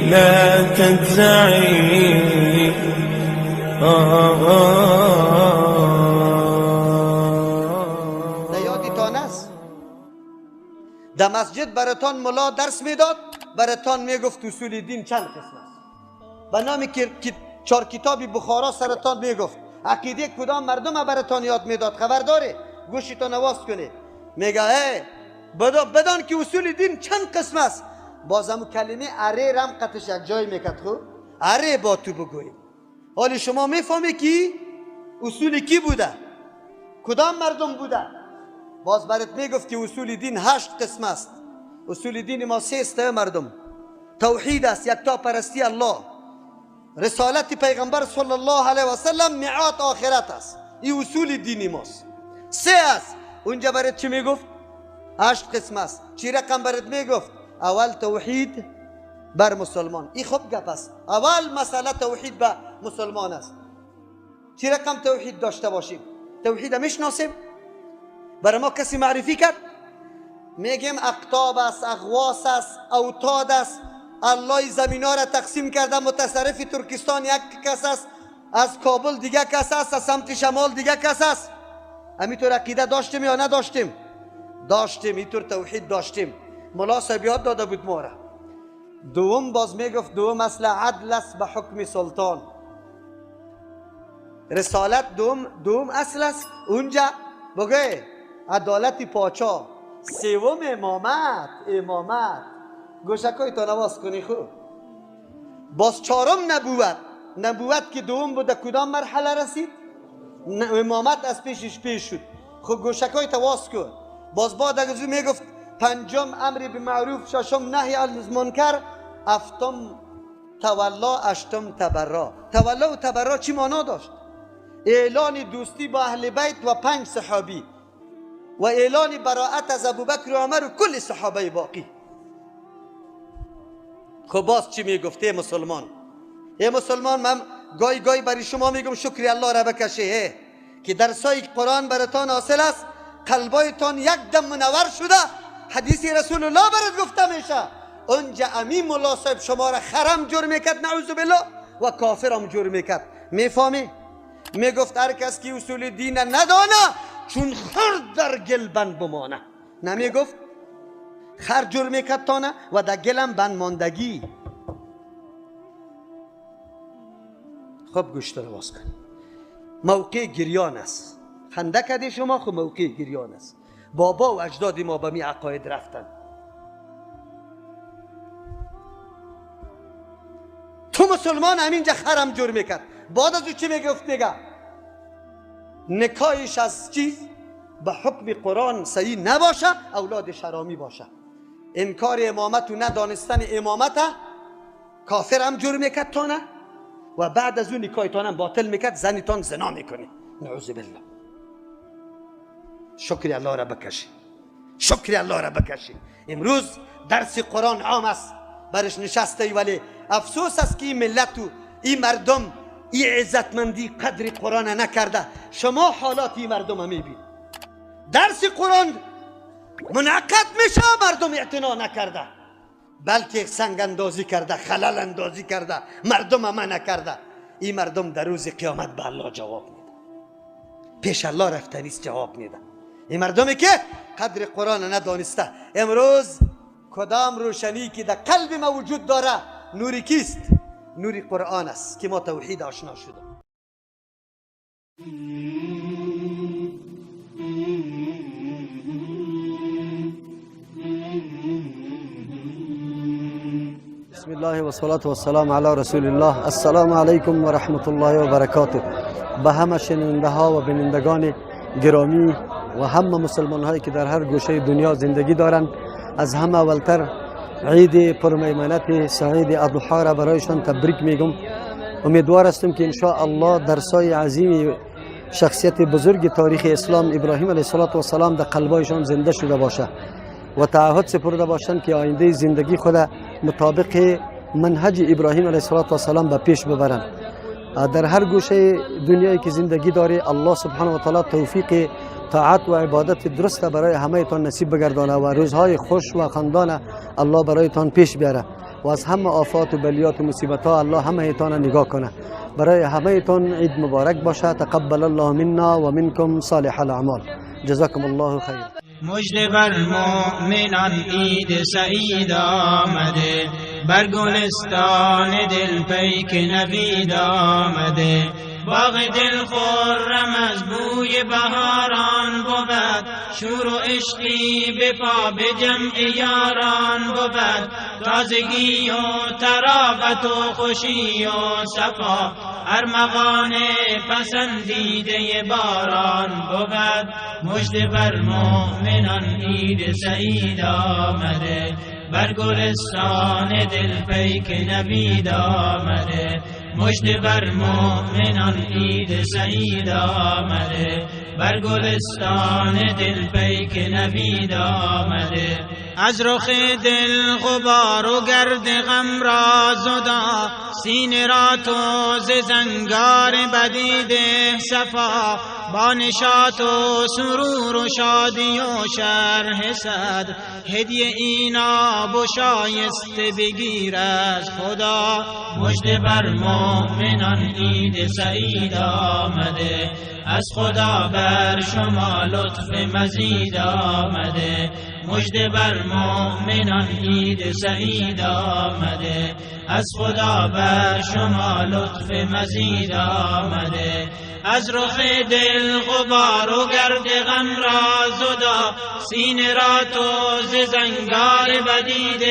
لا تجزعي در یادتان است در مسجد براتان ملا درس میداد، براتان میگفت اصول دین چند قسم است. به نام چار کتاب بخارا سرتان میگفت عقیده کدام مردم براتان یاد میداد. خبر داره؟ گوشتان نواز کنه. میگه بدان که اصول دین چند قسم است. بازم کلمه اره رم قطش یک جای میکرد. خب اره با تو بگویم. حالی شما میفهمی که اصول کی بوده، کدام مردم بوده. باز برات میگفت که اصول دین 8 قسم است. اصول دین ما 3 است مردم. توحید است، یکتا پرستی الله، رسالت پیغمبر صلی الله علیه و سلم، میعاد آخرت است. این اصول دینی ماست. 3 است. اونجا برات چی میگفت؟ 8 قسم است. چی رقم برات میگفت؟ اول توحید بر مسلمان. این خوب گپ است. اول مسئله توحید به مسلمان است. چی رقم توحید داشته باشیم؟ توحید میشناسیم؟ برای ما کسی معرفی کرد؟ میگیم اقطاب است، اغواس است، اوتاد است. الله زمین ها را تقسیم کرده. متصرف ترکستان یک کس است، از کابل دیگه کس است، از سمت شمال دیگه کس است. همینطور عقیده داشتیم یا نداشتیم؟ داشتیم. اینطور توحید داشتیم. ملا صاحب یاد داده بود ما را. دوم باز میگفت دوم اصل عدل است به حکم سلطان. رسالت دوم اصل است. اونجا بگه عدالت پاچا. سوم امامت گوشکای تا نواز کنی. خوب باز چهارم نبوت که دوم بود. کدام مرحله رسید؟ امامت از پیش شد. خب گوشکای تا واز کن. باز بعد از او میگفت پنجم امر بالمعروف، ششم نهی عن المنکر، هفتم تولا، هشتم تبرا. تولا و تبرا چی معنا داشت؟ اعلان دوستی با اهل بیت و 5 صحابی و اعلان براءت از ابوبکر و عمر و کل صحابه باقی. خب باز چی میگفته مسلمان؟ ای مسلمان، من گای برای شما میگم شکر الله را بکشه که درسای قرآن براتان حاصل است، قلبایتان یک دم منور شده. حدیث رسول الله برات گفته میشه. اونجا امین مولا صاحب شما را خرم جور میکرد نعوذ بالله و کافرم جور میکرد. میفهمی؟ میگفت هر کس که اصول دین ندانه چون خر در گل بند بمانه. نمیگفت خر جور میکرد تانه و در گلم بند ماندگی. خب گوشت رو باز کن. موقع گریان است. خنده کردی شما، خب موقع گریان است. بابا و اجداد ما به می عقاید رفتن. تو مسلمان همینجا خرم جور میکرد. بعد از او چی میگفت؟ میگه نکایش از چیز به حکم قرآن صحیح نباشه، اولاد شرامی باشه. انکار امامت و ندانستن امامت کافر هم جور میکرد تا نه. و بعد از اون نکاحتان هم باطل میکرد، زنتان زنا میکنی. نعوذ بالله. شکر الله را بکشی، شکر الله را بکشی. امروز درس قرآن عام است، برش نشسته، ولی افسوس است که این ملت و این مردم این عزتمندی قدر قرآن نکرده. شما حالات این مردم هم میبینید، درس قرآن منعقد میشه، مردم اعتنا نکرده، بلکه سنگ اندازی کرده، خلل اندازی کرده، مردم هم نکرده. این مردم در روز قیامت به الله جواب میده، پیش الله رفته نیست جواب میده. این مردمی که قدر قرآن ندانسته. امروز کدام روشنی که در قلب ما وجود داره، نوری کیست؟ نوری قرآن است که ما توحید آشنا شده. بسم الله و صلات و السلام علی رسول الله. السلام علیکم و رحمت الله و برکاته. به همه شنونده ها و بینندگان گرامی و همه مسلمان هایی که در هر گوشه دنیا زندگی دارند، از همه اولتر عید پرمیمنت سعید اضحی را برایشان تبریک میگم. امیدوار هستم که ان الله درسای عظیم شخصیت بزرگ تاریخ اسلام ابراهیم علیه السلام در قلبایشان زنده شده باشه و تعهد سپرده باشند که آینده زندگی خود مطابق منهج ابراهیم علیه السلام به پیش ببرند. در هر گوشه دنیایی که زندگی داره، الله سبحانه و تعالی توفیق طاعت و عبادت درست برای همه تان نصیب بگردانه و روزهای خوش و خندان الله برای تان پیش بیاره و از همه آفات و بلیات و مصیبت ها الله همه تان نگاه کنه. برای همه تان عید مبارک باشه. تقبل الله منا و منکم صالح الاعمال. جزاکم الله خیر. مژده بر مؤمنان عید سعید آمده، بر گلستان دل پیک نوید آمده. باغ دل خرم از بوی بهاران بود، شور و عشقی به پا به جمع یاران بود. تازگی و تراوت و خوشی و صفا، ارمغان پسندیده باران بود. مژده بر مؤمنان عید سعید آمده، بر گلستان دل پیک نوید آمده. مژده بر مؤمنان عید سعید آمده، بر گلستان دل پیک نوید آمده. از رخ دل غبار و گرد غم را زدا، سینه را تو ز زنگار بدید صفا. با نشاط و سرور و شادی و شرح صدر، هدیه اینا و شایسته بگیر از خدا. مژده بر مؤمنان عید سعید آمده، از خدا بر شما لطف مزید آمده. مژده بر مؤمنان عید سعید آمده، از خدا بر شما لطف مزید آمده. از رخ دل غبار و گرد غم را زدا، سینه را تو ز زنگار بدید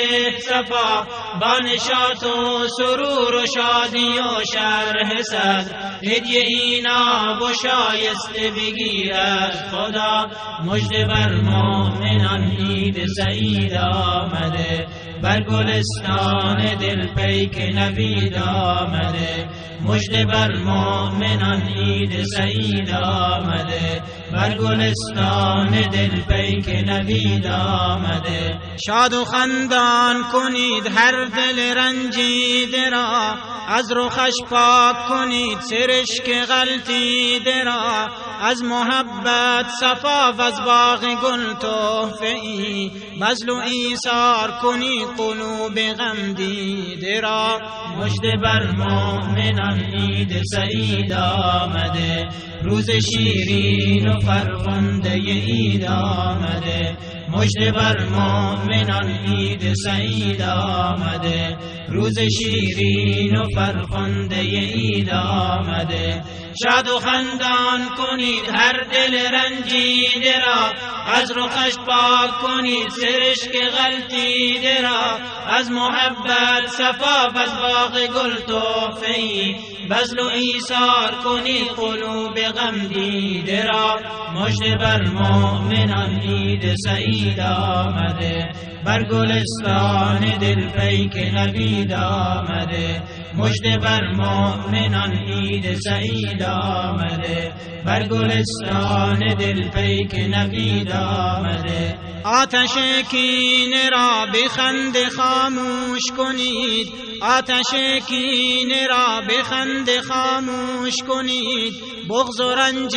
صفا. با نشاط و سرور و شادی و شرح صدر، هدیه اینا و شایسته بگیر از خدا. مژده بر مؤمنان عید سعید آمده، بر گلستان دل پیک نوید آمده. مژده بر مؤمنان عید سعید آمده، بر گلستان دل پیک نوید آمده. شاد و خندان کنید هر دل رنجیده را، از رخش پاک کنید سرشک غلطیده را. از محبت صفا و از باغ گل تحفه ای، بذل و ایثار کنید قلوب غم دیده را. مژده بر مؤمنان عید سعید آمده، روز شیرین و فرخنده عید آمده. مژده بر مؤمنان عید سعید آمده، روز شیرین و فرخنده عید آمده. شاد و خندان کنید هر دل رنجیده را، از رخش پاک کنید سرشک غلطیده را. از محبت صفا و از باغ گل تحفه ای، بذل و ایثار کنید قلوب غم دیده را. مژده بر مؤمنان عید سعید آمده، بر گلستان دل پیک نوید آمده. مژده بر مؤمنان عید سعید آمده، بر گلستان دل پیک نوید آمده. آتش کینه را به خنده خاموش کنید، آتش کینه را به خنده خاموش کنید، بغض و رنج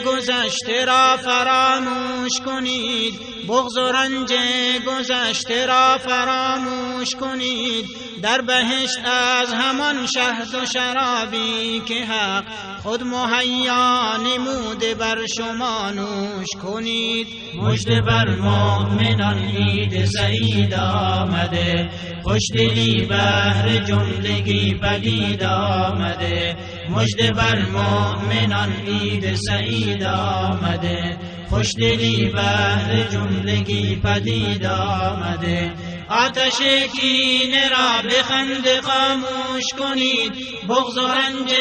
گذشته را فراموش کنید، بغض و رنج گذشته را فراموش کنید. در بهشت از همان شهد و شرابی که حق خود مهیا نموده بر شما نوش کنید. مژده بر مؤمنان عید سعید آمده، خوشدلی بهر جملگی پدید آمده. مژده بر مؤمنان عید سعید آمده، خوشدلی بهر جملگی پدید آمده. آتش کینه را به خنده خاموش کنید، بغض و رنج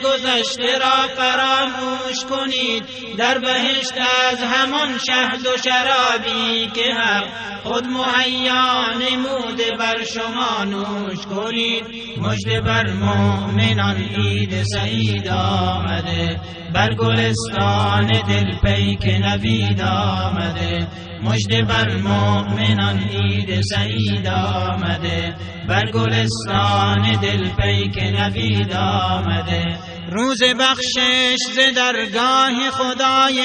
گذشته را فراموش کنید. در بهشت از همان شهد و شرابی که حق خود مهیا نموده بر شما نوش کنید. مژده بر مؤمنان عید سعید آمده، بر گلستان دل پیک نوید آمده. مژده بر مؤمنان عید سعید آمده، بر گلستان دل پیک نوید آمده. روز بخشش ز درگاه خدای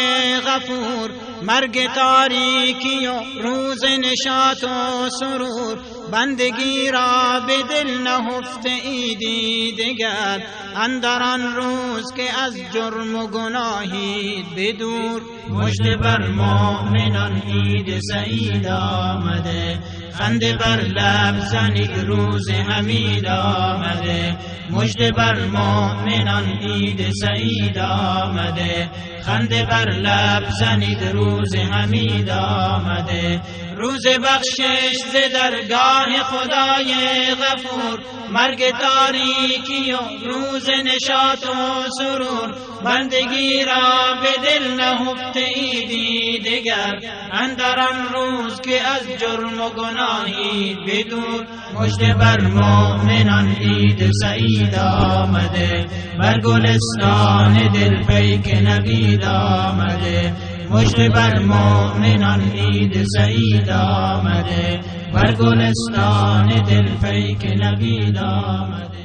غفور، مرگ تاریکی و روز نشاط و سرور. بندگی را به دل نهفته ایدی دگر، اندر آن روز که از جرم و گناهید بدور. مژده بر مؤمنان عید سعید آمده، خنده بر لب زنید روز حمید آمده. مژده بر مؤمنان عید سعید آمده، خنده بر لب زنید روز حمید آمده. روز بخشش ز درگاه خدای غفور، مرگ تاریکی و روز نشاط و سرور. بندگی را به دل نهفته ایدی دگر، اندر آن روز که از جرم و گناهی بدور. مژده بر مؤمنان عید سعید آمده، بر گلستان دل پیک نوید آمده. مژده بر مؤمنان عید سعید آمده، بر گلستان دل پیک نوید آمده.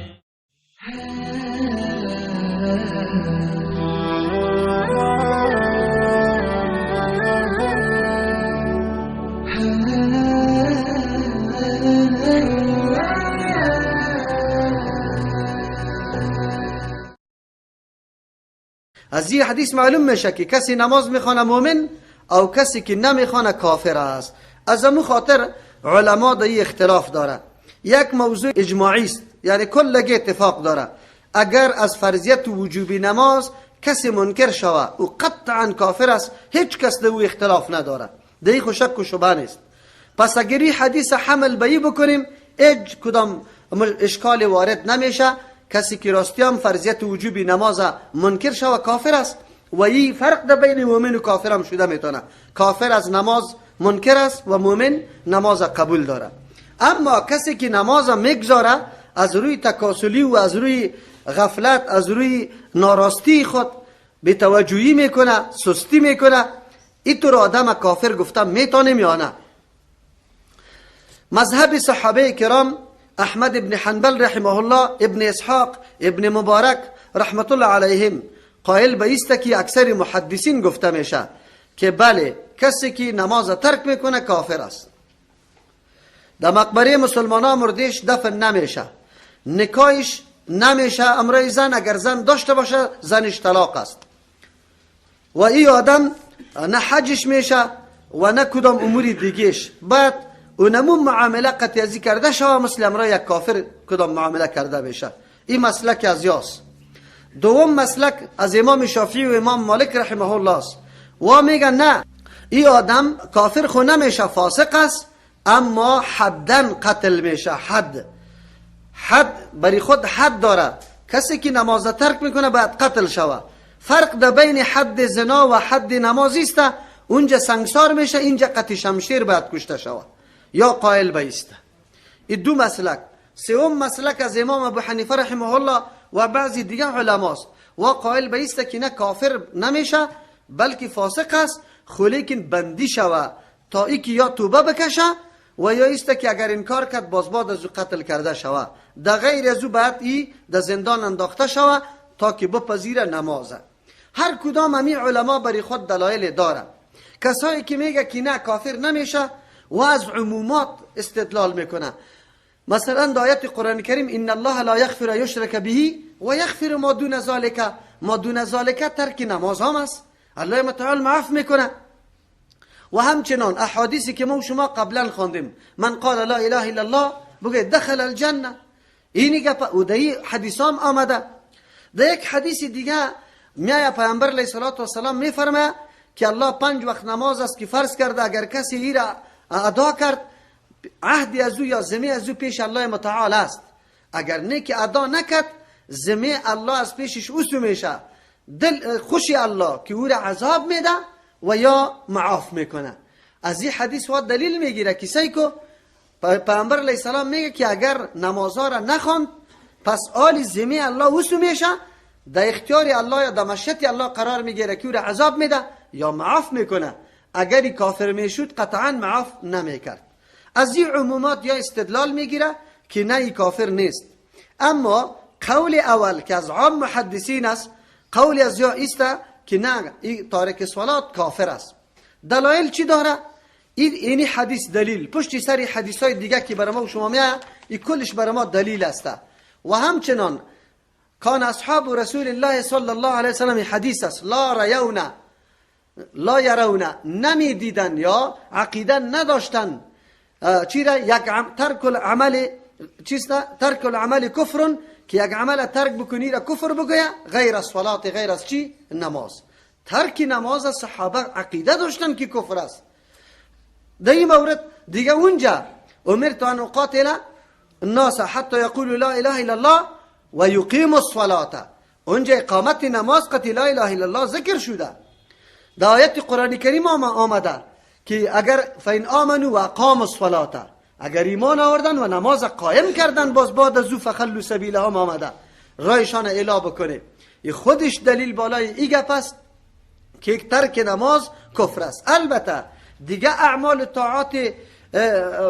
از این حدیث معلوم میشه که کسی نماز میخوانه مؤمن او کسی که نمیخوانه کافر است. از همون خاطر علما در این اختلاف داره. یک موضوع اجماعی است، یعنی کلگی اتفاق داره. اگر از فرضیت و وجوب نماز کسی منکر شوه و قطعا کافر است، هیچ کس در او اختلاف نداره، در این شک و شبهه نیست. پس اگر این حدیث حمل به این بکنیم، هیچ کدام اشکال وارد نمیشه. کسی که راستی هم فرضیت وجوب نماز منکر شوه کافر است و این فرق در بین مؤمن و کافر هم شده میتونه. کافر از نماز منکر است و مؤمن نماز قبول داره. اما کسی که نماز میگذاره از روی تکاسلی و از روی غفلت، از روی ناراستی خود بی توجهی میکنه، سستی میکنه، اینطور آدم کافر گفتم میتونه میانه. مذهب صحابه کرام احمد ابن حنبل رحمه الله، ابن اسحاق، ابن مبارک رحمت الله علیهم قائل به است که اکثر محدثین گفته میشه که بله، کسی که نماز ترک میکنه کافر است. در مقبره مسلمان ها مردش دفن نمیشه، نکاحش نمیشه. امرای زن اگر زن داشته باشه زنش طلاق است و این آدم نه حجش میشه و نه کدام اموری دیگهش. بعد اونمون معامله قطعی کرده شوه مثل امرای یک کافر کدام معامله کرده بشه. این مسلک از یاست. دوم مسلک از امام شافعی و امام مالک رحمه الله است و میگن نه، این آدم کافر خو نمیشه، فاسق است، اما حدن قتل میشه. حد بری خود حد داره. کسی که نماز ترک میکنه باید قتل شوه. فرق در بین حد زنا و حد نمازی است. اونجا سنگسار میشه، اینجا قطع شمشیر باید کشته شوه یا قائل بایسته. این دو مسلک. سوم مسلک از امام ابو حنیفه رحمه الله و بعضی دیگه علماست و قائل به است که نه کافر نمیشه بلکه فاسق است، خو لیکن بندی شوه تا ای که یا توبه بکشه و یا است که اگر انکار کرد باز بعد از او قتل کرده شوه. در غیر از او بعد ای در زندان انداخته شوه تا که بپذیره نمازه. هر کدام همی علما برای خود دلایل داره. کسایی که میگه که نه کافر نمیشه و از عمومات استدلال میکنه. مثلا در آیت قرآن کریم ان الله لا یغفر یشرک به و یغفر ما دون ذالک. ما دون ذالک ترک نماز هم است، الله متعال معاف میکنه. و همچنان احادیثی که ما شما قبلا خواندیم، من قال لا اله الا الله بگه دخل الجنه، اینی گپ و در حدیث هم آمده. در یک حدیث دیگه میایه پیامبر علیه الصلاة والسلام میفرمه که الله 5 وقت نماز است که فرض کرده، اگر کسی ای را ادا کرد عهدی از او یا ذمه از او پیش الله متعال است، اگر نیک ادا نکرد ذمه الله از پیشش اوسو میشه، دل خوشی الله که او را عذاب میده و یا معاف میکنه. از این حدیث و دلیل میگیره کسی که پیامبر علیه السلام میگه که اگر نمازها را نخواند پس آل ذمه الله اوسو میشه، در اختیار الله یا در مشیت الله قرار میگیره که او را عذاب میده یا معاف میکنه. اگری کافر میشد قطعا معاف نمیکرد. از این عمومات یا استدلال میگیره که نه کافر نیست. اما قول اول که از عام محدثین است، قول از یا است که نه تارک صلات کافر است. دلایل چی داره؟ اینی حدیث دلیل پشت سری حدیث های دیگه که برای ما و شما میاد این کلش برای ما دلیل است. و همچنان کان اصحاب رسول الله صلی الله علیه وسلم حدیث است لا یرون نمی دیدن یا عقیده نداشتن چیره یک ترک العمل ترک العمل کفر که یک عمل ترک بکنی را کفر بگویه، غیر از صلات، غیر از چی؟ نماز. ترک نماز صحابه عقیده داشتن که کفر است. در این مورد دیگه اونجا امرت ان اقاتل الناس حتی یقولوا لا اله الا الله و یقیموا الصلاه، اونجا اقامت نماز قتی لا اله الا الله ذکر شده. در آیت قرآن کریم آمده که اگر فین آمنوا و اقاموا الصلاه، اگر ایمان آوردن و نماز قائم کردن باز بعد از او فخلوا سبیلهم آمده رایشان اعلا بکنه. این خودش دلیل بالای این گپ است که ترک نماز کفر است. البته دیگه اعمال طاعات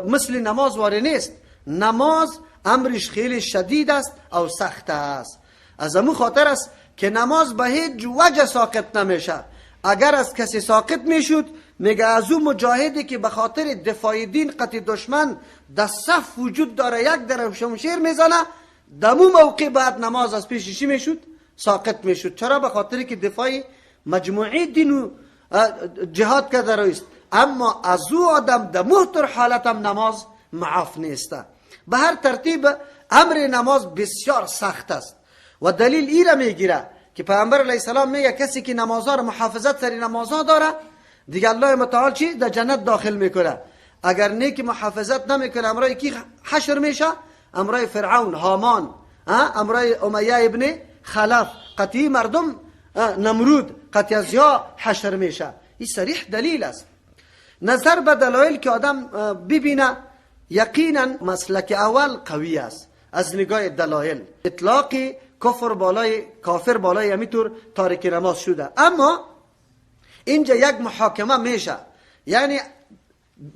مثل نماز واره نیست. نماز امرش خیلی شدید است او سخت است. از امو خاطر است که نماز به هیچ وجه ساقط نمیشه. اگر از کسی ساقط میشد میگه از اون مجاهدی که به خاطر دفاع دین قتل دشمن در صف وجود داره یک در شمشیر میزنه، دمو موقع بعد نماز از پیش چی میشد؟ ساقط میشد. چرا؟ به خاطر که دفاع مجموعی دین و جهاد کرده است. اما از او آدم در محتر حالت هم نماز معاف نیسته. به هر ترتیب امر نماز بسیار سخت است و دلیل ای را میگیره که پیامبر علیه السلام میگه کسی که نمازها را محافظت سری نمازها داره دیگه الله متعال چی؟ در جنت داخل میکنه. اگر نیک محافظت نمیکنه امرای کی حشر میشه؟ امرای فرعون، هامان، امرای امیه ابن خلف، قطعی مردم نمرود، قطعی از یا حشر میشه. این صریح دلیل است. نظر به دلایل که آدم ببینه یقینا مسلک اول قوی است از نگاه دلایل. اطلاق کافر بالای همینطور تارک نماز شده. اما اینجا یک محاکمه میشه، یعنی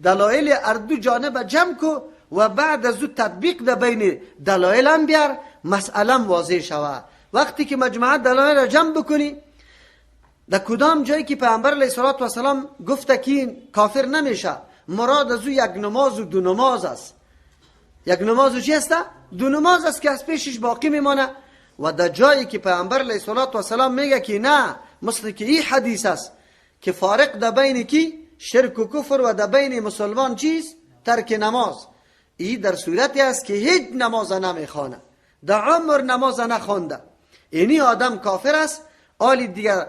دلایل اردو جانب جمع کو و بعد از او تطبیق در بین دلایل هم بیار مسئله واضح شود. وقتی که مجموعه دلایل را جمع بکنی در کدام جایی که پیامبر علیه الصلاة والسلام گفته که کافر نمیشه، مراد از او یک نماز و دو نماز است. یک نماز و چی است؟ دو نماز است که از پیشش باقی میمانه. و در جایی که پیامبر علیه الصلاة والسلام میگه که نه، مثل که این حدیث است که فارق در بین کی شرک و کفر و در بین مسلمان چیز ترک نماز. این در صورتی است که هیچ نماز نمیخوانه، در عمر نماز نخوانده، اینی آدم کافر است. آلی دیگر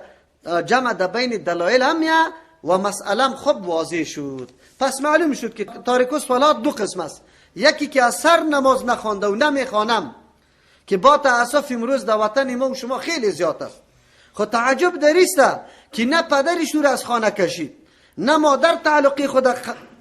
جمع در بین دلایل هم میاد و مسئله خوب واضح شد. پس معلوم شد که تارک الصلات دو قسم است. یکی که از سر نماز نخوانده و نمیخوانم که با تأسف امروز در وطن ما و شما خیلی زیاد است. خود تعجب دریسته که نه پدرش رو از خانه کشید، نه مادر تعلقی خود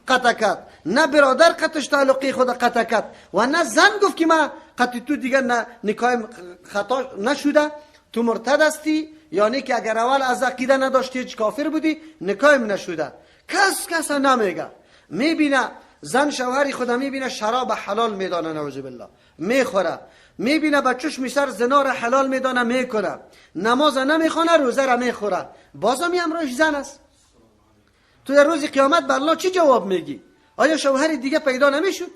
قطع کرد، نه برادر قطعش تعلقی خود قطع کرد و نه زن گفت که من قطع تو دیگه نه نکاح خطا نشده، تو مرتد هستی، یعنی که اگر اول از عقیده نداشتی هیچ کافر بودی نکاحم نشده. کس نمیگه. میبینه زن شوهری خدا میبینه شراب حلال میدانه، نعوذ بالله میخوره، میبینه بچوش میسر زنا را حلال میدانه میکنه، نماز نمیخونه، روزه را میخوره، بازم همراهش زن است. تو در روز قیامت به الله چی جواب میگی؟ آیا شوهر دیگه پیدا نمیشد؟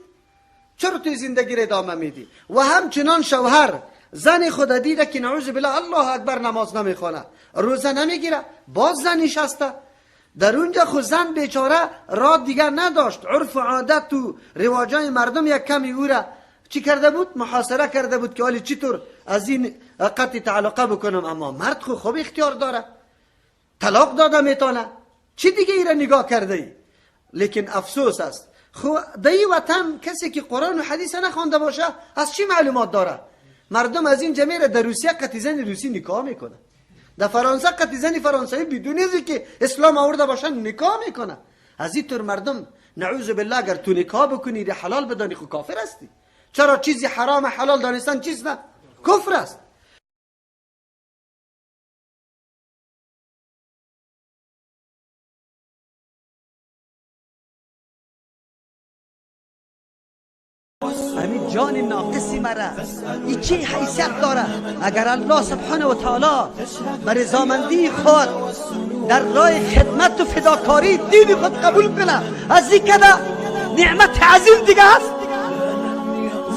چرا توی زندگی را ادامه میدی؟ و همچنان شوهر زن خود دیده که نعوذ بالله الله اکبر نماز نمیخونه، روزه نمیگیره، باز زن نشسته در اونجا. خود زن بیچاره را دیگر نداشت، عرف و عادت و رواجای مردم یک کمی او را چی کرده بود؟ محاصره کرده بود که حالی چطور از این قطع تعلقه بکنم. اما مرد خوب اختیار داره، طلاق داده میتونه، چی دیگه ای را نگاه کرده ای؟ لیکن افسوس است در این وطن کسی که قرآن و حدیث نخوانده باشه از چی معلومات داره؟ مردم از این جمعه در روسیه قطع زن روسی نکاح میکنه، در فرانسه قطع زن فرانسوی بدون اینکه که اسلام آورده باشه نکاح میکنه. از این طور مردم نعوذ بالله اگر تو نکاح بکنی ده حلال بدانی خود کافر هستی. چرا چیزی حرام حلال دانستن چیز نه؟ کفر است. همین جان ناقصی مرا این چه حیثیت داره؟ اگر الله سبحانه و تعالی بر رضامندی خود در راه خدمت و فداکاری دین خود قبول کنه، از این کده نعمت عظیم دیگه هست.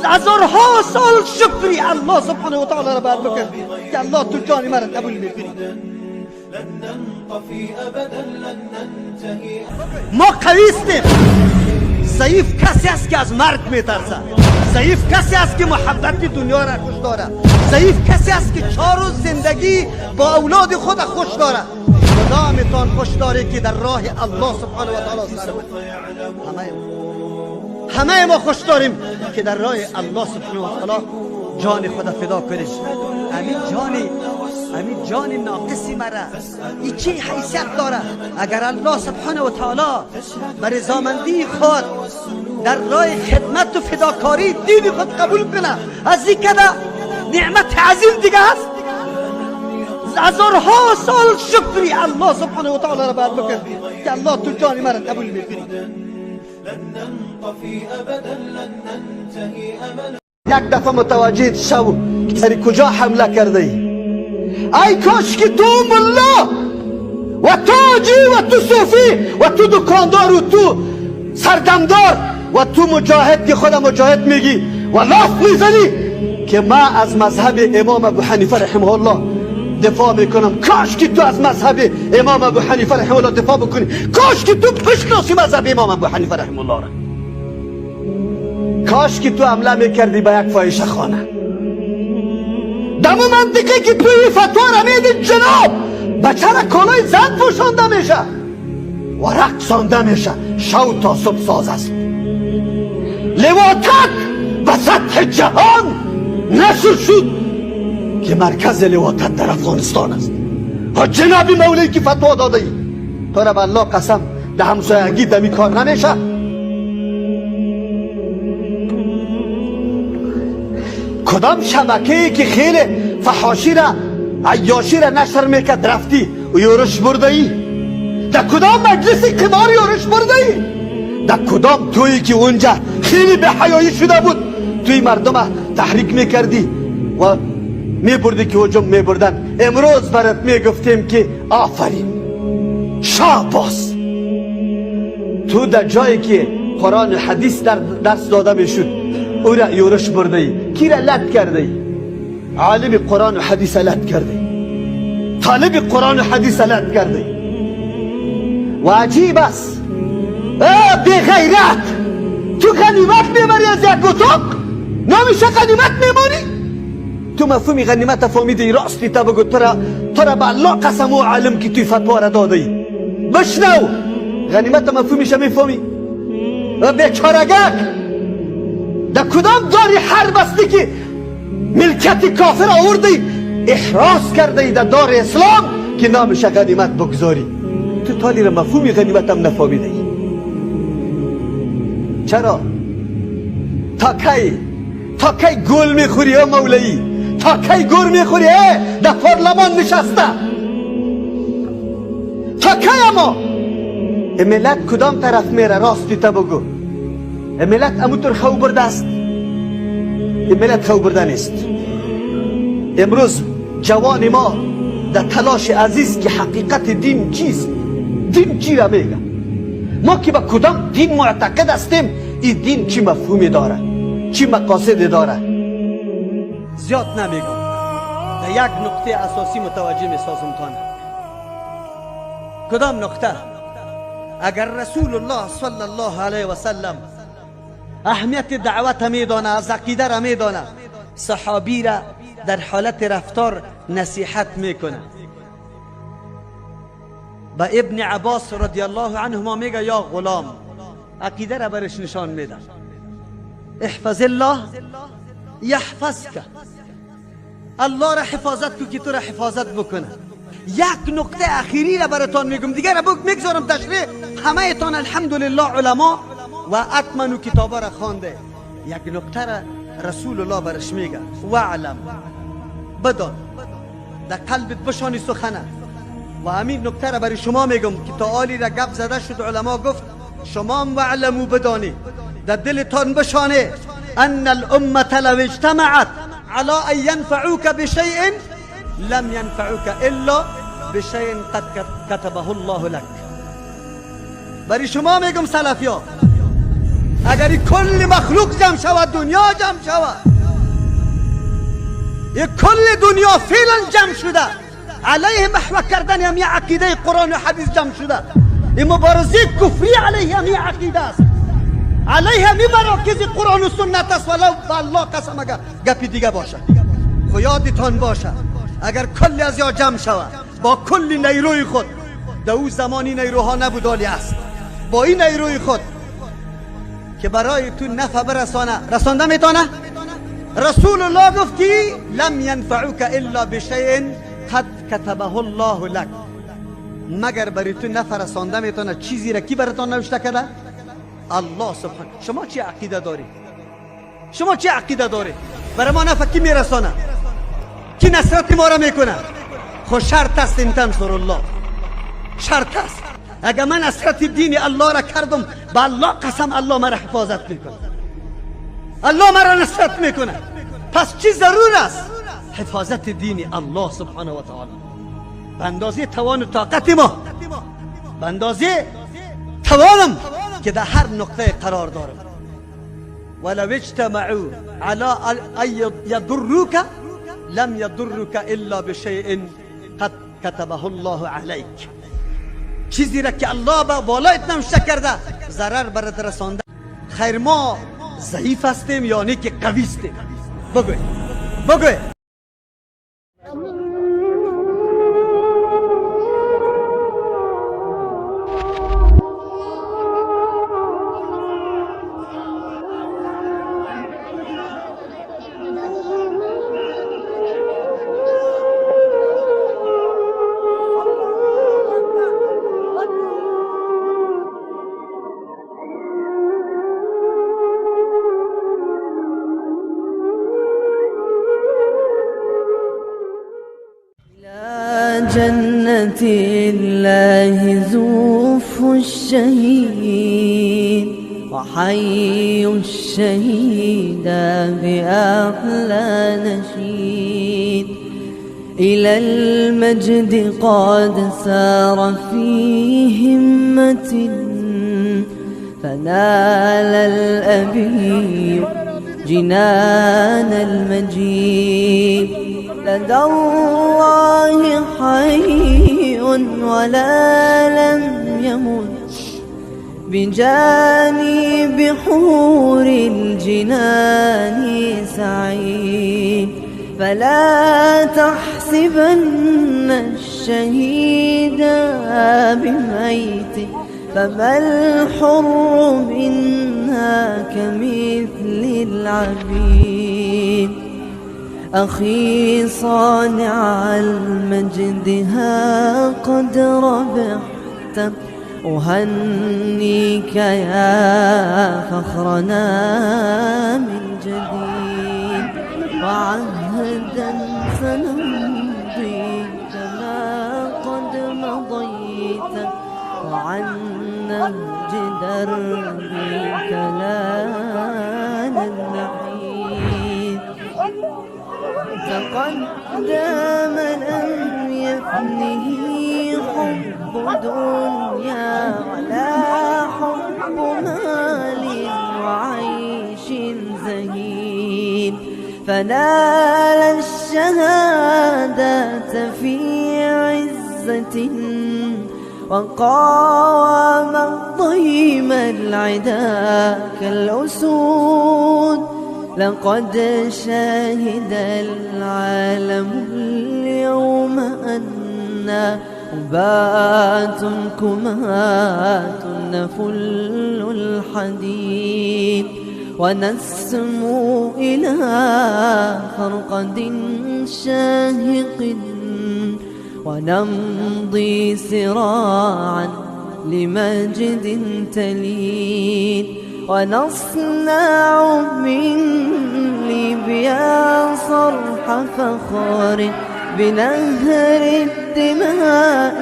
هزارها سال شکری الله سبحانه و تعالی را بر بکن که الله تو جان مرا قبول میکنی. ما قویستیم. ضعیف کسی است که از مرگ میترسه، ضعیف کسی است که محبت دنیا را خوش داره، ضعیف کسی است که 4 روز زندگی با اولاد خود خوش داره. خدا میتون خوش داره که در راه الله سبحانه و تعالی سر همه ما خوش داریم که در راه الله سبحانه و تعالی جان خود فدا کنیم. همین جان ناقصی مرا این چه حیثیت داره؟ اگر الله سبحانه و تعالی بر رضامندی خود در راه خدمت و فداکاری دین خود قبول کنه، از این کده نعمت عظیم دیگه هست. هزارها سال شکری الله سبحانه و تعالی را بر بکن که الله تو جان مرا قبول میکنی. یک دفعه متوجه شو سری کجا حمله کرده ای کاش که تو ملا و تو حاجی و تو صوفی و تو دکاندار و تو سردمدار و تو مجاهد که خود مجاهد میگی و لاف میزنی که ما از مذهب امام ابو حنیفه رحمه الله دفاع میکنم. کاش که تو از مذهب امام ابو حنیفه رحمه الله دفاع بکنی، کاش که تو بشناسی مذهب امام ابو حنیفه رحمه الله را، کاش که تو حمله میکردی به یک فاحشه خانه. دم منطقه که توی فتوا را میدید جناب بچه را کالای زن پوشانده میشه و رقصانده میشه، شو تا صبح ساز است. لواطت به سطح جهان نشر شد که مرکز لواطت در افغانستان است. ها جناب مولوی که فتوا داده ای تو را به الله قسم ده همسایگی دمی کار نمیشه. کدام شبکه‌ای که خیلی فحاشی را عیاشی را نشر میکرد رفتی و یورش برده ای؟ در کدام مجلس قمار یورش برده ای؟ در کدام تویی که اونجا خیلی به حیایی شده بود توی مردم تحریک میکردی و میبردی که هجوم میبردن؟ امروز برات میگفتیم که آفرین شاباس. تو در جایی که قرآن حدیث در درس داده میشد او را یورش برده ای، کی را لط کرده ای؟ عالم قرآن و حدیث لط کرده ای، طالب قرآن و حدیث لط کرده ای. و عجیب است بی غیرت تو غنیمت میبری از یک اتاق نمیشه غنیمت میمانی. تو مفهومی غنیمت فهمیدی راستی تا بگو تو را به الله قسم و عالم که توی فتوا را داده ای. بشنو غنیمت مفهومیشه میفهمی؟ بیچارگک در کدام داری حرب هستی که ملکت کافر آوردی احراز کرده ای در دار اسلام که نامش غنیمت بگذاری؟ تو تالی را مفهومی غنیمت هم نفهمیده ای. چرا؟ تا کی گل میخوری ها مولایی؟ تا کی گل میخوری در پارلمان نشسته؟ تا کی اما؟ این ملت کدام طرف میره؟ راستی تا بگو. این ملت اموتر خو برده است؟ این ملت خو برده نیست. امروز جوان ما در تلاش عزیز که حقیقت دین چیست؟ دین چی را میگه؟ ما که با کدام دین معتقد هستیم؟ این دین چی مفهومی داره؟ چی مقاصد داره؟ زیاد نمیگم، در یک نقطه اساسی متوجه میسازم تانه. کدام نقطه؟ اگر رسول الله صلی الله علیه و سلم اهمیت دعوت میدانه، از عقیده را میدانه، صحابی را در حالت رفتار نصیحت میکنه. با ابن عباس رضی الله عنهما میگه یا غلام، عقیده را برش نشان میده. احفظ الله یحفظک، الله را حفاظت کو که تو را حفاظت بکنه. یک نقطه اخیری را براتان میگم، دیگه را میگذارم تشریح. همه ایتان الحمدلله علما و اتمنو کتابا را خوانده. یک نقطه را رسول الله برش میگه وعلم، بدان، در قلبت بشانی سخنه. و همین نکته را برای شما میگم که تا آلی را گپ زده شد، علما گفت شما هم وعلمو بدانی، در دلتان بشانه ان الامه لو اجتمعت على ان ينفعوك بشيء لم ينفعوك الا بشيء قد كتبه الله لك. برای شما میگم سلفیا، اگر کل مخلوق جمع شود، دنیا جمع شود، یک کل دنیا فعلا جمع شده علیه محو کردن همی عقیده قرآن و حدیث جمع شده، این مبارزه کفری علیه همی عقیده است، علیه همی مراکز قرآن و سنت است. ولو با الله قسم اگر گپی دیگه باشه، خو یادتان باشه اگر کل از یا جمع شود با کل نیروی خود، در او زمانی نیروها نبود ولی است، با این نیروی خود که برای تو نفع برسانه، رسانده میتونه. رسول الله گفت که لم ينفعوك الا بشيء قد كتبه الله لك، مگر برای تو نفع رسانده میتونه چیزی را کی براتون نوشته کرده؟ الله سبحانه. شما چی عقیده داری؟ شما چی عقیده داری؟ برای ما نفع کی میرسانه؟ کی نصرت ما را میکنه؟ خو شرط است ان تنصر الله، شرط است اگر من نصرت دین الله را کردم، با الله قسم الله مرا حفاظت میکنه، الله مرا نصرت میکنه. پس چی ضرور است؟ حفاظت دین الله سبحانه و تعالی به اندازه توان و طاقت ما، به اندازه توانم که در هر نقطه قرار دارم. ولو اجتمعوا على ان يضروك لم يضروك الا بشيء قد كتبه الله عليك، چیزی را که الله با بالایت نوشته کرده ضرر برات رسانده. خیر ما ضعیف هستیم یعنی که قوی هستیم؟ بگوی جنة الله زوف الشهيد وحي الشهيد بأحلى نشيد إلى المجد قد سار في همة فنال الأبي جنان المجيد لدى الله حي ولا لم يمت بجانب حور الجنان سعيد فلا تحسبن الشهيد بميت فما الحر منها كمثل العبيد أخي صانع المجد ها قد ربحت أهنيك يا فخرنا من جديد، وعهدا سنمضي كما قد مضيت، وعن نهج دربك لا نحيد. تقدم لم يفنه حب دنيا ولا حب مال وعيش زهيد، فنال الشهادة في عزة، وقام ضيم العدا كالأسود. لقد شهد العالم اليوم أنا أبات كمات نفل الحديد، ونسمو إلى فرقد شاهق، ونمضي سراعا لمجد تليد، ونصنع من ليبيا صرح فخر بنهر الدماء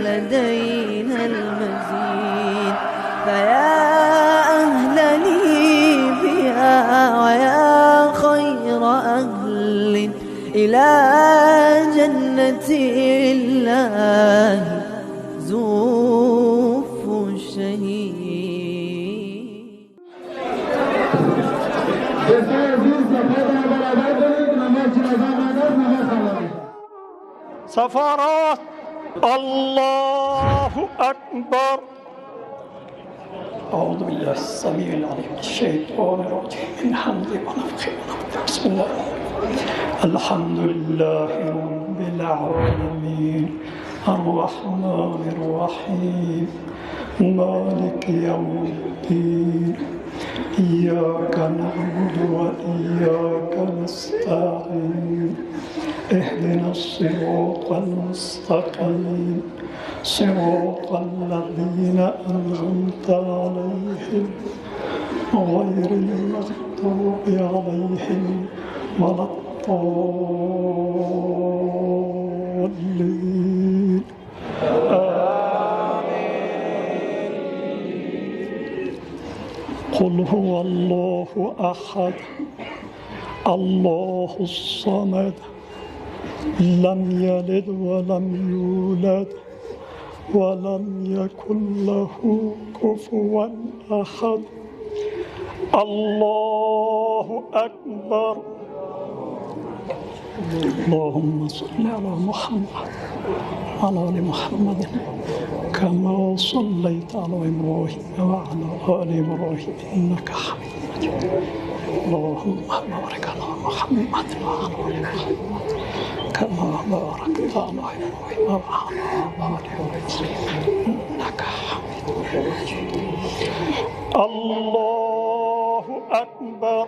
لدينا المزيد. فيا أهل ليبيا ويا خير أهل إلى جنة الله زوفوا الشهيد. سفارات الله أكبر. أعوذ بالله السميع العليم من الشيطان الرجيم من حمده ونفخه ونفخه. بسم الله الحمد لله رب العالمين الرحمن الرحيم مالك يوم الدين إياك نعبد وإياك نستعين اهدنا الصراط المستقيم صراط الذين أنعمت عليهم غير المغضوب عليهم ولا الضالين. قل هو الله أحد الله الصمد لم يلد ولم يولد ولم يكن له كفوا أحد. الله أكبر. اللهم صل على محمد وعلى آل محمد كما صليت على إبراهيم وعلى آل إبراهيم إنك حميد مجيد. اللهم بارك على محمد وعلى آل محمد كما باركت على إبراهيم وعلى آل إبراهيم إنك حميد مجيد. الله أكبر.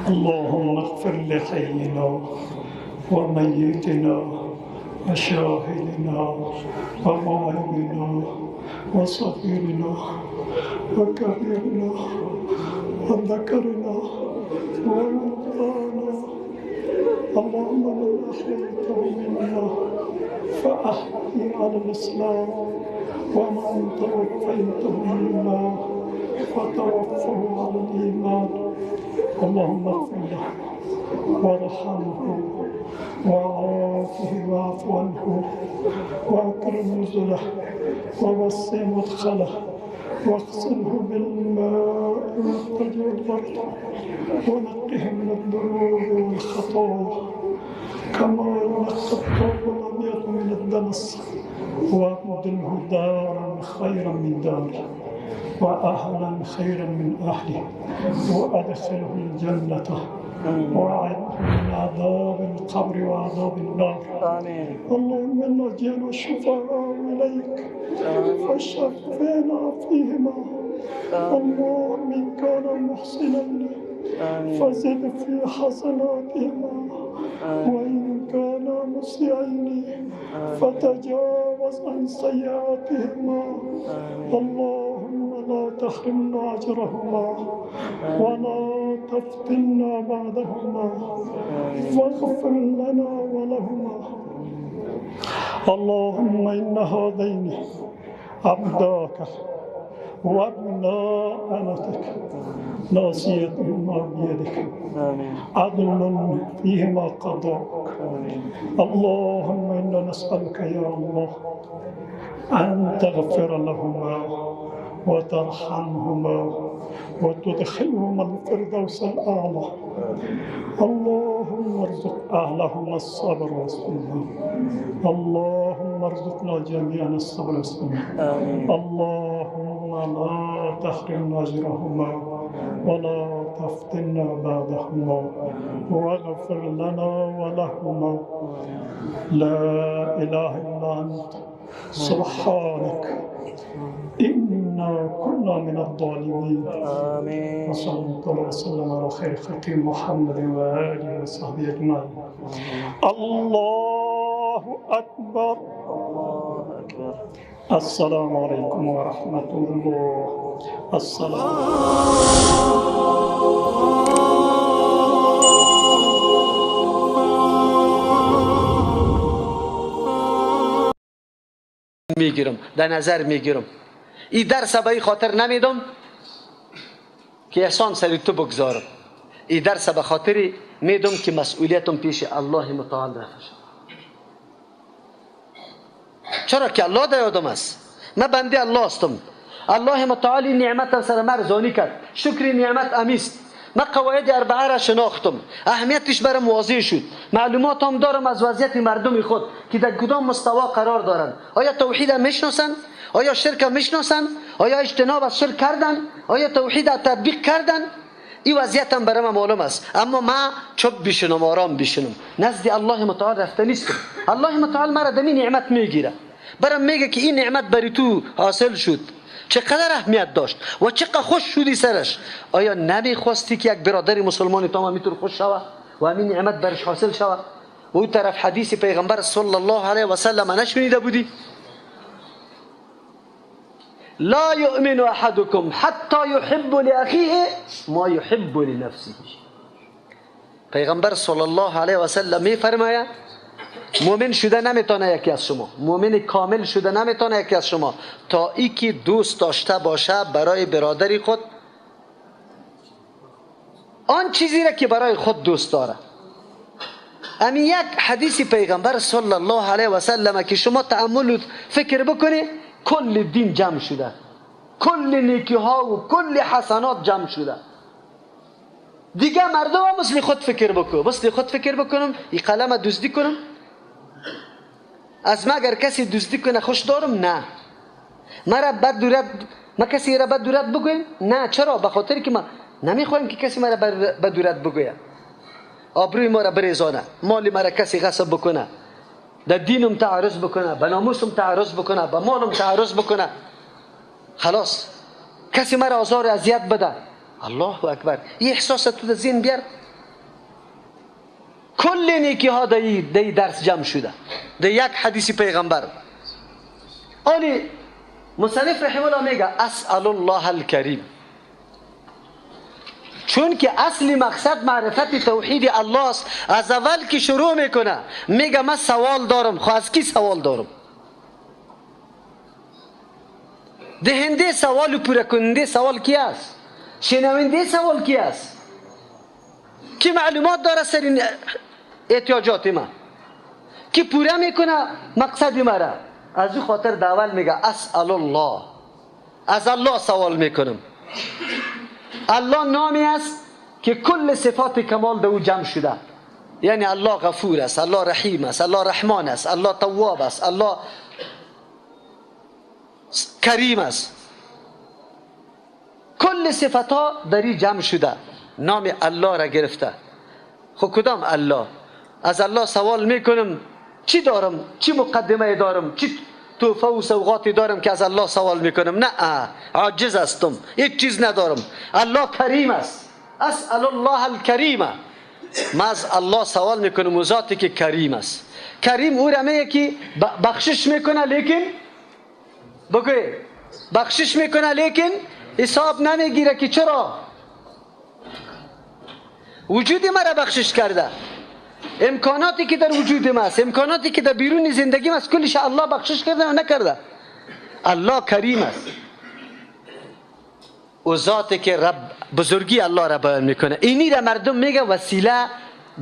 اللهم اغفر لحينا وميتنا وشاهدنا وغائبنا وصغيرنا وكبيرنا وذكرنا وأنثانا. اللهم من أحييته منا فأحيي على الإسلام، ومن توفيته منا فتوفه على الإيمان. اللهم اغفر له وارحمه وعافه واعف عنه واكرم نزله ووسع مدخله واغسله بالماء والثلج والبرد ونقه من الذنوب والخطايا كما ينقى الثوب الابيض من الدنس، وابدله دارا خيرا من داره وأهلا خيرا من أهله، وأدخله الجنة وأعده من عذاب القبر وعذاب النار. اللهم إنا جئنا الشفعاء إليك فشفعنا فيهما. اللهم إن كان محسنا فزد في حسناتهما، وإن كان مسيئين فتجاوز وتجاوز عن سيئاتهما اللهم لا تحرمنا أجرهما ولا تفتنا بعدهما واغفر لنا ولهما اللهم إن هذين عبداك وابناء أمتك ناصيتهما بيدك عدل فيهما قضاءك اللهم إنا نسألك يا الله أن تغفر لهما وترحمهما وتدخلهما الفردوس الأعلى اللهم ارزق أهلهما الصبر والسلام اللهم ارزقنا جميعا الصبر والسلام اللهم لا تحرمنا أجرهما ولا تفتنا بعدهما واغفر لنا ولهما لا إله إلا أنت سبحانك إنا كنا من الظالمين آمين وصلى الله وسلم على خير خلق محمد وآله وصحبه أجمعين الله أكبر الله أكبر السلام عليكم ورحمة الله میگیرم در نظر میگیرم این درس به این خاطر نمیدم که احسان سر تو بگذارم این درس به خاطر میدم که مسئولیتم پیش الله متعال رفت چرا که الله در یادم است من بنده الله هستم الله متعال نعمت سر مرزانی کرد شکر نعمت امیست من قواعد اربعه را شناختم اهمیتش برام واضح شد معلومات هم دارم از وضعیت مردم خود که در کدام مستوی قرار دارن آیا توحید میشناسن آیا شرک میشناسن آیا اجتناب از شرک کردن آیا توحید تطبیق کردن این وضعیت هم برام معلوم است اما من چوب بشنم آرام بشنم نزد الله متعال رفته نیستم الله متعال مرا دمی نعمت میگیره برام میگه که این نعمت بری تو حاصل شد چقدر اهمیت داشت و چقدر خوش شدی سرش آیا نمیخواستی که یک برادر مسلمانی تو هم میتونه خوش شوه و همین نعمت برش حاصل شوه و اون طرف حدیث پیغمبر صلی الله علیه و سلم نشنیده بودی لا یؤمن احدکم حتی یحب لاخیه ما یحب لنفسه پیغمبر صلی الله علیه و سلم میفرماید مؤمن شده نمیتونه یکی از شما مؤمن کامل شده نمیتونه یکی از شما تا ای که دوست داشته باشه برای برادری خود آن چیزی را که برای خود دوست داره همین یک حدیث پیغمبر صلی الله علیه و سلم که شما تأمل و فکر بکنی کل دین جمع شده کل نیکی ها و کل حسنات جمع شده دیگه مردم مثل خود فکر بکن مثل خود فکر بکنم این قلم دزدی کنم از ما اگر کسی دزدی کنه خوش دارم نه مرا بد دورت ما کسی را بد دورت بگویم نه چرا به خاطر که ما نمیخوایم که کسی مرا بد دورت بگوید آبروی ما را بریزانه مال مرا کسی غصب بکنه در دینم تعرض بکنه به ناموسم تعرض بکنه به مالم تعرض بکنه خلاص کسی مرا آزار اذیت بده الله اکبر این احساس تو در ذهن بیار کل نیکی ها در درس جمع شده در یک حدیث پیغمبر آنی مصنف رحمه الله میگه اسأل الله الکریم چون که اصلی مقصد معرفت توحید الله است از اول که شروع میکنه میگه من سوال دارم خواهد از کی سوال دارم دهنده سوال و پوره کننده سوال کی است شنونده سوال کی است کی معلومات داره سر این احتیاجات من کی پوره میکنه مقصد مرا از او خاطر داول میگه اسأل الله از الله سوال میکنم الله نامی است که کل صفات کمال در او جمع شده یعنی الله غفور است الله رحیم است الله رحمان است الله تواب است الله کریم است کل صفات ها دری جمع شده نام الله را گرفته خب کدام الله از الله سوال میکنم چی دارم چی مقدمه دارم چی توفه و سوغاتی دارم که از الله سوال میکنم نه عاجز هستم هیچ چیز ندارم الله کریم است اسأل الله الکریم ما از الله سوال میکنم و ذاتی که کریم است کریم او را میگه که بخشش میکنه لیکن بگوی بخشش میکنه لیکن حساب نمیگیره که چرا وجود مرا بخشش کرده. امکاناتی که در وجود ما است، امکاناتی که در بیرون زندگی ما است، کلش الله بخشش کرده و نکرده. الله کریم است. و ذاتی که رب بزرگی الله را بیان میکنه. اینی را مردم میگه وسیله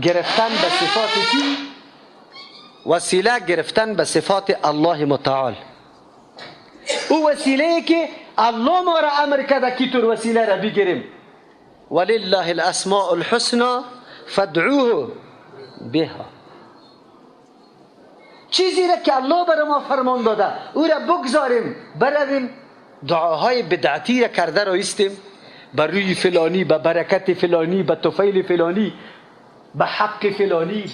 گرفتن به صفات کی؟ وسیله گرفتن به صفات الله متعال. او وسیله که الله ما را امر کرده که طور وسیله را بگیریم. ولله الاسماء الحسنى فادعوه بها. چیزی را که الله برای ما فرمان داده او را بگذاریم برویم دعاهای بدعتی را کرده را ایستیم بر روی فلانی، به برکت فلانی، به طفیل فلانی، به حق فلانی.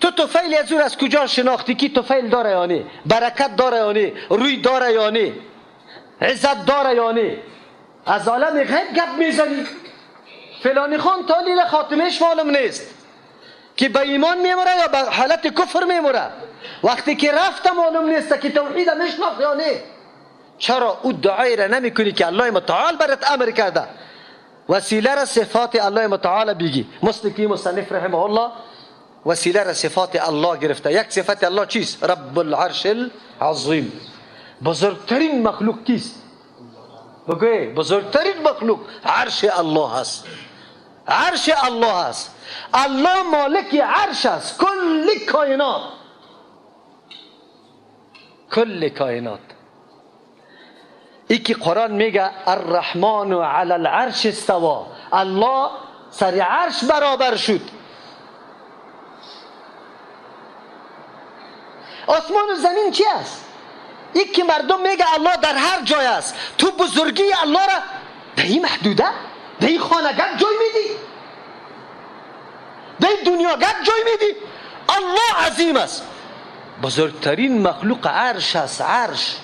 تو طفیل از او از کجا شناختی که طفیل داره یا نه؟ برکت داره یا نه؟ روی داره یا نه؟ عزت داره یا نه؟ از عالم غیب گپ میزنی. فلانی خان تا لیل خاتمش معلوم نیست که به ایمان میموره یا به حالت کفر میموره. وقتی که رفته معلوم نیست که توحید میشناخت یا نه. چرا او دعای را نمی کنی که الله متعال برات امر کرده؟ وسیله را صفات الله متعال بگی. مستقی مصنف رحمه الله وسیله را صفات الله گرفته. یک صفت الله چیست؟ رب العرش العظیم. بزرگترین مخلوق کیست؟ بگوی بزرگترین مخلوق عرش الله است. عرش الله است. الله مالک عرش است. کل کائنات، کل کائنات. ای که قرآن میگه الرحمن علی العرش استوا، الله سر عرش برابر شد. آسمان و زمین چی است؟ ای که مردم میگه الله در هر جای است. تو بزرگی الله را در این محدوده، در این خانگاه جای میدی، در این دنیاگاه جای میدی. الله عظیم است. بزرگترین مخلوق عرش است. عرش.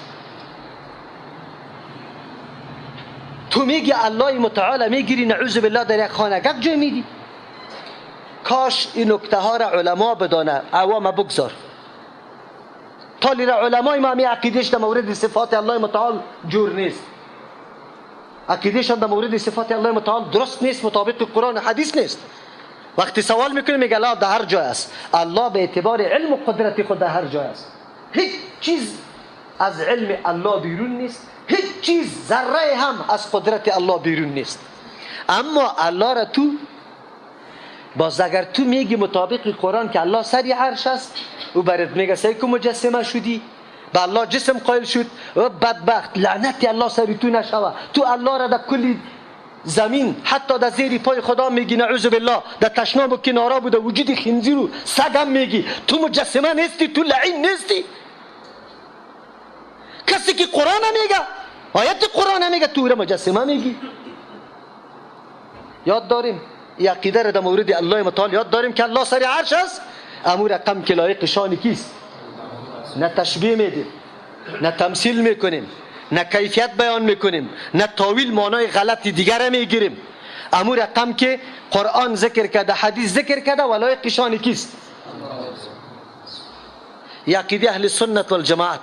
تو میگی الله متعال میگیری نعوذ بالله در یک خانگاه جای میدی. کاش این نکته ها را علما بدانه، عوام بگذار. تالی را علمای ما می عقیدش در مورد صفات الله متعال جور نیست. عقیدش در مورد صفات الله متعال درست نیست، مطابق قرآن و حدیث نیست. وقتی سوال میکنه میگه الله در هر جای است. الله به اعتبار علم و قدرت خود در هر جای است. هیچ چیز از علم الله بیرون نیست. هیچ چیز ذره هم از قدرت الله بیرون نیست. اما الله را تو باز اگر تو میگی مطابق قرآن که الله سری عرش است، او برات میگه سعی که مجسمه شدی، به الله جسم قائل شد، و بدبخت لعنت الله سری تو نشوه. تو الله را در کل زمین حتی در زیر پای خدا میگی نعوذ بالله، در تشناب و کنارا بود وجود خنزیر و سگ هم میگی. تو مجسمه نیستی، تو لعین نیستی. کسی که قرآن میگه، آیت قرآن میگه، تو را مجسمه میگی. یاد داریم این عقیده را در مورد الله متعال یاد داریم که الله سر عرش است. امور رقم که لایق شان کیست؟ نه تشبیه میدیم، نه تمثیل میکنیم، نه کیفیت بیان میکنیم، نه تاویل معنای غلطی دیگر میگیریم. امور رقم که قرآن ذکر کرده، حدیث ذکر کرده و لایق شان کیست؟ این عقیده اهل سنت والجماعت،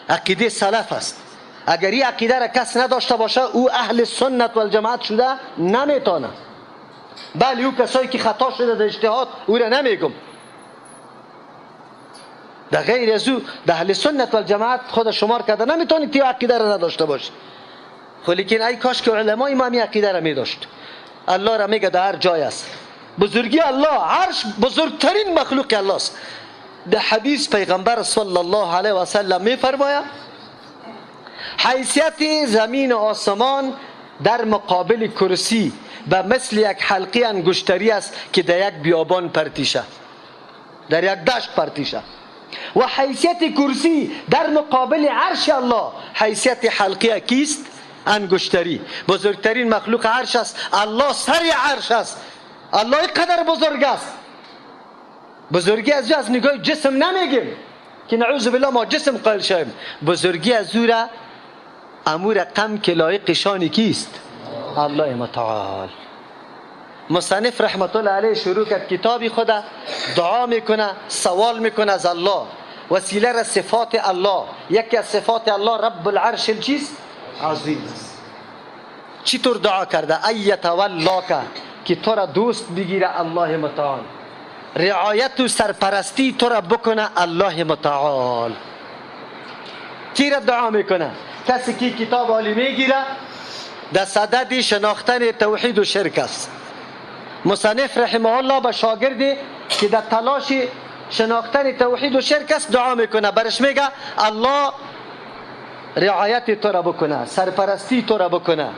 عقیده سلف است. اگر این عقیده را کس نداشته باشه او اهل سنت والجماعت شده نمیتونه. بله او کسایی که خطا شده در اجتهاد او را نمیگم. در غیر از او در اهل سنت والجماعت خود شمار کرده نمیتونی تی عقیده را نداشته باشی. خب لیکن ای کاش که علمای ما می عقیده را میداشت. الله را میگه در هر جای است. بزرگی الله، عرش بزرگترین مخلوق الله است. در حدیث پیغمبر صلی الله علیه و سلم میفرماید حیثیت زمین و آسمان در مقابل کرسی و مثل یک حلقه انگشتری است که در یک بیابان پرتیشه، در یک دشت پرتیشه. و حیثیت کرسی در مقابل عرش الله حیثیت حلقه کیست؟ انگشتری. بزرگترین مخلوق عرش است. الله سر عرش است. الله قدر بزرگ است. بزرگی از از نگاه جسم نمیگیم که نعوذ بالله ما جسم قائل شویم. بزرگی از او را امور رقم که لایق شان کیست؟ الله متعال. مصنف رحمت الله علیه شروع کرد کتابی خود، دعا میکنه، سوال میکنه از الله، وسیله را صفات الله. یکی از صفات الله رب العرش چیست؟ عظیم است. چطور دعا کرده؟ ایتولاک، که تو را دوست بگیره الله متعال، رعایت و سرپرستی تو را بکنه الله متعال. کی را دعا میکنه؟ کسی که کتاب عالی میگیره در صدد شناختن توحید و شرک است. مصنف رحمه الله به شاگردی که در تلاش شناختن توحید و شرک است دعا میکنه، برش میگه الله رعایت تو را بکنه، سرپرستی تو را بکنه،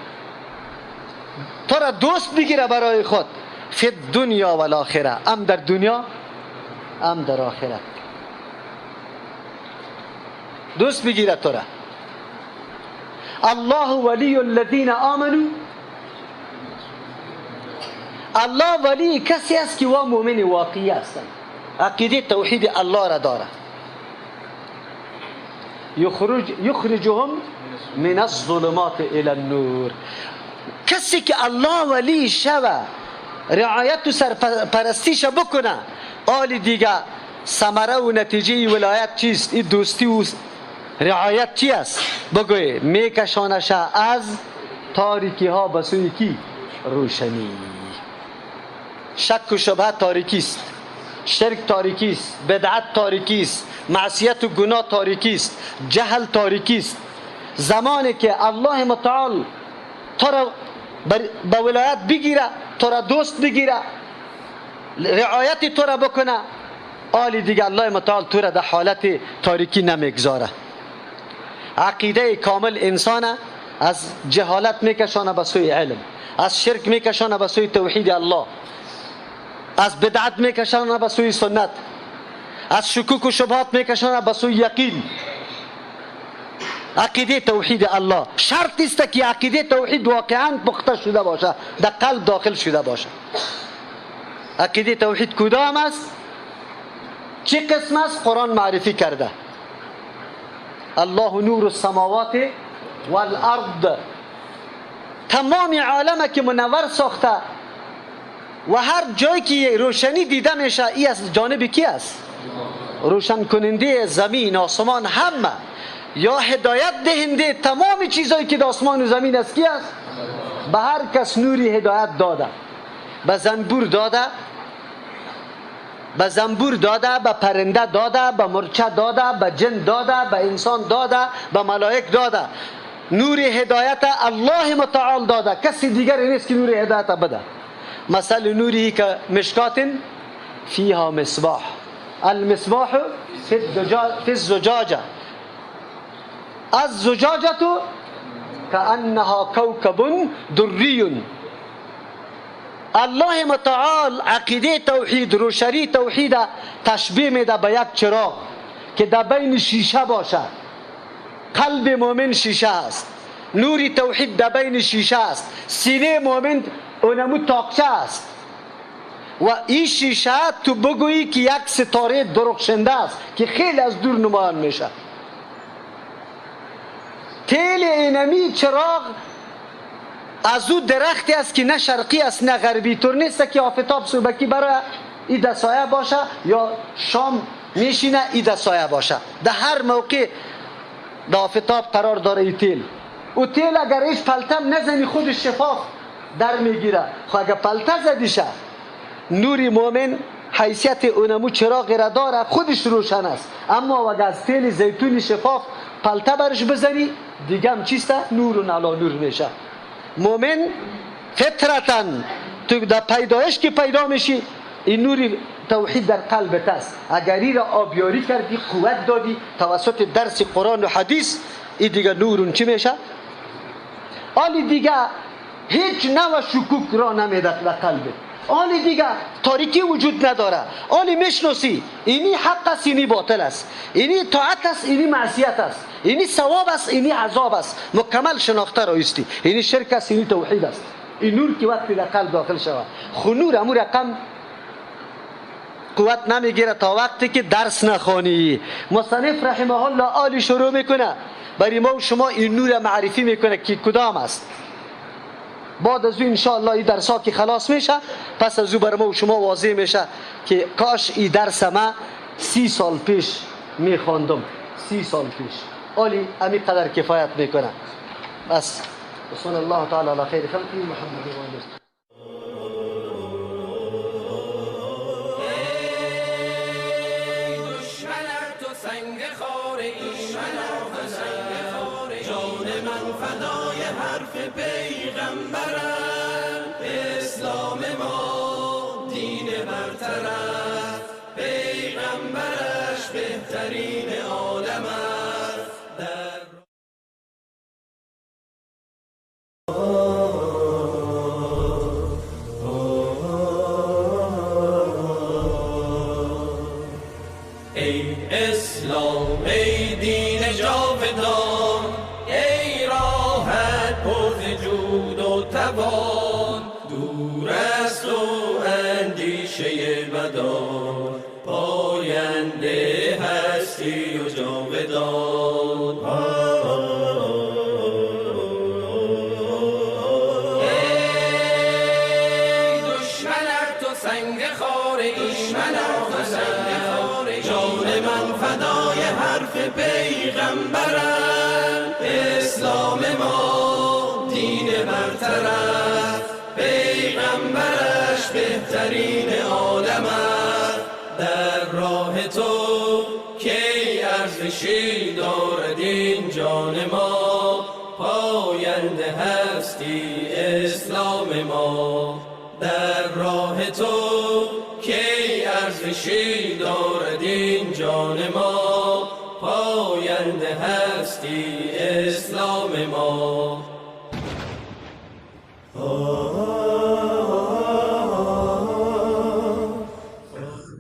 تو را دوست بگیره برای خود، فی الدنیا و الاخره، ام در دنیا ام در آخرت دوست بگیره تو را. الله ولی الذین آمنوا، الله ولی کسی است که مؤمن واقعی هستند، عقیده توحید الله را داره. یخرجهم من الظلمات الی النور، کسی که الله ولی شوه، رعایت و سرپرستیش بکنه، آل دیگه ثمره و نتیجه ولایت چیست؟ این دوستی و رعایت چی است؟ بگوی میکشانش از تاریکی ها به سوی کی؟ روشنی. شک و شبهه تاریکی است، شرک تاریکی است، بدعت تاریکی است، معصیت و گناه تاریکی است، جهل تاریکی است. زمانی که الله متعال تو را به ولایت بگیره، تو را دوست بگیره، رعایت تو را بکنه، آلی دیگه الله متعال تو را در حالت تاریکی نمیگذاره. عقیده کامل انسان از جهالت میکشانه به سوی علم، از شرک میکشانه به سوی توحید الله، از بدعت میکشانه به سوی سنت، از شکوک و شبهات میکشانه به سوی یقین. عقیده توحید الله شرط است که عقیده توحید واقعا پخته شده باشه، در قلب داخل شده باشه. عقیده توحید کدام است؟ چه قسم است؟ قرآن معرفی کرده. الله نور السماوات والارض، تمام عالم که منور ساخته و هر جایی که روشنی دیده میشه ای از جانب کی است؟ روشن کننده زمین آسمان همه، یا هدایت دهنده تمام چیزایی که در آسمان و زمین است کی است؟ به هر کس نوری هدایت داده، به زنبور داده، به زنبور داده، به پرنده داده، به مرچه داده، به جن داده، به انسان داده، به ملائک داده. نور هدایت الله متعال داده، کسی دیگری نیست که نور هدایت بده. مثل نوری که مشکات فیها مصباح، المصباح فی الزجاجه، الزجاجه کأنها کوکب دری. الله متعال عقیده توحید، روشنی توحید تشبیه میده به یک چراغ که در بین شیشه باشه. قلب مؤمن شیشه است، نوری توحید در بین شیشه است، سینه مؤمن اونمو تاقچه است و این شیشه تو بگویی که یک ستاره درخشنده است که خیلی از دور نمایان میشه. تیل اینمی چراغ از او درختی است که نه شرقی است نه غربی، طور نیست که آفتاب صبحی برای ای در سایه باشه یا شام میشینه ای در سایه باشه. در هر موقع در آفتاب قرار داره ای تیل. او تیل اگر ایش پلتم نزنی خودش شفاف در میگیره، خب اگر پلته زدیشه نوری مؤمن حیثیت اونمو چراغ را داره، خودش روشن است. اما اگر از تیل زیتونی شفاف پلته برش بزنی دیگه هم چیسته؟ نور علی نور میشه. مؤمن فطرتاً تو در پیدایش که پیدا میشی این نوری توحید در قلبت است. اگر این را آبیاری کردی، قوت دادی توسط درس قرآن و حدیث، این دیگه نورون چی میشه؟ آلی دیگه هیچ نوع شکوک را نمیده در قلبت، آلی دیگه تاریکی وجود نداره. آلی میشناسی اینی حق است، اینی باطل است، اینی طاعت است، اینی معصیت است، اینی ثواب است، اینی عذاب است، مکمل شناخته رایستی. اینی شرک است، اینی توحید است. این نور که وقتی در قلب داخل شود، خو نور امو رقم قوت نمیگیره تا وقتی که درس نخوانی. مصنف رحمه الله آلی شروع میکنه برای ما و شما این نور معرفی میکنه که کدام است. بعد از او انشاءالله این درس ها که خلاص میشه، پس از او بر ما و شما واضح میشه که کاش این درس ما 30 سال پیش میخواندم. 30 سال پیش اولی امی قدر کفایت میکنه. بس صلی الله تعالی علی خیر خلقی محمد و آله. سنگ خاره جان من فدای حرف پیغمبرم. اسلام ما دین برتر است، پیغمبرش بهترین عالم است. ای اسلام ای دین جاودان، ای راحت پر جود و توان، دور است و اندیشه بدان، پاینده هستی و جاودان. ای دشمنت تو سنگ خاره، دشمنت تو سنگ خاره، جان من فدای حرف پیغمبرم. اسلام ما دین برتر است، پیغمبرش بهترین عالم است. در راه تو کی ارزشی دارد این جان ما، پاینده هستی اسلام ما. در راه تو کی ارزشی دارد این جان ما، پاینده هستی اسلام ما.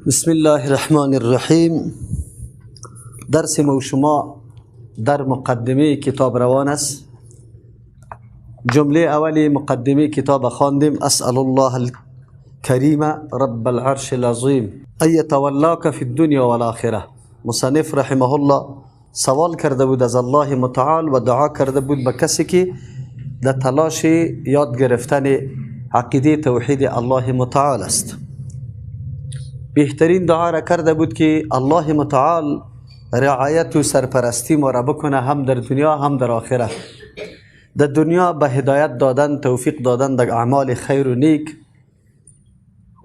بسم الله الرحمن الرحیم. درس ما و شما در مقدمه کتاب روان است. جمله اولی مقدمه کتاب خواندیم: اسأل الله الكریم رب العرش العظیم ان یتولاک فی الدنیا والآخره. مصنف رحمه الله سوال کرده بود از الله متعال و دعا کرده بود به کسی که در تلاش یاد گرفتن عقیده توحید الله متعال است. بهترین دعا را کرده بود که الله متعال رعایت و سرپرستی ما را بکنه، هم در دنیا هم در آخرت. در دنیا به هدایت دادن، توفیق دادن در اعمال خیر و نیک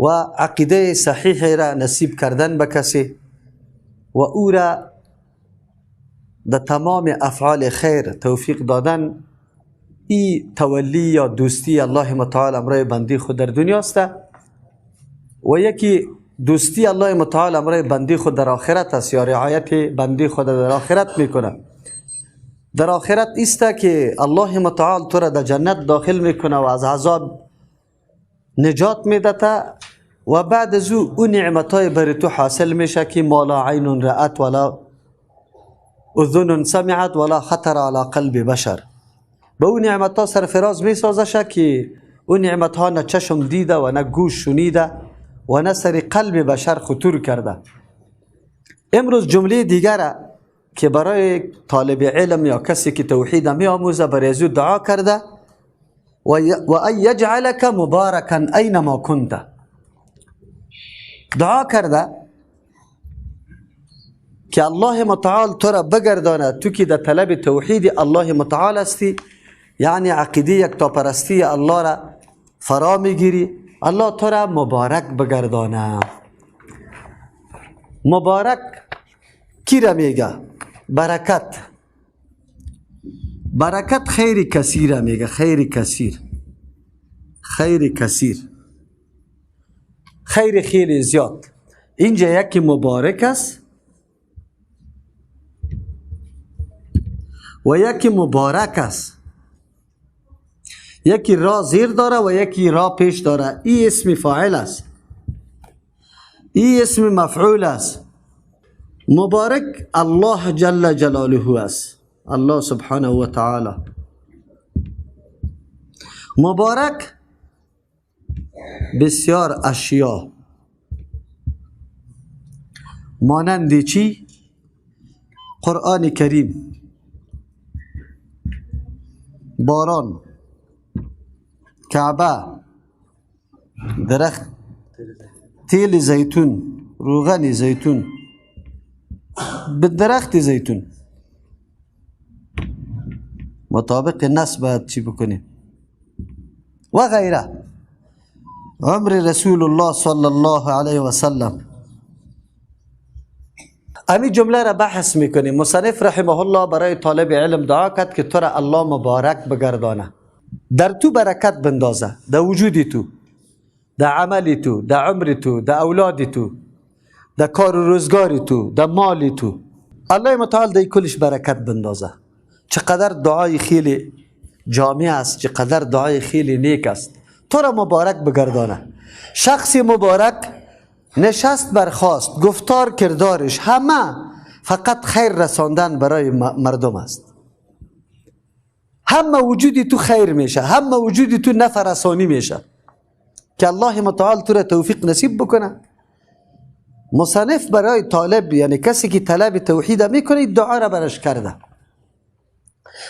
و عقیده صحیح را نصیب کردن به کسی و او را در تمام افعال خیر توفیق دادن. این تولی یا دوستی الله متعال امرای بندی خود در دنیا است و یکی دوستی الله متعال امرای بندی خود در آخرت است یا رعایت بندی خود در آخرت میکنه. در آخرت است که الله متعال تو را در جنت داخل میکنه و از عذاب نجات میدته و بعد از او نعمتای بر تو حاصل میشه که ما لا عین رأت ولا اذن سمعت ولا خطر على قلب بشر. به اون نعمتها سرفراز میسازشه که اون نعمتها نه چشم دیده و نه گوش شنیده و نه سر قلب بشر خطور کرده. امروز جمله دیگر که برای طالب علم یا کسی که توحید می آموزه برای از دعا کرده: و ان یجعلک مبارکا اینما کنت. دعا کرده که الله متعال تو را بگردانه، تو که در طلب توحید الله متعال هستی، یعنی عقیده یکتاپرستی الله را فرا میگیری، الله تو را مبارک بگردانه. مبارک کی را میگه؟ برکت. برکت خیر کثیر میگه، خیر کثیر، خیر کثیر، خیر خیلی زیاد. اینجا یکی مبارک است و یکی مبارک است. یکی را زیر داره و یکی را پیش داره. این اسم فاعل است، این اسم مفعول است. مبارک الله جل جلاله است، الله سبحانه و تعالی. مبارک بسیار اشیا مانند چی؟ قرآن کریم، کعبه، درخت تیل زیتون، روغن زیتون، به درخت زیتون مطابق نص باید چی بکنیم و غیره. عمر رسول الله صلی الله علیه و سلم. امی جمله را بحث میکنیم. مصنف رحمه الله برای طالب علم دعا کرد که تو را الله مبارک بگردانه، در تو برکت بندازه، در وجودی تو، در عملی تو، در عمری تو، در اولادی تو، در کار و روزگاری تو، در مالی تو، الله متعال در کلش برکت بندازه. چقدر دعای خیلی جامع است، چقدر دعای خیلی نیک است. تو را مبارک بگردانه. شخص مبارک نشست برخاست، گفتار کردارش همه فقط خیر رساندن برای مردم است. همه وجودی تو خیر میشه، همه وجودی تو نفع رسانی میشه که الله متعال تو را توفیق نصیب بکنه. مصنف برای طالب، یعنی کسی که طلب توحید میکنه، دعا را برش کرده.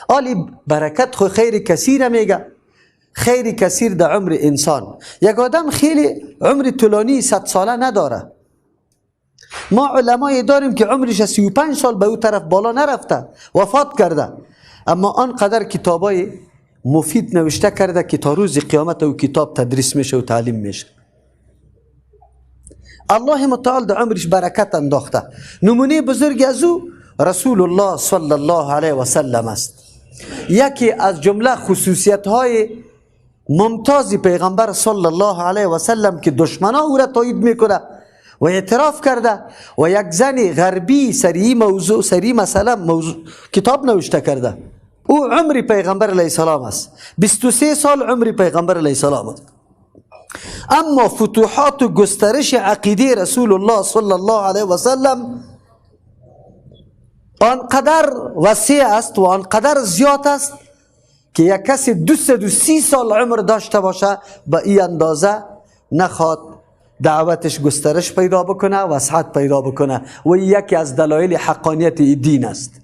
آلی برکت خو خیر کثیر میگه، خیر کثیر در عمر انسان. یک آدم خیلی عمر طولانی 100 ساله نداره. ما علمای داریم که عمرش 35 سال به او طرف بالا نرفته، وفات کرده، اما آنقدر کتابای مفید نوشته کرده که تا روز قیامت او کتاب تدریس میشه و تعلیم میشه. الله متعال در عمرش برکت انداخته. نمونه بزرگ از او رسول الله صلی الله علیه و سلم است. یکی از جمله خصوصیت های ممتاز پیغمبر صلی الله علیه و سلم که دشمنا او را تایید میکنه و اعتراف کرده، و یک زن غربی سری موضوع سری مثلا کتاب نوشته کرده. او عمر پیغمبر علیه السلام است، 23 سال عمر پیغمبر علیه السلام است، اما فتوحات و گسترش عقیده رسول الله صلی الله علیه و سلم آنقدر وسیع است و آنقدر زیاد است که یک کسی 230 سال عمر داشته باشه به این اندازه نخواد دعوتش گسترش پیدا بکنه، وسعت پیدا بکنه، و یکی از دلایل حقانیت این دین است.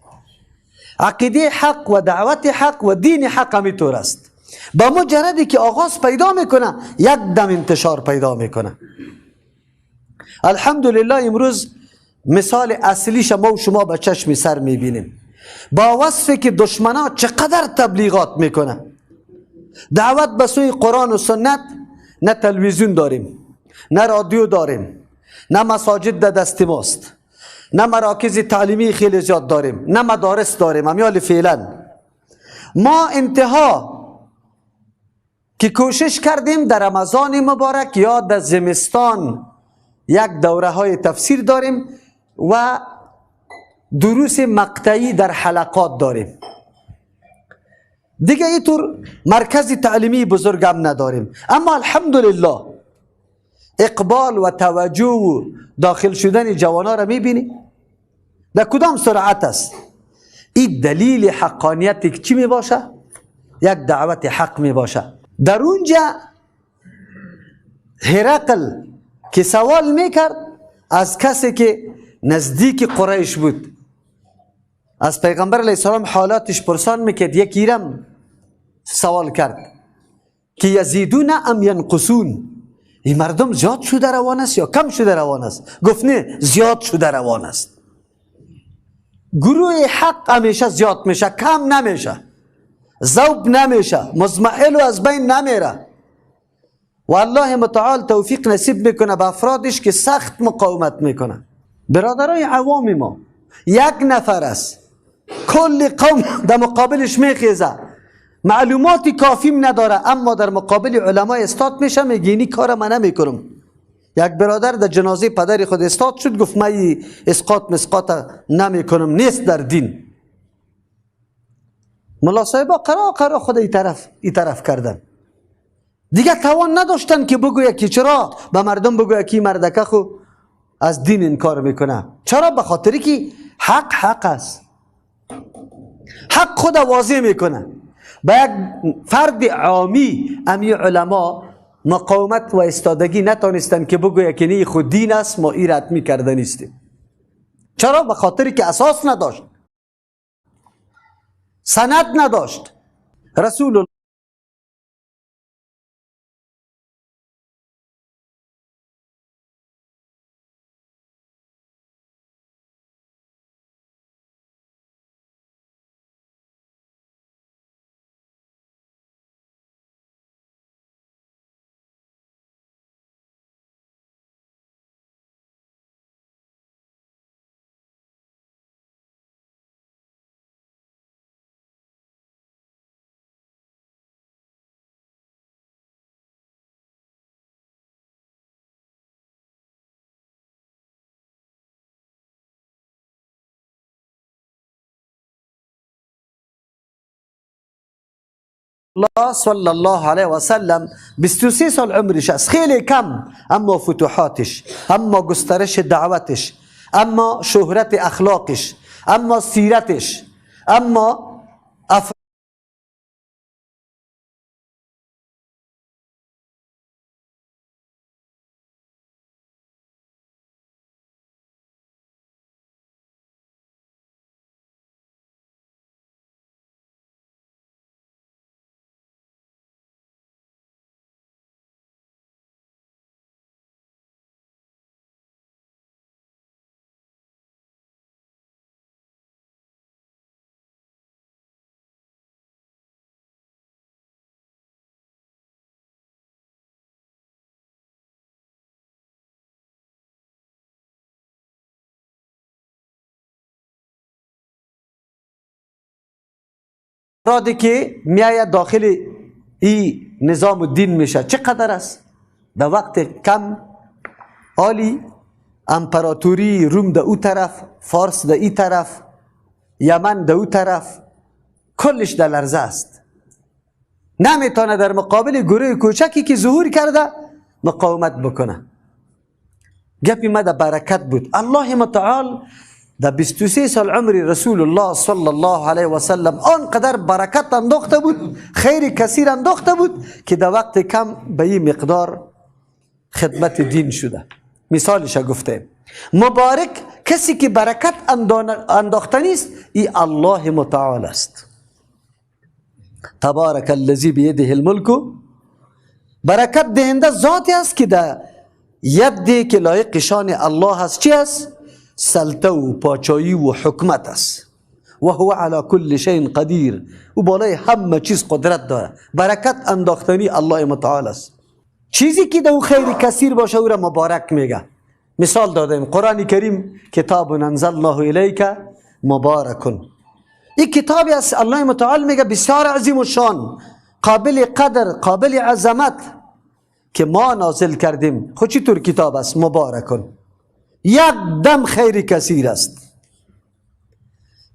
عقیده حق و دعوت حق و دین حق همینطور است. با مجردی که آغاز پیدا میکنه یک دم انتشار پیدا میکنه. الحمدلله امروز مثال اصلیش ما و شما به چشم سر میبینیم. با وصفی که دشمنا چقدر تبلیغات میکنه، دعوت به سوی قرآن و سنت. نه تلویزیون داریم، نه رادیو داریم، نه مساجد در دست ماست، نه مراکز تعلیمی خیلی زیاد داریم، نه مدارس داریم. امیال فعلا ما انتها که کوشش کردیم در رمضان مبارک یا در زمستان یک دوره های تفسیر داریم و دروس مقطعی در حلقات داریم. دیگه اینطور مرکز تعلیمی بزرگ هم نداریم. اما الحمدلله اقبال و توجه و داخل شدن جوانا را میبینی در کدام سرعت است. این دلیل حقانیت که چی میباشه؟ یک دعوت حق میباشه. در اونجا هرقل که سوال میکرد از کسی که نزدیک قریش بود، از پیغمبر علیه السلام حالاتش پرسان میکرد. یکی رم سوال کرد که یزیدون ام ینقصون، این مردم زیاد شده روان است یا کم شده روان است؟ گفت نه، زیاد شده روان است. گروه حق همیشه زیاد میشه، کم نمیشه، ذوب نمیشه، مزمحل و از بین نمیره. و الله متعال توفیق نصیب میکنه به افرادش که سخت مقاومت میکنه. برادرای عوام ما یک نفر است، کل قوم در مقابلش میخیزه، معلوماتی کافیم نداره، اما در مقابل علمای استاد میشه، میگه اینی کار من نمیکنم. یک برادر در جنازه پدر خود استاد شد، گفت من اسقاط نمیکنم، نیست در دین. ملا صاحبا قرار خود ای طرف کردن. دیگه توان نداشتن که بگویه که چرا به مردم بگویه که مردکه خو از دین انکار میکنه. چرا؟ به خاطری که حق است. حق خود واضح میکنه. با یک فرد عامی امی علما مقاومت و استادگی نتانستن که بگویه که نه خود دین است، ما ایراد میکرده نیستیم. چرا؟ به خاطری که اساس نداشت، سند نداشت. رسول الله صلی الله علیه و سلم 23 سال عمرش است، خیلی کم، اما فتوحاتش، اما گسترش دعوتش، اما شهرت اخلاقش، اما سیرتش، اما افرادی که میآید داخل این نظام الدین میشه چقدر است؟ در وقت کم عالی امپراتوری روم در او طرف، فارس در این طرف، یمن در او طرف، کلش در لرزه است. نمیتونه در مقابل گروه کوچکی که ظهور کرده مقاومت بکنه. گپی ما در برکت بود. الله متعال در 23 سال عمر رسول الله صلی الله علیه و سلم آنقدر برکت انداخته بود، خیر کثیر انداخته بود که در وقت کم به این مقدار خدمت دین شده. مثالش گفته مبارک کسی که برکت انداخته نیست، ای الله متعال است. تبارک الذی بیده الملک، برکت دهنده ذاتی است که در ید که لایق شان الله است. چی است؟ سلطه و پاچایی و حکمت است. و هو علی کل شیء قدیر، و بالای همه چیز قدرت داره. برکت انداختنی الله متعال است. چیزی که در خیر کثیر باشه او را مبارک میگه. مثال دادیم قرآن کریم کتاب انزلناه الیک مبارک، این کتابی است الله متعال میگه بسیار عظیم و شان، قابل قدر، قابل عظمت که ما نازل کردیم. خود چطور کتاب است؟ مبارک، یک دم خیر کثیر است.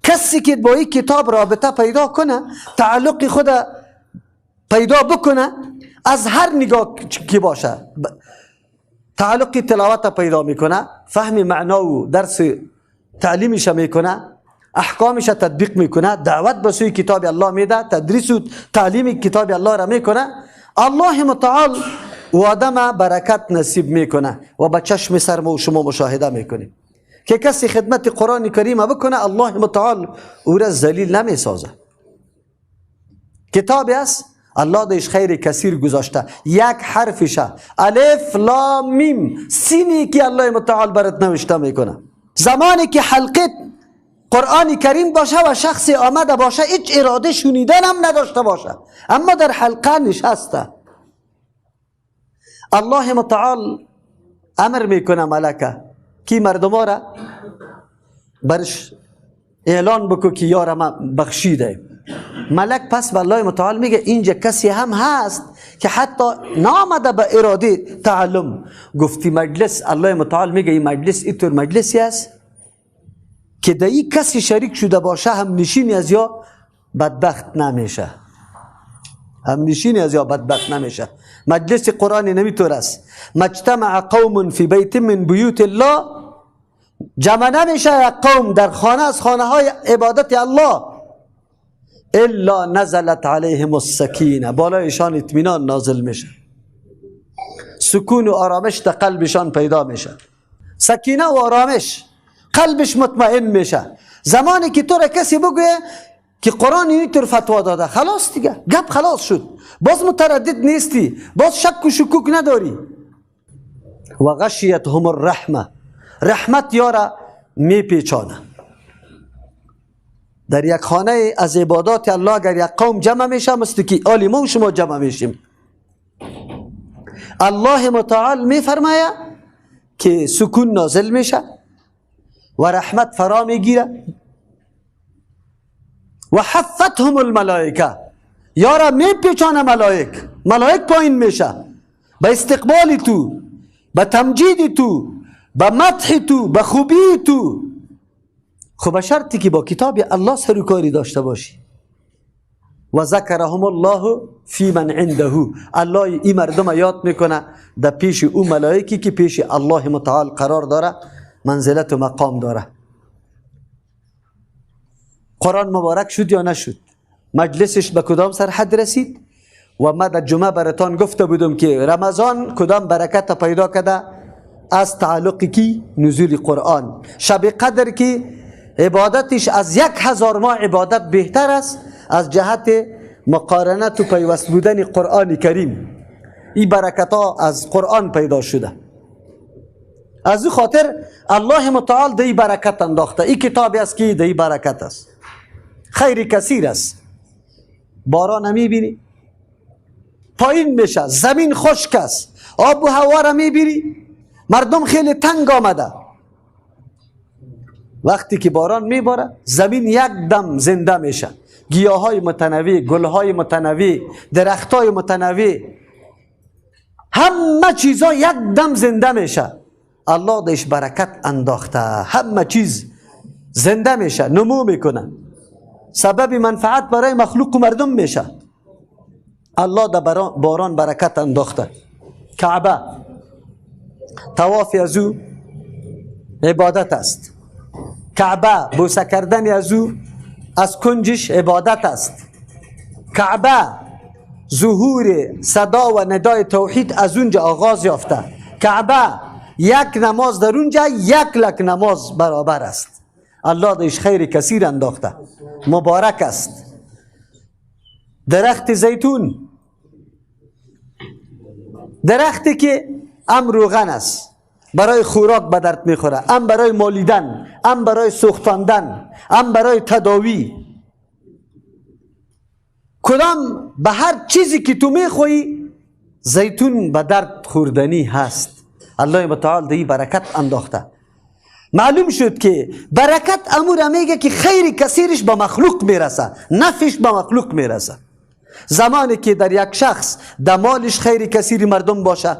کسی که با این کتاب رابطه پیدا کنه، تعلق خود پیدا بکنه، از هر نگاه که باشه تعلق تلاوت پیدا میکنه، فهم معنا و درس تعلیمش میکنه، احکامش تطبیق میکنه، دعوت به سوی کتاب الله میده، تدریس و تعلیم کتاب الله را میکنه. الله متعال و آدم برکت نصیب میکنه و به چشم سر ما و شما مشاهده میکنیم که کسی خدمت قرآن کریم بکنه الله متعال او را ذلیل نمیسازه. کتابی است الله دیش خیر کثیر گذاشته، یک حرفشه الف لام میم، سینی که الله متعال برات نوشته میکنه. زمانی که حلقه قرآن کریم باشه و شخص آمده باشه هیچ اراده شنیدن هم نداشته باشه، اما در حلقه نشسته، الله متعال امر میکنه ملکه کی مردم را برش اعلان بکو که یارم بخشیده. ملک پس به الله متعال میگه اینجا کسی هم هست که حتی نامده به اراده تعلم. گفتی مجلس، الله متعال میگه این مجلس اینطور مجلسی است که در این کسی شریک شده باشه هم نشینی از یا بدبخت نمیشه، هم نشینی از یا بدبخت نمیشه. مجلس قرآن نمیطور است. مجتمع قوم فی بیت من بیوت الله، جمع نمیشه یک قوم در خانه از خانه های عبادت الله الا نزلت علیهم السکینه، بالایشان اطمینان نازل میشه، سکون و آرامش در قلبشان پیدا میشه، سکینه و آرامش، قلبش مطمئن میشه. زمانی که تو را کسی بگویه که قرآن اینطور فتوا داده، خلاص دیگه گپ خلاص شد، باز متردد نیستی، باز شک و شکوک نداری. و غشیتهم الرحمه، رحمت یارا میپیچانه. در یک خانه از عبادات الله اگر یک قوم جمع میشه مثل که آلی ما و شما جمع میشیم، الله متعال میفرماید که سکون نازل میشه و رحمت فرا میگیره. و حفتهم الملائکه، یارا میپیچانه ملائک پایین میشه به استقبال تو، به تمجید تو، به مدح تو، به خوبی تو. خب شرطی که با کتاب الله سروکاری داشته باشی. و ذکرهم الله فی من عنده. الله این مردم یاد میکنه در پیش او ملائکی که پیش الله متعال قرار داره، منزلت و مقام داره. قرآن مبارک شد یا نشد؟ مجلسش به کدام سرحد رسید؟ و ما در جمعه براتان گفته بودم که رمضان کدام برکت پیدا کرده از تعلق کی؟ نزول قرآن. شب قدر که عبادتش از 1000 ماه عبادت بهتر است از جهت مقارنت و پیوست بودن قرآن کریم. این برکت ها از قرآن پیدا شده. از این خاطر الله متعال دی برکت انداخته. این کتابی است که دی برکت است، خیر کثیر است. باران میبینی پایین میشه، زمین خشک است، آب و هوا را میبینی مردم خیلی تنگ آمده. وقتی که باران میباره زمین یک دم زنده میشه، گیاه های متنوع، گل های متنوع، درخت های متنوع، همه چیزا یک دم زنده میشه. الله دیش برکت انداخته، همه چیز زنده میشه، نمو میکنه، سبب منفعت برای مخلوق و مردم میشه. الله در باران برکت انداخته. کعبه طواف از او عبادت است. کعبه بوسه کردن از او از کنجش عبادت است. کعبه ظهور صدا و ندای توحید از اونجا آغاز یافته. کعبه یک نماز در اونجا 1,00,000 نماز برابر است. الله دیش خیر کثیر انداخته، مبارک است. درخت زیتون، درختی که ام روغن است، برای خوراک به درد میخوره، ام برای مالیدن، ام برای سوختاندن، ام برای تداوی. کدام به هر چیزی که تو میخوایی زیتون به درد خوردنی هست. الله متعال دی برکت انداخته. معلوم شد که برکت امور میگه که خیر کثیرش به مخلوق میرسه، نفعش به مخلوق میرسه. زمانی که در یک شخص در مالش خیر کثیر مردم باشه،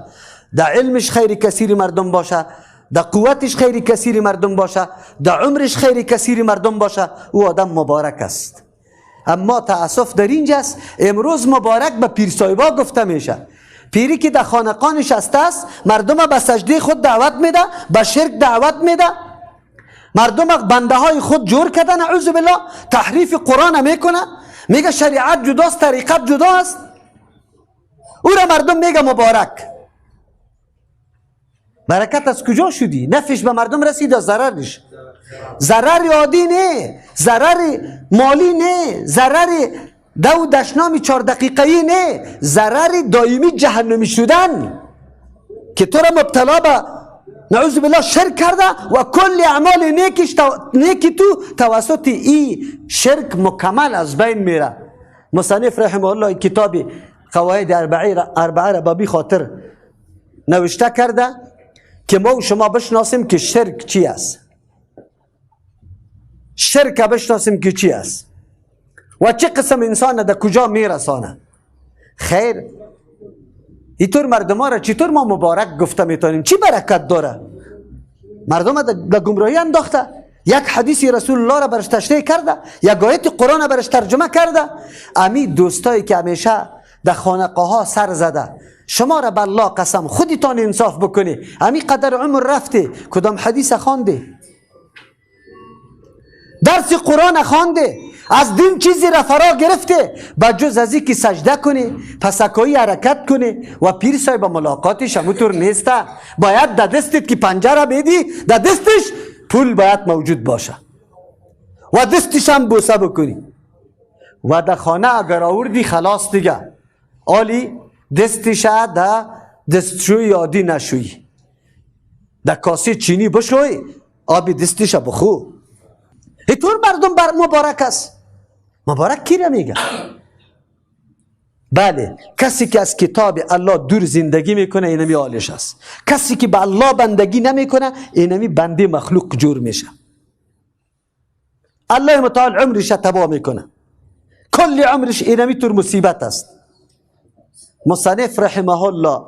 در علمش خیر کثیر مردم باشه، در قوتش خیر کثیر مردم باشه، در عمرش خیر کثیر مردم باشه، او آدم مبارک است. اما تأسف در اینجاست امروز مبارک به پیر صاحبا گفته میشه. پیری که در خانقاه نشسته است مردم به سجده خود دعوت میده، به شرک دعوت میده، مردم بنده های خود جور کردن، اعوذ بالله، تحریف قرآن میکنه، میگه شریعت جداست، طریقت جدا است. او را مردم میگه مبارک. برکت از کجا شدی؟ نفعش به مردم رسید یا ضررش؟ ضرر عادی نه، ضرر مالی نه، ضرر دو دشنامی 4 دقیقه‌ای نه، ضرر دائمی جهنمی شدن که تو را مبتلا به نعوذ بالله شرک کرده و کل اعمال نیکی تو توسط این شرک مکمل از بین میره. مصنف رحمه الله کتاب قواعد اربعه را به خاطر نوشته کرده که ما و شما بشناسیم که شرک چی است، شرک بشناسیم که چی است و چه قسم انسان در کجا میرسانه. خیر اینطور مردم ها را چطور ما مبارک گفته میتونیم؟ چی برکت داره؟ مردم در گمراهی انداخته، یک حدیث رسول الله را برش تشریح کرده، یک آیت قرآن را برش ترجمه کرده. امی دوستایی که همیشه در خانقاه ها سر زده، شما را به الله قسم خودتان انصاف بکنی، امی قدر عمر رفته کدام حدیث خوانده، درس قرآن خوانده، از دین چیزی را فرا گرفته بجز از اینکه سجده کنه، پسکایی حرکت کنه و پیر صاحب ملاقاتش همونطور نیسته. باید در دستت که پنجره بیدی در دستش پول باید موجود باشه و دستش هم بوسه بکنی و در خانه اگر آوردی خلاص دیگه آلی دستش در دستشوی عادی نشوی، در کاسه چینی بشوی، آبی دستش بخو. اینطور مردم بر مبارک است. مبارک کی را میگه؟ بله، کسی که از کتاب الله دور زندگی میکنه اینمی حالش است. کسی که به الله بندگی نمیکنه اینمی بنده مخلوق جور میشه. الله متعال عمرش تباه میکنه، کل عمرش اینمی طور مصیبت است. مصنف رحمه الله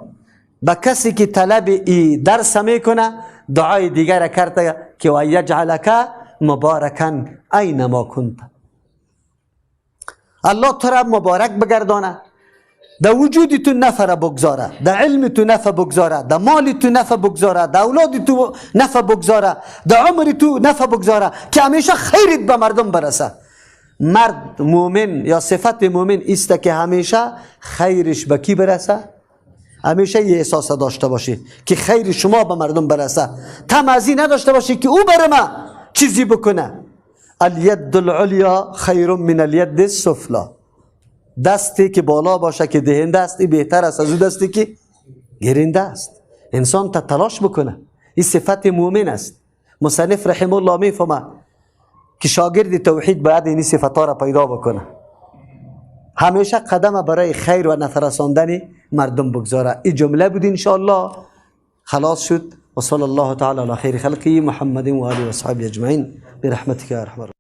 به کسی که طلب ای درس میکنه دعای دیگر کرده که و یجعلک مبارکن اینما کنت. الله تو را مبارک بگردانه، در وجود تو نفع بگذاره، در علم تو نفع بگذاره، در مال تو نفع بگذاره، در اولاد تو نفع بگذاره، در عمر تو نفع بگذاره که همیشه خیرت به مردم برسه. مرد مومن یا صفت مومن است که همیشه خیرش به کی برسه؟ همیشه یه احساس داشته باشی که خیر شما به مردم برسه، تمازی نداشته باشی که او بر ما چیزی بکنه. الید العلیا خیر من الید السفلی. دستی که بالا باشه که دهنده است این بهتر است از اون دستی که گرنده است. انسان تا تلاش بکنه، این صفت مومن است. مصنف رحمه الله میفهمه که شاگرد توحید باید این صفتا را پیدا بکنه، همیشه قدم برای خیر و نفع رساندن مردم بگذاره. این جمله بود انشاءالله. خلاص شد. و صلی الله تعالی علی خیر خلقه محمد و آله و اصحابه اجمعین برحمتک یا ارحم الراحمین.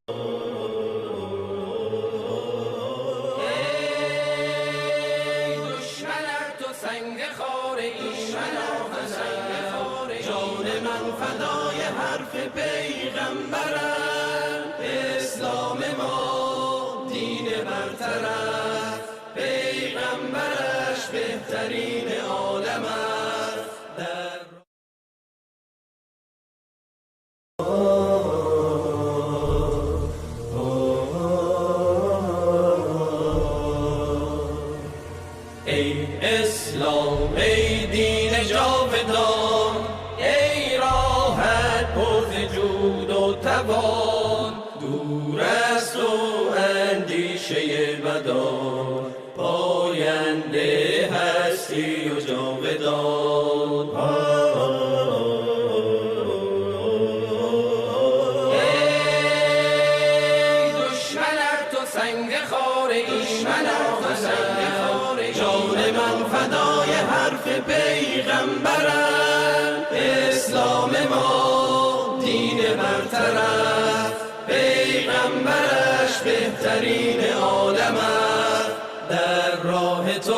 دور است و اندیشه بدان، پاینده هستی و جاودان. ای دشمنت تو سنگ خاره، دشمنت تو سنگ خاره، جان من فدای حرف پیغمبرم. اسلام ما دین برترم، پیغمبرش بهترین عالم است. در راه تو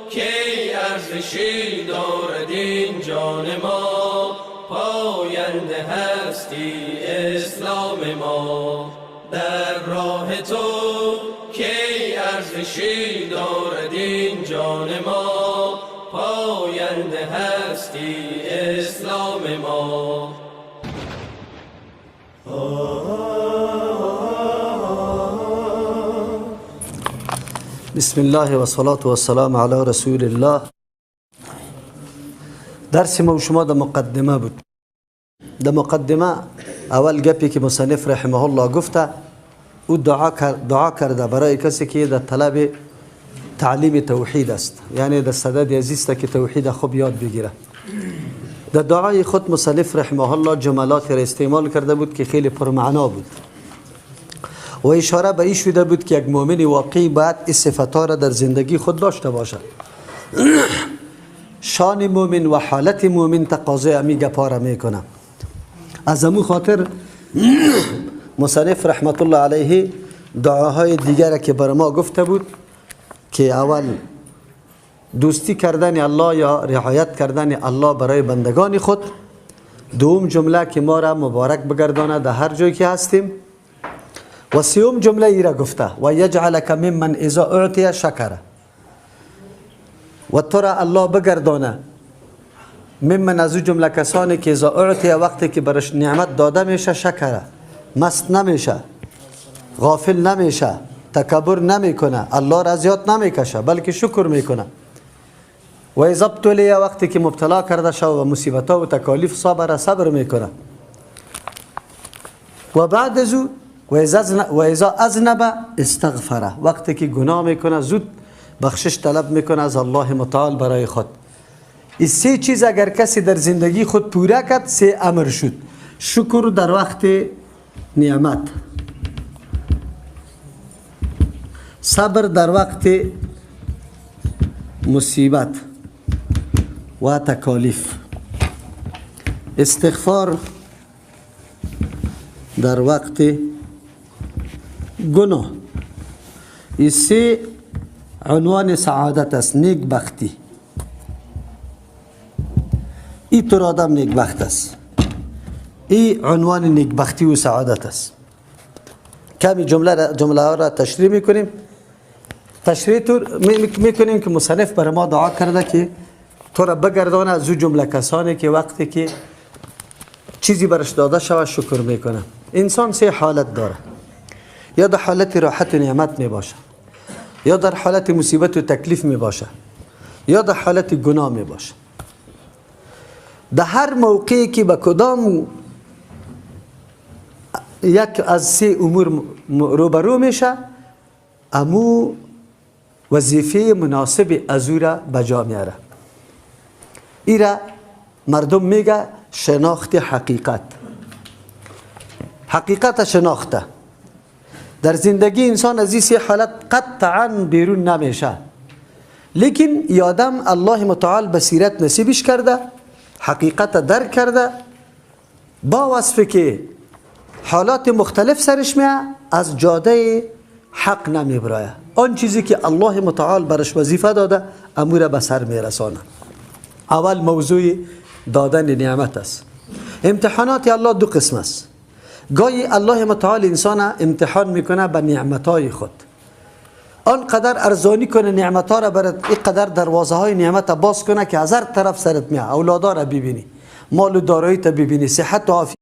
کی ارزشی دارد این جان ما، پاینده هستی اسلام ما. در راه تو کی ارزشی دارد این جان ما، پاینده هستی اسلام ما. بسم الله و صلاة و السلام علی رسول الله. درس ما و شما در مقدمه بود. در مقدمه اول گپی که مصنف رحمه الله گفته، او دعا کرده برای کسی که در طلب تعلیم توحید است، یعنی در صدد عزیزته که توحید خوب یاد بگیره. در دعای خود مصنف رحمه الله جملات را استعمال کرده بود که خیلی پرمعنا بود و اشاره به این شده بود که یک مؤمن واقعی باید این صفات را در زندگی خود داشته باشد. شان مؤمن و حالت مؤمن تقاضای امی گپا را میکنه. از امو خاطر مصنف رحمت الله علیه دعاهای دیگر که بر ما گفته بود که اول دوستی کردن الله یا رعایت کردن الله برای بندگان خود، دوم جمله که ما را مبارک بگردانه در هر جایی که هستیم، و سیوم جمله ای را گفته و یجعلک ممن اذا اعطی شکر، و تو را الله بگردانه ممن از او جمله کسانی که اذا اعطی وقتی که برش نعمت داده میشه شکر، مست نمیشه، غافل نمیشه، تکبر نمیکنه، الله را زیاد نمیکشه بلکه شکر میکنه. و اذا ابتلی وقتی که مبتلا کرده شو و مصیبت ها و تکالیف صبر میکنه. و بعد از او و اذا اذنب استغفر، وقتی که گناه میکنه زود بخشش طلب میکنه از الله متعال برای خود. این سه چیز اگر کسی در زندگی خود پورا کرد، سه امر شد: شکر در وقت نعمت، صبر در وقت مصیبت و تکالیف، استغفار در وقت گناه. این سه عنوان سعادت است، نیک بختی. این طور آدم نیک بخت است. این عنوان نیک بختی و سعادت است. کمی جمله ها را تشریح میکنیم تشریح تو میکنیم که مصنف بر ما دعا کرده که تو را بگردانه از او جمله کسانی که وقتی که چیزی برش داده شود شکر میکنه. انسان سه حالت داره، یا در حالت راحت و نعمت می باشه، یا در حالت مصیبت و تکلیف می باشه، یا در حالت گناه می باشه. در هر موقعی که به کدام یک از سه امور روبرو میشه، امو وظیفه مناسب از او را بجا میاره. ایرا مردم میگه شناخت حقیقت. حقیقت شناخته در زندگی انسان از این سه حالت قطعا بیرون نمیشه، لیکن یادم الله متعال بصیرت نصیبش کرده، حقیقت درک کرده، با وصفه که حالات مختلف سرش میه، از جاده حق نمیبرایه. آن چیزی که الله متعال برش وظیفه داده امور به سر میرسانه. اول موضوع دادن نعمت است. امتحانات الله دو قسم است. گاهی الله متعال انسان امتحان میکنه به نعمتهای خود، آنقدر ارزانی کنه نعمتها را برات، اینقدر دروازه های نعمت باز کنه که از هر طرف سرت میاد. اولادا را ببینی، مال و دارایی تا ببینی، صحت و عافیت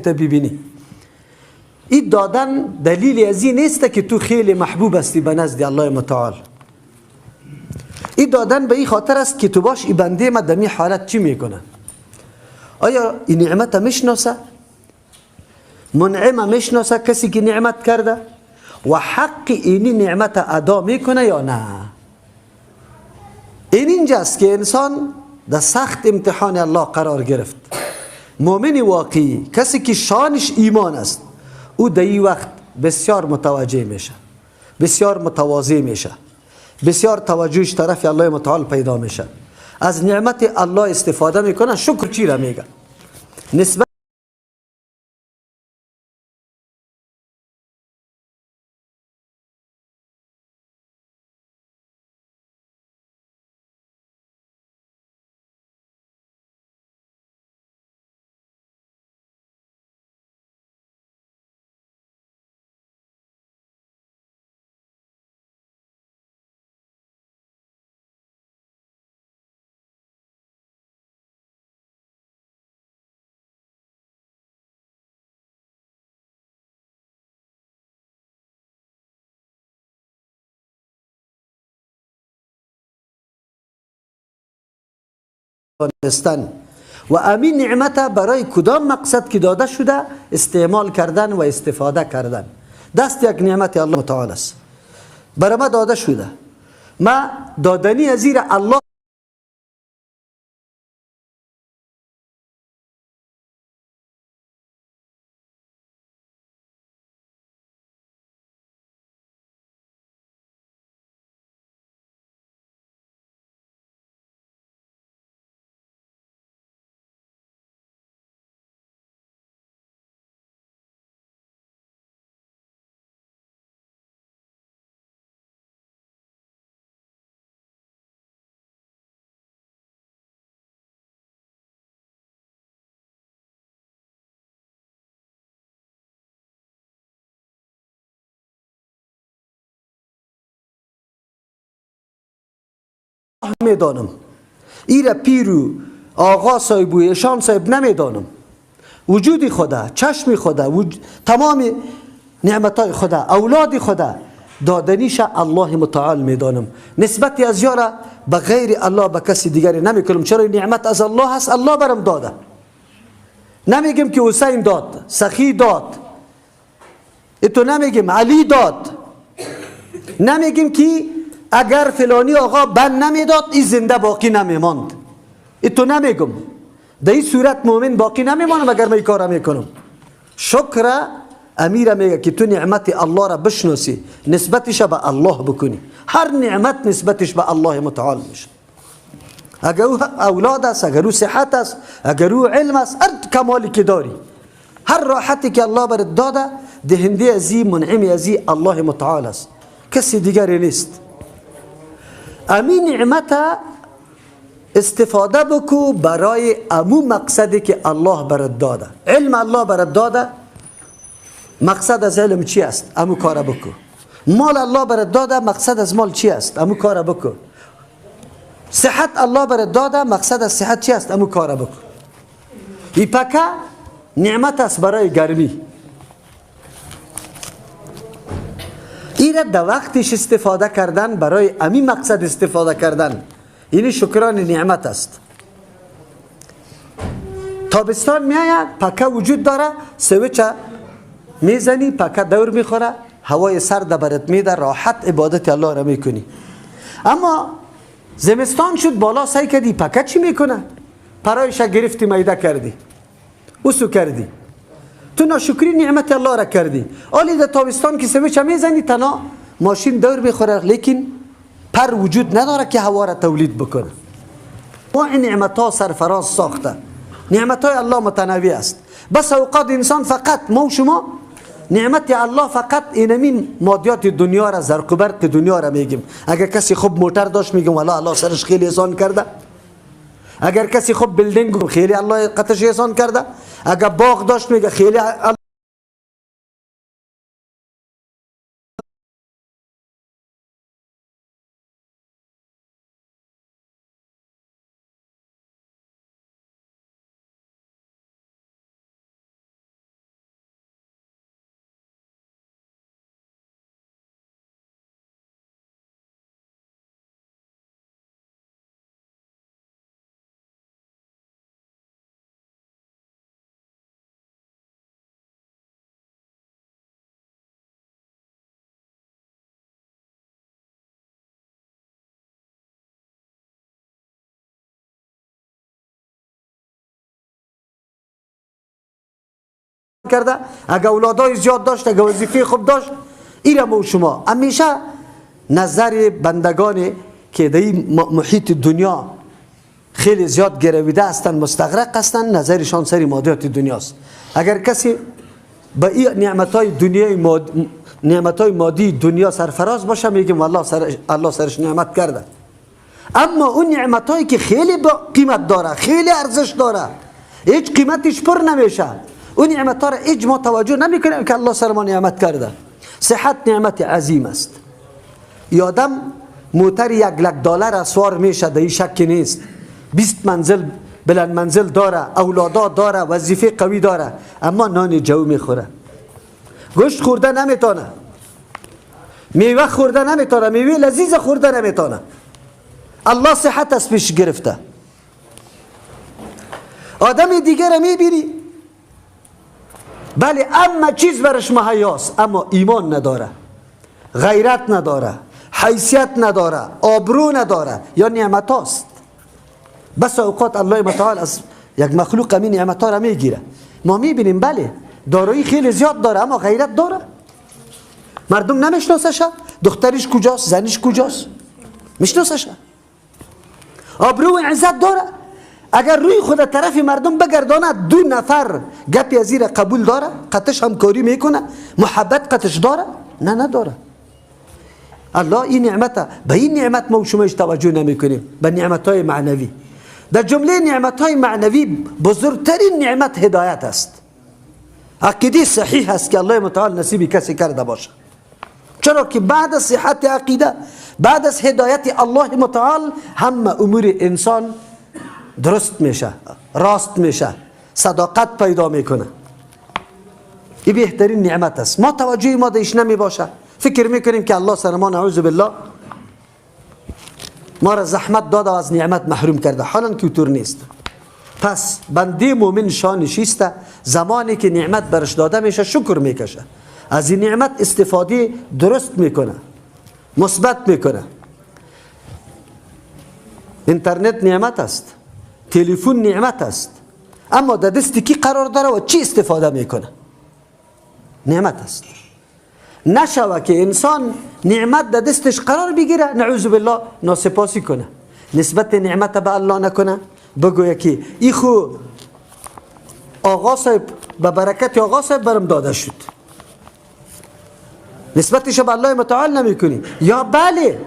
تا ببینی. این دادن دلیل از این نیست که تو خیلی محبوب هستی به نزد الله متعال. این دادن به این خاطر است که تو باش این بنده ما دمی حالت چی میکنه. آیا این نعمت میشناسه؟ منعم میشناسه کسی که نعمت کرده و حق اینی نعمت ادا میکنه یا نه؟ این اینجاست که انسان در سخت امتحان الله قرار گرفت. مؤمن واقعی، کسی که شانش ایمان است، او در این وقت بسیار متوجه میشه، بسیار متواضع میشه، بسیار توجهش طرف الله متعال پیدا میشه، از نعمت الله استفاده میکنه. شکر چی را میگه؟ نسبت و امین نعمت برای کدام مقصد که داده شده استعمال کردن و استفاده کردن. دست یک نعمت الله متعال است، برای ما داده شده. ما دادنی از زیر الله میدانم، ایره پیرو آقا صاحب و ایشان صاحب نمیدانم. وجود خدا، چشم خدا، تمام نعمتای خدا، اولاد خدا دادنیش الله متعال میدانم. نسبتی از یارا به غیر الله به کسی دیگری نمیکنم. چرا نعمت از الله هست، الله برم داده. نمیگم که حسین داد، سخی داد، اتو نمیگم علی داد، نمیگم که اگر فلانی آقا بند نمیداد این زنده باقی نمیماند. این تو نمیگم، در این صورت مؤمن باقی نمیمانم اگر من این کار میکنم. شکر امیر میگه که تو نعمت الله را بشناسی، نسبتش به الله بکنی. هر نعمت نسبتش به الله متعال میشه. اگر او اولاد است، اگر او صحت است، اگر او علم است، هر کمالی که داری، هر راحتی که الله برات داده، دهنده ازی، منعم ازی الله متعال است، کسی دیگری نیست. امین نعمت استفاده بکو برای امو مقصدی که الله برات داده. علم الله برات داده، مقصد از علم چی است؟ امو کار بکو. مال الله برات داده، مقصد از مال چی است؟ امو کار بکو. صحت الله برات داده، مقصد از صحت چی است؟ امو کار بکو. این پکه نعمت است برای گرمی. این را در وقتش استفاده کردن، برای امین مقصد استفاده کردن، این شکران نعمت است. تابستان میآید، پکه وجود داره، سویچ میزنی، پکه دور میخوره، هوای سرد برات میده، راحت عبادت الله را میکنی. اما زمستان شد، بالا سعی کردی، پکه چی میکنه؟ پرایش گرفتی، میده کردی، اوسو کردی، تو ناشکری نعمت الله را کردی. آلی در تابستان که سویچ میزنی، تنها ماشین دور میخوره، لیکن پر وجود نداره که هوا را تولید بکنه. و این نعمت ها سرفراز ساخته. نعمت های الله متنوع است. بس اوقات انسان فقط ما و شما نعمت الله فقط اینمین مادیات دنیا را، زرق و برق دنیا را میگیم. اگر کسی خوب موتر داشت میگم والله الله سرش خیلی احسان کرده. اگر کسی خوب بلدینگ خیلی الله قطعش احسان کرده. اگر باغ داشت میگه خیلی الله. کرده. اگر اولادای زیاد داشت، اگر وظیفه خوب داشت، ایرم و شما همیشه نظر بندگانی که در این محیط دنیا خیلی زیاد گرویده هستند، مستغرق هستند، نظرشان سری مادیات دنیاست. اگر کسی با این نعمتهای مادی دنیا سرفراز باشه، میگیم والله الله سرش نعمت کرده. اما اون نعمتهایی که خیلی با قیمت داره، خیلی ارزش داره، هیچ قیمتش پر نمیشه، اون نعمت ها را هیچ ما توجه نمیکنیم که الله سر ما نعمت کرده. صحت نعمت عظیم است. یادم موتر $1,00,000 سوار میشه، در این شک نیست. 20 منزل بلند منزل داره، اولادا داره، وظیفه قوی داره، اما نان جو میخوره، گوشت خورده نمیتونه، میوه خورده نمیتونه، میوه لذیذ خورده نمیتونه. الله صحت از پیش گرفته. آدم دیگر میبینی بله اما چیز برش مهیاست، اما ایمان نداره، غیرت نداره، حیثیت نداره، آبرو نداره، یا نعمت هاست. بس اوقات الله متعال از یک مخلوق همین نعمت ها را میگیره. ما میبینیم بله دارایی خیلی زیاد داره، اما غیرت داره، مردم نمیشناسش. دخترش کجاست، زنش کجاست، میشناسش. آبرو و عزت داره. اگر روی خود طرف مردم بگردانه، 2 نفر گپی از زیر قبول داره، قطش همکاری میکنه، محبت قطش داره؟ نه نداره. الله این نعمت، به این نعمت ما و شما توجه نمیکنیم، به نعمت های معنوی. در جمله نعمت های معنوی بزرگترین نعمت هدایت است. عقیده صحیح است که الله متعال نصیب کسی کرده باشه. چرا که بعد از صحت عقیده، بعد از هدایت الله متعال، همه امور انسان درست میشه، راست میشه، صداقت پیدا میکنه. این بهترین نعمت است. ما توجه ما دیش نمی باشه، فکر میکنیم که الله سر ما نعوذ بالله ما را زحمت داده و از نعمت محروم کرده، حالا که طور نیست. پس بنده مومن شانش است زمانی که نعمت برش داده میشه شکر میکشه، از این نعمت استفاده درست میکنه، مثبت میکنه. اینترنت نعمت است، تلفن نعمت است، اما در دست کی قرار داره و چی استفاده میکنه؟ نعمت است. نشوه که انسان نعمت در دستش قرار بگیره نعوذ بالله ناسپاسی کنه، نسبت نعمت به الله نکنه، بگویه که ای خو آقا صاحب به برکت آقا صاحب برم داده شد، نسبتش به الله متعال نمی کنی. یا بله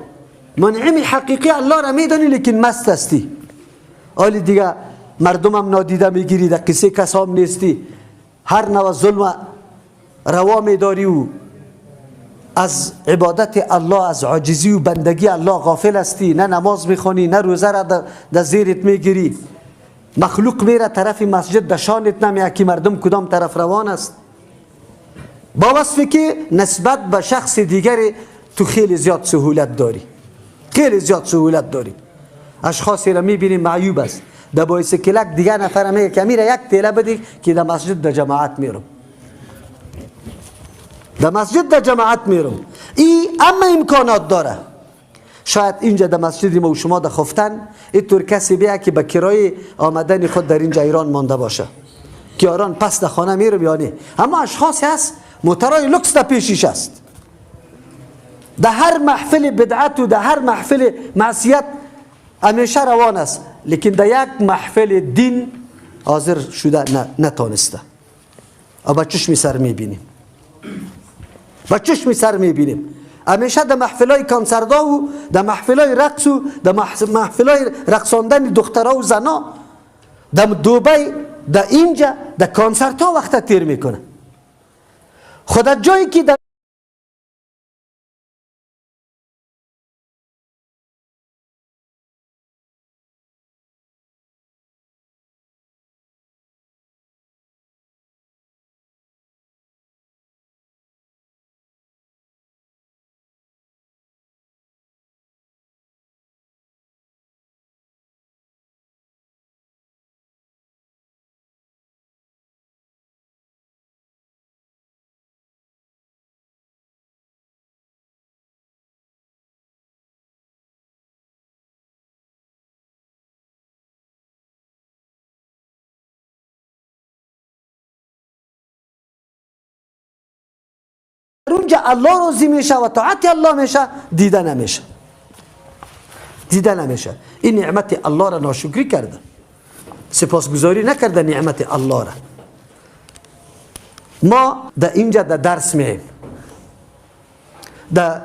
منعم حقیقی الله را میدانی لیکن مست هستی، حالی دیگه مردمم نادیده میگیری، در قصه کسام نیستی، هر نوع ظلم روا میداری و از عبادت الله، از عاجزی و بندگی الله غافل هستی، نه نماز میخونی، نه روزه را در زیرت میگیری، مخلوق میره طرف مسجد دشانت نمیه که مردم کدام طرف روان است، با وصفی که نسبت به شخص دیگری تو خیلی زیاد سهولت داری، خیلی زیاد سهولت داری. اشخاصی را میبینیم معیوب است، در بایسکلک دیگه نفر میگه که میره یک تیله بدی که در مسجد در جماعت میرم، در مسجد در جماعت میرم. اما امکانات داره. شاید اینجا در مسجد ما و شما در خفتن اینطور کسی بیا که به کرای آمدن خود در اینجا ایران مانده باشه که آران پس در خانه میرم یا نه، اما اشخاصی هست موترهای لکس در پیشش است، در هر محفل بدعت و در هر محفل معصیت همیشه روان است، لیکن در یک محفل دین حاضر شده نتانسته. و با چشم سر میبینیم، با چشم سر میبینیم همیشه در محفلای کنسردا و در محفلای رقص و در محفلای رقصاندن دخترها و زنا در دوبی در اینجا در کنسرت ها وقت تیر میکنه. خدا جایی که در اونجا الله راضی میشه و طاعت الله میشه، دیده نمیشه، دیده نمیشه. این نعمت الله را ناشکری کرده، سپاسگزاری نکرده نعمت الله را. ما در اینجا در درس میایم، در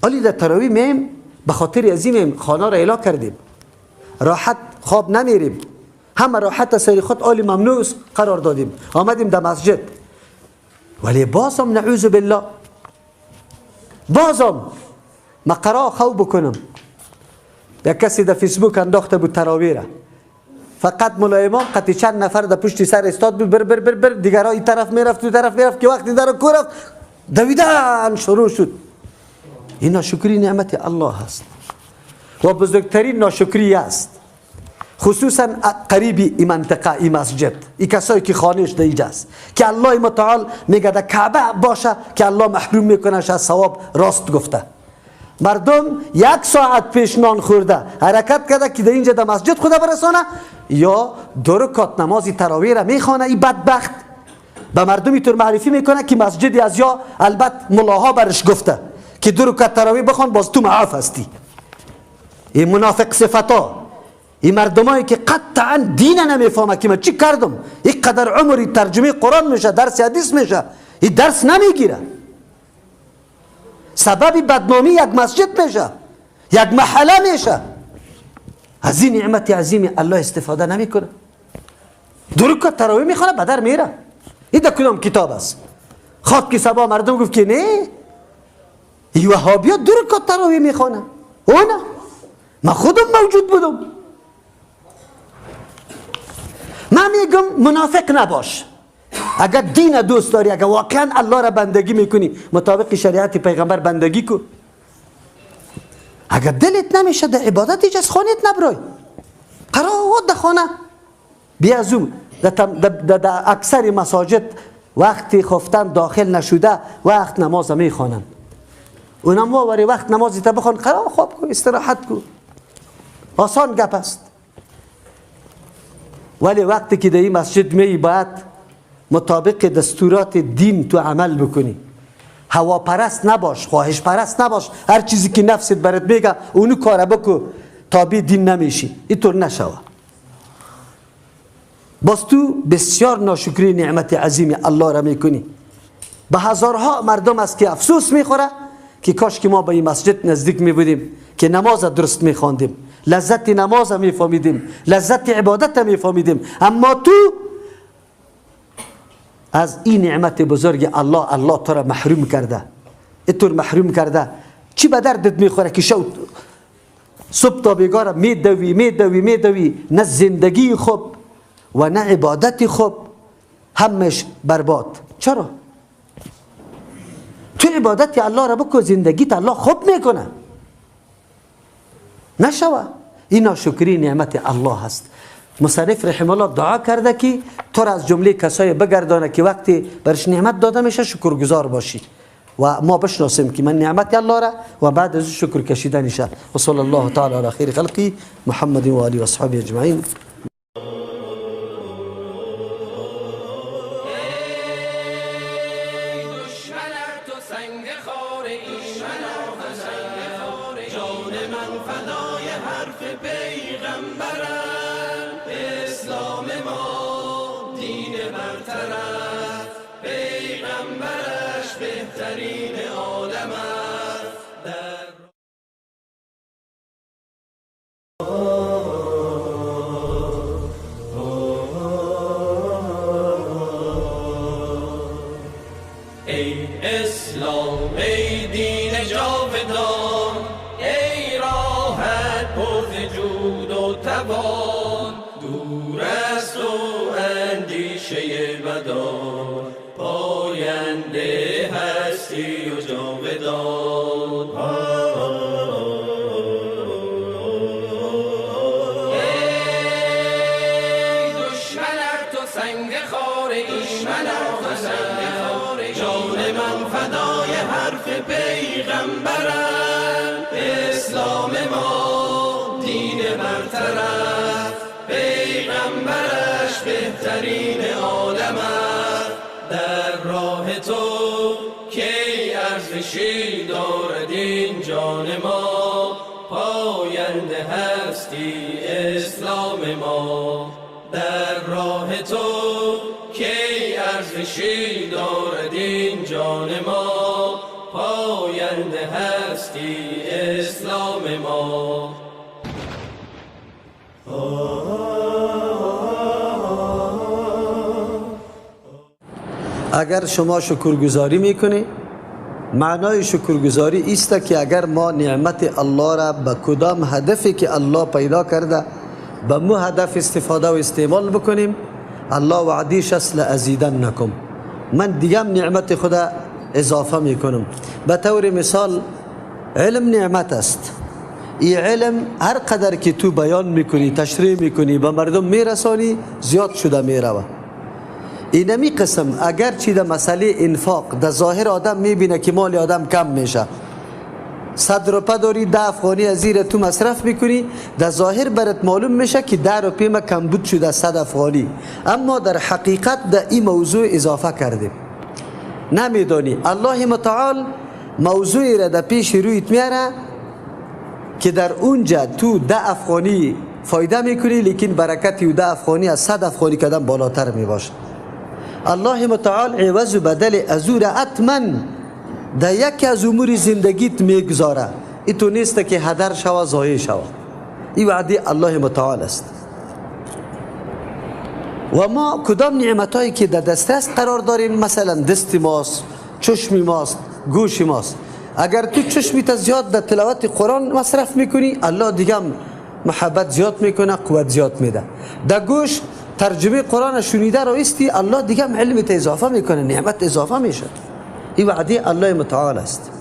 علی در تراویح میم به خاطر عظیم خانه را اعلا کردیم، راحت خواب نمیریم، همه راحت سری خود علی ممنوع قرار دادیم، آمدیم در مسجد، ولی بازم نعوذ بالله بازم ما قرار خواب بکنم. یک کسی در فیسبوک انداخته بود تراویح را، فقط مولای امام قطعی چند نفر در پشت سر استاد بود، بر بر بر بر دیگرها این طرف میرفت تو طرف میرفت که وقتی در کو رفت دویدن شروع شد. این ناشکری نعمت الله هست و بزرگترین ناشکری است، خصوصا قریبی این منطقه این مسجد، این کسایی که خانهش در اینجا است که الله متعال میگه در کعبه باشه که الله محروم میکنش از ثواب. راست گفته، مردم یک ساعت پیش نان خورده حرکت کرده که در اینجا در مسجد خدا برسانه، یا دو رکعت نماز تراویح را میخوانه، این بدبخت به مردم اینطور معرفی میکنه که مسجدی از یا البته ملاها برش گفته که دو رکعت تراویح بخوان باز تو معاف هستی. این منافق صفتا، این مردمایی که قطعا دین نمیفهمه که من چی کردم، یک قدر عمری ترجمه قرآن میشه، درس حدیث میشه، این درس نمیگیره، سبب بدنامی یک مسجد میشه. یک محله میشه. از این نعمت عظیم الله استفاده نمیکنه. درکات تراویح میخونه بدر میره. این در کدام کتاب است؟ خاک سبا مردم گفت که نه، این وهابیا درکات تراویح میخونه. اونا من خودم موجود بودم. من میگم منافق نباش. اگر دین دوست داری، اگر واقعا الله را بندگی میکنی، مطابق شریعت پیغمبر بندگی کن. اگر دلت نمیشه در عبادت هیچ از خانت نبرای، قرار در خانه بیا زوم. در اکثر مساجد وقتی خفتن داخل نشده وقت نماز میخوانن. اونم واری وقت نمازی تا بخوان، قرار خواب کن، استراحت کن. آسان گپ است. ولی وقتی که در این مسجد می باید مطابق دستورات دین تو عمل بکنی. هوا پرست نباش، خواهش پرست نباش. هر چیزی که نفست برات میگه اونو کار بکن، تابع دین نمیشی. اینطور نشوه. باز تو بسیار ناشکری نعمت عظیم الله را میکنی. به هزارها مردم است که افسوس میخوره که کاش که ما به این مسجد نزدیک میبودیم که نماز درست میخواندیم، لذت نماز میفهمیدیم، لذت عبادت میفهمیدیم. اما تو از این نعمت بزرگ الله تو را محروم کرده. اینطور محروم کرده چی به دردت میخوره که صبح تا بیگار میدوی، نه زندگی خوب و نه عبادت خوب، همش برباد. چرا؟ تو عبادت الله را بکن، زندگیت الله خوب میکنه. نشوه. این ناشکری نعمت الله هست. مصنف رحمه الله دعا کرده که تو را از جمله کسای بگردانه که وقتی برش نعمت داده میشه شکرگزار باشی و ما بشناسیم که من نعمت الله را و بعد از شکر کشیدنشه. و صلی الله تعالی علی خیر خلقی محمد و آله و اصحابه اجمعین. بهترین عالم است. در راه تو کی ارزشی دارد این جان ما، پاینده هستی اسلام ما. در راه تو کی ارزشی دارد این جان ما، پاینده هستی اسلام ما. اگر شما شکرگزاری میکنی، معنای شکرگزاری است که اگر ما نعمت الله را به کدام هدفی که الله پیدا کرده به مو هدف استفاده و استعمال بکنیم، الله وعدیش است لازیدنکم، من دیگه نعمت خدا اضافه میکنم. به طور مثال علم نعمت است. این علم هر قدر که تو بیان میکنی، تشریح میکنی، به مردم میرسانی، زیاد شده میروه. اینمی قسم اگر چی در مسئله انفاق در ظاهر آدم میبینه که مال آدم کم میشه، 100 روپه داری 10 افغانی از زیر تو مصرف میکنی، در ظاهر برات معلوم میشه که 10 روپه ما کمبود شده 100 افغانی، اما در حقیقت در این موضوع اضافه کردیم. نمیدانی الله متعال موضوعی را در پیش رویت میاره که در اونجا تو 10 افغانی فایده میکنی، لیکن برکت 10 افغانی از 100 افغانی کدام بالاتر میباشه. الله متعال عوض و بدل ازور اتمن در یکی از امور زندگیت میگذاره. این تو نیست که هدر شوه ضایع شوه. این وعده الله متعال است. و ما کدام نعمتایی که در دسترس قرار داریم، مثلا دست ماست، چشم ماست، گوش ماست. اگر تو چشمت زیاد در تلاوت قرآن مصرف میکنی، الله دیگه محبت زیاد میکنه، قوت زیاد میده. در گوش ترجمه قرآن شنیده رو استی، الله دیگه علمت اضافه میکنه، نعمت اضافه میشه. این وعده الله متعال است.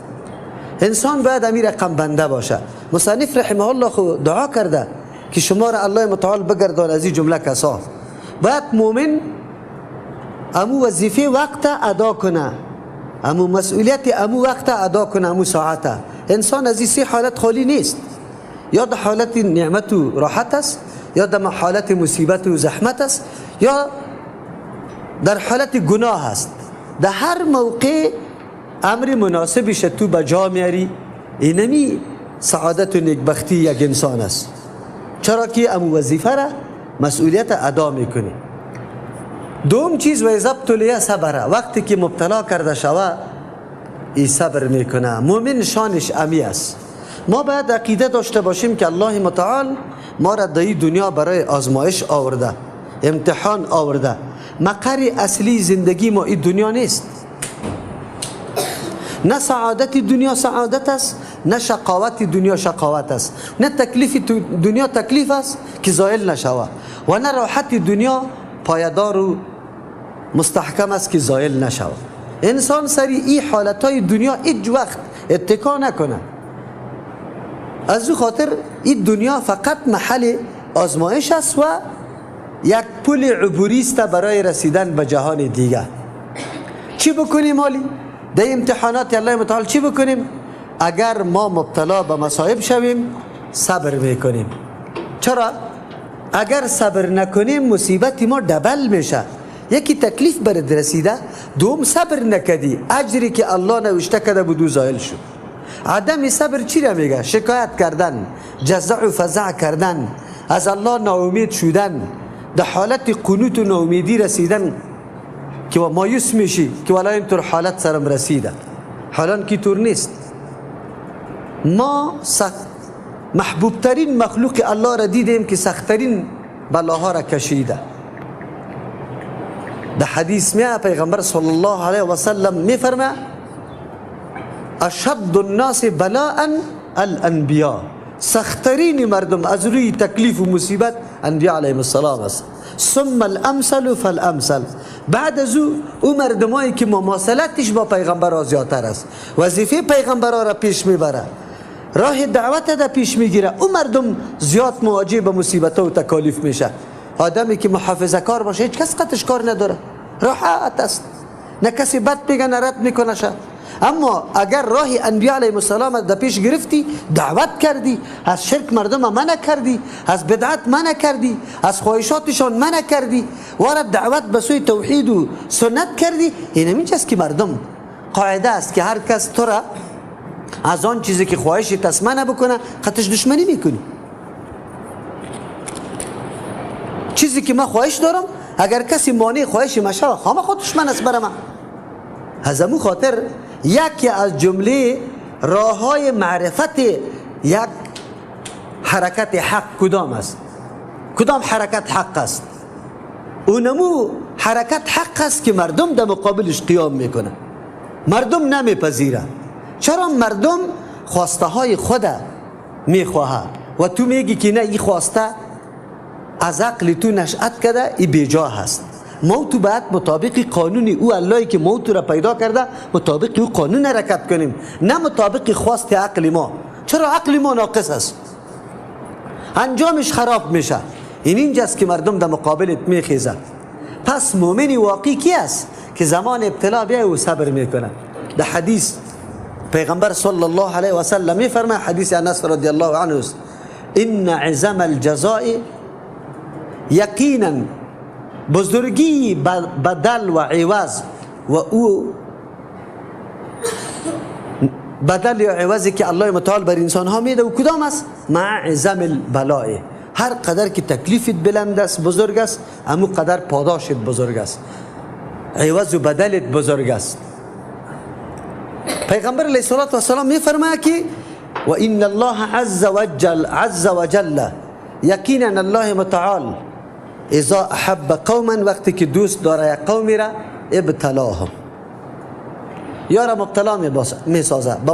انسان باید امیر رقم بنده باشه. مصنف رحمه الله خود دعا کرده که شما را الله متعال بگردان از این جمله کسا. باید مومن امو وظیفه وقت ادا کنه، امو مسئولیت امو وقت ادا کنه، امو ساعت. انسان از این سه حالت خالی نیست. یا در حالت نعمت و راحت است، یا در حالت مصیبت و زحمت است، یا در حالت گناه است. در هر موقع امر مناسبش تو به جا میاری، اینمی سعادت و نیکبختی یک انسان است. چرا که امو وظیفه را مسئولیت ادا میکنی. دوم چیز و ضبط صبر، وقتی که مبتلا کرده شوه ای صبر میکنه. مومن شانش امی است. ما باید عقیده داشته باشیم که الله متعال ما را در دنیا برای آزمایش آورده، امتحان آورده. مقر اصلی زندگی ما این دنیا نیست. نه سعادت دنیا سعادت است، نه شقاوت دنیا شقاوت است، نه تکلیف دنیا تکلیف است که زائل نشوه، و نه راحت دنیا پایدار و مستحکم است که زائل نشوه. انسان سری این حالتهای دنیا هیچ وقت اتکا نکنه. از او خاطر این دنیا فقط محل آزمایش است و یک پل عبوری است برای رسیدن به جهان دیگه. چی بکنیم مالی؟ در امتحانات الله متعال چی بکنیم؟ اگر ما مبتلا به مصائب شویم صبر میکنیم. چرا؟ اگر صبر نکنیم مصیبت ما دبل میشه. یکی تکلیف برد رسیده، دوم صبر نکدی، اجری که الله نوشته کرده بودو زائل شد. عدم صبر چی را میگه؟ شکایت کردن، جزع و فزع کردن، از الله ناامید شدن، در حالت قنوط و ناامیدی رسیدن که مایوس میشی که ولی اینطور حالت سرم رسیده. حالا که طور نیست. ما محبوب ترین مخلوق الله را دیدیم که سختترین بلاها را کشیده. در حدیث می پیغمبر صلی الله علیه و سلم می فرمه اشد الناس بلاء الانبیاء، سختترین مردم از روی تکلیف و مصیبت انبیاء علیهم السلام است. ثم الامثل فالامثل، بعد از او مردمایی که مماثلتش با پیغمبر ها زیادتر است، وظیفه پیغمبر ها را پیش میبره، راه دعوت را پیش میگیره، او مردم زیاد مواجه به مصیبت و تکالیف میشه. آدمی که محافظه کار باشه هیچ کس قطش کار نداره، راحت است، نه کسی بد میگه نه رد میکنه شه. اما اگر راه انبیاء علیهم السلام در پیش گرفتی، دعوت کردی، از شرک مردم منع کردی، از بدعت منع کردی، از خواهشاتشان منع کردی، و دعوت به سوی توحید و سنت کردی، این همین چیز که مردم قاعده است که هر کس تو را از آن چیزی که خواهش تسمه بکنه قطش دشمنی میکنی. چیزی که من خواهش دارم اگر کسی مانع خواهش ما شود خامه خود دشمن است برای من. از امو خاطر یکی از جمله راه های معرفت یک حرکت حق کدام است؟ کدام حرکت حق است؟ اونمو حرکت حق است که مردم در مقابلش قیام میکنه، مردم نمیپذیره. چرا؟ مردم خواسته های خود میخواه و تو میگی که نه این خواسته از عقل تو نشأت کرده، ای بیجا هست. ما تو باید مطابق قانون او اللهی که ما تو را پیدا کرده مطابق او قانون حرکت کنیم، نه مطابق خواست عقل ما. چرا؟ عقل ما ناقص است، انجامش خراب میشه. اینجاست که مردم در مقابلت میخیزه. پس مؤمن واقعی کی است؟ که زمان ابتلا بیا و صبر میکنه. در حدیث پیغمبر صلی الله علیه و سلم میفرمه، حدیث انس رضی الله عنه است، ان عظم الجزاء یقینا، بزرگی بدل و عوض و او بدل و عوضی که الله متعال بر انسان ها میده و کدام است؟ مع عظم البلاء. هر قدر که تکلیفت بلند است بزرگ است، همو قدر پاداشت بزرگ است، عوض و بدلت بزرگ است. پیغمبر علیه الصلاة والسلام میفرماید که و این الله عز وجل یقینا الله متعال اذا احب قوما وقتی که دوست داره یک قومی را ابتلاهم، یا را مبتلا می سازه.